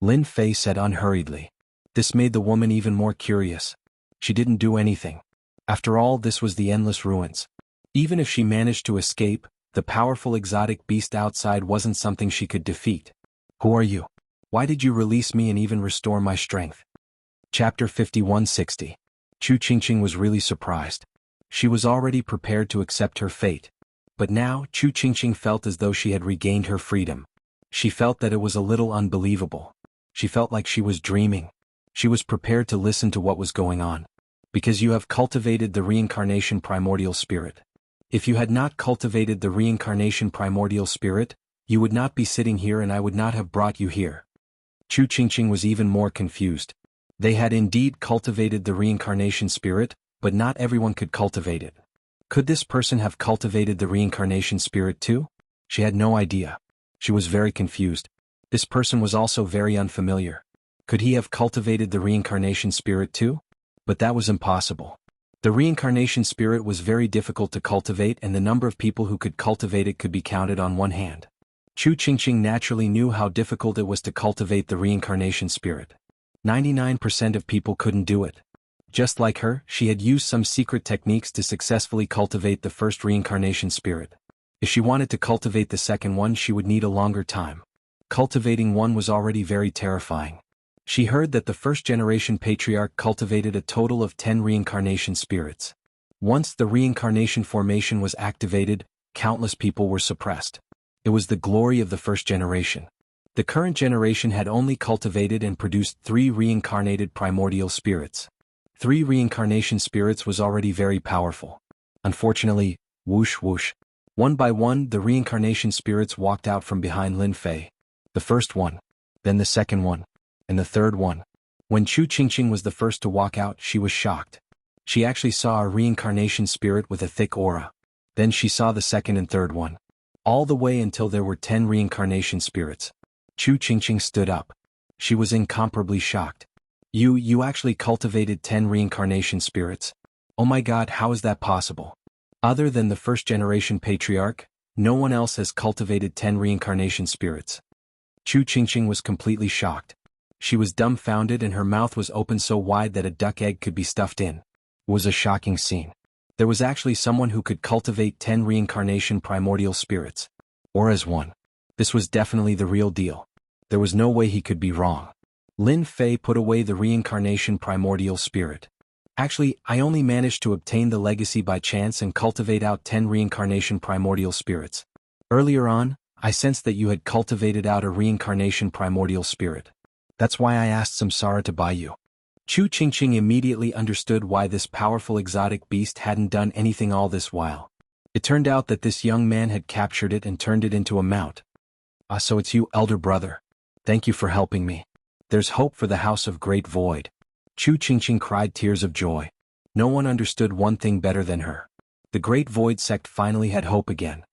Lin Fei said unhurriedly. This made the woman even more curious. She didn't do anything. After all, this was the Endless Ruins. Even if she managed to escape, the powerful exotic beast outside wasn't something she could defeat. Who are you? Why did you release me and even restore my strength? Chapter 5160. Chu Qingqing was really surprised. She was already prepared to accept her fate. But now, Chu Qingqing felt as though she had regained her freedom. She felt that it was a little unbelievable. She felt like she was dreaming. She was prepared to listen to what was going on. Because you have cultivated the reincarnation primordial spirit. If you had not cultivated the reincarnation primordial spirit, you would not be sitting here and I would not have brought you here. Chu Qingqing was even more confused. They had indeed cultivated the reincarnation spirit, but not everyone could cultivate it. Could this person have cultivated the reincarnation spirit too? She had no idea. She was very confused. This person was also very unfamiliar. Could he have cultivated the reincarnation spirit too? But that was impossible. The reincarnation spirit was very difficult to cultivate and the number of people who could cultivate it could be counted on one hand. Chu Qingqing naturally knew how difficult it was to cultivate the reincarnation spirit. 99% of people couldn't do it. Just like her, she had used some secret techniques to successfully cultivate the first reincarnation spirit. If she wanted to cultivate the second one, she would need a longer time. cultivating one was already very terrifying. She heard that the first-generation patriarch cultivated a total of 10 reincarnation spirits. Once the reincarnation formation was activated, countless people were suppressed. It was the glory of the first generation. The current generation had only cultivated and produced 3 reincarnated primordial spirits. 3 reincarnation spirits was already very powerful. Unfortunately, whoosh whoosh. One by one, the reincarnation spirits walked out from behind Lin Fei. The first one, then the second one, and the third one. When Chu Qingqing was the first to walk out, she was shocked. She actually saw a reincarnation spirit with a thick aura. Then she saw the second and third one. All the way until there were 10 reincarnation spirits. Chu Qingqing stood up. She was incomparably shocked. You actually cultivated 10 reincarnation spirits? Oh my God, how is that possible? Other than the first-generation patriarch, no one else has cultivated 10 reincarnation spirits. Chu Qingqing was completely shocked. She was dumbfounded and her mouth was open so wide that a duck egg could be stuffed in. It was a shocking scene. There was actually someone who could cultivate 10 reincarnation primordial spirits. Or as one. This was definitely the real deal. There was no way he could be wrong. Lin Fei put away the reincarnation primordial spirit. Actually, I only managed to obtain the legacy by chance and cultivate out 10 reincarnation primordial spirits. Earlier on, I sensed that you had cultivated out a reincarnation primordial spirit. That's why I asked Samsara to buy you. Chu Qingqing immediately understood why this powerful exotic beast hadn't done anything all this while. It turned out that this young man had captured it and turned it into a mount. So it's you, elder brother. Thank you for helping me. There's hope for the House of Great Void. Chu Qingqing cried tears of joy. No one understood one thing better than her. The Great Void sect finally had hope again.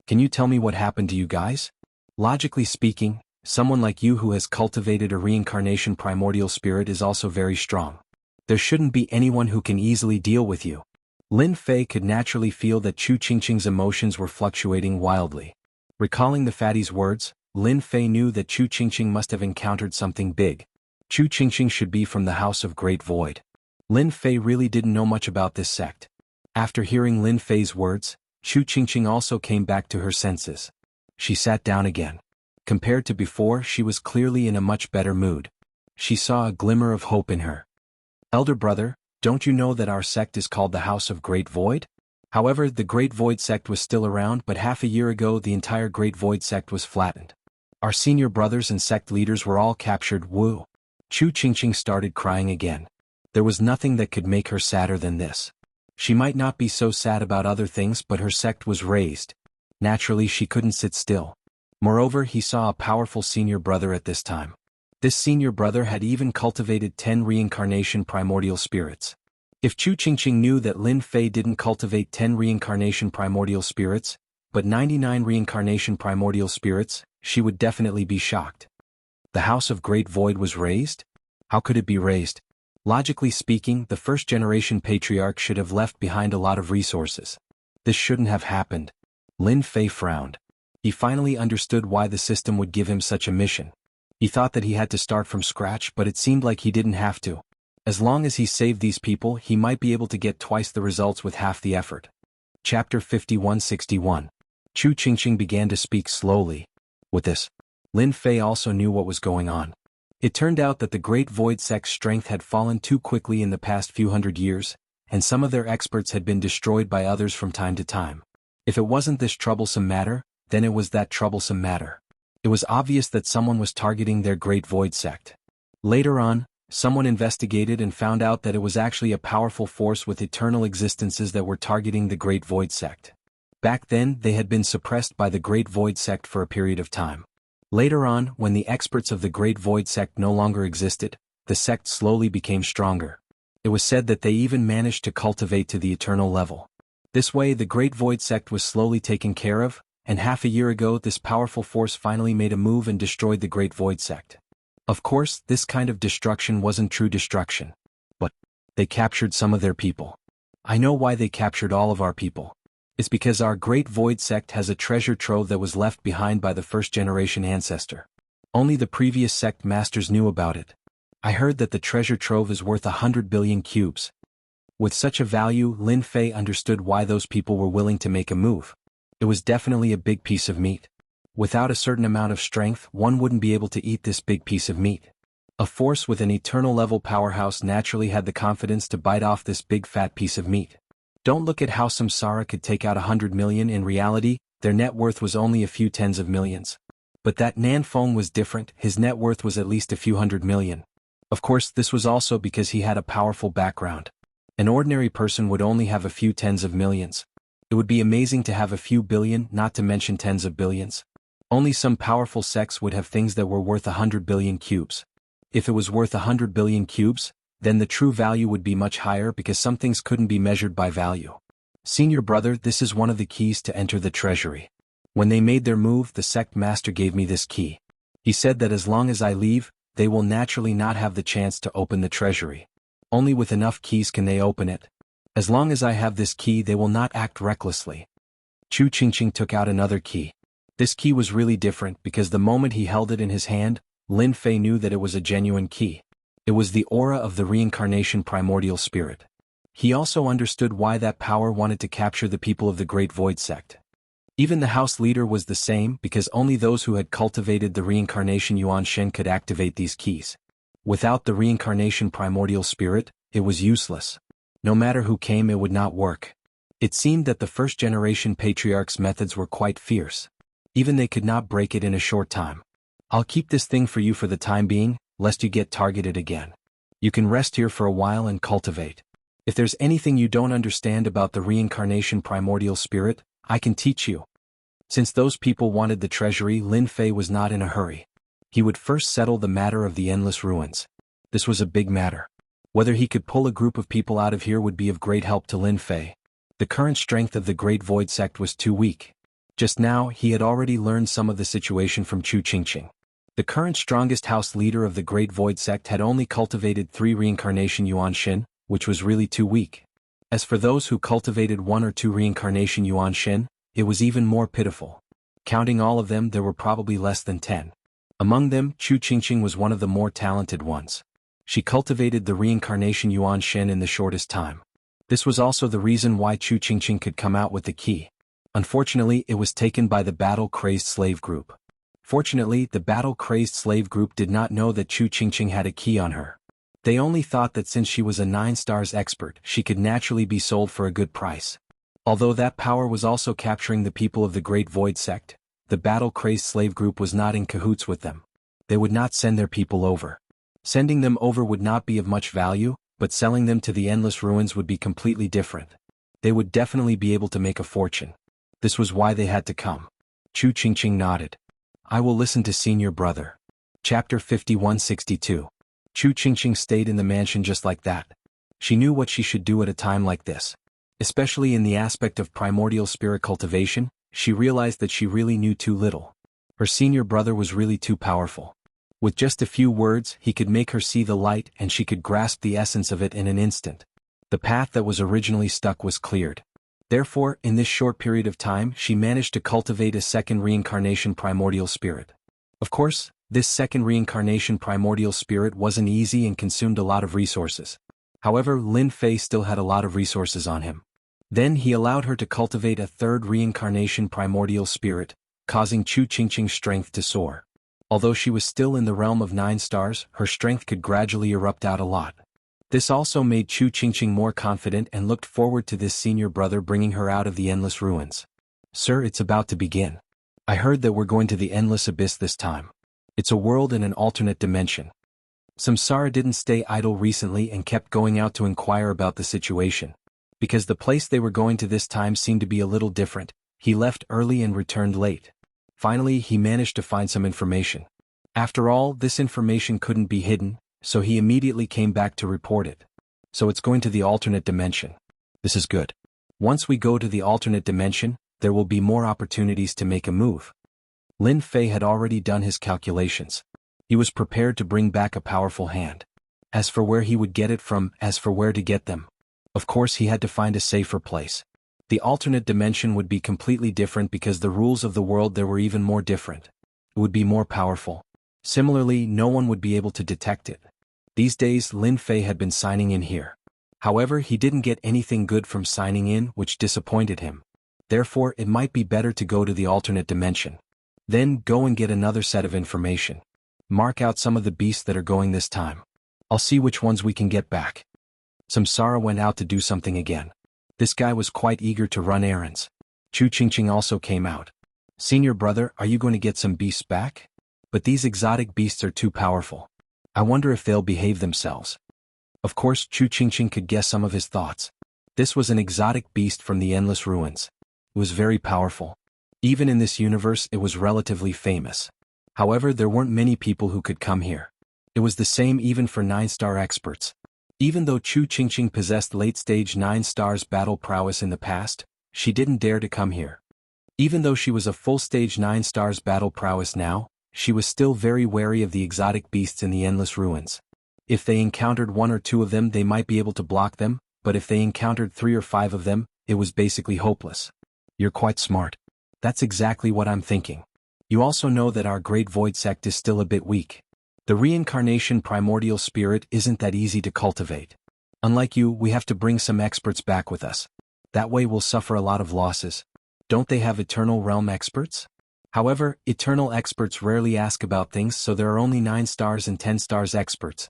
Can you tell me what happened to you guys? Logically speaking, someone like you who has cultivated a reincarnation primordial spirit is also very strong. There shouldn't be anyone who can easily deal with you. Lin Fei could naturally feel that Chu Qingqing's emotions were fluctuating wildly. Recalling the fatty's words, Lin Fei knew that Chu Qingqing must have encountered something big. Chu Qingqing should be from the House of Great Void. Lin Fei really didn't know much about this sect. After hearing Lin Fei's words, Chu Qingqing also came back to her senses. She sat down again. Compared to before, she was clearly in a much better mood. She saw a glimmer of hope in her. Elder brother, don't you know that our sect is called the House of Great Void? However, the Great Void sect was still around, but half a year ago the entire Great Void sect was flattened. Our senior brothers and sect leaders were all captured. Wu. Chu Qingqing started crying again. There was nothing that could make her sadder than this. She might not be so sad about other things, but her sect was razed. Naturally, she couldn't sit still. Moreover, he saw a powerful senior brother at this time. This senior brother had even cultivated 10 reincarnation primordial spirits. If Chu Qingqing knew that Lin Fei didn't cultivate 10 reincarnation primordial spirits, but 99 reincarnation primordial spirits, she would definitely be shocked. The House of Great Void was raised? How could it be raised? Logically speaking, the first-generation patriarch should have left behind a lot of resources. This shouldn't have happened. Lin Fei frowned. He finally understood why the system would give him such a mission. He thought that he had to start from scratch, but it seemed like he didn't have to. As long as he saved these people, he might be able to get twice the results with half the effort. Chapter 5161. Chu Qingqing began to speak slowly. With this, Lin Fei also knew what was going on. It turned out that the Great Void sect's strength had fallen too quickly in the past few hundred years, and some of their experts had been destroyed by others from time to time. If it wasn't this troublesome matter, then it was that troublesome matter. It was obvious that someone was targeting their Great Void sect. Later on, someone investigated and found out that it was actually a powerful force with eternal existences that were targeting the Great Void sect. Back then, they had been suppressed by the Great Void sect for a period of time. Later on, when the experts of the Great Void sect no longer existed, the sect slowly became stronger. It was said that they even managed to cultivate to the eternal level. This way, the Great Void sect was slowly taken care of, and half a year ago this powerful force finally made a move and destroyed the Great Void sect. Of course, this kind of destruction wasn't true destruction. But they captured some of their people. I know why they captured all of our people. It's because our Great Void sect has a treasure trove that was left behind by the first-generation ancestor. Only the previous sect masters knew about it. I heard that the treasure trove is worth 100 billion cubes. With such a value, Lin Fei understood why those people were willing to make a move. It was definitely a big piece of meat. Without a certain amount of strength, one wouldn't be able to eat this big piece of meat. A force with an eternal level powerhouse naturally had the confidence to bite off this big fat piece of meat. Don't look at how Samsara could take out 100 million. In reality, their net worth was only a few tens of millions. But that Nanfeng was different. His net worth was at least a few hundred million. Of course, this was also because he had a powerful background. An ordinary person would only have a few tens of millions. It would be amazing to have a few billion, not to mention tens of billions. Only some powerful sects would have things that were worth 100 billion cubes. If it was worth 100 billion cubes, then the true value would be much higher because some things couldn't be measured by value. Senior brother, this is one of the keys to enter the treasury. When they made their move, the sect master gave me this key. He said that as long as I leave, they will naturally not have the chance to open the treasury. Only with enough keys can they open it. As long as I have this key, they will not act recklessly. Chu Qingqing took out another key. This key was really different because the moment he held it in his hand, Lin Fei knew that it was a genuine key. It was the aura of the reincarnation primordial spirit. He also understood why that power wanted to capture the people of the Great Void sect. Even the house leader was the same because only those who had cultivated the reincarnation Yuan Shen could activate these keys. Without the reincarnation primordial spirit, it was useless. No matter who came, it would not work. It seemed that the first-generation patriarchs' methods were quite fierce. Even they could not break it in a short time. I'll keep this thing for you for the time being, lest you get targeted again. You can rest here for a while and cultivate. If there's anything you don't understand about the reincarnation primordial spirit, I can teach you. Since those people wanted the treasury, Lin Fei was not in a hurry. He would first settle the matter of the endless ruins. This was a big matter. Whether he could pull a group of people out of here would be of great help to Lin Fei. The current strength of the Great Void sect was too weak. Just now, he had already learned some of the situation from Chu Qingqing. The current strongest house leader of the Great Void sect had only cultivated 3 reincarnation Yuan Shen, which was really too weak. As for those who cultivated 1 or 2 reincarnation Yuan Shen, it was even more pitiful. Counting all of them, there were probably less than 10. Among them, Chu Qingqing was one of the more talented ones. She cultivated the reincarnation Yuan Shen in the shortest time. This was also the reason why Chu Qingqing could come out with the key. Unfortunately, it was taken by the battle-crazed slave group. Fortunately, the battle-crazed slave group did not know that Chu Qingqing had a key on her. They only thought that since she was a 9 stars expert, she could naturally be sold for a good price. Although that power was also capturing the people of the Great Void sect, the battle-crazed slave group was not in cahoots with them. They would not send their people over. Sending them over would not be of much value, but selling them to the endless ruins would be completely different. They would definitely be able to make a fortune. This was why they had to come. Chu Qingqing nodded. I will listen to senior brother. Chapter 5162. Chu Qingqing stayed in the mansion just like that. She knew what she should do at a time like this. Especially in the aspect of primordial spirit cultivation, she realized that she really knew too little. Her senior brother was really too powerful. With just a few words, he could make her see the light and she could grasp the essence of it in an instant. The path that was originally stuck was cleared. Therefore, in this short period of time, she managed to cultivate a second reincarnation primordial spirit. Of course, this second reincarnation primordial spirit wasn't easy and consumed a lot of resources. However, Lin Fei still had a lot of resources on him. Then he allowed her to cultivate a third reincarnation primordial spirit, causing Chu Qingqing's strength to soar. Although she was still in the realm of 9 stars, her strength could gradually erupt out a lot. This also made Chu Qingqing more confident and looked forward to this senior brother bringing her out of the endless ruins. Sir, it's about to begin. I heard that we're going to the endless abyss this time. It's a world in an alternate dimension. Samsara didn't stay idle recently and kept going out to inquire about the situation. Because the place they were going to this time seemed to be a little different, he left early and returned late. Finally, he managed to find some information. After all, this information couldn't be hidden, so he immediately came back to report it. So it's going to the alternate dimension. This is good. Once we go to the alternate dimension, there will be more opportunities to make a move. Lin Fei had already done his calculations. He was prepared to bring back a powerful hand. As for where he would get it from, as for where to get them, of course he had to find a safer place. The alternate dimension would be completely different because the rules of the world there were even more different. It would be more powerful. Similarly, no one would be able to detect it. These days, Lin Fei had been signing in here. However, he didn't get anything good from signing in, which disappointed him. Therefore, it might be better to go to the alternate dimension. Then go and get another set of information. Mark out some of the beasts that are going this time. I'll see which ones we can get back. Samsara went out to do something again. This guy was quite eager to run errands. Chu Qingqing also came out. Senior brother, are you going to get some beasts back? But these exotic beasts are too powerful. I wonder if they'll behave themselves. Of course, Chu Qingqing could guess some of his thoughts. This was an exotic beast from the Endless Ruins. It was very powerful. Even in this universe, it was relatively famous. However, there weren't many people who could come here. It was the same even for 9-star experts. Even though Chu Qingqing possessed late-stage 9 stars battle prowess in the past, she didn't dare to come here. Even though she was a full-stage 9 stars battle prowess now, she was still very wary of the exotic beasts in the Endless Ruins. If they encountered 1 or 2 of them, they might be able to block them, but if they encountered 3 or 5 of them, it was basically hopeless. You're quite smart. That's exactly what I'm thinking. You also know that our Great Void sect is still a bit weak. The reincarnation primordial spirit isn't that easy to cultivate. Unlike you, we have to bring some experts back with us. That way we'll suffer a lot of losses. Don't they have Eternal Realm experts? However, Eternal experts rarely ask about things, so there are only 9 stars and 10 stars experts.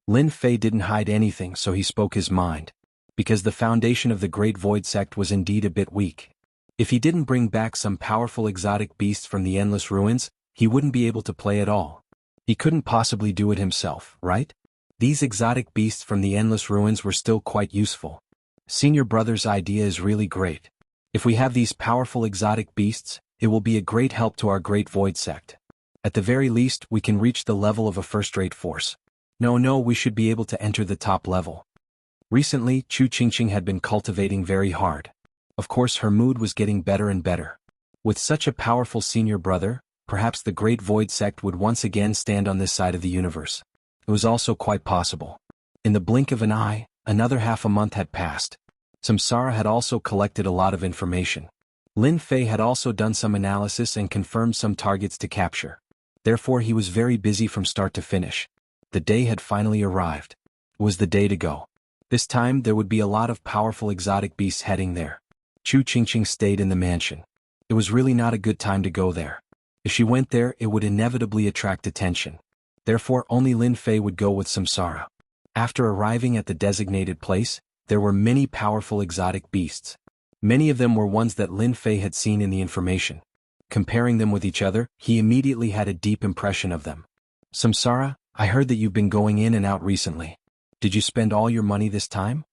Lin Fei didn't hide anything, so he spoke his mind. Because the foundation of the Great Void sect was indeed a bit weak. If he didn't bring back some powerful exotic beasts from the Endless Ruins, he wouldn't be able to play at all. He couldn't possibly do it himself, right? These exotic beasts from the Endless Ruins were still quite useful. Senior brother's idea is really great. If we have these powerful exotic beasts, it will be a great help to our Great Void sect. At the very least, we can reach the level of a first-rate force. No, we should be able to enter the top level. Recently, Chu Qingqing had been cultivating very hard. Of course, her mood was getting better and better. With such a powerful senior brother, perhaps the Great Void sect would once again stand on this side of the universe. It was also quite possible. In the blink of an eye, another half a month had passed. Samsara had also collected a lot of information. Lin Fei had also done some analysis and confirmed some targets to capture. Therefore, he was very busy from start to finish. The day had finally arrived. It was the day to go. This time, there would be a lot of powerful exotic beasts heading there. Chu Qingqing stayed in the mansion. It was really not a good time to go there. If she went there, it would inevitably attract attention. Therefore, only Lin Fei would go with Samsara. After arriving at the designated place, there were many powerful exotic beasts. Many of them were ones that Lin Fei had seen in the information. Comparing them with each other, he immediately had a deep impression of them. Samsara, I heard that you've been going in and out recently. Did you spend all your money this time?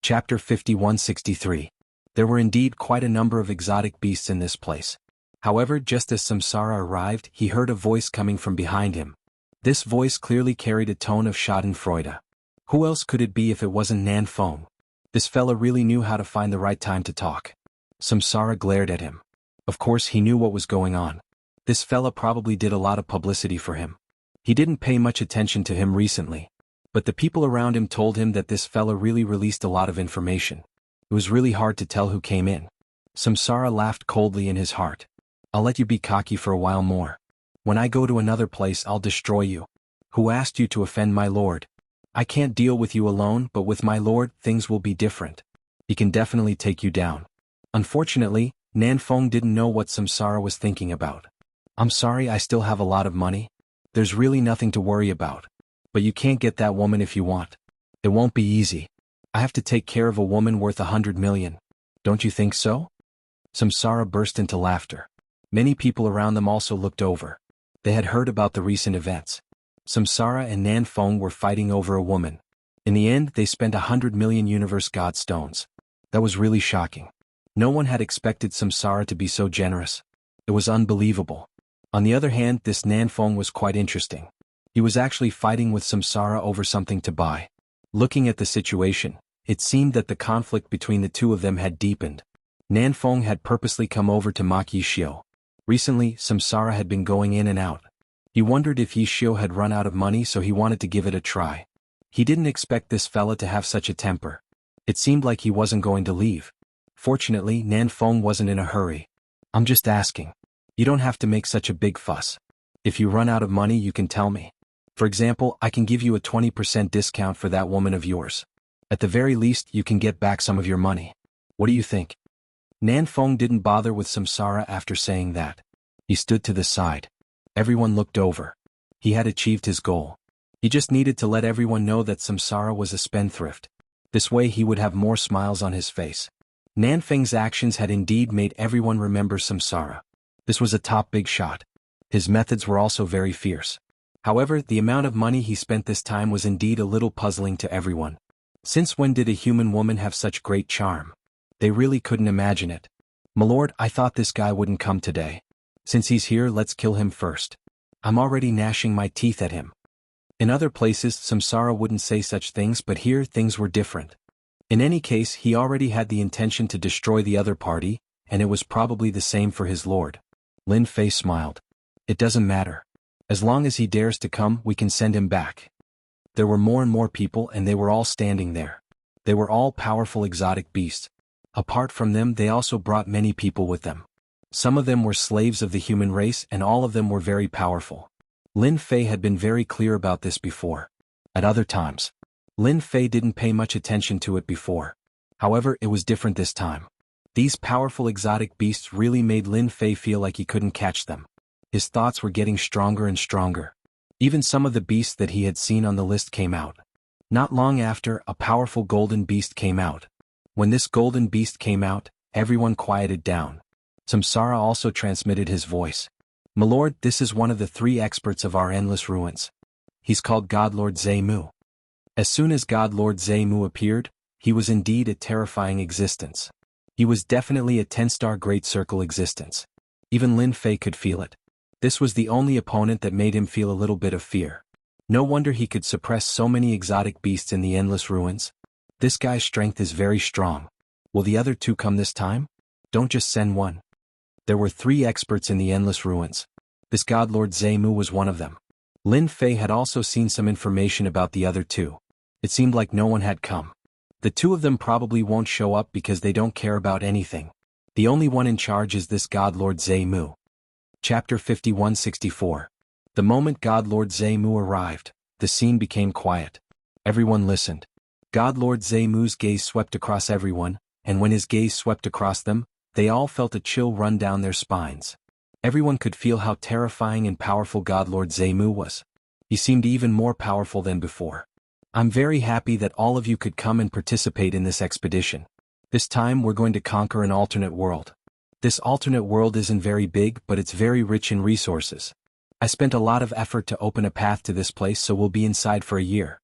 Chapter 5163. There were indeed quite a number of exotic beasts in this place. However, just as Samsara arrived, he heard a voice coming from behind him. This voice clearly carried a tone of schadenfreude. Who else could it be if it wasn't Nan Feng? This fella really knew how to find the right time to talk. Samsara glared at him. Of course, he knew what was going on. This fella probably did a lot of publicity for him. He didn't pay much attention to him recently. But the people around him told him that this fella really released a lot of information. It was really hard to tell who came in. Samsara laughed coldly in his heart. I'll let you be cocky for a while more. When I go to another place, I'll destroy you. Who asked you to offend my lord? I can't deal with you alone, but with my lord, things will be different. He can definitely take you down. Unfortunately, Nan Feng didn't know what Samsara was thinking about. I'm sorry, I still have a lot of money. There's really nothing to worry about. But you can't get that woman if you want. It won't be easy. I have to take care of a woman worth 100 million. Don't you think so? Samsara burst into laughter. Many people around them also looked over. They had heard about the recent events. Samsara and Nan Feng were fighting over a woman. In the end, they spent 100 million universe god stones. That was really shocking. No one had expected Samsara to be so generous. It was unbelievable. On the other hand, this Nan Feng was quite interesting. He was actually fighting with Samsara over something to buy. Looking at the situation, it seemed that the conflict between the two of them had deepened. Nan Feng had purposely come over to mock Yishio. Recently, Samsara had been going in and out. He wondered if Yishio had run out of money, so he wanted to give it a try. He didn't expect this fella to have such a temper. It seemed like he wasn't going to leave. Fortunately, Nan Feng wasn't in a hurry. I'm just asking. You don't have to make such a big fuss. If you run out of money, you can tell me. For example, I can give you a 20% discount for that woman of yours. At the very least, you can get back some of your money. What do you think? Nan Feng didn't bother with Samsara after saying that. He stood to the side. Everyone looked over. He had achieved his goal. He just needed to let everyone know that Samsara was a spendthrift. This way he would have more smiles on his face. Nanfeng's actions had indeed made everyone remember Samsara. This was a top big shot. His methods were also very fierce. However, the amount of money he spent this time was indeed a little puzzling to everyone. Since when did a human woman have such great charm? They really couldn't imagine it. "My lord, I thought this guy wouldn't come today. Since he's here, let's kill him first. I'm already gnashing my teeth at him." In other places, Samsara wouldn't say such things, but here things were different. In any case, he already had the intention to destroy the other party, and it was probably the same for his lord. Lin Fei smiled. "It doesn't matter. As long as he dares to come, we can send him back." There were more and more people, and they were all standing there. They were all powerful exotic beasts. Apart from them, they also brought many people with them. Some of them were slaves of the human race, and all of them were very powerful. Lin Fei had been very clear about this before. At other times, Lin Fei didn't pay much attention to it before. However, it was different this time. These powerful exotic beasts really made Lin Fei feel like he couldn't catch them. His thoughts were getting stronger and stronger. Even some of the beasts that he had seen on the list came out. Not long after, a powerful golden beast came out. When this golden beast came out, everyone quieted down. Samsara also transmitted his voice. "My lord, this is one of the 3 experts of our endless ruins. He's called God Lord Zemu." As soon as God Lord Zemu appeared, he was indeed a terrifying existence. He was definitely a 10-star Great Circle existence. Even Lin Fei could feel it. This was the only opponent that made him feel a little bit of fear. No wonder he could suppress so many exotic beasts in the endless ruins. This guy's strength is very strong. Will the other 2 come this time? Don't just send one. There were 3 experts in the endless ruins. This God Lord Zemu was one of them. Lin Fei had also seen some information about the other 2. It seemed like no one had come. The 2 of them probably won't show up because they don't care about anything. The only one in charge is this God Lord Zemu. Chapter 5164. The moment God Lord Zemu arrived, the scene became quiet. Everyone listened. God Lord Zemu's gaze swept across everyone, and when his gaze swept across them, they all felt a chill run down their spines. Everyone could feel how terrifying and powerful God Lord Zemu was. He seemed even more powerful than before. "I'm very happy that all of you could come and participate in this expedition. This time we're going to conquer an alternate world. This alternate world isn't very big, but it's very rich in resources. I spent a lot of effort to open a path to this place, so we'll be inside for a year."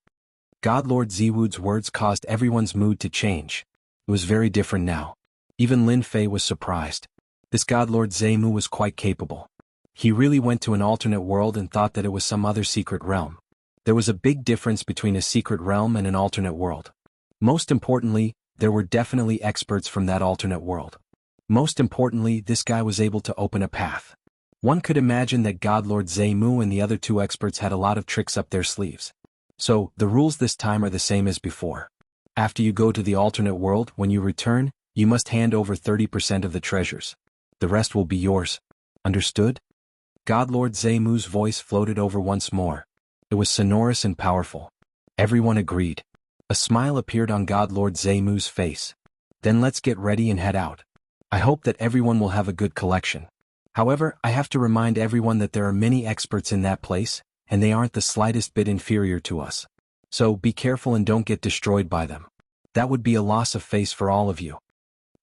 God Lord Ziwu's words caused everyone's mood to change. It was very different now. Even Lin Fei was surprised. This God Lord Zemu was quite capable. He really went to an alternate world and thought that it was some other secret realm. There was a big difference between a secret realm and an alternate world. Most importantly, there were definitely experts from that alternate world. Most importantly, this guy was able to open a path. One could imagine that God Lord Zemu and the other 2 experts had a lot of tricks up their sleeves. So, the rules this time are the same as before. After you go to the alternate world, when you return, you must hand over 30% of the treasures. The rest will be yours. Understood? God Lord Zemu's voice floated over once more. It was sonorous and powerful. Everyone agreed. A smile appeared on God Lord Zemu's face. "Then let's get ready and head out. I hope that everyone will have a good collection. However, I have to remind everyone that there are many experts in that place, and they aren't the slightest bit inferior to us. So be careful and don't get destroyed by them. That would be a loss of face for all of you."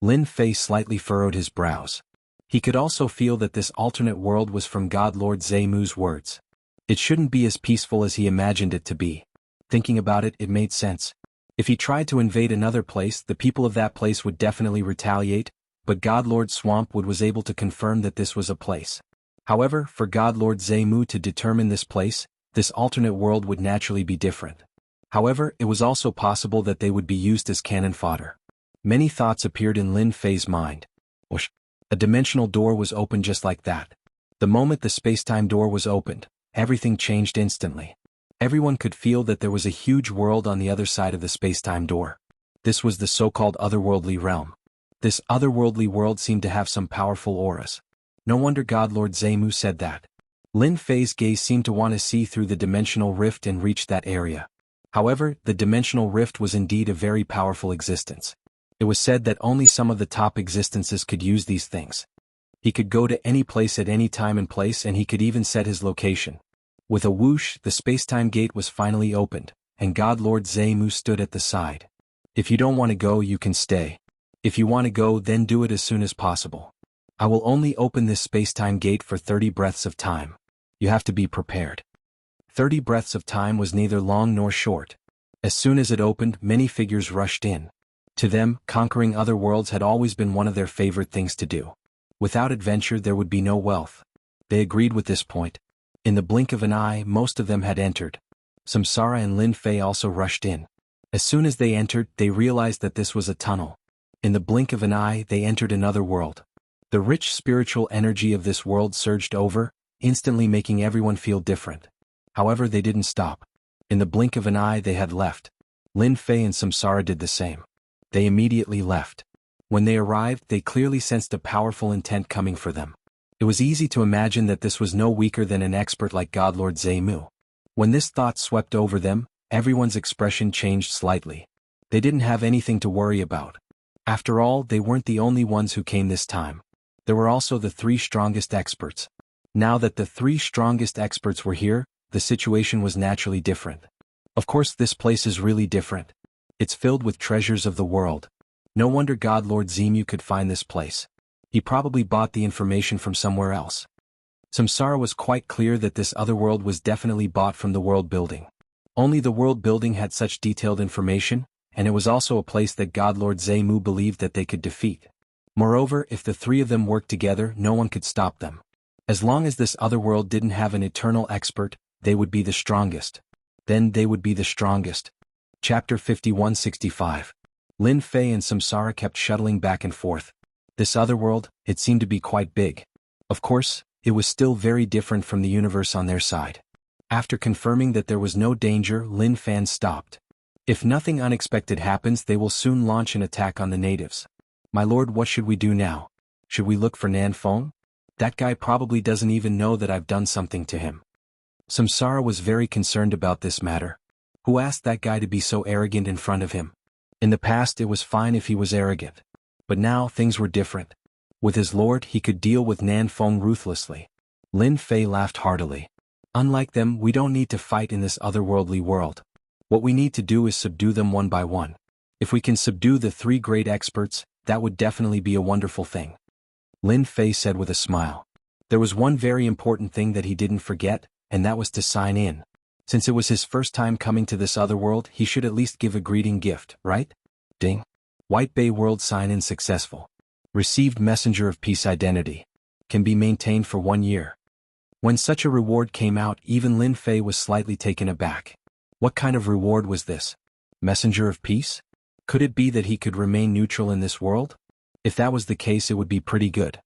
Lin Fei slightly furrowed his brows. He could also feel that this alternate world was from God Lord Zemu's words. It shouldn't be as peaceful as he imagined it to be. Thinking about it, it made sense. If he tried to invade another place, the people of that place would definitely retaliate, but God Lord Swampwood was able to confirm that this was a place. However, for God Lord Zemu to determine this place, this alternate world would naturally be different. However, it was also possible that they would be used as cannon fodder. Many thoughts appeared in Lin Fei's mind. Whoosh! A dimensional door was opened just like that. The moment the space-time door was opened, everything changed instantly. Everyone could feel that there was a huge world on the other side of the space-time door. This was the so-called otherworldly realm. This otherworldly world seemed to have some powerful auras. No wonder God Lord Zemu said that. Lin Fei's gaze seemed to want to see through the dimensional rift and reach that area. However, the dimensional rift was indeed a very powerful existence. It was said that only some of the top existences could use these things. He could go to any place at any time and place, and he could even set his location. With a whoosh, the space-time gate was finally opened, and God Lord Zemu stood at the side. If you don't want to go, you can stay. If you want to go, then do it as soon as possible. I will only open this space-time gate for 30 breaths of time. You have to be prepared. 30 breaths of time was neither long nor short. As soon as it opened, many figures rushed in. To them, conquering other worlds had always been one of their favorite things to do. Without adventure, there would be no wealth. They agreed with this point. In the blink of an eye, most of them had entered. Samsara and Lin Fei also rushed in. As soon as they entered, they realized that this was a tunnel. In the blink of an eye, they entered another world. The rich spiritual energy of this world surged over, instantly making everyone feel different. However, they didn't stop. In the blink of an eye, they had left. Lin Fei and Samsara did the same. They immediately left. When they arrived, they clearly sensed a powerful intent coming for them. It was easy to imagine that this was no weaker than an expert like God Lord Zemu. When this thought swept over them, everyone's expression changed slightly. They didn't have anything to worry about. After all, they weren't the only ones who came this time. There were also the 3 strongest experts. Now that the 3 strongest experts were here, the situation was naturally different. Of course, this place is really different. It's filled with treasures of the world. No wonder God Lord Zemu could find this place. He probably bought the information from somewhere else. Samsara was quite clear that this other world was definitely bought from the world building. Only the world building had such detailed information, and it was also a place that God Lord Zemu believed that they could defeat. Moreover, if the 3 of them worked together, no one could stop them. As long as this other world didn't have an eternal expert, they would be the strongest. Then they would be the strongest. Chapter 5165. Lin Fei and Samsara kept shuttling back and forth. This other world, it seemed to be quite big. Of course, it was still very different from the universe on their side. After confirming that there was no danger, Lin Fan stopped. If nothing unexpected happens, they will soon launch an attack on the natives. My lord, what should we do now? Should we look for Nan Feng? That guy probably doesn't even know that I've done something to him. Samsara was very concerned about this matter. Who asked that guy to be so arrogant in front of him? In the past, it was fine if he was arrogant. But now, things were different. With his lord, he could deal with Nan Feng ruthlessly. Lin Fei laughed heartily. Unlike them, we don't need to fight in this otherworldly world. What we need to do is subdue them one by one. If we can subdue the 3 great experts, that would definitely be a wonderful thing. Lin Fei said with a smile. There was one very important thing that he didn't forget, and that was to sign in. Since it was his first time coming to this other world, he should at least give a greeting gift, right? Ding. White Bay World sign-in successful. Received Messenger of Peace identity. Can be maintained for 1 year. When such a reward came out, even Lin Fei was slightly taken aback. What kind of reward was this? Messenger of Peace? Could it be that he could remain neutral in this world? If that was the case, it would be pretty good.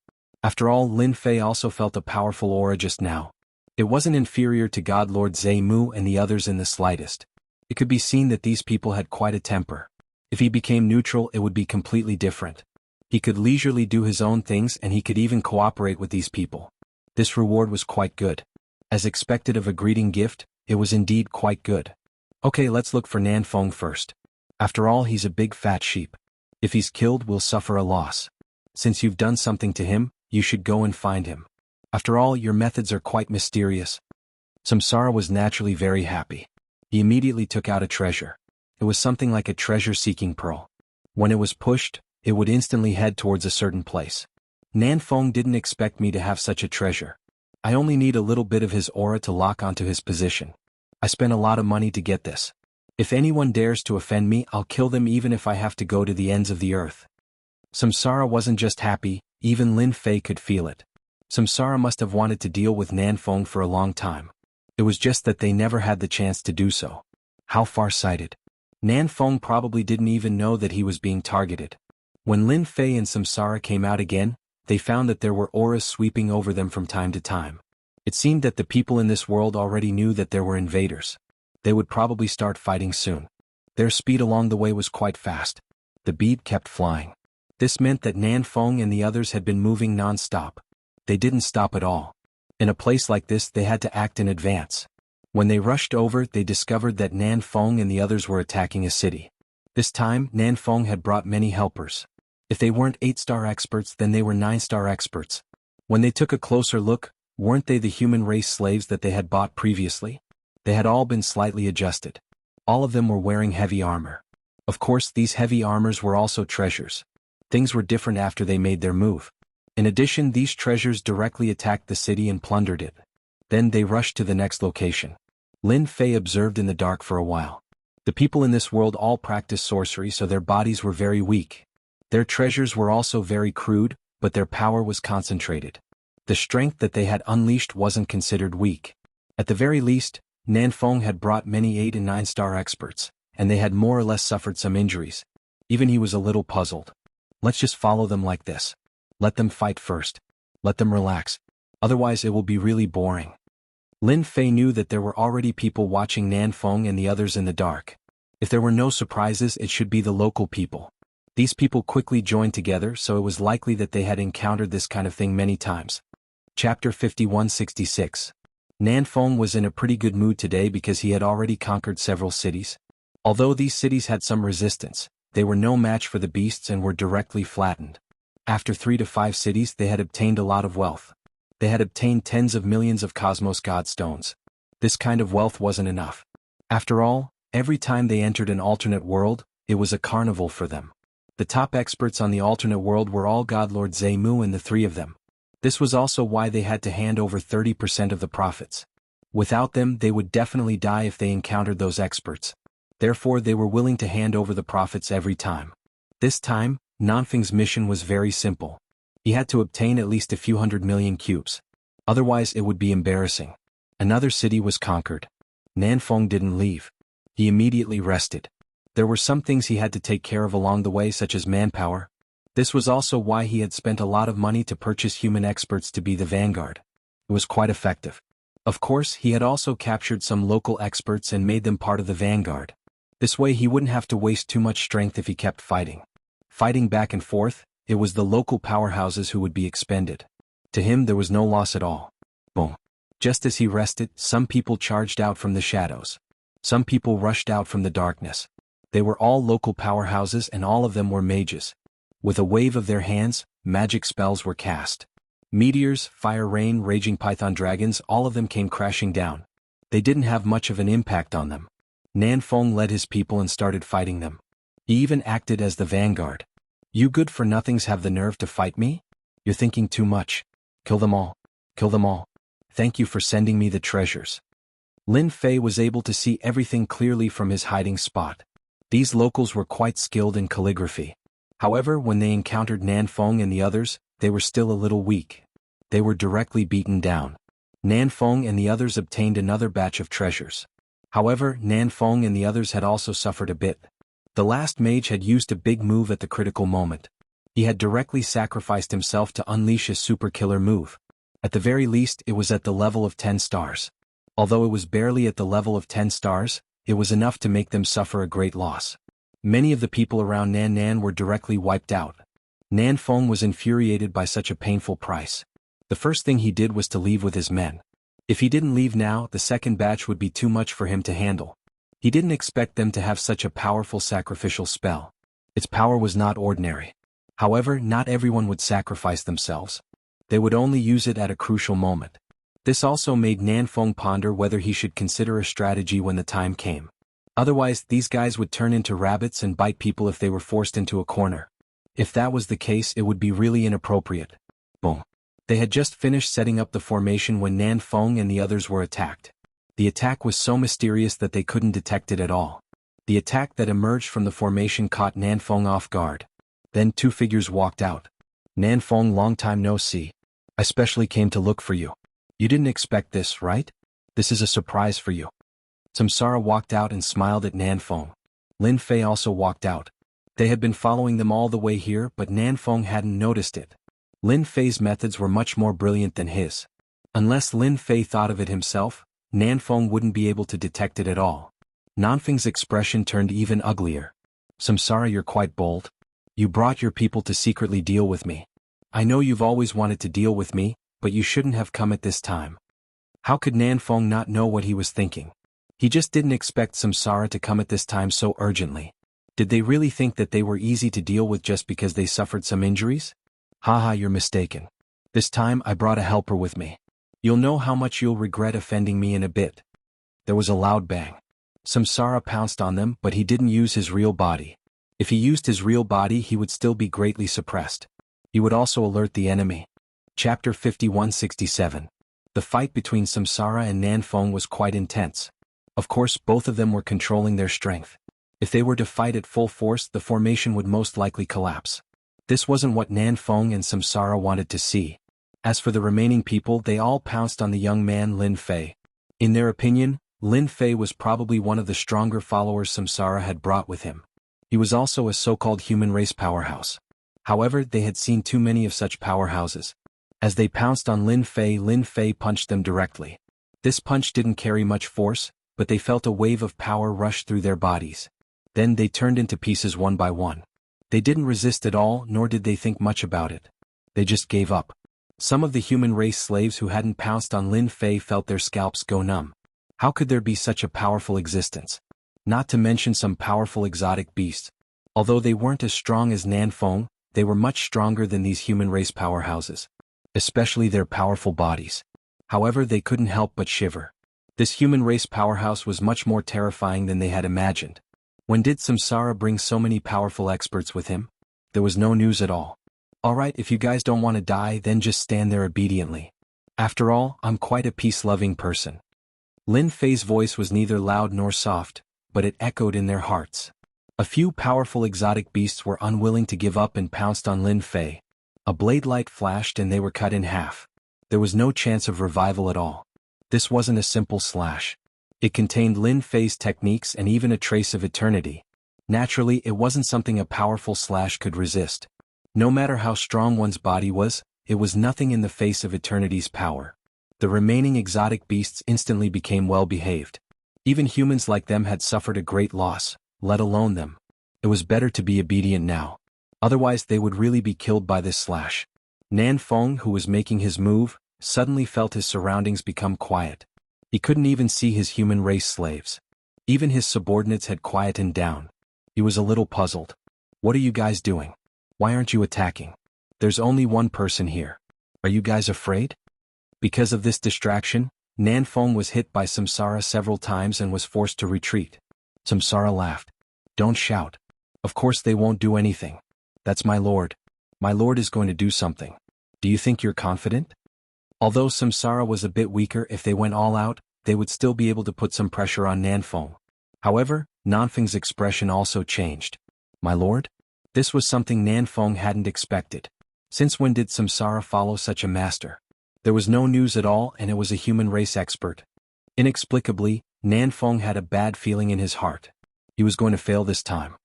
After all, Lin Fei also felt a powerful aura just now. It wasn't inferior to God Lord Zemu and the others in the slightest. It could be seen that these people had quite a temper. If he became neutral, it would be completely different. He could leisurely do his own things, and he could even cooperate with these people. This reward was quite good. As expected of a greeting gift, it was indeed quite good. Okay, let's look for Nan Feng first. After all, he's a big fat sheep. If he's killed, we'll suffer a loss. Since you've done something to him, you should go and find him. After all, your methods are quite mysterious. Samsara was naturally very happy. He immediately took out a treasure. It was something like a treasure-seeking pearl. When it was pushed, it would instantly head towards a certain place. Nan Feng didn't expect me to have such a treasure. I only need a little bit of his aura to lock onto his position. I spent a lot of money to get this. If anyone dares to offend me, I'll kill them even if I have to go to the ends of the earth. Samsara wasn't just happy, even Lin Fei could feel it. Samsara must have wanted to deal with Nan Feng for a long time. It was just that they never had the chance to do so. How far-sighted. Nan Feng probably didn't even know that he was being targeted. When Lin Fei and Samsara came out again, they found that there were auras sweeping over them from time to time. It seemed that the people in this world already knew that there were invaders. They would probably start fighting soon. Their speed along the way was quite fast. The bead kept flying. This meant that Nan Feng and the others had been moving non-stop. They didn't stop at all. In a place like this, they had to act in advance. When they rushed over, they discovered that Nan Feng and the others were attacking a city. This time, Nan Feng had brought many helpers. If they weren't 8-star experts, then they were 9-star experts. When they took a closer look, weren't they the human race slaves that they had bought previously? They had all been slightly adjusted. All of them were wearing heavy armor. Of course, these heavy armors were also treasures. Things were different after they made their move. In addition, these treasures directly attacked the city and plundered it. Then they rushed to the next location. Lin Fei observed in the dark for a while. The people in this world all practiced sorcery, so their bodies were very weak. Their treasures were also very crude, but their power was concentrated. The strength that they had unleashed wasn't considered weak. At the very least, Nanfeng had brought many 8- and 9-star experts, and they had more or less suffered some injuries. Even he was a little puzzled. Let's just follow them like this. Let them fight first. Let them relax. Otherwise it will be really boring. Lin Fei knew that there were already people watching Nanfeng and the others in the dark. If there were no surprises, it should be the local people. These people quickly joined together, so it was likely that they had encountered this kind of thing many times. Chapter 5166. Nanfeng was in a pretty good mood today because he had already conquered several cities. Although these cities had some resistance, they were no match for the beasts and were directly flattened. After 3 to 5 cities, they had obtained a lot of wealth. They had obtained tens of millions of Cosmos God Stones. This kind of wealth wasn't enough. After all, every time they entered an alternate world, it was a carnival for them. The top experts on the alternate world were all Godlord Zemu and the 3 of them. This was also why they had to hand over 30% of the profits. Without them, they would definitely die if they encountered those experts. Therefore, they were willing to hand over the profits every time. This time, Nanfeng's mission was very simple. He had to obtain at least a few 100 million cubes. Otherwise, it would be embarrassing. Another city was conquered. Nanfeng didn't leave. He immediately rested. There were some things he had to take care of along the way, such as manpower. This was also why he had spent a lot of money to purchase human experts to be the vanguard. It was quite effective. Of course, he had also captured some local experts and made them part of the vanguard. This way he wouldn't have to waste too much strength if he kept fighting. Fighting back and forth, it was the local powerhouses who would be expended. To him there was no loss at all. Boom. Just as he rested, some people charged out from the shadows. Some people rushed out from the darkness. They were all local powerhouses and all of them were mages. With a wave of their hands, magic spells were cast. Meteors, fire rain, raging python dragons, all of them came crashing down. They didn't have much of an impact on them. Nanfeng led his people and started fighting them. He even acted as the vanguard. You good-for-nothings have the nerve to fight me? You're thinking too much. Kill them all. Kill them all. Thank you for sending me the treasures. Lin Fei was able to see everything clearly from his hiding spot. These locals were quite skilled in calligraphy. However, when they encountered Nanfeng and the others, they were still a little weak. They were directly beaten down. Nanfeng and the others obtained another batch of treasures. However, Nanfeng and the others had also suffered a bit. The last mage had used a big move at the critical moment. He had directly sacrificed himself to unleash his super killer move. At the very least, it was at the level of 10 stars. Although it was barely at the level of 10 stars, it was enough to make them suffer a great loss. Many of the people around Nan were directly wiped out. Nanfeng was infuriated by such a painful price. The first thing he did was to leave with his men. If he didn't leave now, the second batch would be too much for him to handle. He didn't expect them to have such a powerful sacrificial spell. Its power was not ordinary. However, not everyone would sacrifice themselves. They would only use it at a crucial moment. This also made Nanfeng ponder whether he should consider a strategy when the time came. Otherwise, these guys would turn into rabbits and bite people if they were forced into a corner. If that was the case, it would be really inappropriate. Boom. They had just finished setting up the formation when Nanfeng and the others were attacked. The attack was so mysterious that they couldn't detect it at all. The attack that emerged from the formation caught Nanfeng off guard. Then 2 figures walked out. Nanfeng, long time no see. I specially came to look for you. You didn't expect this, right? This is a surprise for you. Samsara walked out and smiled at Nanfeng. Lin Fei also walked out. They had been following them all the way here, but Nanfeng hadn't noticed it. Lin Fei's methods were much more brilliant than his. Unless Lin Fei thought of it himself, Nanfeng wouldn't be able to detect it at all. Nanfeng's expression turned even uglier. Samsara, you're quite bold. You brought your people to secretly deal with me. I know you've always wanted to deal with me, but you shouldn't have come at this time. How could Nanfeng not know what he was thinking? He just didn't expect Samsara to come at this time so urgently. Did they really think that they were easy to deal with just because they suffered some injuries? Haha, you're mistaken. This time I brought a helper with me. You'll know how much you'll regret offending me in a bit. There was a loud bang. Samsara pounced on them, but he didn't use his real body. If he used his real body, he would still be greatly suppressed. He would also alert the enemy. Chapter 5167. The fight between Samsara and Nanfeng was quite intense. Of course, both of them were controlling their strength. If they were to fight at full force, the formation would most likely collapse. This wasn't what Nanfeng and Samsara wanted to see. As for the remaining people, they all pounced on the young man Lin Fei. In their opinion, Lin Fei was probably one of the stronger followers Samsara had brought with him. He was also a so-called human race powerhouse. However, they had seen too many of such powerhouses. As they pounced on Lin Fei punched them directly. This punch didn't carry much force, but they felt a wave of power rush through their bodies. Then they turned into pieces one by one. They didn't resist at all, nor did they think much about it. They just gave up. Some of the human race slaves who hadn't pounced on Lin Fei felt their scalps go numb. How could there be such a powerful existence? Not to mention some powerful exotic beasts. Although they weren't as strong as Nanfeng, they were much stronger than these human race powerhouses. Especially their powerful bodies. However, they couldn't help but shiver. This human race powerhouse was much more terrifying than they had imagined. When did Samsara bring so many powerful experts with him? There was no news at all. Alright, if you guys don't want to die, then just stand there obediently. After all, I'm quite a peace-loving person. Lin Fei's voice was neither loud nor soft, but it echoed in their hearts. A few powerful exotic beasts were unwilling to give up and pounced on Lin Fei. A blade light flashed and they were cut in half. There was no chance of revival at all. This wasn't a simple slash. It contained Lin Fei's techniques and even a trace of eternity. Naturally, it wasn't something a powerful slash could resist. No matter how strong one's body was, it was nothing in the face of eternity's power. The remaining exotic beasts instantly became well-behaved. Even humans like them had suffered a great loss, let alone them. It was better to be obedient now. Otherwise they would really be killed by this slash. Nanfeng, who was making his move, suddenly felt his surroundings become quiet. He couldn't even see his human race slaves. Even his subordinates had quietened down. He was a little puzzled. What are you guys doing? Why aren't you attacking? There's only one person here. Are you guys afraid? Because of this distraction, Nanfeng was hit by Samsara several times and was forced to retreat. Samsara laughed. Don't shout. Of course they won't do anything. That's my lord. My lord is going to do something. Do you think you're confident? Although Samsara was a bit weaker, if they went all out, they would still be able to put some pressure on Nanfeng. However, Nanfeng's expression also changed. My lord? This was something Nanfeng hadn't expected. Since when did Samsara follow such a master? There was no news at all and it was a human race expert. Inexplicably, Nanfeng had a bad feeling in his heart. He was going to fail this time.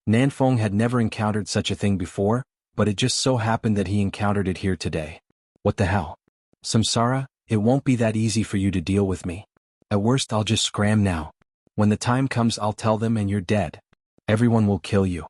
Nanfeng had never encountered such a thing before, but it just so happened that he encountered it here today. What the hell? Samsara, it won't be that easy for you to deal with me. At worst I'll just scram now. When the time comes I'll tell them and you're dead. Everyone will kill you.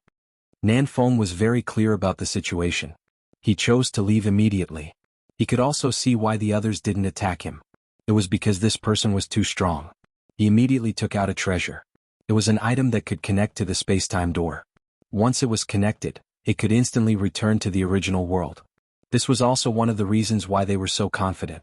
Nanfeng was very clear about the situation. He chose to leave immediately. He could also see why the others didn't attack him. It was because this person was too strong. He immediately took out a treasure. It was an item that could connect to the space-time door. Once it was connected, it could instantly return to the original world. This was also one of the reasons why they were so confident.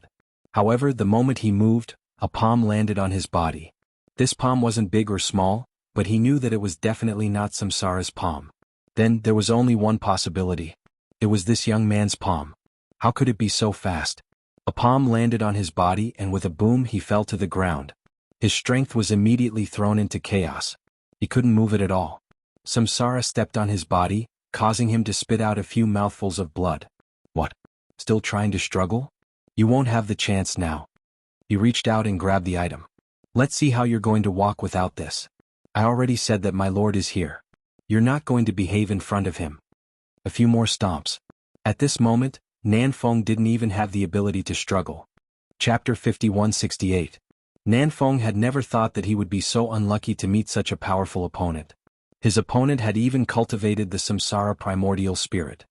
However, the moment he moved, a palm landed on his body. This palm wasn't big or small, but he knew that it was definitely not Samsara's palm. Then, there was only one possibility. It was this young man's palm. How could it be so fast? A palm landed on his body and with a boom he fell to the ground. His strength was immediately thrown into chaos. He couldn't move it at all. Samsara stepped on his body, causing him to spit out a few mouthfuls of blood. What? Still trying to struggle? You won't have the chance now. He reached out and grabbed the item. Let's see how you're going to walk without this. I already said that my lord is here. You're not going to behave in front of him. A few more stomps. At this moment, Nanfeng didn't even have the ability to struggle. Chapter 5168. Nanfeng had never thought that he would be so unlucky to meet such a powerful opponent. His opponent had even cultivated the Samsara primordial spirit.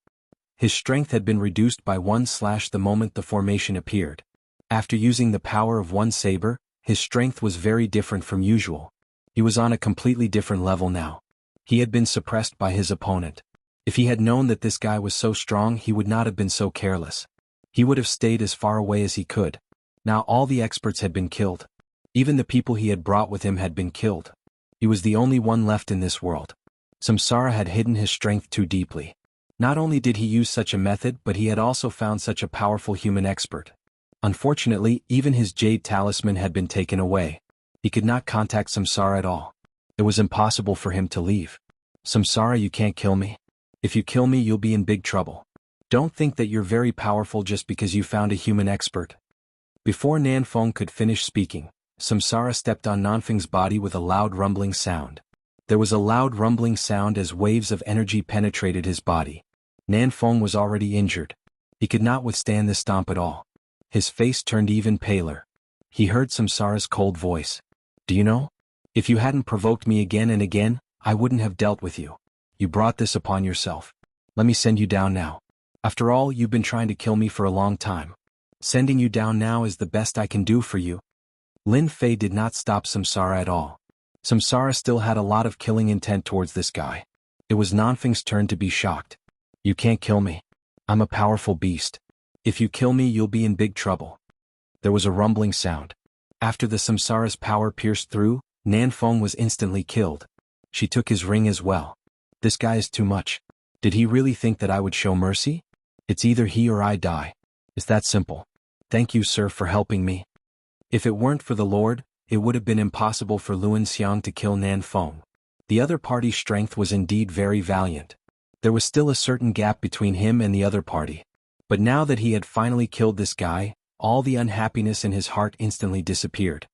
His strength had been reduced by 1/ the moment the formation appeared. After using the power of one saber, his strength was very different from usual. He was on a completely different level now. He had been suppressed by his opponent. If he had known that this guy was so strong, he would not have been so careless. He would have stayed as far away as he could. Now all the experts had been killed. Even the people he had brought with him had been killed. He was the only one left in this world. Samsara had hidden his strength too deeply. Not only did he use such a method, but he had also found such a powerful human expert. Unfortunately, even his jade talisman had been taken away. He could not contact Samsara at all. It was impossible for him to leave. Samsara, you can't kill me. If you kill me, you'll be in big trouble. Don't think that you're very powerful just because you found a human expert. Before Nanfeng could finish speaking, Samsara stepped on Nanfeng's body with a loud rumbling sound. There was a loud rumbling sound as waves of energy penetrated his body. Nanfeng was already injured. He could not withstand this stomp at all. His face turned even paler. He heard Samsara's cold voice. Do you know? If you hadn't provoked me again and again, I wouldn't have dealt with you. You brought this upon yourself. Let me send you down now. After all, you've been trying to kill me for a long time. Sending you down now is the best I can do for you. Lin Fei did not stop Samsara at all. Samsara still had a lot of killing intent towards this guy. It was Nanfeng's turn to be shocked. You can't kill me. I'm a powerful beast. If you kill me, you'll be in big trouble. There was a rumbling sound. After the Samsara's power pierced through, Nanfeng was instantly killed. She took his ring as well. This guy is too much. Did he really think that I would show mercy? It's either he or I die. It's that simple. Thank you, sir, for helping me. If it weren't for the Lord, it would have been impossible for Luan Xiang to kill Nanfeng. The other party's strength was indeed very valiant. There was still a certain gap between him and the other party. But now that he had finally killed this guy, all the unhappiness in his heart instantly disappeared.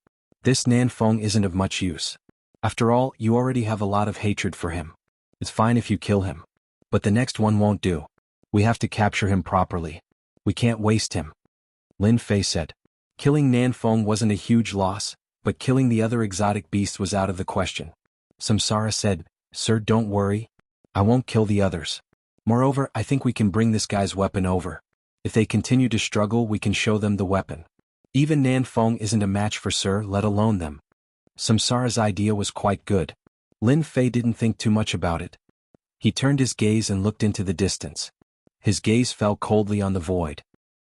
This Nanfeng isn't of much use. After all, you already have a lot of hatred for him. It's fine if you kill him. But the next one won't do. We have to capture him properly. We can't waste him. Lin Fei said. Killing Nanfeng wasn't a huge loss, but killing the other exotic beasts was out of the question. Samsara said, Sir, don't worry. I won't kill the others. Moreover, I think we can bring this guy's weapon over. If they continue to struggle, we can show them the weapon. Even Nanfeng isn't a match for Sir, let alone them. Samsara's idea was quite good. Lin Fei didn't think too much about it. He turned his gaze and looked into the distance. His gaze fell coldly on the void.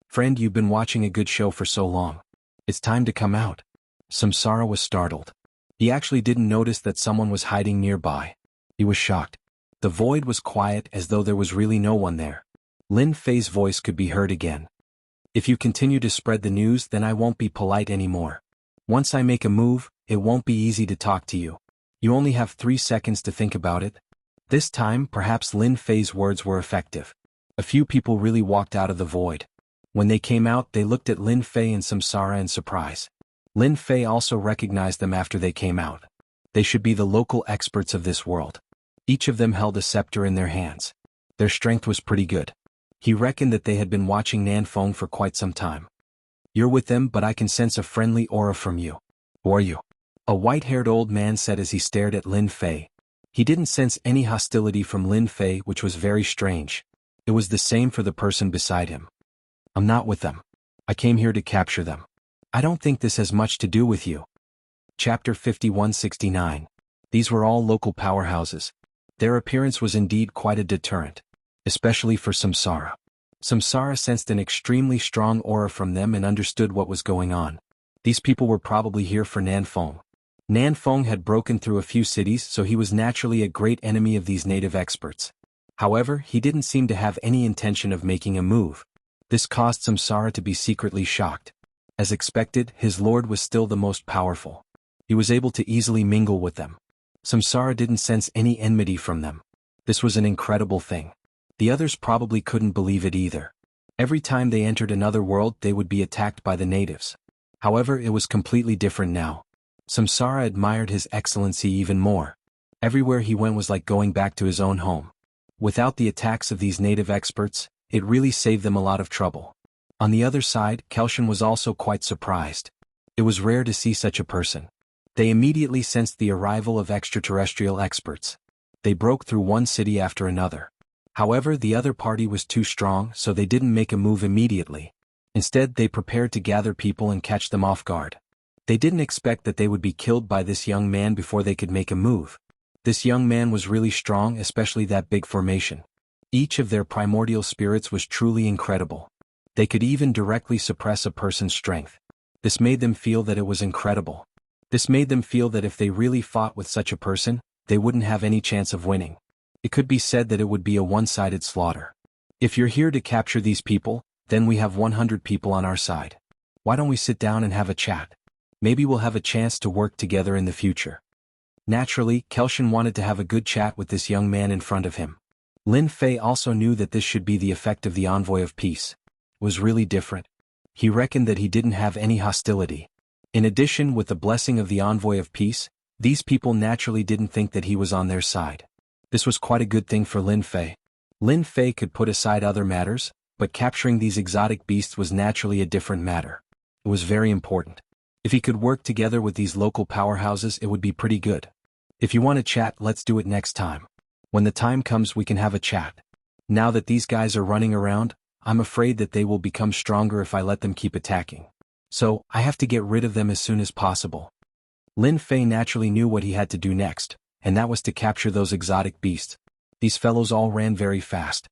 Friend, you've been watching a good show for so long. It's time to come out. Samsara was startled. He actually didn't notice that someone was hiding nearby. He was shocked. The void was quiet as though there was really no one there. Lin Fei's voice could be heard again. If you continue to spread the news, then I won't be polite anymore. Once I make a move, it won't be easy to talk to you. You only have 3 seconds to think about it. This time, perhaps Lin Fei's words were effective. A few people really walked out of the void. When they came out, they looked at Lin Fei and Samsara in surprise. Lin Fei also recognized them after they came out. They should be the local experts of this world. Each of them held a scepter in their hands. Their strength was pretty good. He reckoned that they had been watching Nanfeng for quite some time. You're with them, but I can sense a friendly aura from you. Who are you? A white-haired old man said as he stared at Lin Fei. He didn't sense any hostility from Lin Fei, which was very strange. It was the same for the person beside him. I'm not with them. I came here to capture them. I don't think this has much to do with you. Chapter 5169. These were all local powerhouses. Their appearance was indeed quite a deterrent, especially for Samsara. Samsara sensed an extremely strong aura from them and understood what was going on. These people were probably here for Nanfeng. Nanfeng had broken through a few cities, so he was naturally a great enemy of these native experts. However, he didn't seem to have any intention of making a move. This caused Samsara to be secretly shocked. As expected, his lord was still the most powerful. He was able to easily mingle with them. Samsara didn't sense any enmity from them. This was an incredible thing. The others probably couldn't believe it either. Every time they entered another world, they would be attacked by the natives. However, it was completely different now. Samsara admired his excellency even more. Everywhere he went was like going back to his own home. Without the attacks of these native experts, it really saved them a lot of trouble. On the other side, Kelshan was also quite surprised. It was rare to see such a person. They immediately sensed the arrival of extraterrestrial experts. They broke through one city after another. However, the other party was too strong, so they didn't make a move immediately. Instead, they prepared to gather people and catch them off guard. They didn't expect that they would be killed by this young man before they could make a move. This young man was really strong, especially that big formation. Each of their primordial spirits was truly incredible. They could even directly suppress a person's strength. This made them feel that it was incredible. This made them feel that if they really fought with such a person, they wouldn't have any chance of winning. It could be said that it would be a one-sided slaughter. If you're here to capture these people, then we have 100 people on our side. Why don't we sit down and have a chat? Maybe we'll have a chance to work together in the future. Naturally, Kelshan wanted to have a good chat with this young man in front of him. Lin Fei also knew that this should be the effect of the envoy of peace. It was really different. He reckoned that he didn't have any hostility. In addition, with the blessing of the envoy of peace, these people naturally didn't think that he was on their side. This was quite a good thing for Lin Fei. Lin Fei could put aside other matters, but capturing these exotic beasts was naturally a different matter. It was very important. If he could work together with these local powerhouses, it would be pretty good. If you want to chat, let's do it next time. When the time comes, we can have a chat. Now that these guys are running around, I'm afraid that they will become stronger if I let them keep attacking. So, I have to get rid of them as soon as possible. Lin Fei naturally knew what he had to do next, and that was to capture those exotic beasts. These fellows all ran very fast.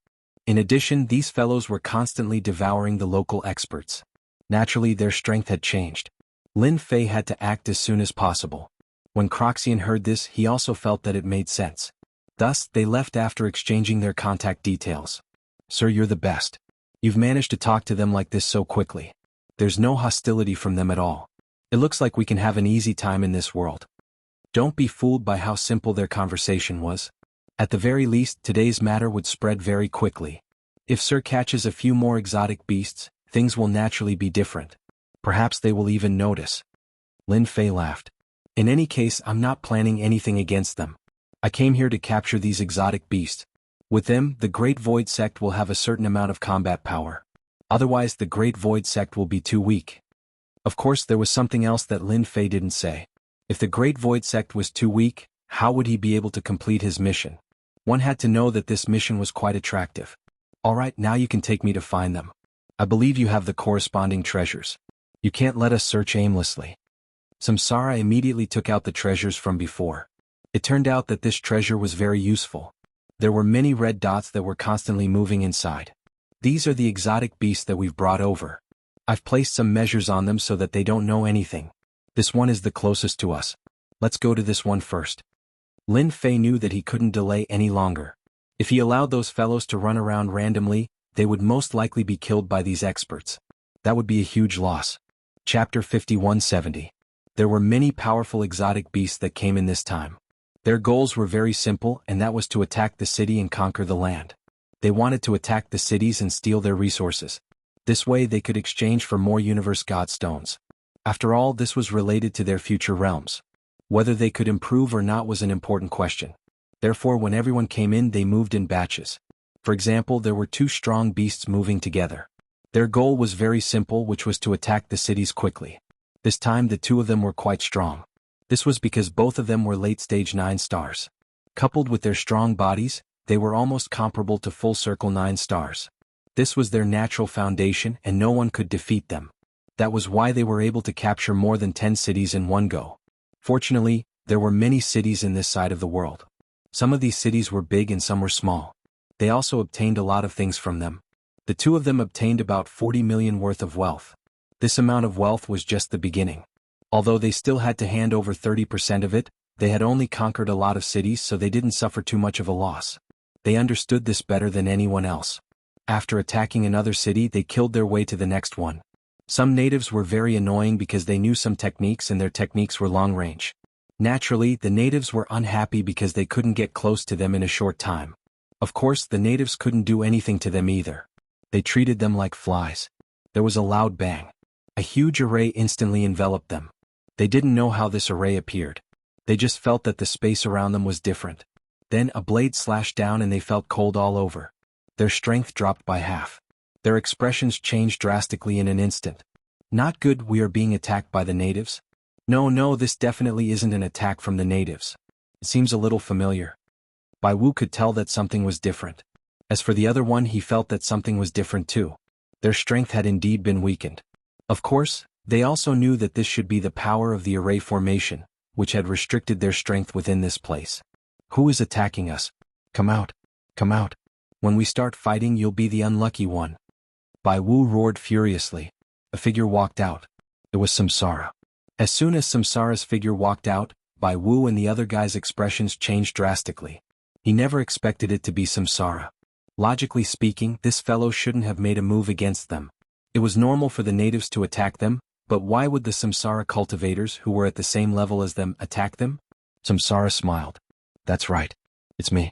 In addition, these fellows were constantly devouring the local experts. Naturally, their strength had changed. Lin Fei had to act as soon as possible. When Croxian heard this, he also felt that it made sense. Thus, they left after exchanging their contact details. Sir, you're the best. You've managed to talk to them like this so quickly. There's no hostility from them at all. It looks like we can have an easy time in this world. Don't be fooled by how simple their conversation was. At the very least, today's matter would spread very quickly. If Sir catches a few more exotic beasts, things will naturally be different. Perhaps they will even notice. Lin Fei laughed. In any case, I'm not planning anything against them. I came here to capture these exotic beasts. With them, the Great Void Sect will have a certain amount of combat power. Otherwise, the Great Void Sect will be too weak. Of course, there was something else that Lin Fei didn't say. If the Great Void Sect was too weak, how would he be able to complete his mission? One had to know that this mission was quite attractive. Alright, now you can take me to find them. I believe you have the corresponding treasures. You can't let us search aimlessly. Samsara immediately took out the treasures from before. It turned out that this treasure was very useful. There were many red dots that were constantly moving inside. These are the exotic beasts that we've brought over. I've placed some measures on them so that they don't know anything. This one is the closest to us. Let's go to this one first. Lin Fei knew that he couldn't delay any longer. If he allowed those fellows to run around randomly, they would most likely be killed by these experts. That would be a huge loss. Chapter 5170. There were many powerful exotic beasts that came in this time. Their goals were very simple, and that was to attack the city and conquer the land. They wanted to attack the cities and steal their resources. This way they could exchange for more universe god stones. After all, this was related to their future realms. Whether they could improve or not was an important question. Therefore, when everyone came in, they moved in batches. For example, there were two strong beasts moving together. Their goal was very simple, which was to attack the cities quickly. This time the two of them were quite strong. This was because both of them were late-stage 9 stars. Coupled with their strong bodies, they were almost comparable to full-circle 9 stars. This was their natural foundation, and no one could defeat them. That was why they were able to capture more than 10 cities in one go. Fortunately, there were many cities in this side of the world. Some of these cities were big and some were small. They also obtained a lot of things from them. The two of them obtained about 40 million worth of wealth. This amount of wealth was just the beginning. Although they still had to hand over 30% of it, they had only conquered a lot of cities, so they didn't suffer too much of a loss. They understood this better than anyone else. After attacking another city, they killed their way to the next one. Some natives were very annoying because they knew some techniques and their techniques were long range. Naturally, the natives were unhappy because they couldn't get close to them in a short time. Of course, the natives couldn't do anything to them either. They treated them like flies. There was a loud bang. A huge array instantly enveloped them. They didn't know how this array appeared. They just felt that the space around them was different. Then a blade slashed down and they felt cold all over. Their strength dropped by half. Their expressions changed drastically in an instant. Not good, we are being attacked by the natives? No, this definitely isn't an attack from the natives. It seems a little familiar. Bai Wu could tell that something was different. As for the other one, he felt that something was different too. Their strength had indeed been weakened. Of course, they also knew that this should be the power of the array formation, which had restricted their strength within this place. Who is attacking us? Come out. Come out. When we start fighting, you'll be the unlucky one. Bai Wu roared furiously. A figure walked out. It was Samsara. As soon as Samsara's figure walked out, Bai Wu and the other guy's expressions changed drastically. He never expected it to be Samsara. Logically speaking, this fellow shouldn't have made a move against them. It was normal for the natives to attack them, but why would the Samsara cultivators who were at the same level as them attack them? Samsara smiled. That's right. It's me.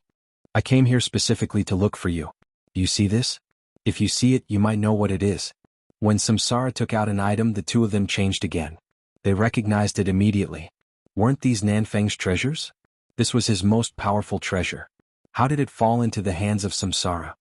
I came here specifically to look for you. Do you see this? If you see it, you might know what it is. When Samsara took out an item, the two of them changed again. They recognized it immediately. Weren't these Nanfeng's treasures? This was his most powerful treasure. How did it fall into the hands of Samsara?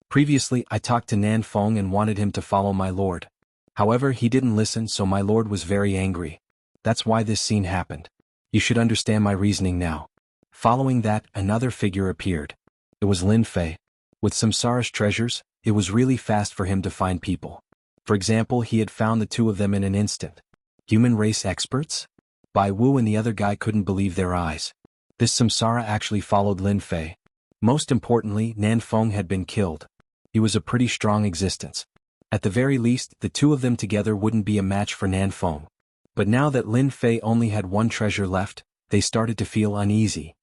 Previously, I talked to Nanfeng and wanted him to follow my lord. However, he didn't listen, so my lord was very angry. That's why this scene happened. You should understand my reasoning now. Following that, another figure appeared. It was Lin Fei. With Samsara's treasures, it was really fast for him to find people. For example, he had found the two of them in an instant. Human race experts? Bai Wu and the other guy couldn't believe their eyes. This Samsara actually followed Lin Fei. Most importantly, Nanfeng had been killed. He was a pretty strong existence. At the very least, the two of them together wouldn't be a match for Nanfeng. But now that Lin Fei only had one treasure left, they started to feel uneasy.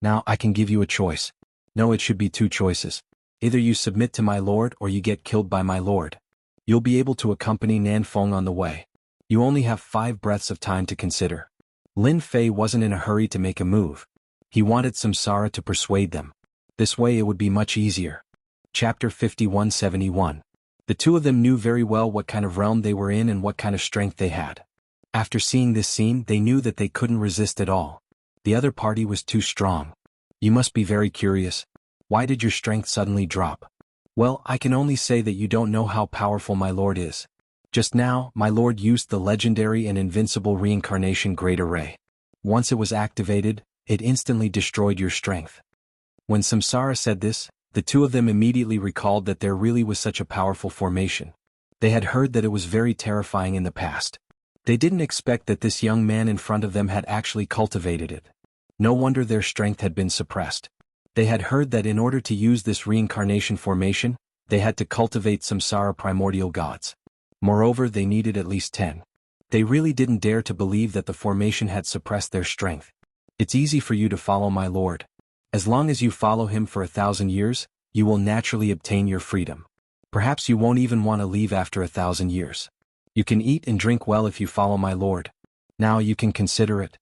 Now I can give you a choice. No, it should be two choices. Either you submit to my lord or you get killed by my lord. You'll be able to accompany Nanfeng on the way. You only have 5 breaths of time to consider. Lin Fei wasn't in a hurry to make a move. He wanted Samsara to persuade them. This way it would be much easier. Chapter 5171. The two of them knew very well what kind of realm they were in and what kind of strength they had. After seeing this scene, they knew that they couldn't resist at all. The other party was too strong. You must be very curious. Why did your strength suddenly drop? Well, I can only say that you don't know how powerful my lord is. Just now, my lord used the legendary and invincible reincarnation Great Array. Once it was activated, it instantly destroyed your strength. When Samsara said this, the two of them immediately recalled that there really was such a powerful formation. They had heard that it was very terrifying in the past. They didn't expect that this young man in front of them had actually cultivated it. No wonder their strength had been suppressed. They had heard that in order to use this reincarnation formation, they had to cultivate Samsara primordial gods. Moreover, they needed at least 10. They really didn't dare to believe that the formation had suppressed their strength. It's easy for you to follow my lord. As long as you follow him for 1,000 years, you will naturally obtain your freedom. Perhaps you won't even want to leave after 1,000 years. You can eat and drink well if you follow my lord. Now you can consider it.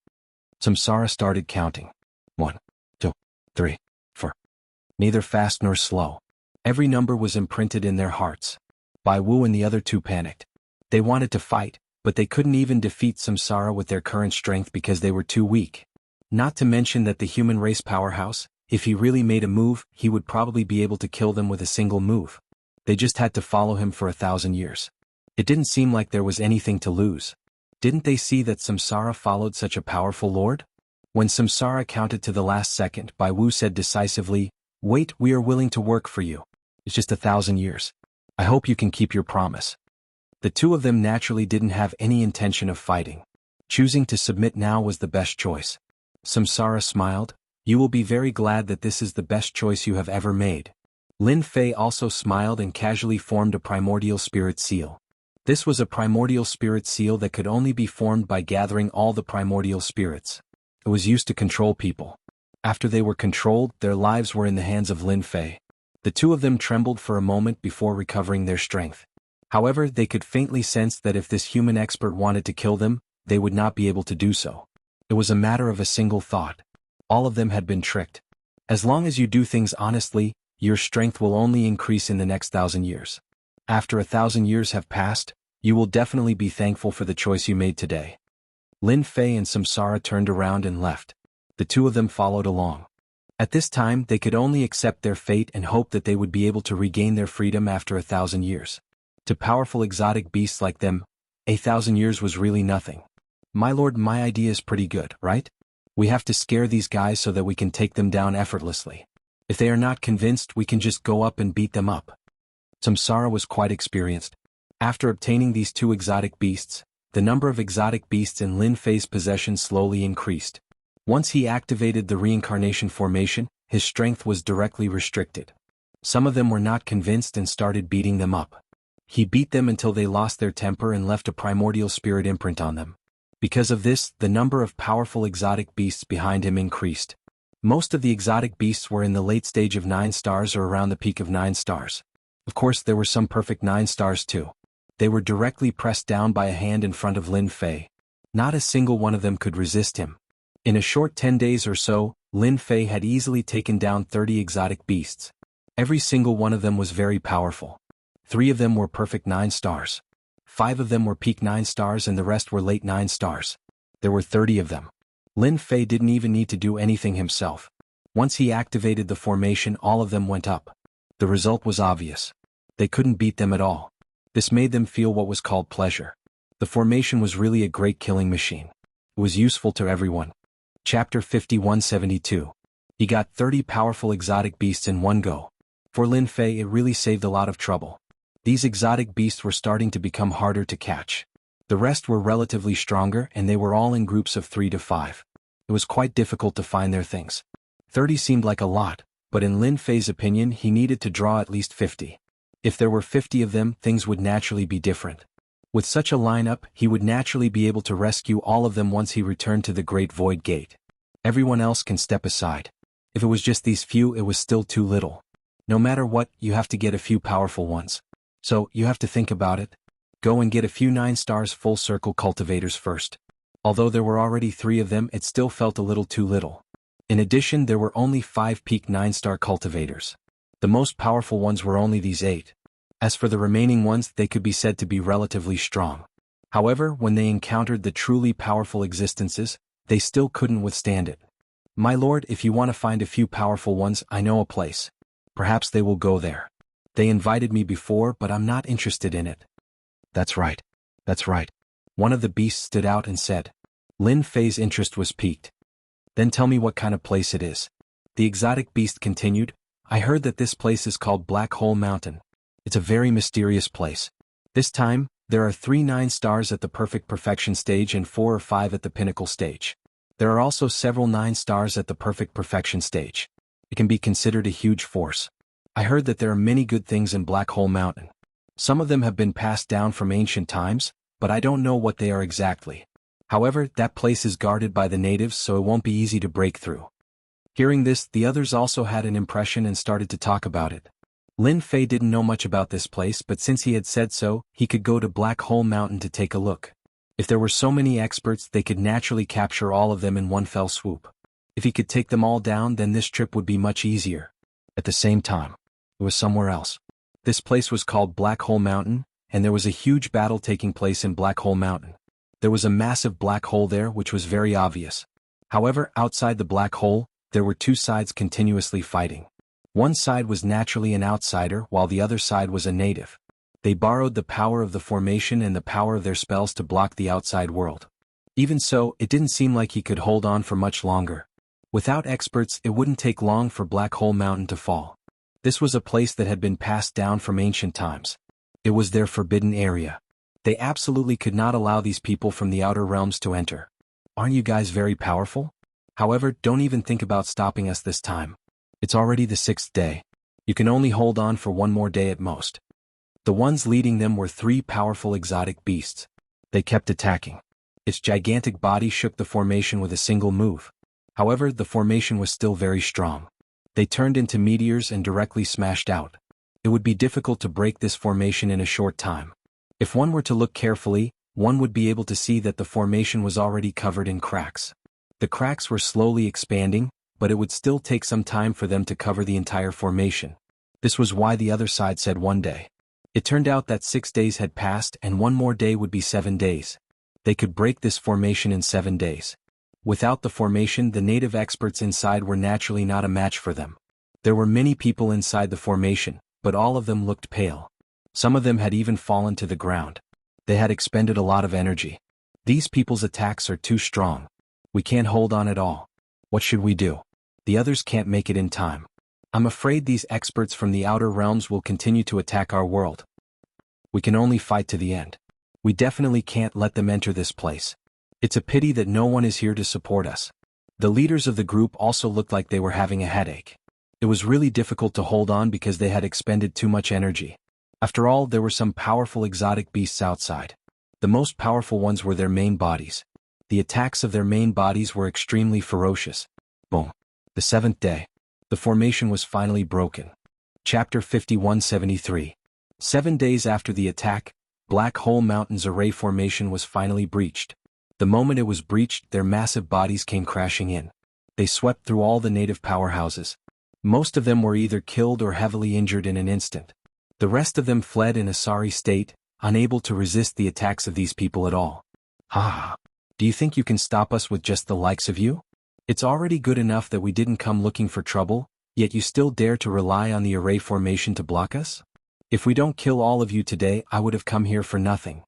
Samsara started counting. 1, 2, 3, 4. Neither fast nor slow. Every number was imprinted in their hearts. Bai Wu and the other two panicked. They wanted to fight, but they couldn't even defeat Samsara with their current strength because they were too weak. Not to mention that the human race powerhouse, if he really made a move, he would probably be able to kill them with a single move. They just had to follow him for 1,000 years. It didn't seem like there was anything to lose. Didn't they see that Samsara followed such a powerful lord? When Samsara counted to the last second, Bai Wu said decisively, "Wait, we are willing to work for you. It's just 1,000 years. I hope you can keep your promise." The two of them naturally didn't have any intention of fighting. Choosing to submit now was the best choice. Samsara smiled. "You will be very glad that this is the best choice you have ever made." Lin Fei also smiled and casually formed a primordial spirit seal. This was a primordial spirit seal that could only be formed by gathering all the primordial spirits. It was used to control people. After they were controlled, their lives were in the hands of Lin Fei. The two of them trembled for a moment before recovering their strength. However, they could faintly sense that if this human expert wanted to kill them, they would not be able to do so. It was a matter of a single thought. All of them had been tricked. As long as you do things honestly, your strength will only increase in the next 1,000 years. After 1,000 years have passed, you will definitely be thankful for the choice you made today. Lin Fei and Samsara turned around and left. The two of them followed along. At this time, they could only accept their fate and hope that they would be able to regain their freedom after 1,000 years. To powerful exotic beasts like them, 1,000 years was really nothing. "My lord, my idea is pretty good, right? We have to scare these guys so that we can take them down effortlessly. If they are not convinced, we can just go up and beat them up." Samsara was quite experienced. After obtaining these two exotic beasts, the number of exotic beasts in Lin Fei's possession slowly increased. Once he activated the reincarnation formation, his strength was directly restricted. Some of them were not convinced and started beating them up. He beat them until they lost their temper and left a primordial spirit imprint on them. Because of this, the number of powerful exotic beasts behind him increased. Most of the exotic beasts were in the late stage of 9 stars or around the peak of 9 stars. Of course, there were some perfect 9 stars too. They were directly pressed down by a hand in front of Lin Fei. Not a single one of them could resist him. In a short 10 days or so, Lin Fei had easily taken down 30 exotic beasts. Every single one of them was very powerful. 3 of them were perfect 9 stars. 5 of them were peak 9 stars and the rest were late 9 stars. There were 30 of them. Lin Fei didn't even need to do anything himself. Once he activated the formation, all of them went up. The result was obvious. They couldn't beat them at all. This made them feel what was called pleasure. The formation was really a great killing machine. It was useful to everyone. Chapter 5172. He got 30 powerful exotic beasts in one go. For Lin Fei, it really saved a lot of trouble. These exotic beasts were starting to become harder to catch. The rest were relatively stronger and they were all in groups of 3 to 5. It was quite difficult to find their things. 30 seemed like a lot, but in Lin Fei's opinion he needed to draw at least 50. If there were 50 of them, things would naturally be different. With such a lineup, he would naturally be able to rescue all of them once he returned to the Great Void Gate. Everyone else can step aside. If it was just these few, it was still too little. No matter what, you have to get a few powerful ones. So, you have to think about it. Go and get a few 9 stars full circle cultivators first. Although there were already 3 of them, it still felt a little too little. In addition, there were only 5 peak 9-star cultivators. The most powerful ones were only these 8. As for the remaining ones, they could be said to be relatively strong. However, when they encountered the truly powerful existences, they still couldn't withstand it. My lord, if you want to find a few powerful ones, I know a place. Perhaps they will go there. They invited me before, but I'm not interested in it. That's right. That's right. One of the beasts stood out and said. Lin Fei's interest was piqued. Then tell me what kind of place it is. The exotic beast continued. I heard that this place is called Black Hole Mountain. It's a very mysterious place. This time, there are 3 9 stars at the perfect perfection stage and 4 or 5 at the pinnacle stage. There are also several 9 stars at the perfect perfection stage. It can be considered a huge force. I heard that there are many good things in Black Hole Mountain. Some of them have been passed down from ancient times, but I don't know what they are exactly. However, that place is guarded by the natives, so it won't be easy to break through. Hearing this, the others also had an impression and started to talk about it. Lin Fei didn't know much about this place, but since he had said so, he could go to Black Hole Mountain to take a look. If there were so many experts, they could naturally capture all of them in one fell swoop. If he could take them all down, then this trip would be much easier. At the same time, it was somewhere else. This place was called Black Hole Mountain, and there was a huge battle taking place in Black Hole Mountain. There was a massive black hole there, which was very obvious. However, outside the black hole, there were 2 sides continuously fighting. One side was naturally an outsider, while the other side was a native. They borrowed the power of the formation and the power of their spells to block the outside world. Even so, it didn't seem like he could hold on for much longer. Without experts, it wouldn't take long for Black Hole Mountain to fall. This was a place that had been passed down from ancient times. It was their forbidden area. They absolutely could not allow these people from the outer realms to enter. Aren't you guys very powerful? However, don't even think about stopping us this time. It's already the 6th day. You can only hold on for 1 more day at most. The ones leading them were 3 powerful exotic beasts. They kept attacking. Its gigantic body shook the formation with a single move. However, the formation was still very strong. They turned into meteors and directly smashed out. It would be difficult to break this formation in a short time. If one were to look carefully, one would be able to see that the formation was already covered in cracks. The cracks were slowly expanding, but it would still take some time for them to cover the entire formation. This was why the other side said 1 day. It turned out that 6 days had passed and 1 more day would be 7 days. They could break this formation in 7 days. Without the formation, the native experts inside were naturally not a match for them. There were many people inside the formation, but all of them looked pale. Some of them had even fallen to the ground. They had expended a lot of energy. These people's attacks are too strong. We can't hold on at all. What should we do? The others can't make it in time. I'm afraid these experts from the outer realms will continue to attack our world. We can only fight to the end. We definitely can't let them enter this place. It's a pity that no one is here to support us. The leaders of the group also looked like they were having a headache. It was really difficult to hold on because they had expended too much energy. After all, there were some powerful exotic beasts outside. The most powerful ones were their main bodies. The attacks of their main bodies were extremely ferocious. Boom. The seventh day. The formation was finally broken. Chapter 5173. 7 days after the attack, Black Hole Mountain's array formation was finally breached. The moment it was breached, their massive bodies came crashing in. They swept through all the native powerhouses. Most of them were either killed or heavily injured in an instant. The rest of them fled in a sorry state, unable to resist the attacks of these people at all. Ha! Do you think you can stop us with just the likes of you? It's already good enough that we didn't come looking for trouble, yet you still dare to rely on the array formation to block us? If we don't kill all of you today, I would have come here for nothing.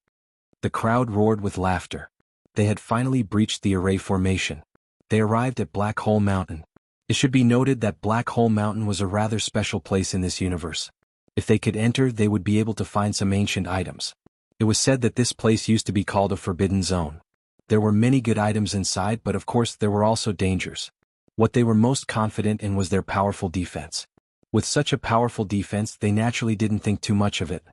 The crowd roared with laughter. They had finally breached the array formation. They arrived at Black Hole Mountain. It should be noted that Black Hole Mountain was a rather special place in this universe. If they could enter, they would be able to find some ancient items. It was said that this place used to be called a forbidden zone. There were many good items inside, but of course there were also dangers. What they were most confident in was their powerful defense. With such a powerful defense, they naturally didn't think too much of it.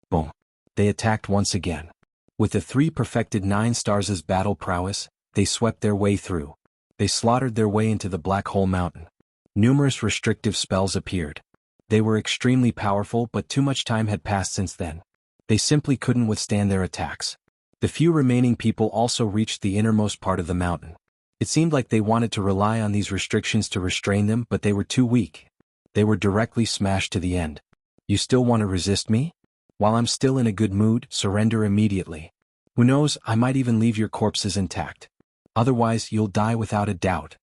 Boom. They attacked once again. With the 3 perfected 9 stars' battle prowess, they swept their way through. They slaughtered their way into the Black Hole Mountain. Numerous restrictive spells appeared. They were extremely powerful, but too much time had passed since then. They simply couldn't withstand their attacks. The few remaining people also reached the innermost part of the mountain. It seemed like they wanted to rely on these restrictions to restrain them, but they were too weak. They were directly smashed to the end. You still want to resist me? While I'm still in a good mood, surrender immediately. Who knows, I might even leave your corpses intact. Otherwise, you'll die without a doubt.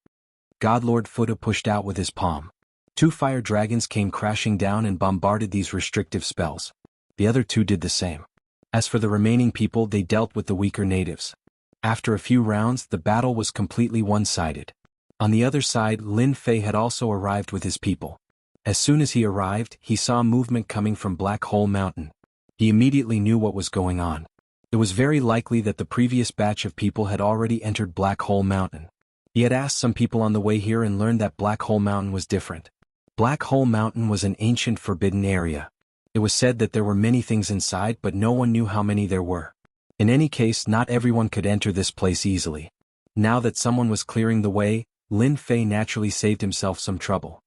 Godlord Fuda pushed out with his palm. 2 fire dragons came crashing down and bombarded these restrictive spells. The other 2 did the same. As for the remaining people, they dealt with the weaker natives. After a few rounds, the battle was completely one-sided. On the other side, Lin Fei had also arrived with his people. As soon as he arrived, he saw movement coming from Black Hole Mountain. He immediately knew what was going on. It was very likely that the previous batch of people had already entered Black Hole Mountain. He had asked some people on the way here and learned that Black Hole Mountain was different. Black Hole Mountain was an ancient forbidden area. It was said that there were many things inside, but no one knew how many there were. In any case, not everyone could enter this place easily. Now that someone was clearing the way, Lin Fei naturally saved himself some trouble.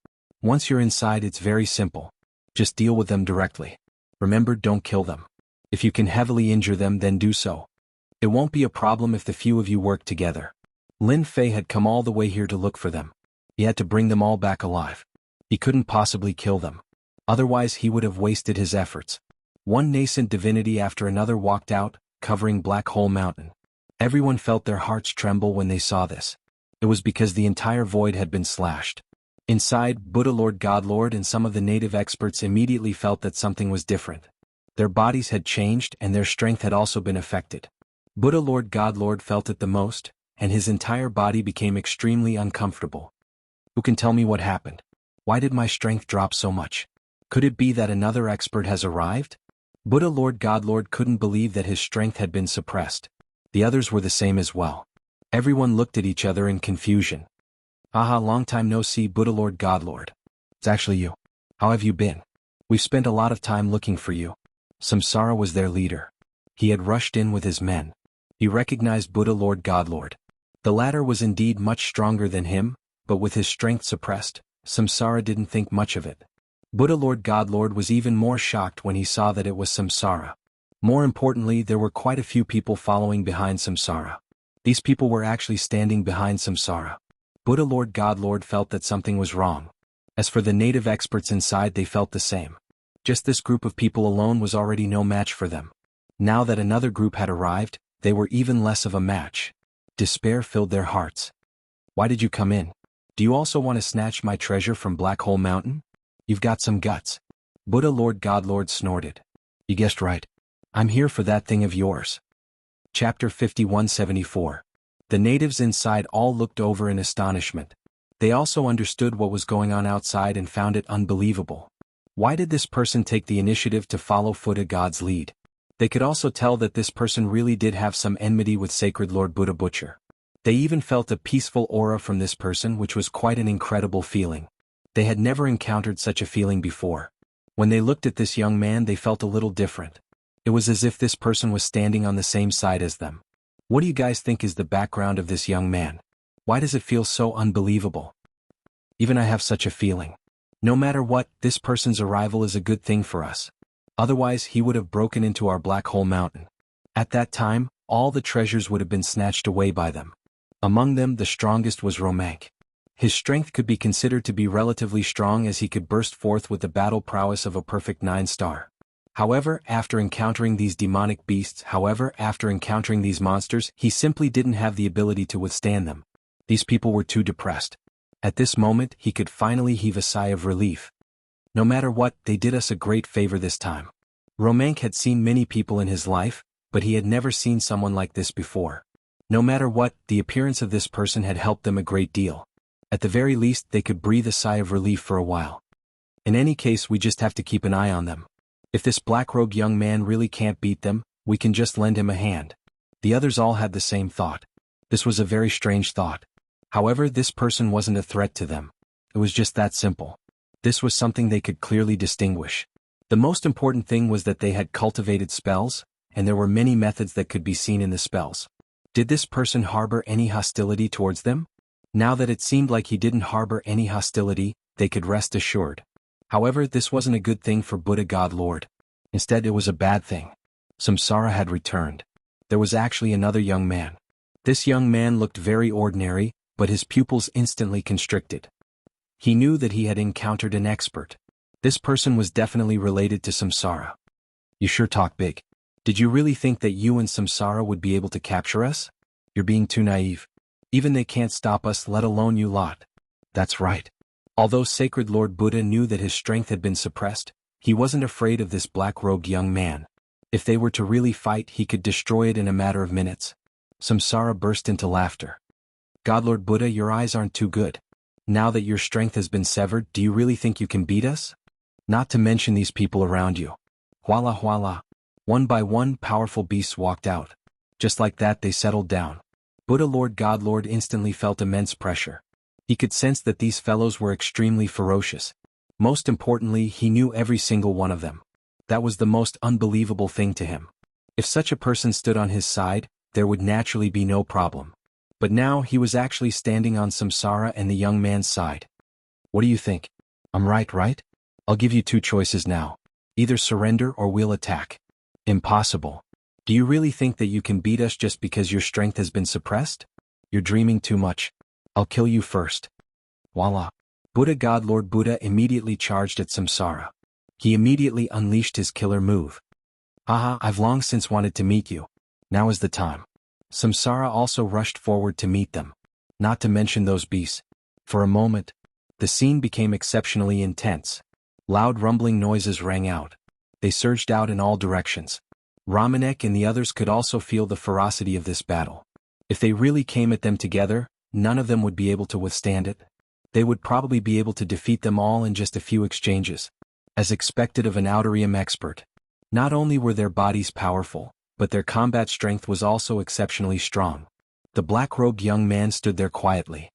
Once you're inside, it's very simple. Just deal with them directly. Remember, don't kill them. If you can heavily injure them, then do so. It won't be a problem if the few of you work together. Lin Fei had come all the way here to look for them. He had to bring them all back alive. He couldn't possibly kill them. Otherwise, he would have wasted his efforts. One nascent divinity after another walked out, covering Black Hole Mountain. Everyone felt their hearts tremble when they saw this. It was because the entire void had been slashed. Inside, Buddha Lord Godlord and some of the native experts immediately felt that something was different. Their bodies had changed and their strength had also been affected. Buddha Lord Godlord felt it the most, and his entire body became extremely uncomfortable. Who can tell me what happened? Why did my strength drop so much? Could it be that another expert has arrived? Buddha Lord Godlord couldn't believe that his strength had been suppressed. The others were the same as well. Everyone looked at each other in confusion. Aha, long time no see, Buddha Lord Godlord. It's actually you. How have you been? We've spent a lot of time looking for you. Samsara was their leader. He had rushed in with his men. He recognized Buddha Lord Godlord. The latter was indeed much stronger than him, but with his strength suppressed, Samsara didn't think much of it. Buddha Lord Godlord was even more shocked when he saw that it was Samsara. More importantly, there were quite a few people following behind Samsara. These people were actually standing behind Samsara. Buddha Lord Godlord felt that something was wrong. As for the native experts inside, they felt the same. Just this group of people alone was already no match for them. Now that another group had arrived, they were even less of a match. Despair filled their hearts. Why did you come in? Do you also want to snatch my treasure from Black Hole Mountain? You've got some guts. Buddha Lord Godlord snorted. You guessed right. I'm here for that thing of yours. Chapter 5174. The natives inside all looked over in astonishment. They also understood what was going on outside and found it unbelievable. Why did this person take the initiative to follow Fuda God's lead? They could also tell that this person really did have some enmity with Sacred Lord Buddha Butcher. They even felt a peaceful aura from this person, which was quite an incredible feeling. They had never encountered such a feeling before. When they looked at this young man, they felt a little different. It was as if this person was standing on the same side as them. What do you guys think is the background of this young man? Why does it feel so unbelievable? Even I have such a feeling. No matter what, this person's arrival is a good thing for us. Otherwise, he would have broken into our black hole mountain. At that time, all the treasures would have been snatched away by them. Among them, the strongest was Romank. His strength could be considered to be relatively strong, as he could burst forth with the battle prowess of a perfect 9-star. However, after encountering these monsters, he simply didn't have the ability to withstand them. These people were too depressed. At this moment, he could finally heave a sigh of relief. No matter what, they did us a great favor this time. Romank had seen many people in his life, but he had never seen someone like this before. No matter what, the appearance of this person had helped them a great deal. At the very least, they could breathe a sigh of relief for a while. In any case, we just have to keep an eye on them. If this black-robed young man really can't beat them, we can just lend him a hand. The others all had the same thought. This was a very strange thought. However, this person wasn't a threat to them. It was just that simple. This was something they could clearly distinguish. The most important thing was that they had cultivated spells, and there were many methods that could be seen in the spells. Did this person harbor any hostility towards them? Now that it seemed like he didn't harbor any hostility, they could rest assured. However, this wasn't a good thing for Buddha God Lord. Instead, it was a bad thing. Samsara had returned. There was actually another young man. This young man looked very ordinary, but his pupils instantly constricted. He knew that he had encountered an expert. This person was definitely related to Samsara. You sure talk big. Did you really think that you and Samsara would be able to capture us? You're being too naive. Even they can't stop us, let alone you lot. That's right. Although Sacred Lord Buddha knew that his strength had been suppressed, he wasn't afraid of this black-robed young man. If they were to really fight, he could destroy it in a matter of minutes. Samsara burst into laughter. Godlord Buddha, your eyes aren't too good. Now that your strength has been severed, do you really think you can beat us? Not to mention these people around you. Voila voila. One by one, powerful beasts walked out. Just like that, they settled down. Buddha Lord Godlord instantly felt immense pressure. He could sense that these fellows were extremely ferocious. Most importantly, he knew every single one of them. That was the most unbelievable thing to him. If such a person stood on his side, there would naturally be no problem. But now he was actually standing on Samsara and the young man's side. What do you think? I'm right? I'll give you two choices now. Either surrender or we'll attack. Impossible. Do you really think that you can beat us just because your strength has been suppressed? You're dreaming too much. I'll kill you first. Voila. Buddha God Lord Buddha immediately charged at Samsara. He immediately unleashed his killer move. Haha, I've long since wanted to meet you. Now is the time. Samsara also rushed forward to meet them. Not to mention those beasts. For a moment, the scene became exceptionally intense. Loud rumbling noises rang out. They surged out in all directions. Ramanek and the others could also feel the ferocity of this battle. If they really came at them together, none of them would be able to withstand it. They would probably be able to defeat them all in just a few exchanges. As expected of an Outerium expert. Not only were their bodies powerful, but their combat strength was also exceptionally strong. The black-robed young man stood there quietly.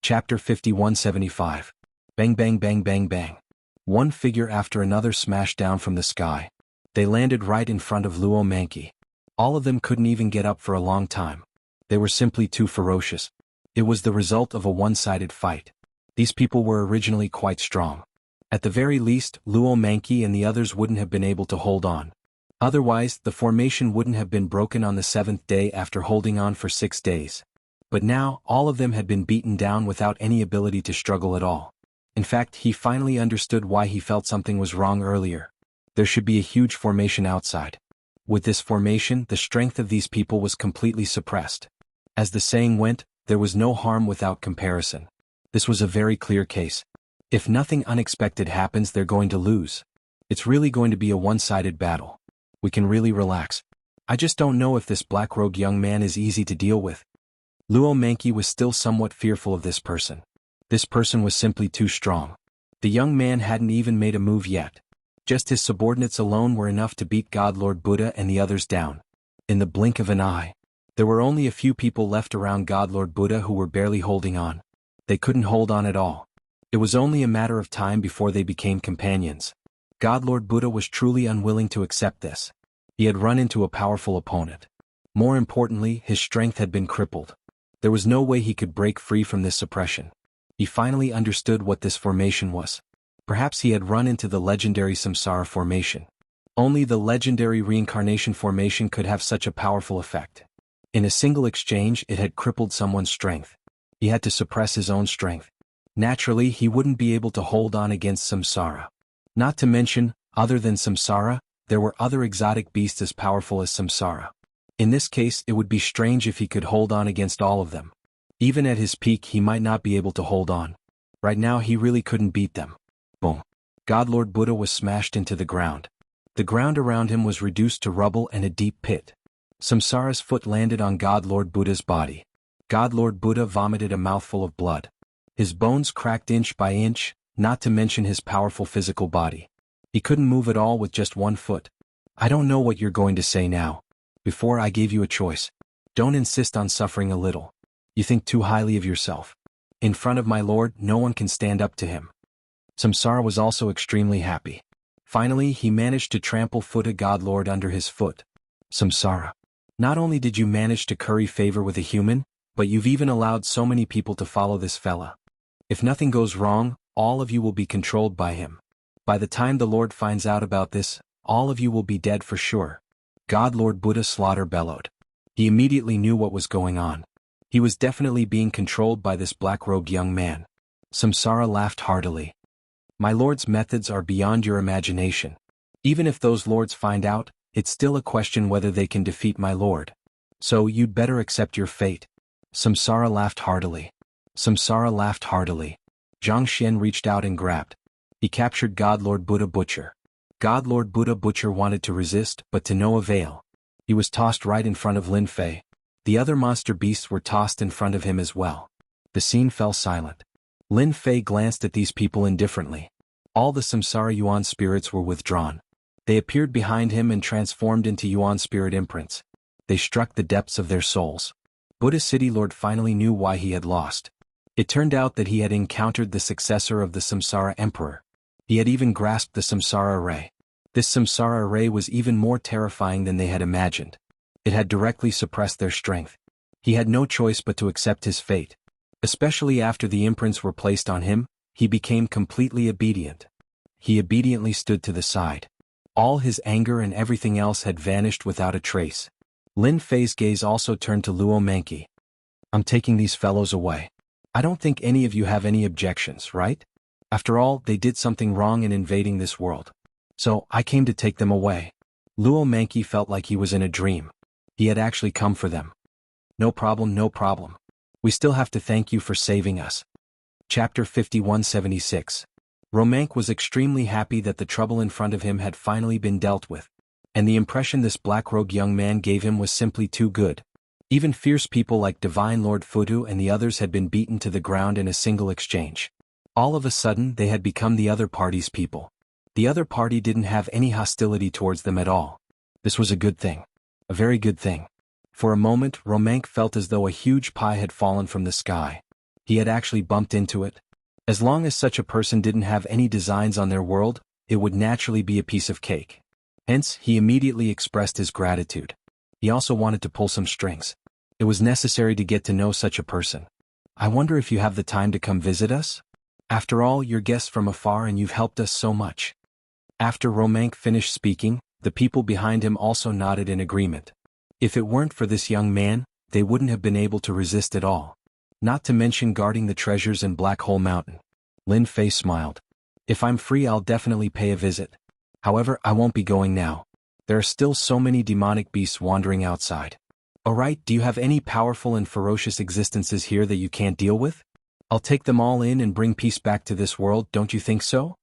Chapter 5175. Bang bang bang bang bang. One figure after another smashed down from the sky. They landed right in front of Luo Manki. All of them couldn't even get up for a long time. They were simply too ferocious. It was the result of a one-sided fight. These people were originally quite strong. At the very least, Luo Manki and the others wouldn't have been able to hold on. Otherwise, the formation wouldn't have been broken on the 7th day after holding on for 6 days. But now, all of them had been beaten down without any ability to struggle at all. In fact, he finally understood why he felt something was wrong earlier. There should be a huge formation outside. With this formation, the strength of these people was completely suppressed. As the saying went, there was no harm without comparison. This was a very clear case. If nothing unexpected happens, they're going to lose. It's really going to be a one-sided battle. We can really relax. I just don't know if this black-robed young man is easy to deal with. Luo Manki was still somewhat fearful of this person. This person was simply too strong. The young man hadn't even made a move yet. Just his subordinates alone were enough to beat Godlord Buddha and the others down. In the blink of an eye, there were only a few people left around Godlord Buddha who were barely holding on. They couldn't hold on at all. It was only a matter of time before they became companions. God Lord Buddha was truly unwilling to accept this. He had run into a powerful opponent. More importantly, his strength had been crippled. There was no way he could break free from this suppression. He finally understood what this formation was. Perhaps he had run into the legendary Samsara formation. Only the legendary reincarnation formation could have such a powerful effect. In a single exchange, it had crippled someone's strength. He had to suppress his own strength. Naturally, he wouldn't be able to hold on against Samsara. Not to mention, other than Samsara, there were other exotic beasts as powerful as Samsara. In this case, it would be strange if he could hold on against all of them. Even at his peak, he might not be able to hold on. Right now, he really couldn't beat them. Boom. God Lord Buddha was smashed into the ground. The ground around him was reduced to rubble and a deep pit. Samsara's foot landed on God Lord Buddha's body. God Lord Buddha vomited a mouthful of blood. His bones cracked inch by inch, not to mention his powerful physical body. He couldn't move at all with just one foot. I don't know what you're going to say now. Before I gave you a choice. Don't insist on suffering a little. You think too highly of yourself. In front of my Lord, no one can stand up to him. Samsara was also extremely happy. Finally, he managed to trample Buddha God Lord under his foot. Samsara. Not only did you manage to curry favor with a human, but you've even allowed so many people to follow this fella. If nothing goes wrong, all of you will be controlled by him. By the time the Lord finds out about this, all of you will be dead for sure. God Lord Buddha Slaughter bellowed. He immediately knew what was going on. He was definitely being controlled by this black-robed young man. Samsara laughed heartily. My Lord's methods are beyond your imagination. Even if those lords find out, it's still a question whether they can defeat my Lord. So you'd better accept your fate. Samsara laughed heartily. Samsara laughed heartily. Zhang Xian reached out and grabbed. He captured God Lord Buddha Butcher. God Lord Buddha Butcher wanted to resist, but to no avail. He was tossed right in front of Lin Fei. The other monster beasts were tossed in front of him as well. The scene fell silent. Lin Fei glanced at these people indifferently. All the Samsara Yuan spirits were withdrawn. They appeared behind him and transformed into Yuan spirit imprints. They struck the depths of their souls. Buddha City Lord finally knew why he had lost. It turned out that he had encountered the successor of the Samsara Emperor. He had even grasped the Samsara Ray. This Samsara Ray was even more terrifying than they had imagined. It had directly suppressed their strength. He had no choice but to accept his fate. Especially after the imprints were placed on him, he became completely obedient. He obediently stood to the side. All his anger and everything else had vanished without a trace. Lin Fei's gaze also turned to Luo Manqi. I'm taking these fellows away. I don't think any of you have any objections, right? After all, they did something wrong in invading this world. So, I came to take them away. Luo Manqi felt like he was in a dream. He had actually come for them. No problem, no problem. We still have to thank you for saving us. Chapter 5176. Romank was extremely happy that the trouble in front of him had finally been dealt with. And the impression this black-robed young man gave him was simply too good. Even fierce people like Divine Lord Futu and the others had been beaten to the ground in a single exchange. All of a sudden, they had become the other party's people. The other party didn't have any hostility towards them at all. This was a good thing. A very good thing. For a moment, Romank felt as though a huge pie had fallen from the sky. He had actually bumped into it. As long as such a person didn't have any designs on their world, it would naturally be a piece of cake. Hence, he immediately expressed his gratitude. He also wanted to pull some strings. It was necessary to get to know such a person. I wonder if you have the time to come visit us? After all, you're guests from afar and you've helped us so much. After Romank finished speaking, the people behind him also nodded in agreement. If it weren't for this young man, they wouldn't have been able to resist at all. Not to mention guarding the treasures in Black Hole Mountain. Lin Fei smiled. If I'm free, I'll definitely pay a visit. However, I won't be going now. There are still so many demonic beasts wandering outside. Alright, do you have any powerful and ferocious existences here that you can't deal with? I'll take them all in and bring peace back to this world, don't you think so?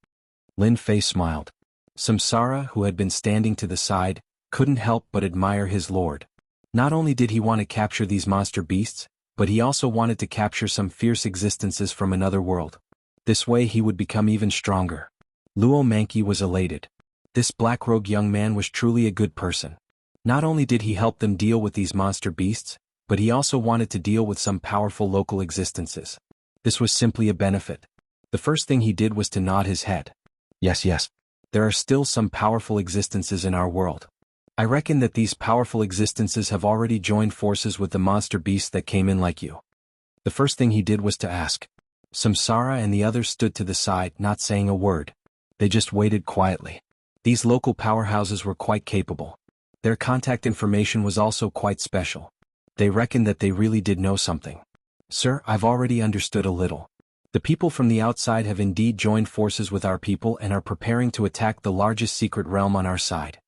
Lin Fei smiled. Samsara, who had been standing to the side, couldn't help but admire his lord. Not only did he want to capture these monster beasts, but he also wanted to capture some fierce existences from another world. This way he would become even stronger. Luo Manqi was elated. This black-robed young man was truly a good person. Not only did he help them deal with these monster beasts, but he also wanted to deal with some powerful local existences. This was simply a benefit. The first thing he did was to nod his head. Yes. there are still some powerful existences in our world. I reckon that these powerful existences have already joined forces with the monster beasts that came in like you." The first thing he did was to ask. Samsara and the others stood to the side, not saying a word. They just waited quietly. These local powerhouses were quite capable. Their contact information was also quite special. They reckoned that they really did know something. "Sir, I've already understood a little. The people from the outside have indeed joined forces with our people and are preparing to attack the largest secret realm on our side."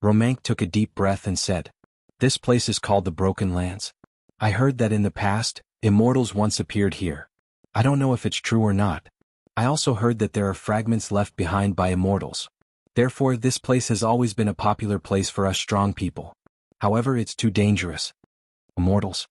Romank took a deep breath and said, "This place is called the Broken Lands. I heard that in the past, immortals once appeared here. I don't know if it's true or not. I also heard that there are fragments left behind by immortals. Therefore, this place has always been a popular place for us strong people. However, it's too dangerous." Immortals.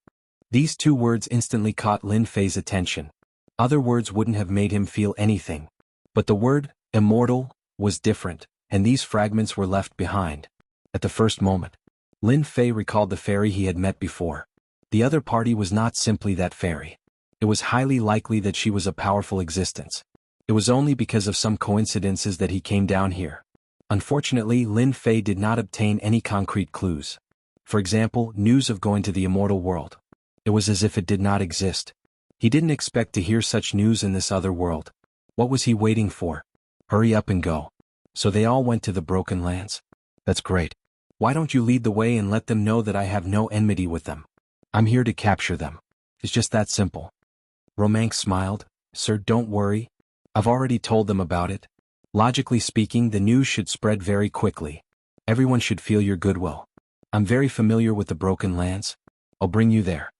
These two words instantly caught Lin Fei's attention. Other words wouldn't have made him feel anything. But the word, immortal, was different, and these fragments were left behind. At the first moment, Lin Fei recalled the fairy he had met before. The other party was not simply that fairy. It was highly likely that she was a powerful existence. It was only because of some coincidences that he came down here. Unfortunately, Lin Fei did not obtain any concrete clues. For example, news of going to the immortal world. It was as if it did not exist. He didn't expect to hear such news in this other world. What was he waiting for? Hurry up and go. So they all went to the Broken Lands. That's great. Why don't you lead the way and let them know that I have no enmity with them? I'm here to capture them. It's just that simple. Romank smiled. "Sir, don't worry. I've already told them about it. Logically speaking, the news should spread very quickly. Everyone should feel your goodwill. I'm very familiar with the Broken Lands. I'll bring you there."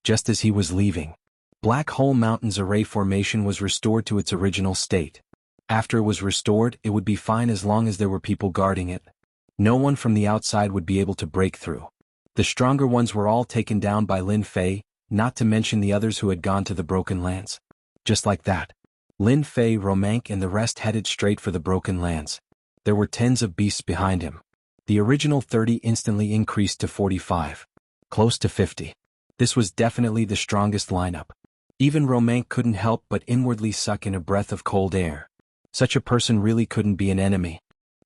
Just as he was leaving, Black Hole Mountain's array formation was restored to its original state. After it was restored, it would be fine as long as there were people guarding it. No one from the outside would be able to break through. The stronger ones were all taken down by Lin Fei, not to mention the others who had gone to the Broken Lands. Just like that, Lin Fei, Romank and the rest headed straight for the Broken Lands. There were tens of beasts behind him. The original 30 instantly increased to 45. Close to 50. This was definitely the strongest lineup. Even Romank couldn't help but inwardly suck in a breath of cold air. Such a person really couldn't be an enemy.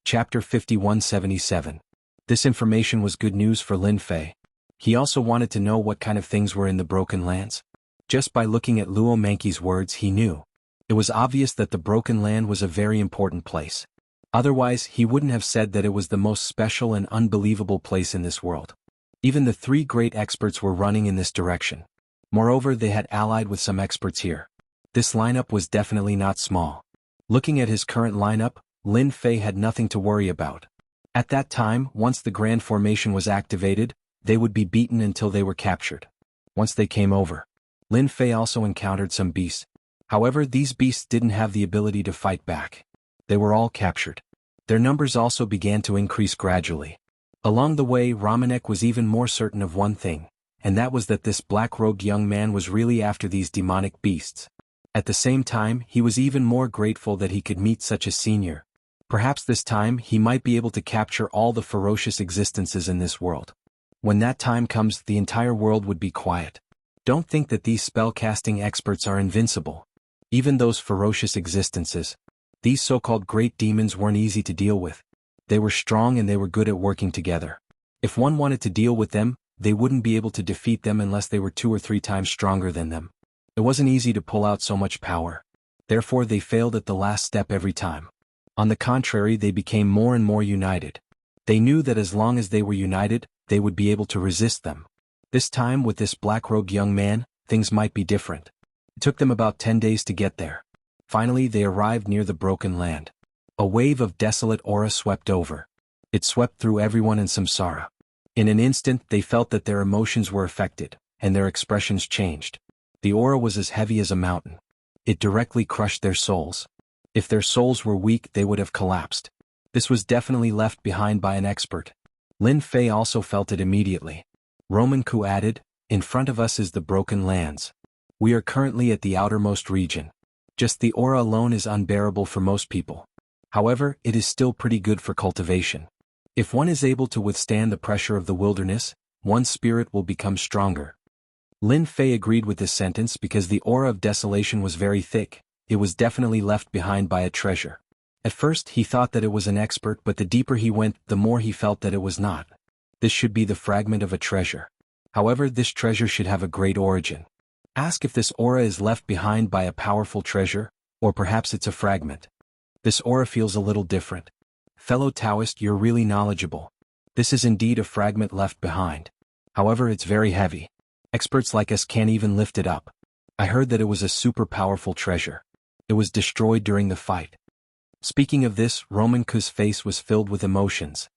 Chapter 5177. This information was good news for Lin Fei. He also wanted to know what kind of things were in the Broken Lands. Just by looking at Luo Manki's words he knew. It was obvious that the Broken Land was a very important place. Otherwise, he wouldn't have said that it was the most special and unbelievable place in this world. Even the three great experts were running in this direction. Moreover, they had allied with some experts here. This lineup was definitely not small. Looking at his current lineup, Lin Fei had nothing to worry about. At that time, once the Grand Formation was activated, they would be beaten until they were captured. Once they came over, Lin Fei also encountered some beasts. However, these beasts didn't have the ability to fight back. They were all captured. Their numbers also began to increase gradually. Along the way, Romanek was even more certain of one thing, and that was that this black-robed young man was really after these demonic beasts. At the same time, he was even more grateful that he could meet such a senior. Perhaps this time he might be able to capture all the ferocious existences in this world. When that time comes, the entire world would be quiet. Don't think that these spellcasting experts are invincible. Even those ferocious existences, these so-called great demons, weren't easy to deal with. They were strong and they were good at working together. If one wanted to deal with them, they wouldn't be able to defeat them unless they were 2 or 3 times stronger than them. It wasn't easy to pull out so much power. Therefore, they failed at the last step every time. On the contrary, they became more and more united. They knew that as long as they were united, they would be able to resist them. This time, with this black-robed young man, things might be different. It took them about 10 days to get there. Finally, they arrived near the Broken Land. A wave of desolate aura swept over. It swept through everyone in Samsara. In an instant, they felt that their emotions were affected, and their expressions changed. The aura was as heavy as a mountain. It directly crushed their souls. If their souls were weak, they would have collapsed. This was definitely left behind by an expert. Lin Fei also felt it immediately. Roman Ku added, "In front of us is the Broken Lands. We are currently at the outermost region. Just the aura alone is unbearable for most people. However, it is still pretty good for cultivation. If one is able to withstand the pressure of the wilderness, one's spirit will become stronger." Lin Fei agreed with this sentence because the aura of desolation was very thick. It was definitely left behind by a treasure. At first he thought that it was an expert, but the deeper he went, the more he felt that it was not. This should be the fragment of a treasure. However, this treasure should have a great origin. Ask if this aura is left behind by a powerful treasure, or perhaps it's a fragment. This aura feels a little different. Fellow Taoist, you're really knowledgeable. This is indeed a fragment left behind. However, it's very heavy. Experts like us can't even lift it up. I heard that it was a super powerful treasure. It was destroyed during the fight. Speaking of this, Romanku's face was filled with emotions.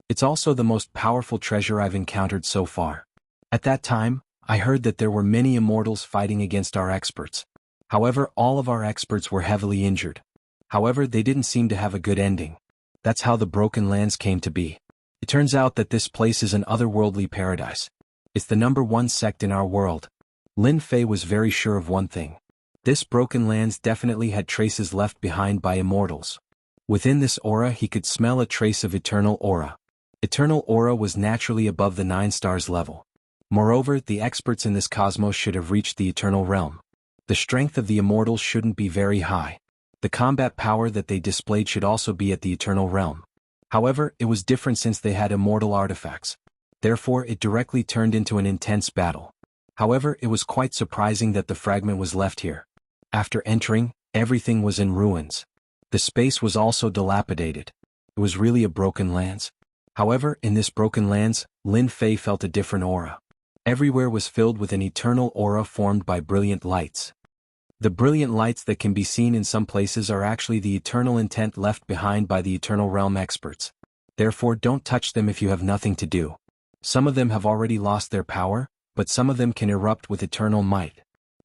It's also the most powerful treasure I've encountered so far. At that time, I heard that there were many immortals fighting against our experts. However, all of our experts were heavily injured. However, they didn't seem to have a good ending. That's how the Broken Lands came to be. It turns out that this place is an otherworldly paradise. It's the #1 sect in our world. Lin Fei was very sure of one thing. This Broken Lands definitely had traces left behind by immortals. Within this aura he could smell a trace of eternal aura. Eternal aura was naturally above the 9 stars level. Moreover, the experts in this cosmos should have reached the eternal realm. The strength of the immortals shouldn't be very high. The combat power that they displayed should also be at the eternal realm. However, it was different since they had immortal artifacts. Therefore, it directly turned into an intense battle. However, it was quite surprising that the fragment was left here. After entering, everything was in ruins. The space was also dilapidated. It was really a broken lands. However, in this broken lands, Lin Fei felt a different aura. Everywhere was filled with an eternal aura formed by brilliant lights. The brilliant lights that can be seen in some places are actually the eternal intent left behind by the eternal realm experts. Therefore, don't touch them if you have nothing to do. Some of them have already lost their power, but some of them can erupt with eternal might.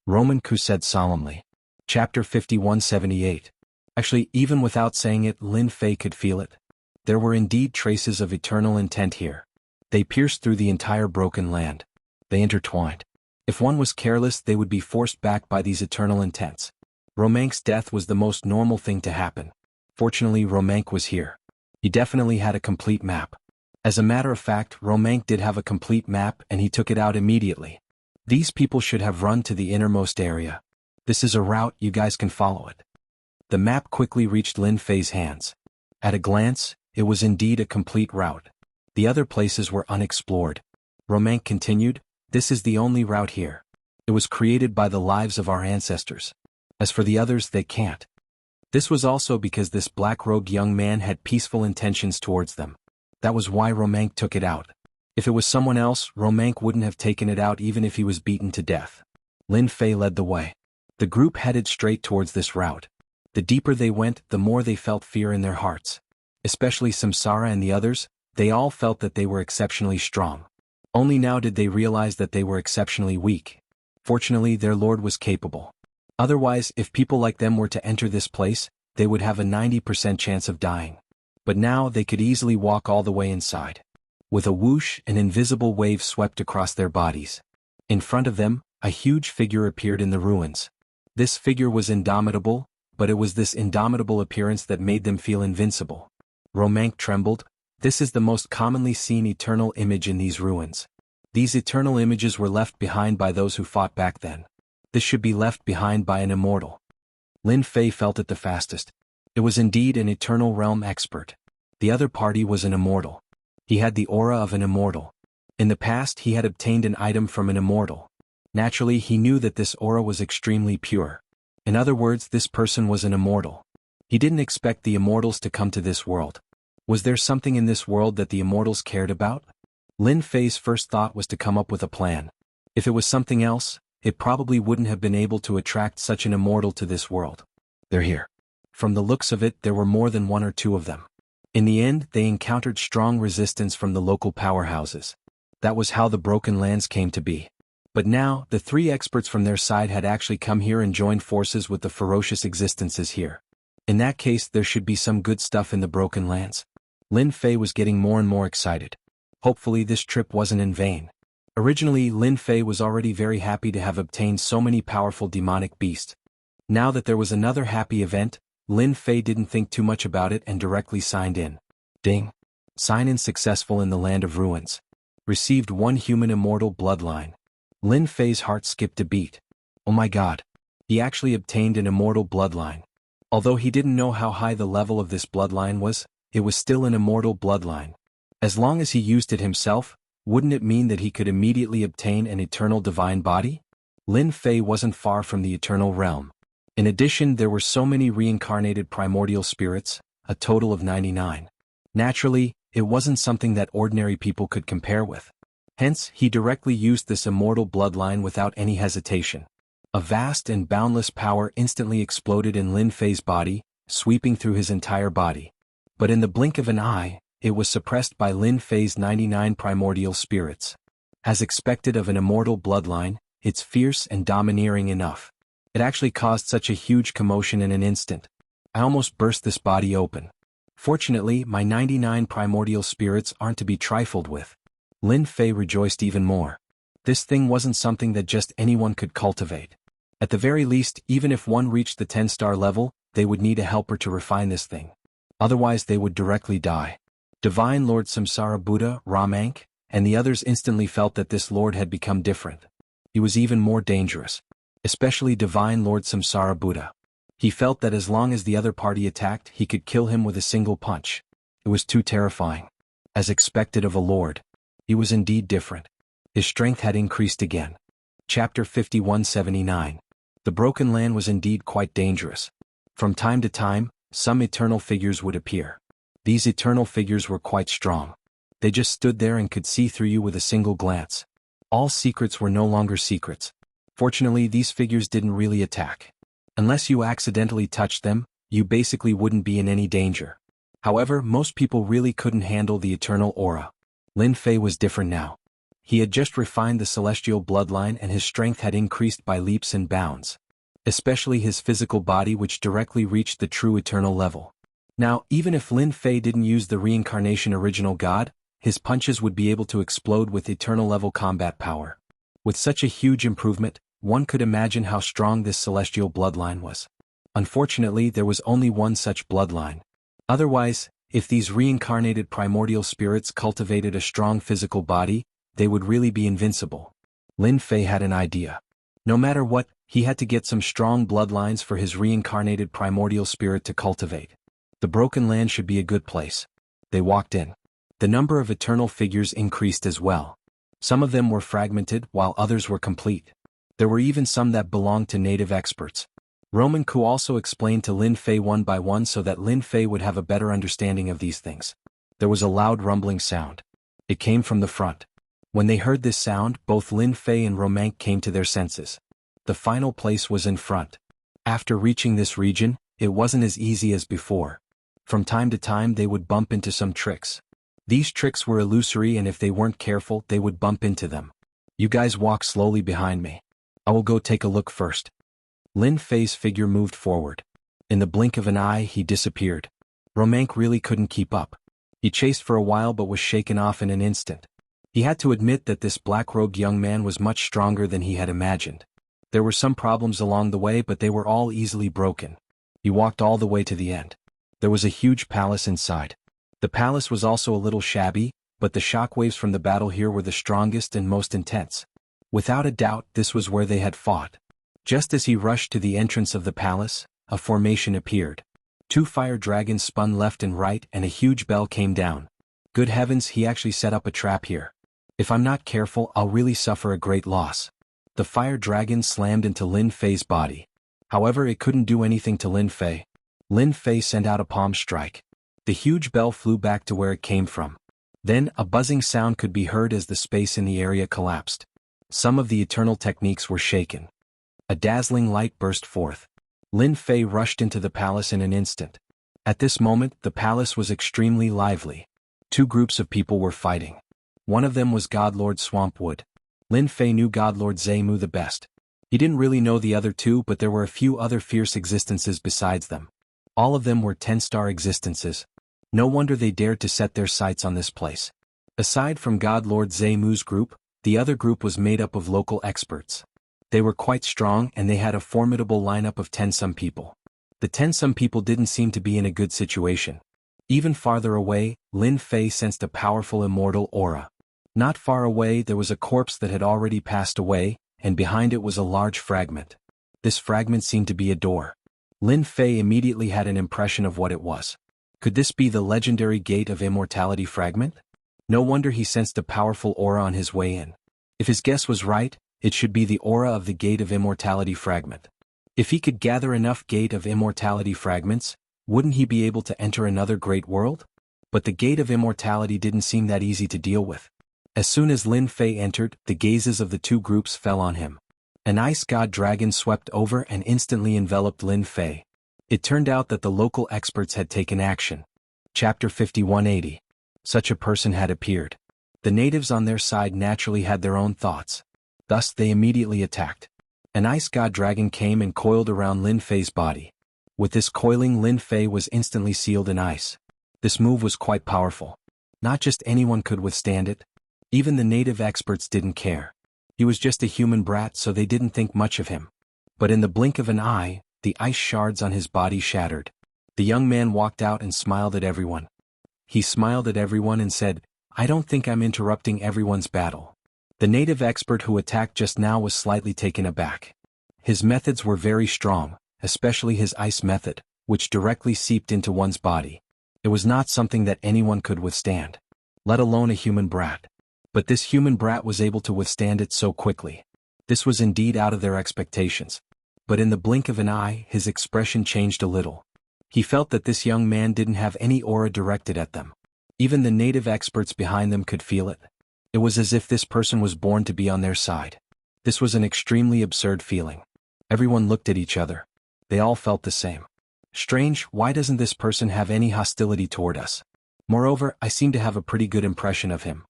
Romanku said solemnly. Chapter 5178. Actually, even without saying it, Lin Fei could feel it. There were indeed traces of eternal intent here. They pierced through the entire broken land. They intertwined. If one was careless, they would be forced back by these eternal intents. Romank's death was the most normal thing to happen. Fortunately, Romank was here. He definitely had a complete map. As a matter of fact, Romank did have a complete map and he took it out immediately. These people should have run to the innermost area. This is a route, you guys can follow it. The map quickly reached Lin Fei's hands. At a glance, it was indeed a complete route. The other places were unexplored. Romank continued, this is the only route here. It was created by the lives of our ancestors. As for the others, they can't. This was also because this black-robed young man had peaceful intentions towards them. That was why Romank took it out. If it was someone else, Romank wouldn't have taken it out even if he was beaten to death. Lin Fei led the way. The group headed straight towards this route. The deeper they went, the more they felt fear in their hearts. Especially Samsara and the others, they all felt that they were exceptionally strong. Only now did they realize that they were exceptionally weak. Fortunately, their lord was capable. Otherwise, if people like them were to enter this place, they would have a 90% chance of dying. But now they could easily walk all the way inside. With a whoosh, an invisible wave swept across their bodies. In front of them, a huge figure appeared in the ruins. This figure was indomitable, but it was this indomitable appearance that made them feel invincible. Romank trembled. This is the most commonly seen eternal image in these ruins. These eternal images were left behind by those who fought back then. This should be left behind by an immortal. Lin Fei felt it the fastest. It was indeed an eternal realm expert. The other party was an immortal. He had the aura of an immortal. In the past he had obtained an item from an immortal. Naturally, he knew that this aura was extremely pure. In other words, this person was an immortal. He didn't expect the immortals to come to this world. Was there something in this world that the immortals cared about? Lin Fei's first thought was to come up with a plan. If it was something else, it probably wouldn't have been able to attract such an immortal to this world. They're here. From the looks of it, there were more than 1 or 2 of them. In the end, they encountered strong resistance from the local powerhouses. That was how the Broken Lands came to be. But now, the 3 experts from their side had actually come here and joined forces with the ferocious existences here. In that case, there should be some good stuff in the Broken Lands. Lin Fei was getting more and more excited. Hopefully this trip wasn't in vain. Originally, Lin Fei was already very happy to have obtained so many powerful demonic beasts. Now that there was another happy event, Lin Fei didn't think too much about it and directly signed in. Ding. Sign-in successful in the Land of Ruins. Received 1 human immortal bloodline. Lin Fei's heart skipped a beat. Oh my god. He actually obtained an immortal bloodline. Although he didn't know how high the level of this bloodline was, it was still an immortal bloodline. As long as he used it himself, wouldn't it mean that he could immediately obtain an eternal divine body? Lin Fei wasn't far from the eternal realm. In addition, there were so many reincarnated primordial spirits, a total of 99. Naturally, it wasn't something that ordinary people could compare with. Hence, he directly used this immortal bloodline without any hesitation. A vast and boundless power instantly exploded in Lin Fei's body, sweeping through his entire body. But in the blink of an eye, it was suppressed by Lin Fei's 99 primordial spirits. As expected of an immortal bloodline, it's fierce and domineering enough. It actually caused such a huge commotion in an instant. I almost burst this body open. Fortunately, my 99 primordial spirits aren't to be trifled with. Lin Fei rejoiced even more. This thing wasn't something that just anyone could cultivate. At the very least, even if one reached the 10-star level, they would need a helper to refine this thing. Otherwise they would directly die. Divine Lord Samsara Buddha, Ramank, and the others instantly felt that this lord had become different. He was even more dangerous. Especially Divine Lord Samsara Buddha. He felt that as long as the other party attacked, he could kill him with a single punch. It was too terrifying. As expected of a lord, he was indeed different. His strength had increased again. Chapter 5179. The Broken Land was indeed quite dangerous. From time to time, some eternal figures would appear. These eternal figures were quite strong. They just stood there and could see through you with a single glance. All secrets were no longer secrets. Fortunately, these figures didn't really attack. Unless you accidentally touched them, you basically wouldn't be in any danger. However, most people really couldn't handle the eternal aura. Lin Fei was different now. He had just refined the celestial bloodline and his strength had increased by leaps and bounds. Especially his physical body, which directly reached the true eternal level. Now, even if Lin Fei didn't use the reincarnation original god, his punches would be able to explode with eternal level combat power. With such a huge improvement, one could imagine how strong this celestial bloodline was. Unfortunately, there was only one such bloodline. Otherwise, if these reincarnated primordial spirits cultivated a strong physical body, they would really be invincible. Lin Fei had an idea. No matter what, he had to get some strong bloodlines for his reincarnated primordial spirit to cultivate. The Broken Land should be a good place. They walked in. The number of eternal figures increased as well. Some of them were fragmented, while others were complete. There were even some that belonged to native experts. Roman Ku also explained to Lin Fei one by one so that Lin Fei would have a better understanding of these things. There was a loud rumbling sound. It came from the front. When they heard this sound, both Lin Fei and Romank came to their senses. The final place was in front. After reaching this region, it wasn't as easy as before. From time to time they would bump into some tricks. These tricks were illusory and if they weren't careful they would bump into them. You guys walk slowly behind me. I will go take a look first. Lin Fei's figure moved forward. In the blink of an eye he disappeared. Romank really couldn't keep up. He chased for a while but was shaken off in an instant. He had to admit that this black-robed young man was much stronger than he had imagined. There were some problems along the way but they were all easily broken. He walked all the way to the end. There was a huge palace inside. The palace was also a little shabby, but the shockwaves from the battle here were the strongest and most intense. Without a doubt, this was where they had fought. Just as he rushed to the entrance of the palace, a formation appeared. 2 fire dragons spun left and right and a huge bell came down. Good heavens, he actually set up a trap here. If I'm not careful, I'll really suffer a great loss. The fire dragon slammed into Lin Fei's body. However, it couldn't do anything to Lin Fei. Lin Fei sent out a palm strike. The huge bell flew back to where it came from. Then, a buzzing sound could be heard as the space in the area collapsed. Some of the eternal techniques were shaken. A dazzling light burst forth. Lin Fei rushed into the palace in an instant. At this moment, the palace was extremely lively. 2 groups of people were fighting. One of them was Godlord Swampwood. Lin Fei knew Godlord Zemu the best. He didn't really know the other 2, but there were a few other fierce existences besides them. All of them were 10-star existences. No wonder they dared to set their sights on this place. Aside from Godlord Zemu's group, the other group was made up of local experts. They were quite strong and they had a formidable lineup of 10-some people. The 10-some people didn't seem to be in a good situation. Even farther away, Lin Fei sensed a powerful immortal aura. Not far away there was a corpse that had already passed away, and behind it was a large fragment. This fragment seemed to be a door. Lin Fei immediately had an impression of what it was. Could this be the legendary Gate of Immortality fragment? No wonder he sensed a powerful aura on his way in. If his guess was right, it should be the aura of the Gate of Immortality fragment. If he could gather enough Gate of Immortality fragments, wouldn't he be able to enter another great world? But the Gate of Immortality didn't seem that easy to deal with. As soon as Lin Fei entered, the gazes of the two groups fell on him. An ice god dragon swept over and instantly enveloped Lin Fei. It turned out that the local experts had taken action. Chapter 5180. Such a person had appeared. The natives on their side naturally had their own thoughts. Thus they immediately attacked. An ice god dragon came and coiled around Lin Fei's body. With this coiling, Lin Fei was instantly sealed in ice. This move was quite powerful. Not just anyone could withstand it. Even the native experts didn't care. He was just a human brat, so they didn't think much of him. But in the blink of an eye, the ice shards on his body shattered. The young man walked out and smiled at everyone. He smiled at everyone and said, "I don't think I'm interrupting everyone's battle." The native expert who attacked just now was slightly taken aback. His methods were very strong, especially his ice method, which directly seeped into one's body. It was not something that anyone could withstand, let alone a human brat. But this human brat was able to withstand it so quickly. This was indeed out of their expectations. But in the blink of an eye, his expression changed a little. He felt that this young man didn't have any aura directed at them. Even the native experts behind them could feel it. It was as if this person was born to be on their side. This was an extremely absurd feeling. Everyone looked at each other. They all felt the same. Strange, why doesn't this person have any hostility toward us? Moreover, I seem to have a pretty good impression of him.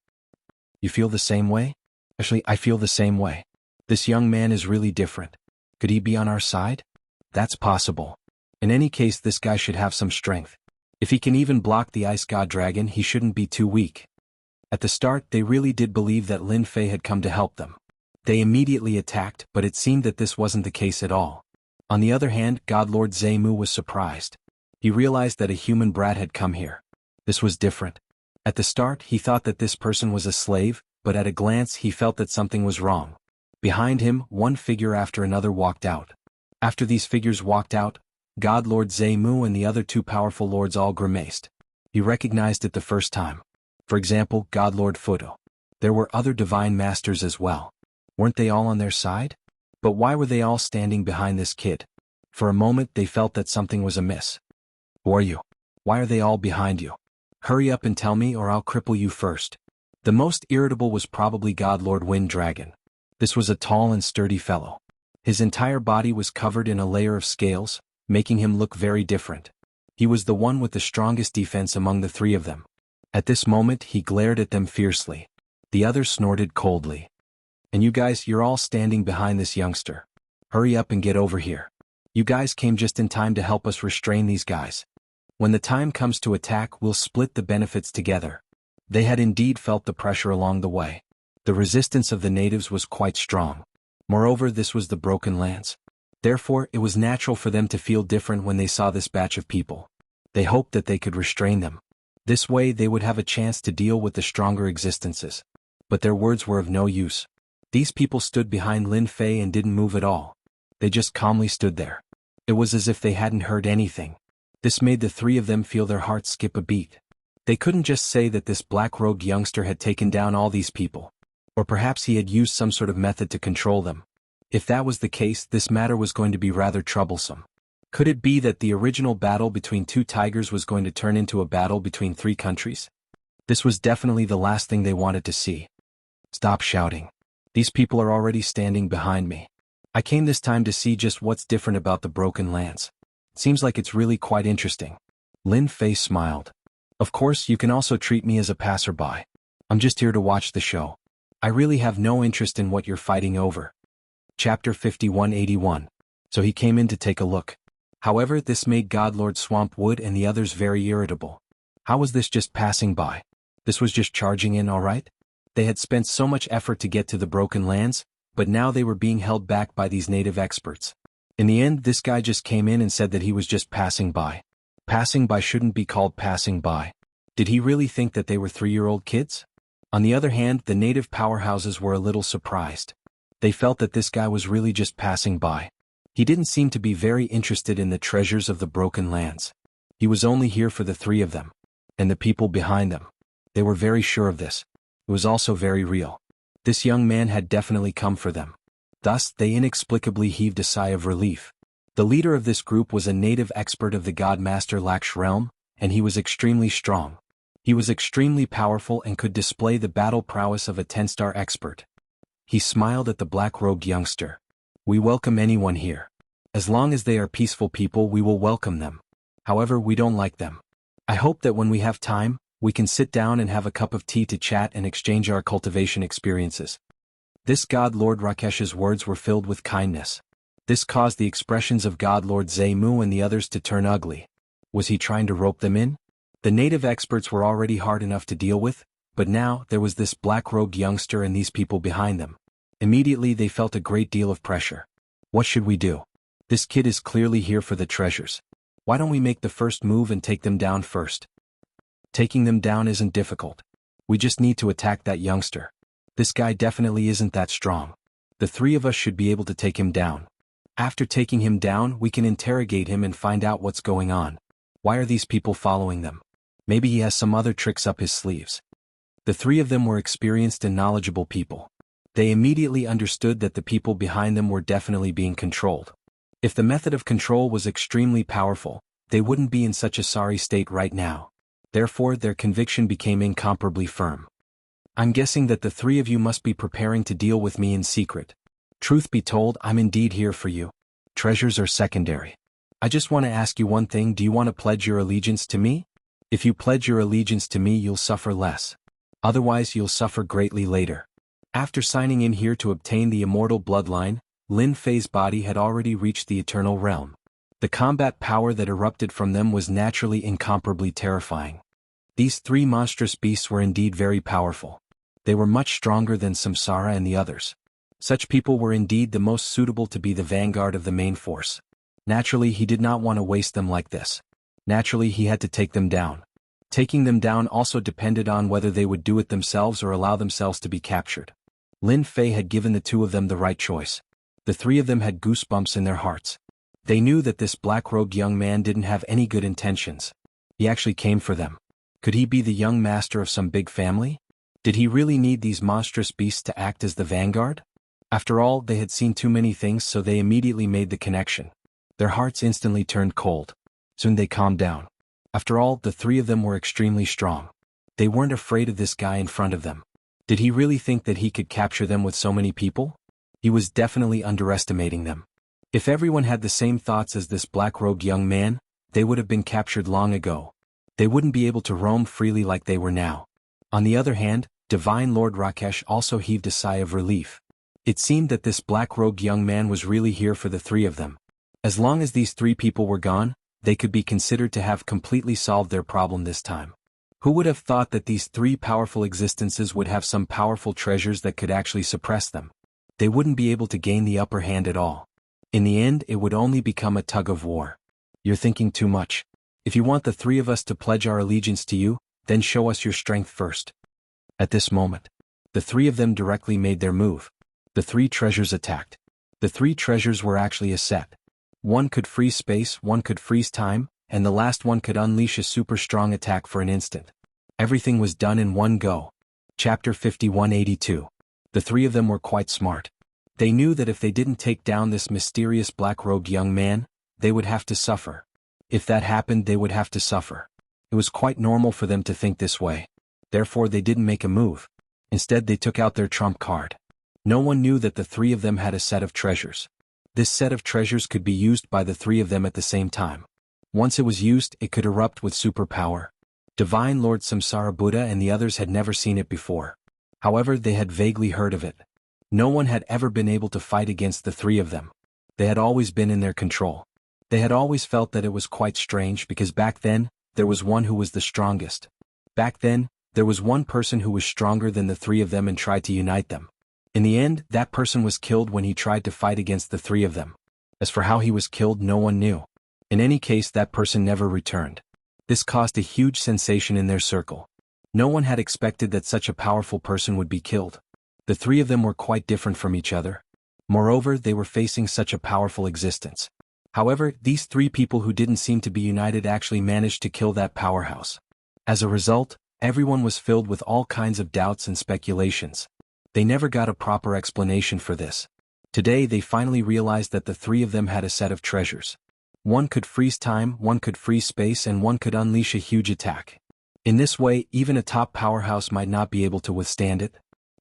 You feel the same way? Actually, I feel the same way. This young man is really different. Could he be on our side? That's possible. In any case, this guy should have some strength. If he can even block the ice god dragon, he shouldn't be too weak. At the start, they really did believe that Lin Fei had come to help them. They immediately attacked, but it seemed that this wasn't the case at all. On the other hand, God Lord Zemu was surprised. He realized that a human brat had come here. This was different. At the start, he thought that this person was a slave, but at a glance he felt that something was wrong. Behind him, one figure after another walked out. After these figures walked out, God Lord Zemu and the other two powerful lords all grimaced. He recognized it the first time. For example, God Lord Fudo. There were other divine masters as well. Weren't they all on their side? But why were they all standing behind this kid? For a moment they felt that something was amiss. Who are you? Why are they all behind you? Hurry up and tell me or I'll cripple you first. The most irritable was probably God Lord Wind Dragon. This was a tall and sturdy fellow. His entire body was covered in a layer of scales, making him look very different. He was the one with the strongest defense among the three of them. At this moment he glared at them fiercely. The others snorted coldly. And you guys, you're all standing behind this youngster. Hurry up and get over here. You guys came just in time to help us restrain these guys. When the time comes to attack, we'll split the benefits together. They had indeed felt the pressure along the way. The resistance of the natives was quite strong. Moreover, this was the Broken Lands. Therefore, it was natural for them to feel different when they saw this batch of people. They hoped that they could restrain them. This way they would have a chance to deal with the stronger existences. But their words were of no use. These people stood behind Lin Fei and didn't move at all. They just calmly stood there. It was as if they hadn't heard anything. This made the three of them feel their hearts skip a beat. They couldn't just say that this black-robed youngster had taken down all these people. Or perhaps he had used some sort of method to control them. If that was the case, this matter was going to be rather troublesome. Could it be that the original battle between two tigers was going to turn into a battle between three countries? This was definitely the last thing they wanted to see. Stop shouting. These people are already standing behind me. I came this time to see just what's different about the Broken Lands. Seems like it's really quite interesting. Lin Fei smiled. Of course, you can also treat me as a passerby. I'm just here to watch the show. I really have no interest in what you're fighting over. Chapter 5181. So he came in to take a look. However, this made God Lord Swampwood and the others very irritable. How was this just passing by? This was just charging in, alright? They had spent so much effort to get to the Broken Lands, but now they were being held back by these native experts. In the end, this guy just came in and said that he was just passing by. Passing by shouldn't be called passing by. Did he really think that they were 3-year-old kids? On the other hand, the native powerhouses were a little surprised. They felt that this guy was really just passing by. He didn't seem to be very interested in the treasures of the broken lands. He was only here for the three of them. And the people behind them. They were very sure of this. It was also very real. This young man had definitely come for them. Thus, they inexplicably heaved a sigh of relief. The leader of this group was a native expert of the God Master Laksh realm, and he was extremely strong. He was extremely powerful and could display the battle prowess of a 10-star expert. He smiled at the black-robed youngster. We welcome anyone here. As long as they are peaceful people, we will welcome them. However, we don't like them. I hope that when we have time, we can sit down and have a cup of tea to chat and exchange our cultivation experiences. This God Lord Rakesh's words were filled with kindness. This caused the expressions of God Lord Zaimu and the others to turn ugly. Was he trying to rope them in? The native experts were already hard enough to deal with, but now there was this black-robed youngster and these people behind them. Immediately they felt a great deal of pressure. What should we do? This kid is clearly here for the treasures. Why don't we make the first move and take them down first? Taking them down isn't difficult. We just need to attack that youngster. This guy definitely isn't that strong. The three of us should be able to take him down. After taking him down, we can interrogate him and find out what's going on. Why are these people following them? Maybe he has some other tricks up his sleeves. The three of them were experienced and knowledgeable people. They immediately understood that the people behind them were definitely being controlled. If the method of control was extremely powerful, they wouldn't be in such a sorry state right now. Therefore, their conviction became incomparably firm. I'm guessing that the three of you must be preparing to deal with me in secret. Truth be told, I'm indeed here for you. Treasures are secondary. I just want to ask you one thing. Do you want to pledge your allegiance to me? If you pledge your allegiance to me, you'll suffer less. Otherwise, you'll suffer greatly later. After signing in here to obtain the immortal bloodline, Lin Fei's body had already reached the eternal realm. The combat power that erupted from them was naturally incomparably terrifying. These three monstrous beasts were indeed very powerful. They were much stronger than Samsara and the others. Such people were indeed the most suitable to be the vanguard of the main force. Naturally, he did not want to waste them like this. Naturally, he had to take them down. Taking them down also depended on whether they would do it themselves or allow themselves to be captured. Lin Fei had given the two of them the right choice. The three of them had goosebumps in their hearts. They knew that this black-robed young man didn't have any good intentions. He actually came for them. Could he be the young master of some big family? Did he really need these monstrous beasts to act as the vanguard? After all, they had seen too many things, so they immediately made the connection. Their hearts instantly turned cold. Soon they calmed down. After all, the three of them were extremely strong. They weren't afraid of this guy in front of them. Did he really think that he could capture them with so many people? He was definitely underestimating them. If everyone had the same thoughts as this black-robed young man, they would have been captured long ago. They wouldn't be able to roam freely like they were now. On the other hand, Divine Lord Rakesh also heaved a sigh of relief. It seemed that this black-robed young man was really here for the three of them. As long as these three people were gone, they could be considered to have completely solved their problem this time. Who would have thought that these three powerful existences would have some powerful treasures that could actually suppress them? They wouldn't be able to gain the upper hand at all. In the end, it would only become a tug of war. You're thinking too much. If you want the three of us to pledge our allegiance to you, then show us your strength first. At this moment, the three of them directly made their move. The three treasures attacked. The three treasures were actually a set. One could freeze space, one could freeze time, and the last one could unleash a super strong attack for an instant. Everything was done in one go. Chapter 5182. The three of them were quite smart. They knew that if they didn't take down this mysterious black-robed young man, they would have to suffer. If that happened, they would have to suffer. It was quite normal for them to think this way. Therefore, they didn't make a move. Instead, they took out their trump card. No one knew that the three of them had a set of treasures. This set of treasures could be used by the three of them at the same time. Once it was used, it could erupt with superpower. Divine Lord Samsara Buddha and the others had never seen it before. However, they had vaguely heard of it. No one had ever been able to fight against the three of them. They had always been in their control. They had always felt that it was quite strange because back then, there was one who was the strongest. Back then, there was one person who was stronger than the three of them and tried to unite them. In the end, that person was killed when he tried to fight against the three of them. As for how he was killed, no one knew. In any case, that person never returned. This caused a huge sensation in their circle. No one had expected that such a powerful person would be killed. The three of them were quite different from each other. Moreover, they were facing such a powerful existence. However, these three people who didn't seem to be united actually managed to kill that powerhouse. As a result, everyone was filled with all kinds of doubts and speculations. They never got a proper explanation for this. Today they finally realized that the three of them had a set of treasures. One could freeze time, one could freeze space, and one could unleash a huge attack. In this way, even a top powerhouse might not be able to withstand it.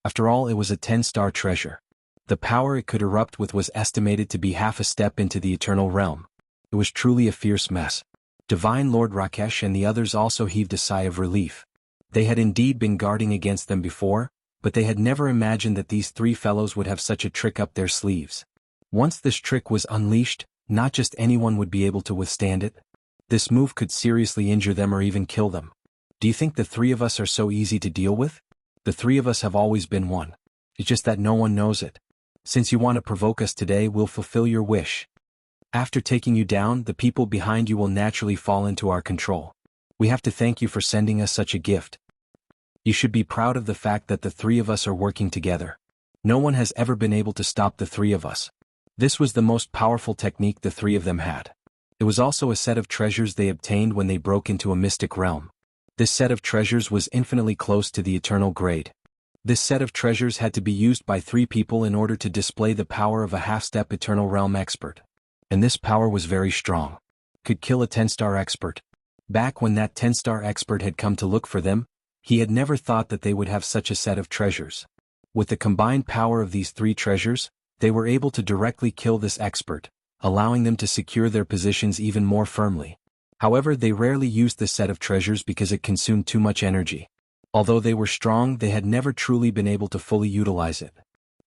After all, it was a 10-star treasure. The power it could erupt with was estimated to be half a step into the eternal realm. It was truly a fierce mess. Divine Lord Rakesh and the others also heaved a sigh of relief. They had indeed been guarding against them before, but they had never imagined that these three fellows would have such a trick up their sleeves. Once this trick was unleashed, not just anyone would be able to withstand it. This move could seriously injure them or even kill them. Do you think the three of us are so easy to deal with? The three of us have always been one. It's just that no one knows it. Since you want to provoke us today, we'll fulfill your wish. After taking you down, the people behind you will naturally fall into our control. We have to thank you for sending us such a gift. You should be proud of the fact that the three of us are working together. No one has ever been able to stop the three of us. This was the most powerful technique the three of them had. It was also a set of treasures they obtained when they broke into a mystic realm. This set of treasures was infinitely close to the eternal grade. This set of treasures had to be used by three people in order to display the power of a half-step eternal realm expert. And this power was very strong. Could kill a 10-star expert. Back when that 10-star expert had come to look for them, he had never thought that they would have such a set of treasures. With the combined power of these three treasures, they were able to directly kill this expert, allowing them to secure their positions even more firmly. However, they rarely used this set of treasures because it consumed too much energy. Although they were strong, they had never truly been able to fully utilize it.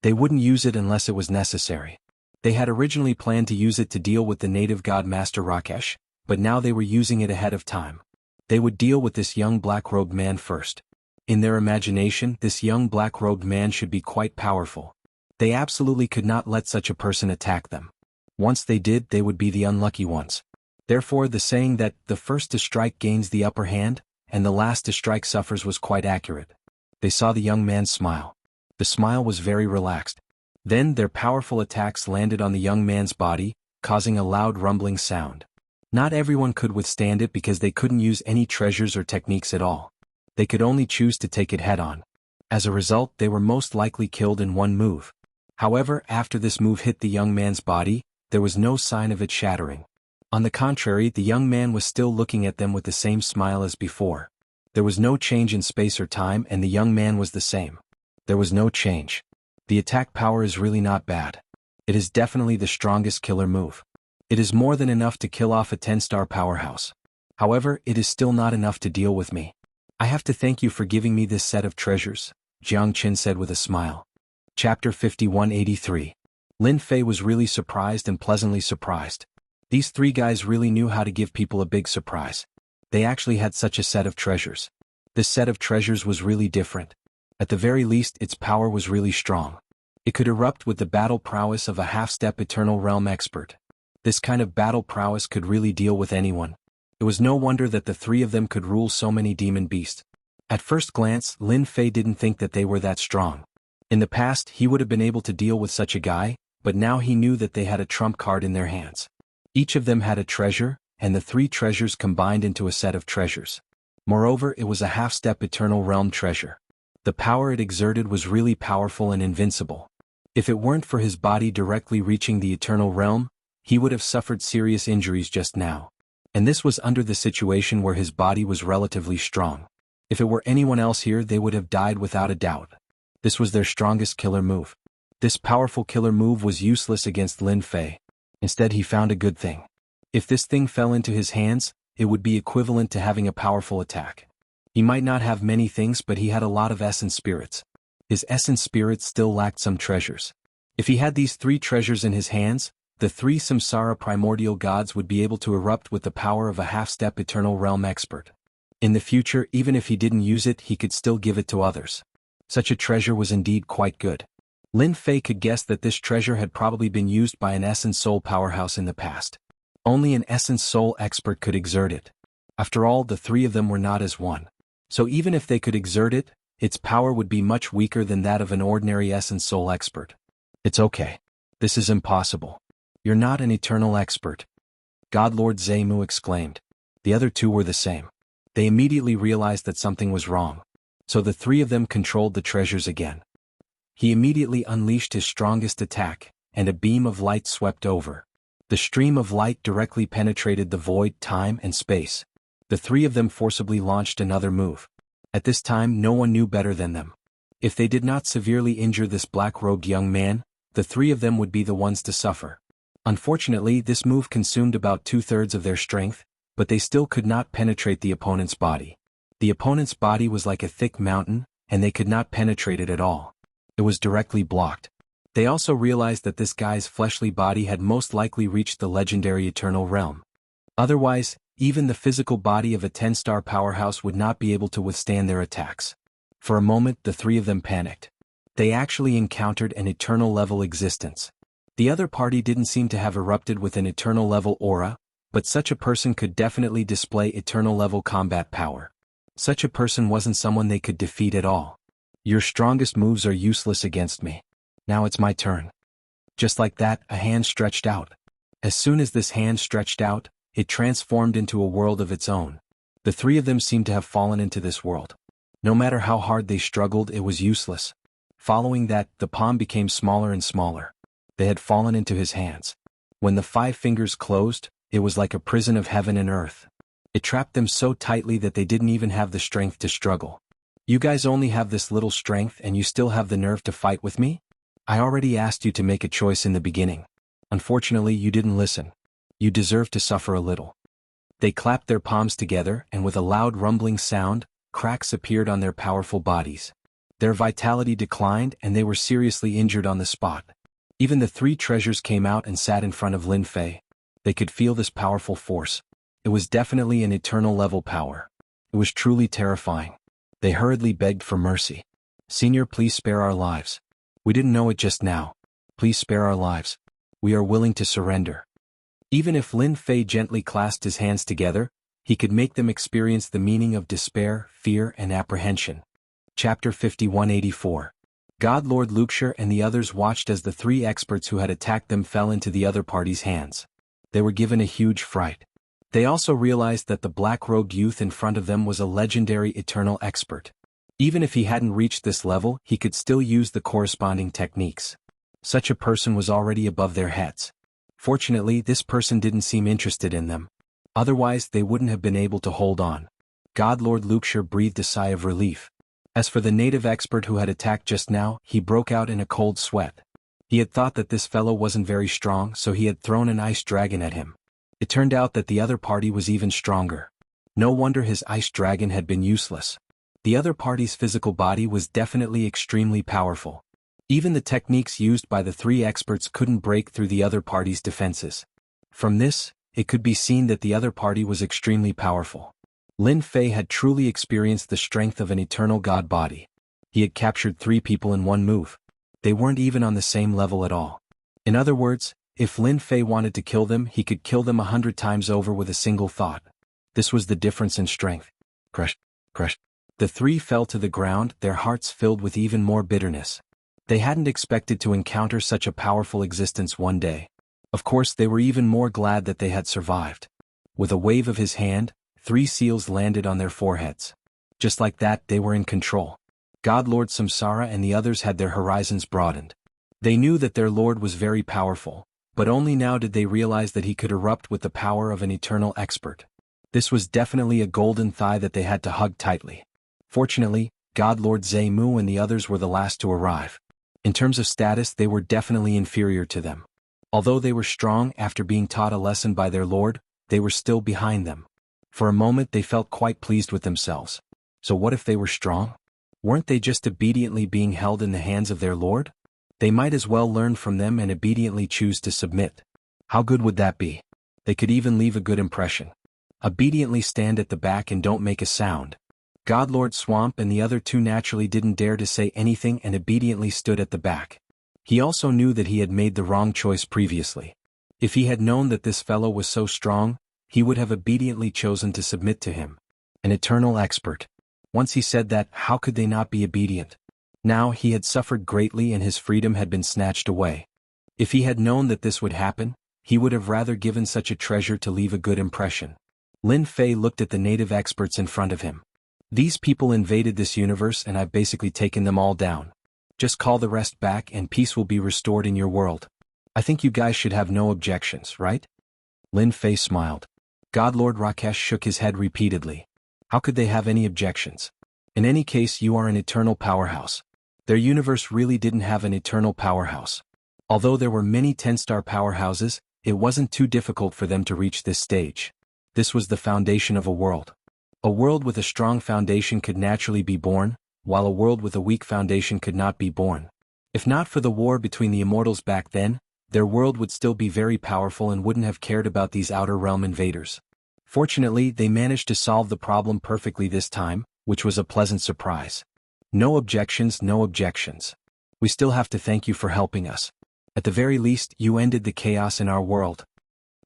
They wouldn't use it unless it was necessary. They had originally planned to use it to deal with the native god Master Rakesh, but now they were using it ahead of time. They would deal with this young black-robed man first. In their imagination, this young black-robed man should be quite powerful. They absolutely could not let such a person attack them. Once they did, they would be the unlucky ones. Therefore, the saying that the first to strike gains the upper hand, and the last to strike suffers was quite accurate. They saw the young man smile. The smile was very relaxed. Then their powerful attacks landed on the young man's body, causing a loud rumbling sound. Not everyone could withstand it because they couldn't use any treasures or techniques at all. They could only choose to take it head-on. As a result, they were most likely killed in one move. However, after this move hit the young man's body, there was no sign of it shattering. On the contrary, the young man was still looking at them with the same smile as before. There was no change in space or time, and the young man was the same. There was no change. The attack power is really not bad. It is definitely the strongest killer move. It is more than enough to kill off a 10-star powerhouse. However, it is still not enough to deal with me. I have to thank you for giving me this set of treasures, Jiang Qin said with a smile. Chapter 5183. Lin Fei was really surprised and pleasantly surprised. These three guys really knew how to give people a big surprise. They actually had such a set of treasures. This set of treasures was really different. At the very least, its power was really strong. It could erupt with the battle prowess of a half-step eternal realm expert. This kind of battle prowess could really deal with anyone. It was no wonder that the three of them could rule so many demon beasts. At first glance, Lin Fei didn't think that they were that strong. In the past, he would have been able to deal with such a guy, but now he knew that they had a trump card in their hands. Each of them had a treasure, and the three treasures combined into a set of treasures. Moreover, it was a half-step eternal realm treasure. The power it exerted was really powerful and invincible. If it weren't for his body directly reaching the eternal realm, he would have suffered serious injuries just now. And this was under the situation where his body was relatively strong. If it were anyone else here, they would have died without a doubt. This was their strongest killer move. This powerful killer move was useless against Lin Fei. Instead, he found a good thing. If this thing fell into his hands, it would be equivalent to having a powerful attack. He might not have many things, but he had a lot of essence spirits. His essence spirits still lacked some treasures. If he had these three treasures in his hands, the three samsara primordial gods would be able to erupt with the power of a half-step eternal realm expert. In the future, even if he didn't use it, he could still give it to others. Such a treasure was indeed quite good. Lin Fei could guess that this treasure had probably been used by an essence soul powerhouse in the past. Only an essence soul expert could exert it. After all, the three of them were not as one. So even if they could exert it, its power would be much weaker than that of an ordinary essence soul expert. It's okay. This is impossible. You're not an eternal expert. God Lord Zemu exclaimed. The other two were the same. They immediately realized that something was wrong. So the three of them controlled the treasures again. He immediately unleashed his strongest attack, and a beam of light swept over. The stream of light directly penetrated the void, time, and space. The three of them forcibly launched another move. At this time no one knew better than them. If they did not severely injure this black-robed young man, the three of them would be the ones to suffer. Unfortunately, this move consumed about 2/3 of their strength, but they still could not penetrate the opponent's body. The opponent's body was like a thick mountain, and they could not penetrate it at all. It was directly blocked. They also realized that this guy's fleshly body had most likely reached the legendary Eternal Realm. Otherwise, even the physical body of a 10-star powerhouse would not be able to withstand their attacks. For a moment the three of them panicked. They actually encountered an eternal level existence. The other party didn't seem to have erupted with an eternal level aura, but such a person could definitely display eternal level combat power. Such a person wasn't someone they could defeat at all. Your strongest moves are useless against me. Now it's my turn. Just like that, a hand stretched out. As soon as this hand stretched out, it transformed into a world of its own. The three of them seemed to have fallen into this world. No matter how hard they struggled, it was useless. Following that, the palm became smaller and smaller. They had fallen into his hands. When the 5 fingers closed, it was like a prison of heaven and earth. It trapped them so tightly that they didn't even have the strength to struggle. You guys only have this little strength and you still have the nerve to fight with me? I already asked you to make a choice in the beginning. Unfortunately, you didn't listen. You deserve to suffer a little. They clapped their palms together, and with a loud rumbling sound, cracks appeared on their powerful bodies. Their vitality declined and they were seriously injured on the spot. Even the 3 treasures came out and sat in front of Lin Fei. They could feel this powerful force. It was definitely an eternal level power. It was truly terrifying. They hurriedly begged for mercy. Senior, please spare our lives. We didn't know it just now. Please spare our lives. We are willing to surrender. Even if Lin Fei gently clasped his hands together, he could make them experience the meaning of despair, fear, and apprehension. Chapter 5184. God Lord Wuxia and the others watched as the 3 experts who had attacked them fell into the other party's hands. They were given a huge fright. They also realized that the black-robed youth in front of them was a legendary eternal expert. Even if he hadn't reached this level, he could still use the corresponding techniques. Such a person was already above their heads. Fortunately, this person didn't seem interested in them. Otherwise, they wouldn't have been able to hold on. God Lord Wuxia breathed a sigh of relief. As for the native expert who had attacked just now, he broke out in a cold sweat. He had thought that this fellow wasn't very strong, so he had thrown an ice dragon at him. It turned out that the other party was even stronger. No wonder his ice dragon had been useless. The other party's physical body was definitely extremely powerful. Even the techniques used by the 3 experts couldn't break through the other party's defenses. From this, it could be seen that the other party was extremely powerful. Lin Fei had truly experienced the strength of an eternal god body. He had captured 3 people in one move. They weren't even on the same level at all. In other words, if Lin Fei wanted to kill them, he could kill them 100 times over with a single thought. This was the difference in strength. Crush, crush. The 3 fell to the ground, their hearts filled with even more bitterness. They hadn't expected to encounter such a powerful existence one day. Of course, they were even more glad that they had survived. With a wave of his hand, 3 seals landed on their foreheads. Just like that, they were in control. God Lord Samsara and the others had their horizons broadened. They knew that their lord was very powerful, but only now did they realize that he could erupt with the power of an eternal expert. This was definitely a golden thigh that they had to hug tightly. Fortunately, God Lord Zemu and the others were the last to arrive. In terms of status, they were definitely inferior to them. Although they were strong after being taught a lesson by their lord, they were still behind them. For a moment they felt quite pleased with themselves. So what if they were strong? Weren't they just obediently being held in the hands of their lord? They might as well learn from them and obediently choose to submit. How good would that be? They could even leave a good impression. Obediently stand at the back and don't make a sound. God Lord Swamp and the other 2 naturally didn't dare to say anything and obediently stood at the back. He also knew that he had made the wrong choice previously. If he had known that this fellow was so strong, he would have obediently chosen to submit to him. An eternal expert. Once he said that, how could they not be obedient? Now he had suffered greatly and his freedom had been snatched away. If he had known that this would happen, he would have rather given such a treasure to leave a good impression. Lin Fei looked at the native experts in front of him. These people invaded this universe and I've basically taken them all down. Just call the rest back and peace will be restored in your world. I think you guys should have no objections, right? Lin Fei smiled. Godlord Rakesh shook his head repeatedly. How could they have any objections? In any case, you are an eternal powerhouse. Their universe really didn't have an eternal powerhouse. Although there were many 10-star powerhouses, it wasn't too difficult for them to reach this stage. This was the foundation of a world. A world with a strong foundation could naturally be born, while a world with a weak foundation could not be born. If not for the war between the immortals back then, their world would still be very powerful and wouldn't have cared about these outer realm invaders. Fortunately, they managed to solve the problem perfectly this time, which was a pleasant surprise. No objections, no objections. We still have to thank you for helping us. At the very least, you ended the chaos in our world.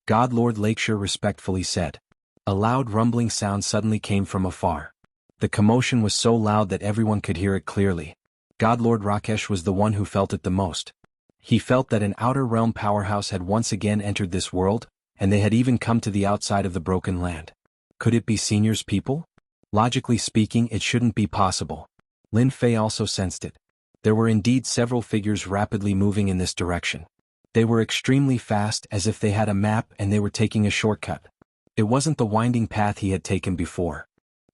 God Lord Lakeshire respectfully said. A loud rumbling sound suddenly came from afar. The commotion was so loud that everyone could hear it clearly. God Lord Rakesh was the one who felt it the most. He felt that an outer realm powerhouse had once again entered this world, and they had even come to the outside of the broken land. Could it be Senior's people? Logically speaking, it shouldn't be possible. Lin Fei also sensed it. There were indeed several figures rapidly moving in this direction. They were extremely fast, as if they had a map and they were taking a shortcut. It wasn't the winding path he had taken before.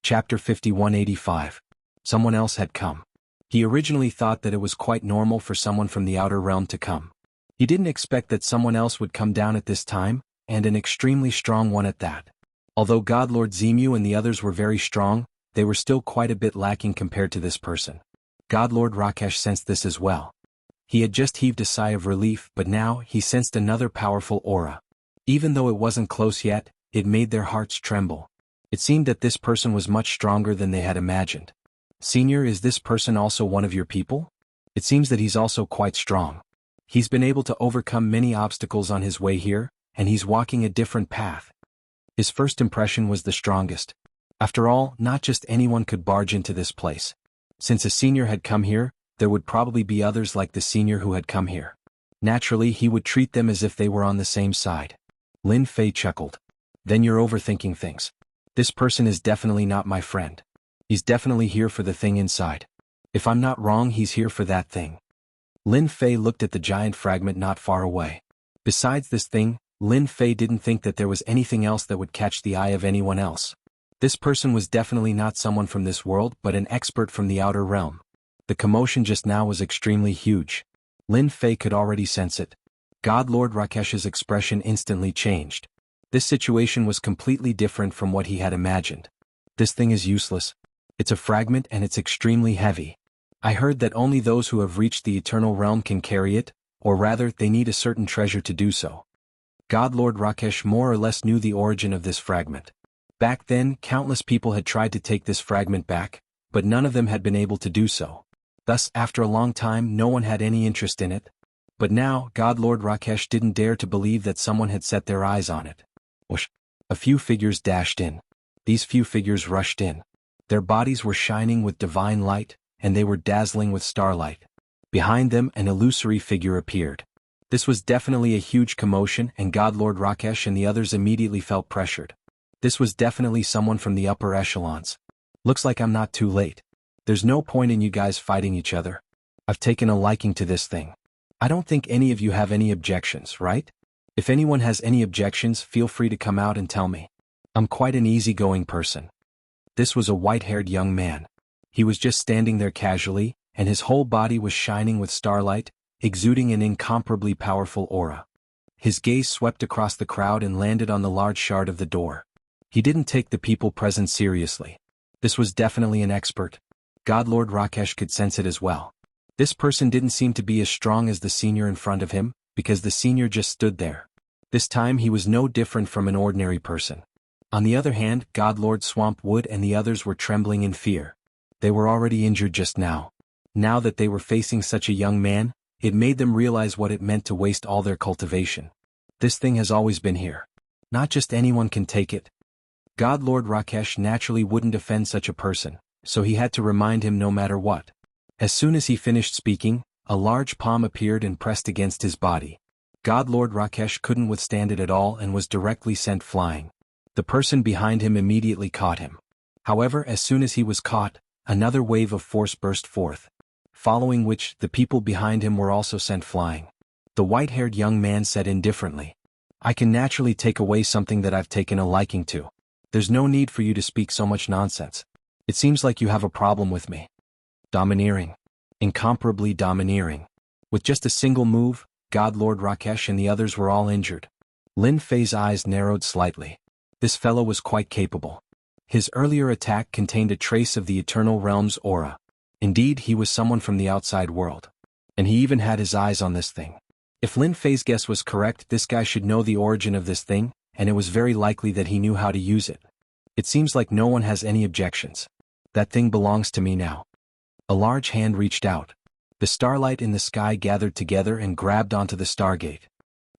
Chapter 5185. Someone else had come. He originally thought that it was quite normal for someone from the outer realm to come. He didn't expect that someone else would come down at this time, and an extremely strong one at that. Although Godlord Zemu and the others were very strong, they were still quite a bit lacking compared to this person. Godlord Rakesh sensed this as well. He had just heaved a sigh of relief, but now he sensed another powerful aura. Even though it wasn't close yet, it made their hearts tremble. It seemed that this person was much stronger than they had imagined. Senior, is this person also one of your people? It seems that he's also quite strong. He's been able to overcome many obstacles on his way here, and he's walking a different path. His first impression was the strongest. After all, not just anyone could barge into this place. Since a senior had come here, there would probably be others like the senior who had come here. Naturally, he would treat them as if they were on the same side. Lin Fei chuckled. Then you're overthinking things. This person is definitely not my friend. He's definitely here for the thing inside. If I'm not wrong, he's here for that thing. Lin Fei looked at the giant fragment not far away. Besides this thing, Lin Fei didn't think that there was anything else that would catch the eye of anyone else. This person was definitely not someone from this world but an expert from the outer realm. The commotion just now was extremely huge. Lin Fei could already sense it. Godlord Rakesh's expression instantly changed. This situation was completely different from what he had imagined. This thing is useless. It's a fragment and it's extremely heavy. I heard that only those who have reached the eternal realm can carry it, or rather, they need a certain treasure to do so. Godlord Rakesh more or less knew the origin of this fragment. Back then, countless people had tried to take this fragment back, but none of them had been able to do so. Thus, after a long time, no one had any interest in it. But now, Godlord Rakesh didn't dare to believe that someone had set their eyes on it. Whoosh! A few figures dashed in. These few figures rushed in. Their bodies were shining with divine light, and they were dazzling with starlight. Behind them, an illusory figure appeared. This was definitely a huge commotion, and Godlord Rakesh and the others immediately felt pressured. This was definitely someone from the upper echelons. Looks like I'm not too late. There's no point in you guys fighting each other. I've taken a liking to this thing. I don't think any of you have any objections, right? If anyone has any objections, feel free to come out and tell me. I'm quite an easygoing person. This was a white-haired young man. He was just standing there casually, and his whole body was shining with starlight, exuding an incomparably powerful aura. His gaze swept across the crowd and landed on the large shard of the door. He didn't take the people present seriously. This was definitely an expert. Godlord Rakesh could sense it as well. This person didn't seem to be as strong as the senior in front of him, because the senior just stood there. This time he was no different from an ordinary person. On the other hand, Godlord Swampwood and the others were trembling in fear. They were already injured just now. Now that they were facing such a young man, it made them realize what it meant to waste all their cultivation. This thing has always been here. Not just anyone can take it. Godlord Rakesh naturally wouldn't offend such a person, so he had to remind him no matter what. As soon as he finished speaking, a large palm appeared and pressed against his body. God Lord Rakesh couldn't withstand it at all and was directly sent flying. The person behind him immediately caught him. However, as soon as he was caught, another wave of force burst forth, following which the people behind him were also sent flying. The white-haired young man said indifferently, "I can naturally take away something that I've taken a liking to. There's no need for you to speak so much nonsense. It seems like you have a problem with me." Domineering. Incomparably domineering. With just a single move, God Lord Rakesh and the others were all injured. Lin Fei's eyes narrowed slightly. This fellow was quite capable. His earlier attack contained a trace of the Eternal Realm's aura. Indeed, he was someone from the outside world. And he even had his eyes on this thing. If Lin Fei's guess was correct, this guy should know the origin of this thing, and it was very likely that he knew how to use it. It seems like no one has any objections. That thing belongs to me now. A large hand reached out. The starlight in the sky gathered together and grabbed onto the Stargate.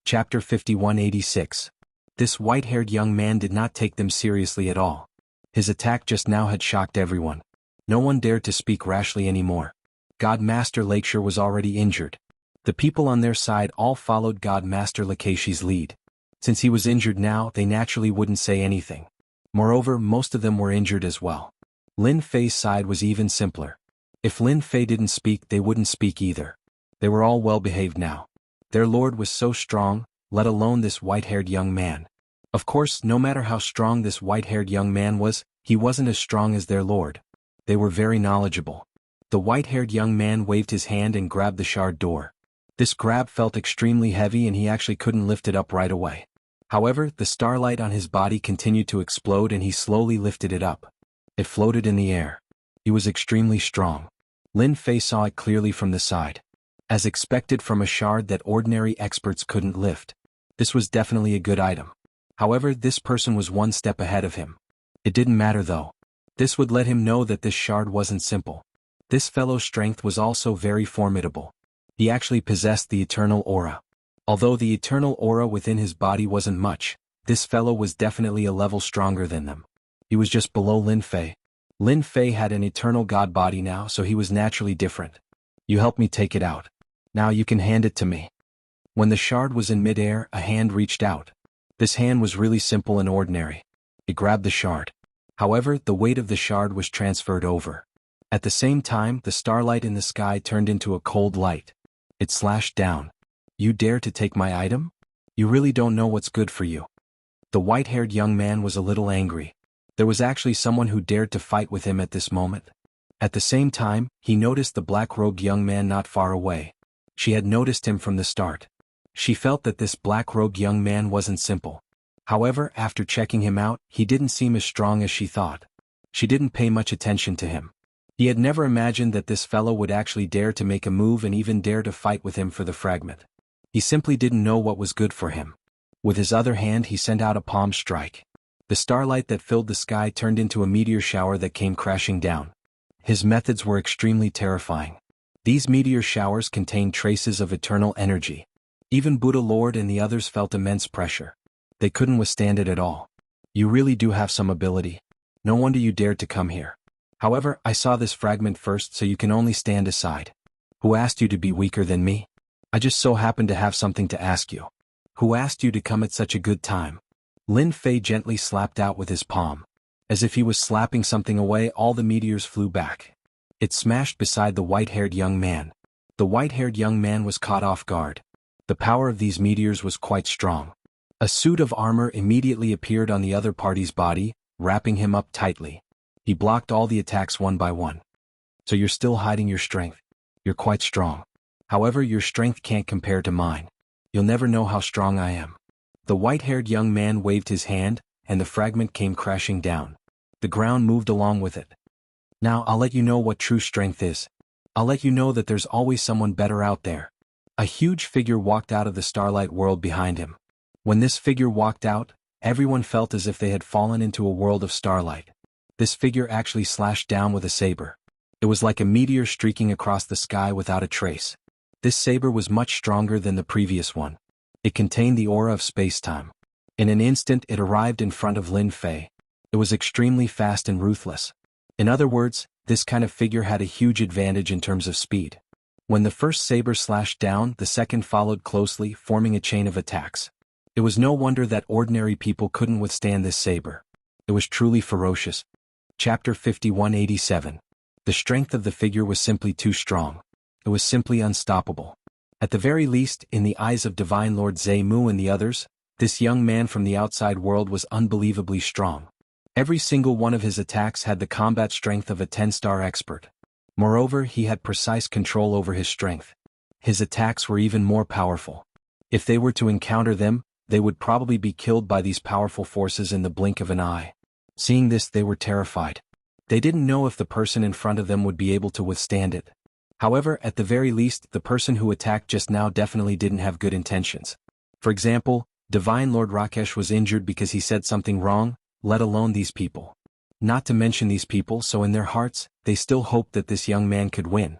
Chapter 5186. This white-haired young man did not take them seriously at all. His attack just now had shocked everyone. No one dared to speak rashly anymore. God Master Lakeshore was already injured. The people on their side all followed God Master Lakeshi's lead. Since he was injured now, they naturally wouldn't say anything. Moreover, most of them were injured as well. Lin Fei's side was even simpler. If Lin Fei didn't speak, they wouldn't speak either. They were all well-behaved now. Their lord was so strong, let alone this white-haired young man. Of course, no matter how strong this white-haired young man was, he wasn't as strong as their lord. They were very knowledgeable. The white-haired young man waved his hand and grabbed the shard door. This grab felt extremely heavy and he actually couldn't lift it up right away. However, the starlight on his body continued to explode and he slowly lifted it up. It floated in the air. He was extremely strong. Lin Fei saw it clearly from the side. As expected from a shard that ordinary experts couldn't lift. This was definitely a good item. However, this person was one step ahead of him. It didn't matter though. This would let him know that this shard wasn't simple. This fellow's strength was also very formidable. He actually possessed the eternal aura. Although the eternal aura within his body wasn't much, this fellow was definitely a level stronger than them. He was just below Lin Fei. Lin Fei had an eternal god body now, so he was naturally different. "You helped me take it out. Now you can hand it to me." When the shard was in midair, a hand reached out. This hand was really simple and ordinary. It grabbed the shard. However, the weight of the shard was transferred over. At the same time, the starlight in the sky turned into a cold light. It slashed down. "You dare to take my item? You really don't know what's good for you." The white-haired young man was a little angry. There was actually someone who dared to fight with him at this moment. At the same time, he noticed the black-robed young man not far away. She had noticed him from the start. She felt that this black-robed young man wasn't simple. However, after checking him out, he didn't seem as strong as she thought. She didn't pay much attention to him. He had never imagined that this fellow would actually dare to make a move and even dare to fight with him for the fragment. He simply didn't know what was good for him. With his other hand he sent out a palm strike. The starlight that filled the sky turned into a meteor shower that came crashing down. His methods were extremely terrifying. These meteor showers contained traces of eternal energy. Even Buddha Lord and the others felt immense pressure. They couldn't withstand it at all. "You really do have some ability. No wonder you dared to come here. However, I saw this fragment first, so you can only stand aside. Who asked you to be weaker than me? I just so happened to have something to ask you. Who asked you to come at such a good time?" Lin Fei gently slapped out with his palm. As if he was slapping something away, all the meteors flew back. It smashed beside the white-haired young man. The white-haired young man was caught off guard. The power of these meteors was quite strong. A suit of armor immediately appeared on the other party's body, wrapping him up tightly. He blocked all the attacks one by one. "So you're still hiding your strength. You're quite strong. However, your strength can't compare to mine. You'll never know how strong I am." The white-haired young man waved his hand, and the fragment came crashing down. The ground moved along with it. "Now I'll let you know what true strength is. I'll let you know that there's always someone better out there." A huge figure walked out of the starlight world behind him. When this figure walked out, everyone felt as if they had fallen into a world of starlight. This figure actually slashed down with a saber. It was like a meteor streaking across the sky without a trace. This saber was much stronger than the previous one. It contained the aura of space-time. In an instant it arrived in front of Lin Fei. It was extremely fast and ruthless. In other words, this kind of figure had a huge advantage in terms of speed. When the first saber slashed down, the second followed closely, forming a chain of attacks. It was no wonder that ordinary people couldn't withstand this saber. It was truly ferocious. Chapter 5187. The strength of the figure was simply too strong. It was simply unstoppable. At the very least, in the eyes of Divine Lord Zemu and the others, this young man from the outside world was unbelievably strong. Every single one of his attacks had the combat strength of a 10-star expert. Moreover, he had precise control over his strength. His attacks were even more powerful. If they were to encounter them, they would probably be killed by these powerful forces in the blink of an eye. Seeing this, they were terrified. They didn't know if the person in front of them would be able to withstand it. However, at the very least, the person who attacked just now definitely didn't have good intentions. For example, Divine Lord Rakesh was injured because he said something wrong, let alone these people. Not to mention these people, so in their hearts, they still hoped that this young man could win.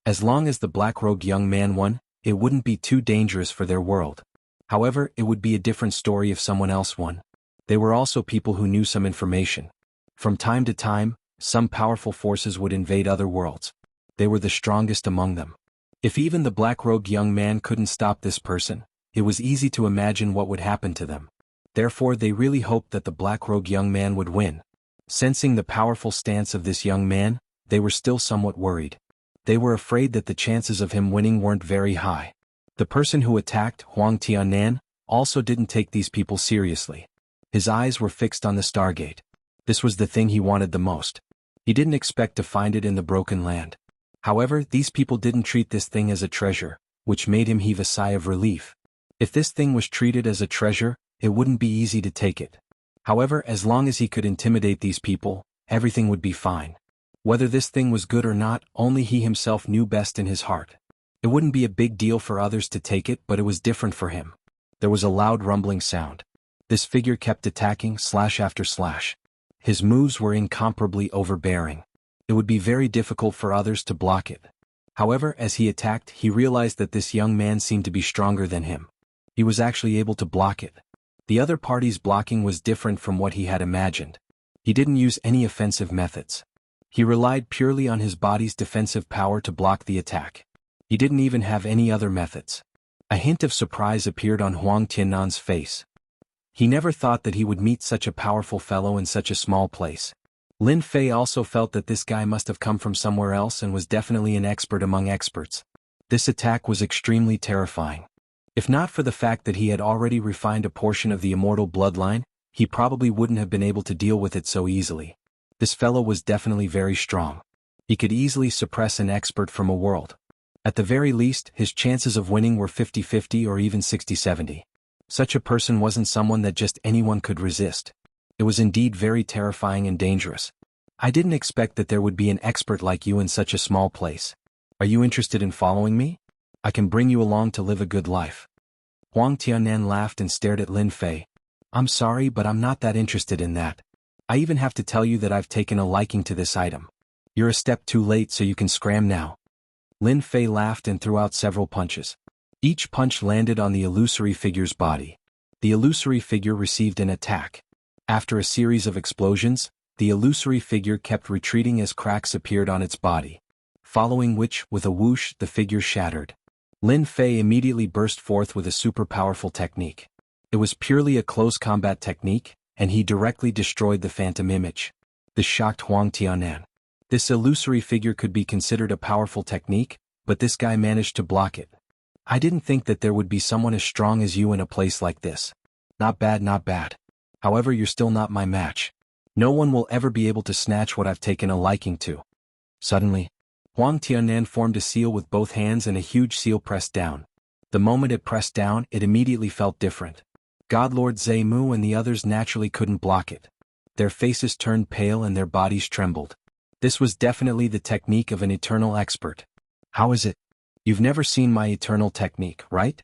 As long as the black-robed young man won, it wouldn't be too dangerous for their world. However, it would be a different story if someone else won. They were also people who knew some information. From time to time, some powerful forces would invade other worlds. They were the strongest among them. If even the black-robed young man couldn't stop this person, it was easy to imagine what would happen to them. Therefore, they really hoped that the black-robed young man would win. Sensing the powerful stance of this young man, they were still somewhat worried. They were afraid that the chances of him winning weren't very high. The person who attacked, Huang Tianan, also didn't take these people seriously. His eyes were fixed on the Stargate. This was the thing he wanted the most. He didn't expect to find it in the Broken Land. However, these people didn't treat this thing as a treasure, which made him heave a sigh of relief. If this thing was treated as a treasure, it wouldn't be easy to take it. However, as long as he could intimidate these people, everything would be fine. Whether this thing was good or not, only he himself knew best in his heart. It wouldn't be a big deal for others to take it, but it was different for him. There was a loud rumbling sound. This figure kept attacking, slash after slash. His moves were incomparably overbearing. It would be very difficult for others to block it. However, as he attacked, he realized that this young man seemed to be stronger than him. He was actually able to block it. The other party's blocking was different from what he had imagined. He didn't use any offensive methods. He relied purely on his body's defensive power to block the attack. He didn't even have any other methods. A hint of surprise appeared on Huang Tiannan's face. He never thought that he would meet such a powerful fellow in such a small place. Lin Fei also felt that this guy must have come from somewhere else and was definitely an expert among experts. This attack was extremely terrifying. If not for the fact that he had already refined a portion of the immortal bloodline, he probably wouldn't have been able to deal with it so easily. This fellow was definitely very strong. He could easily suppress an expert from a world. At the very least, his chances of winning were 50-50 or even 60-70. Such a person wasn't someone that just anyone could resist. It was indeed very terrifying and dangerous. I didn't expect that there would be an expert like you in such a small place. Are you interested in following me? I can bring you along to live a good life. Huang Tianan laughed and stared at Lin Fei. I'm sorry, but I'm not that interested in that. I even have to tell you that I've taken a liking to this item. You're a step too late, so you can scram now. Lin Fei laughed and threw out several punches. Each punch landed on the illusory figure's body. The illusory figure received an attack. After a series of explosions, the illusory figure kept retreating as cracks appeared on its body. Following which, with a whoosh, the figure shattered. Lin Fei immediately burst forth with a super powerful technique. It was purely a close combat technique, and he directly destroyed the phantom image. This shocked Huang Tianan. This illusory figure could be considered a powerful technique, but this guy managed to block it. I didn't think that there would be someone as strong as you in a place like this. Not bad, not bad. However, you're still not my match. No one will ever be able to snatch what I've taken a liking to. Suddenly, Huang Tianan formed a seal with both hands and a huge seal pressed down. The moment it pressed down, it immediately felt different. God Lord Zemu and the others naturally couldn't block it. Their faces turned pale and their bodies trembled. This was definitely the technique of an eternal expert. How is it? You've never seen my eternal technique, right?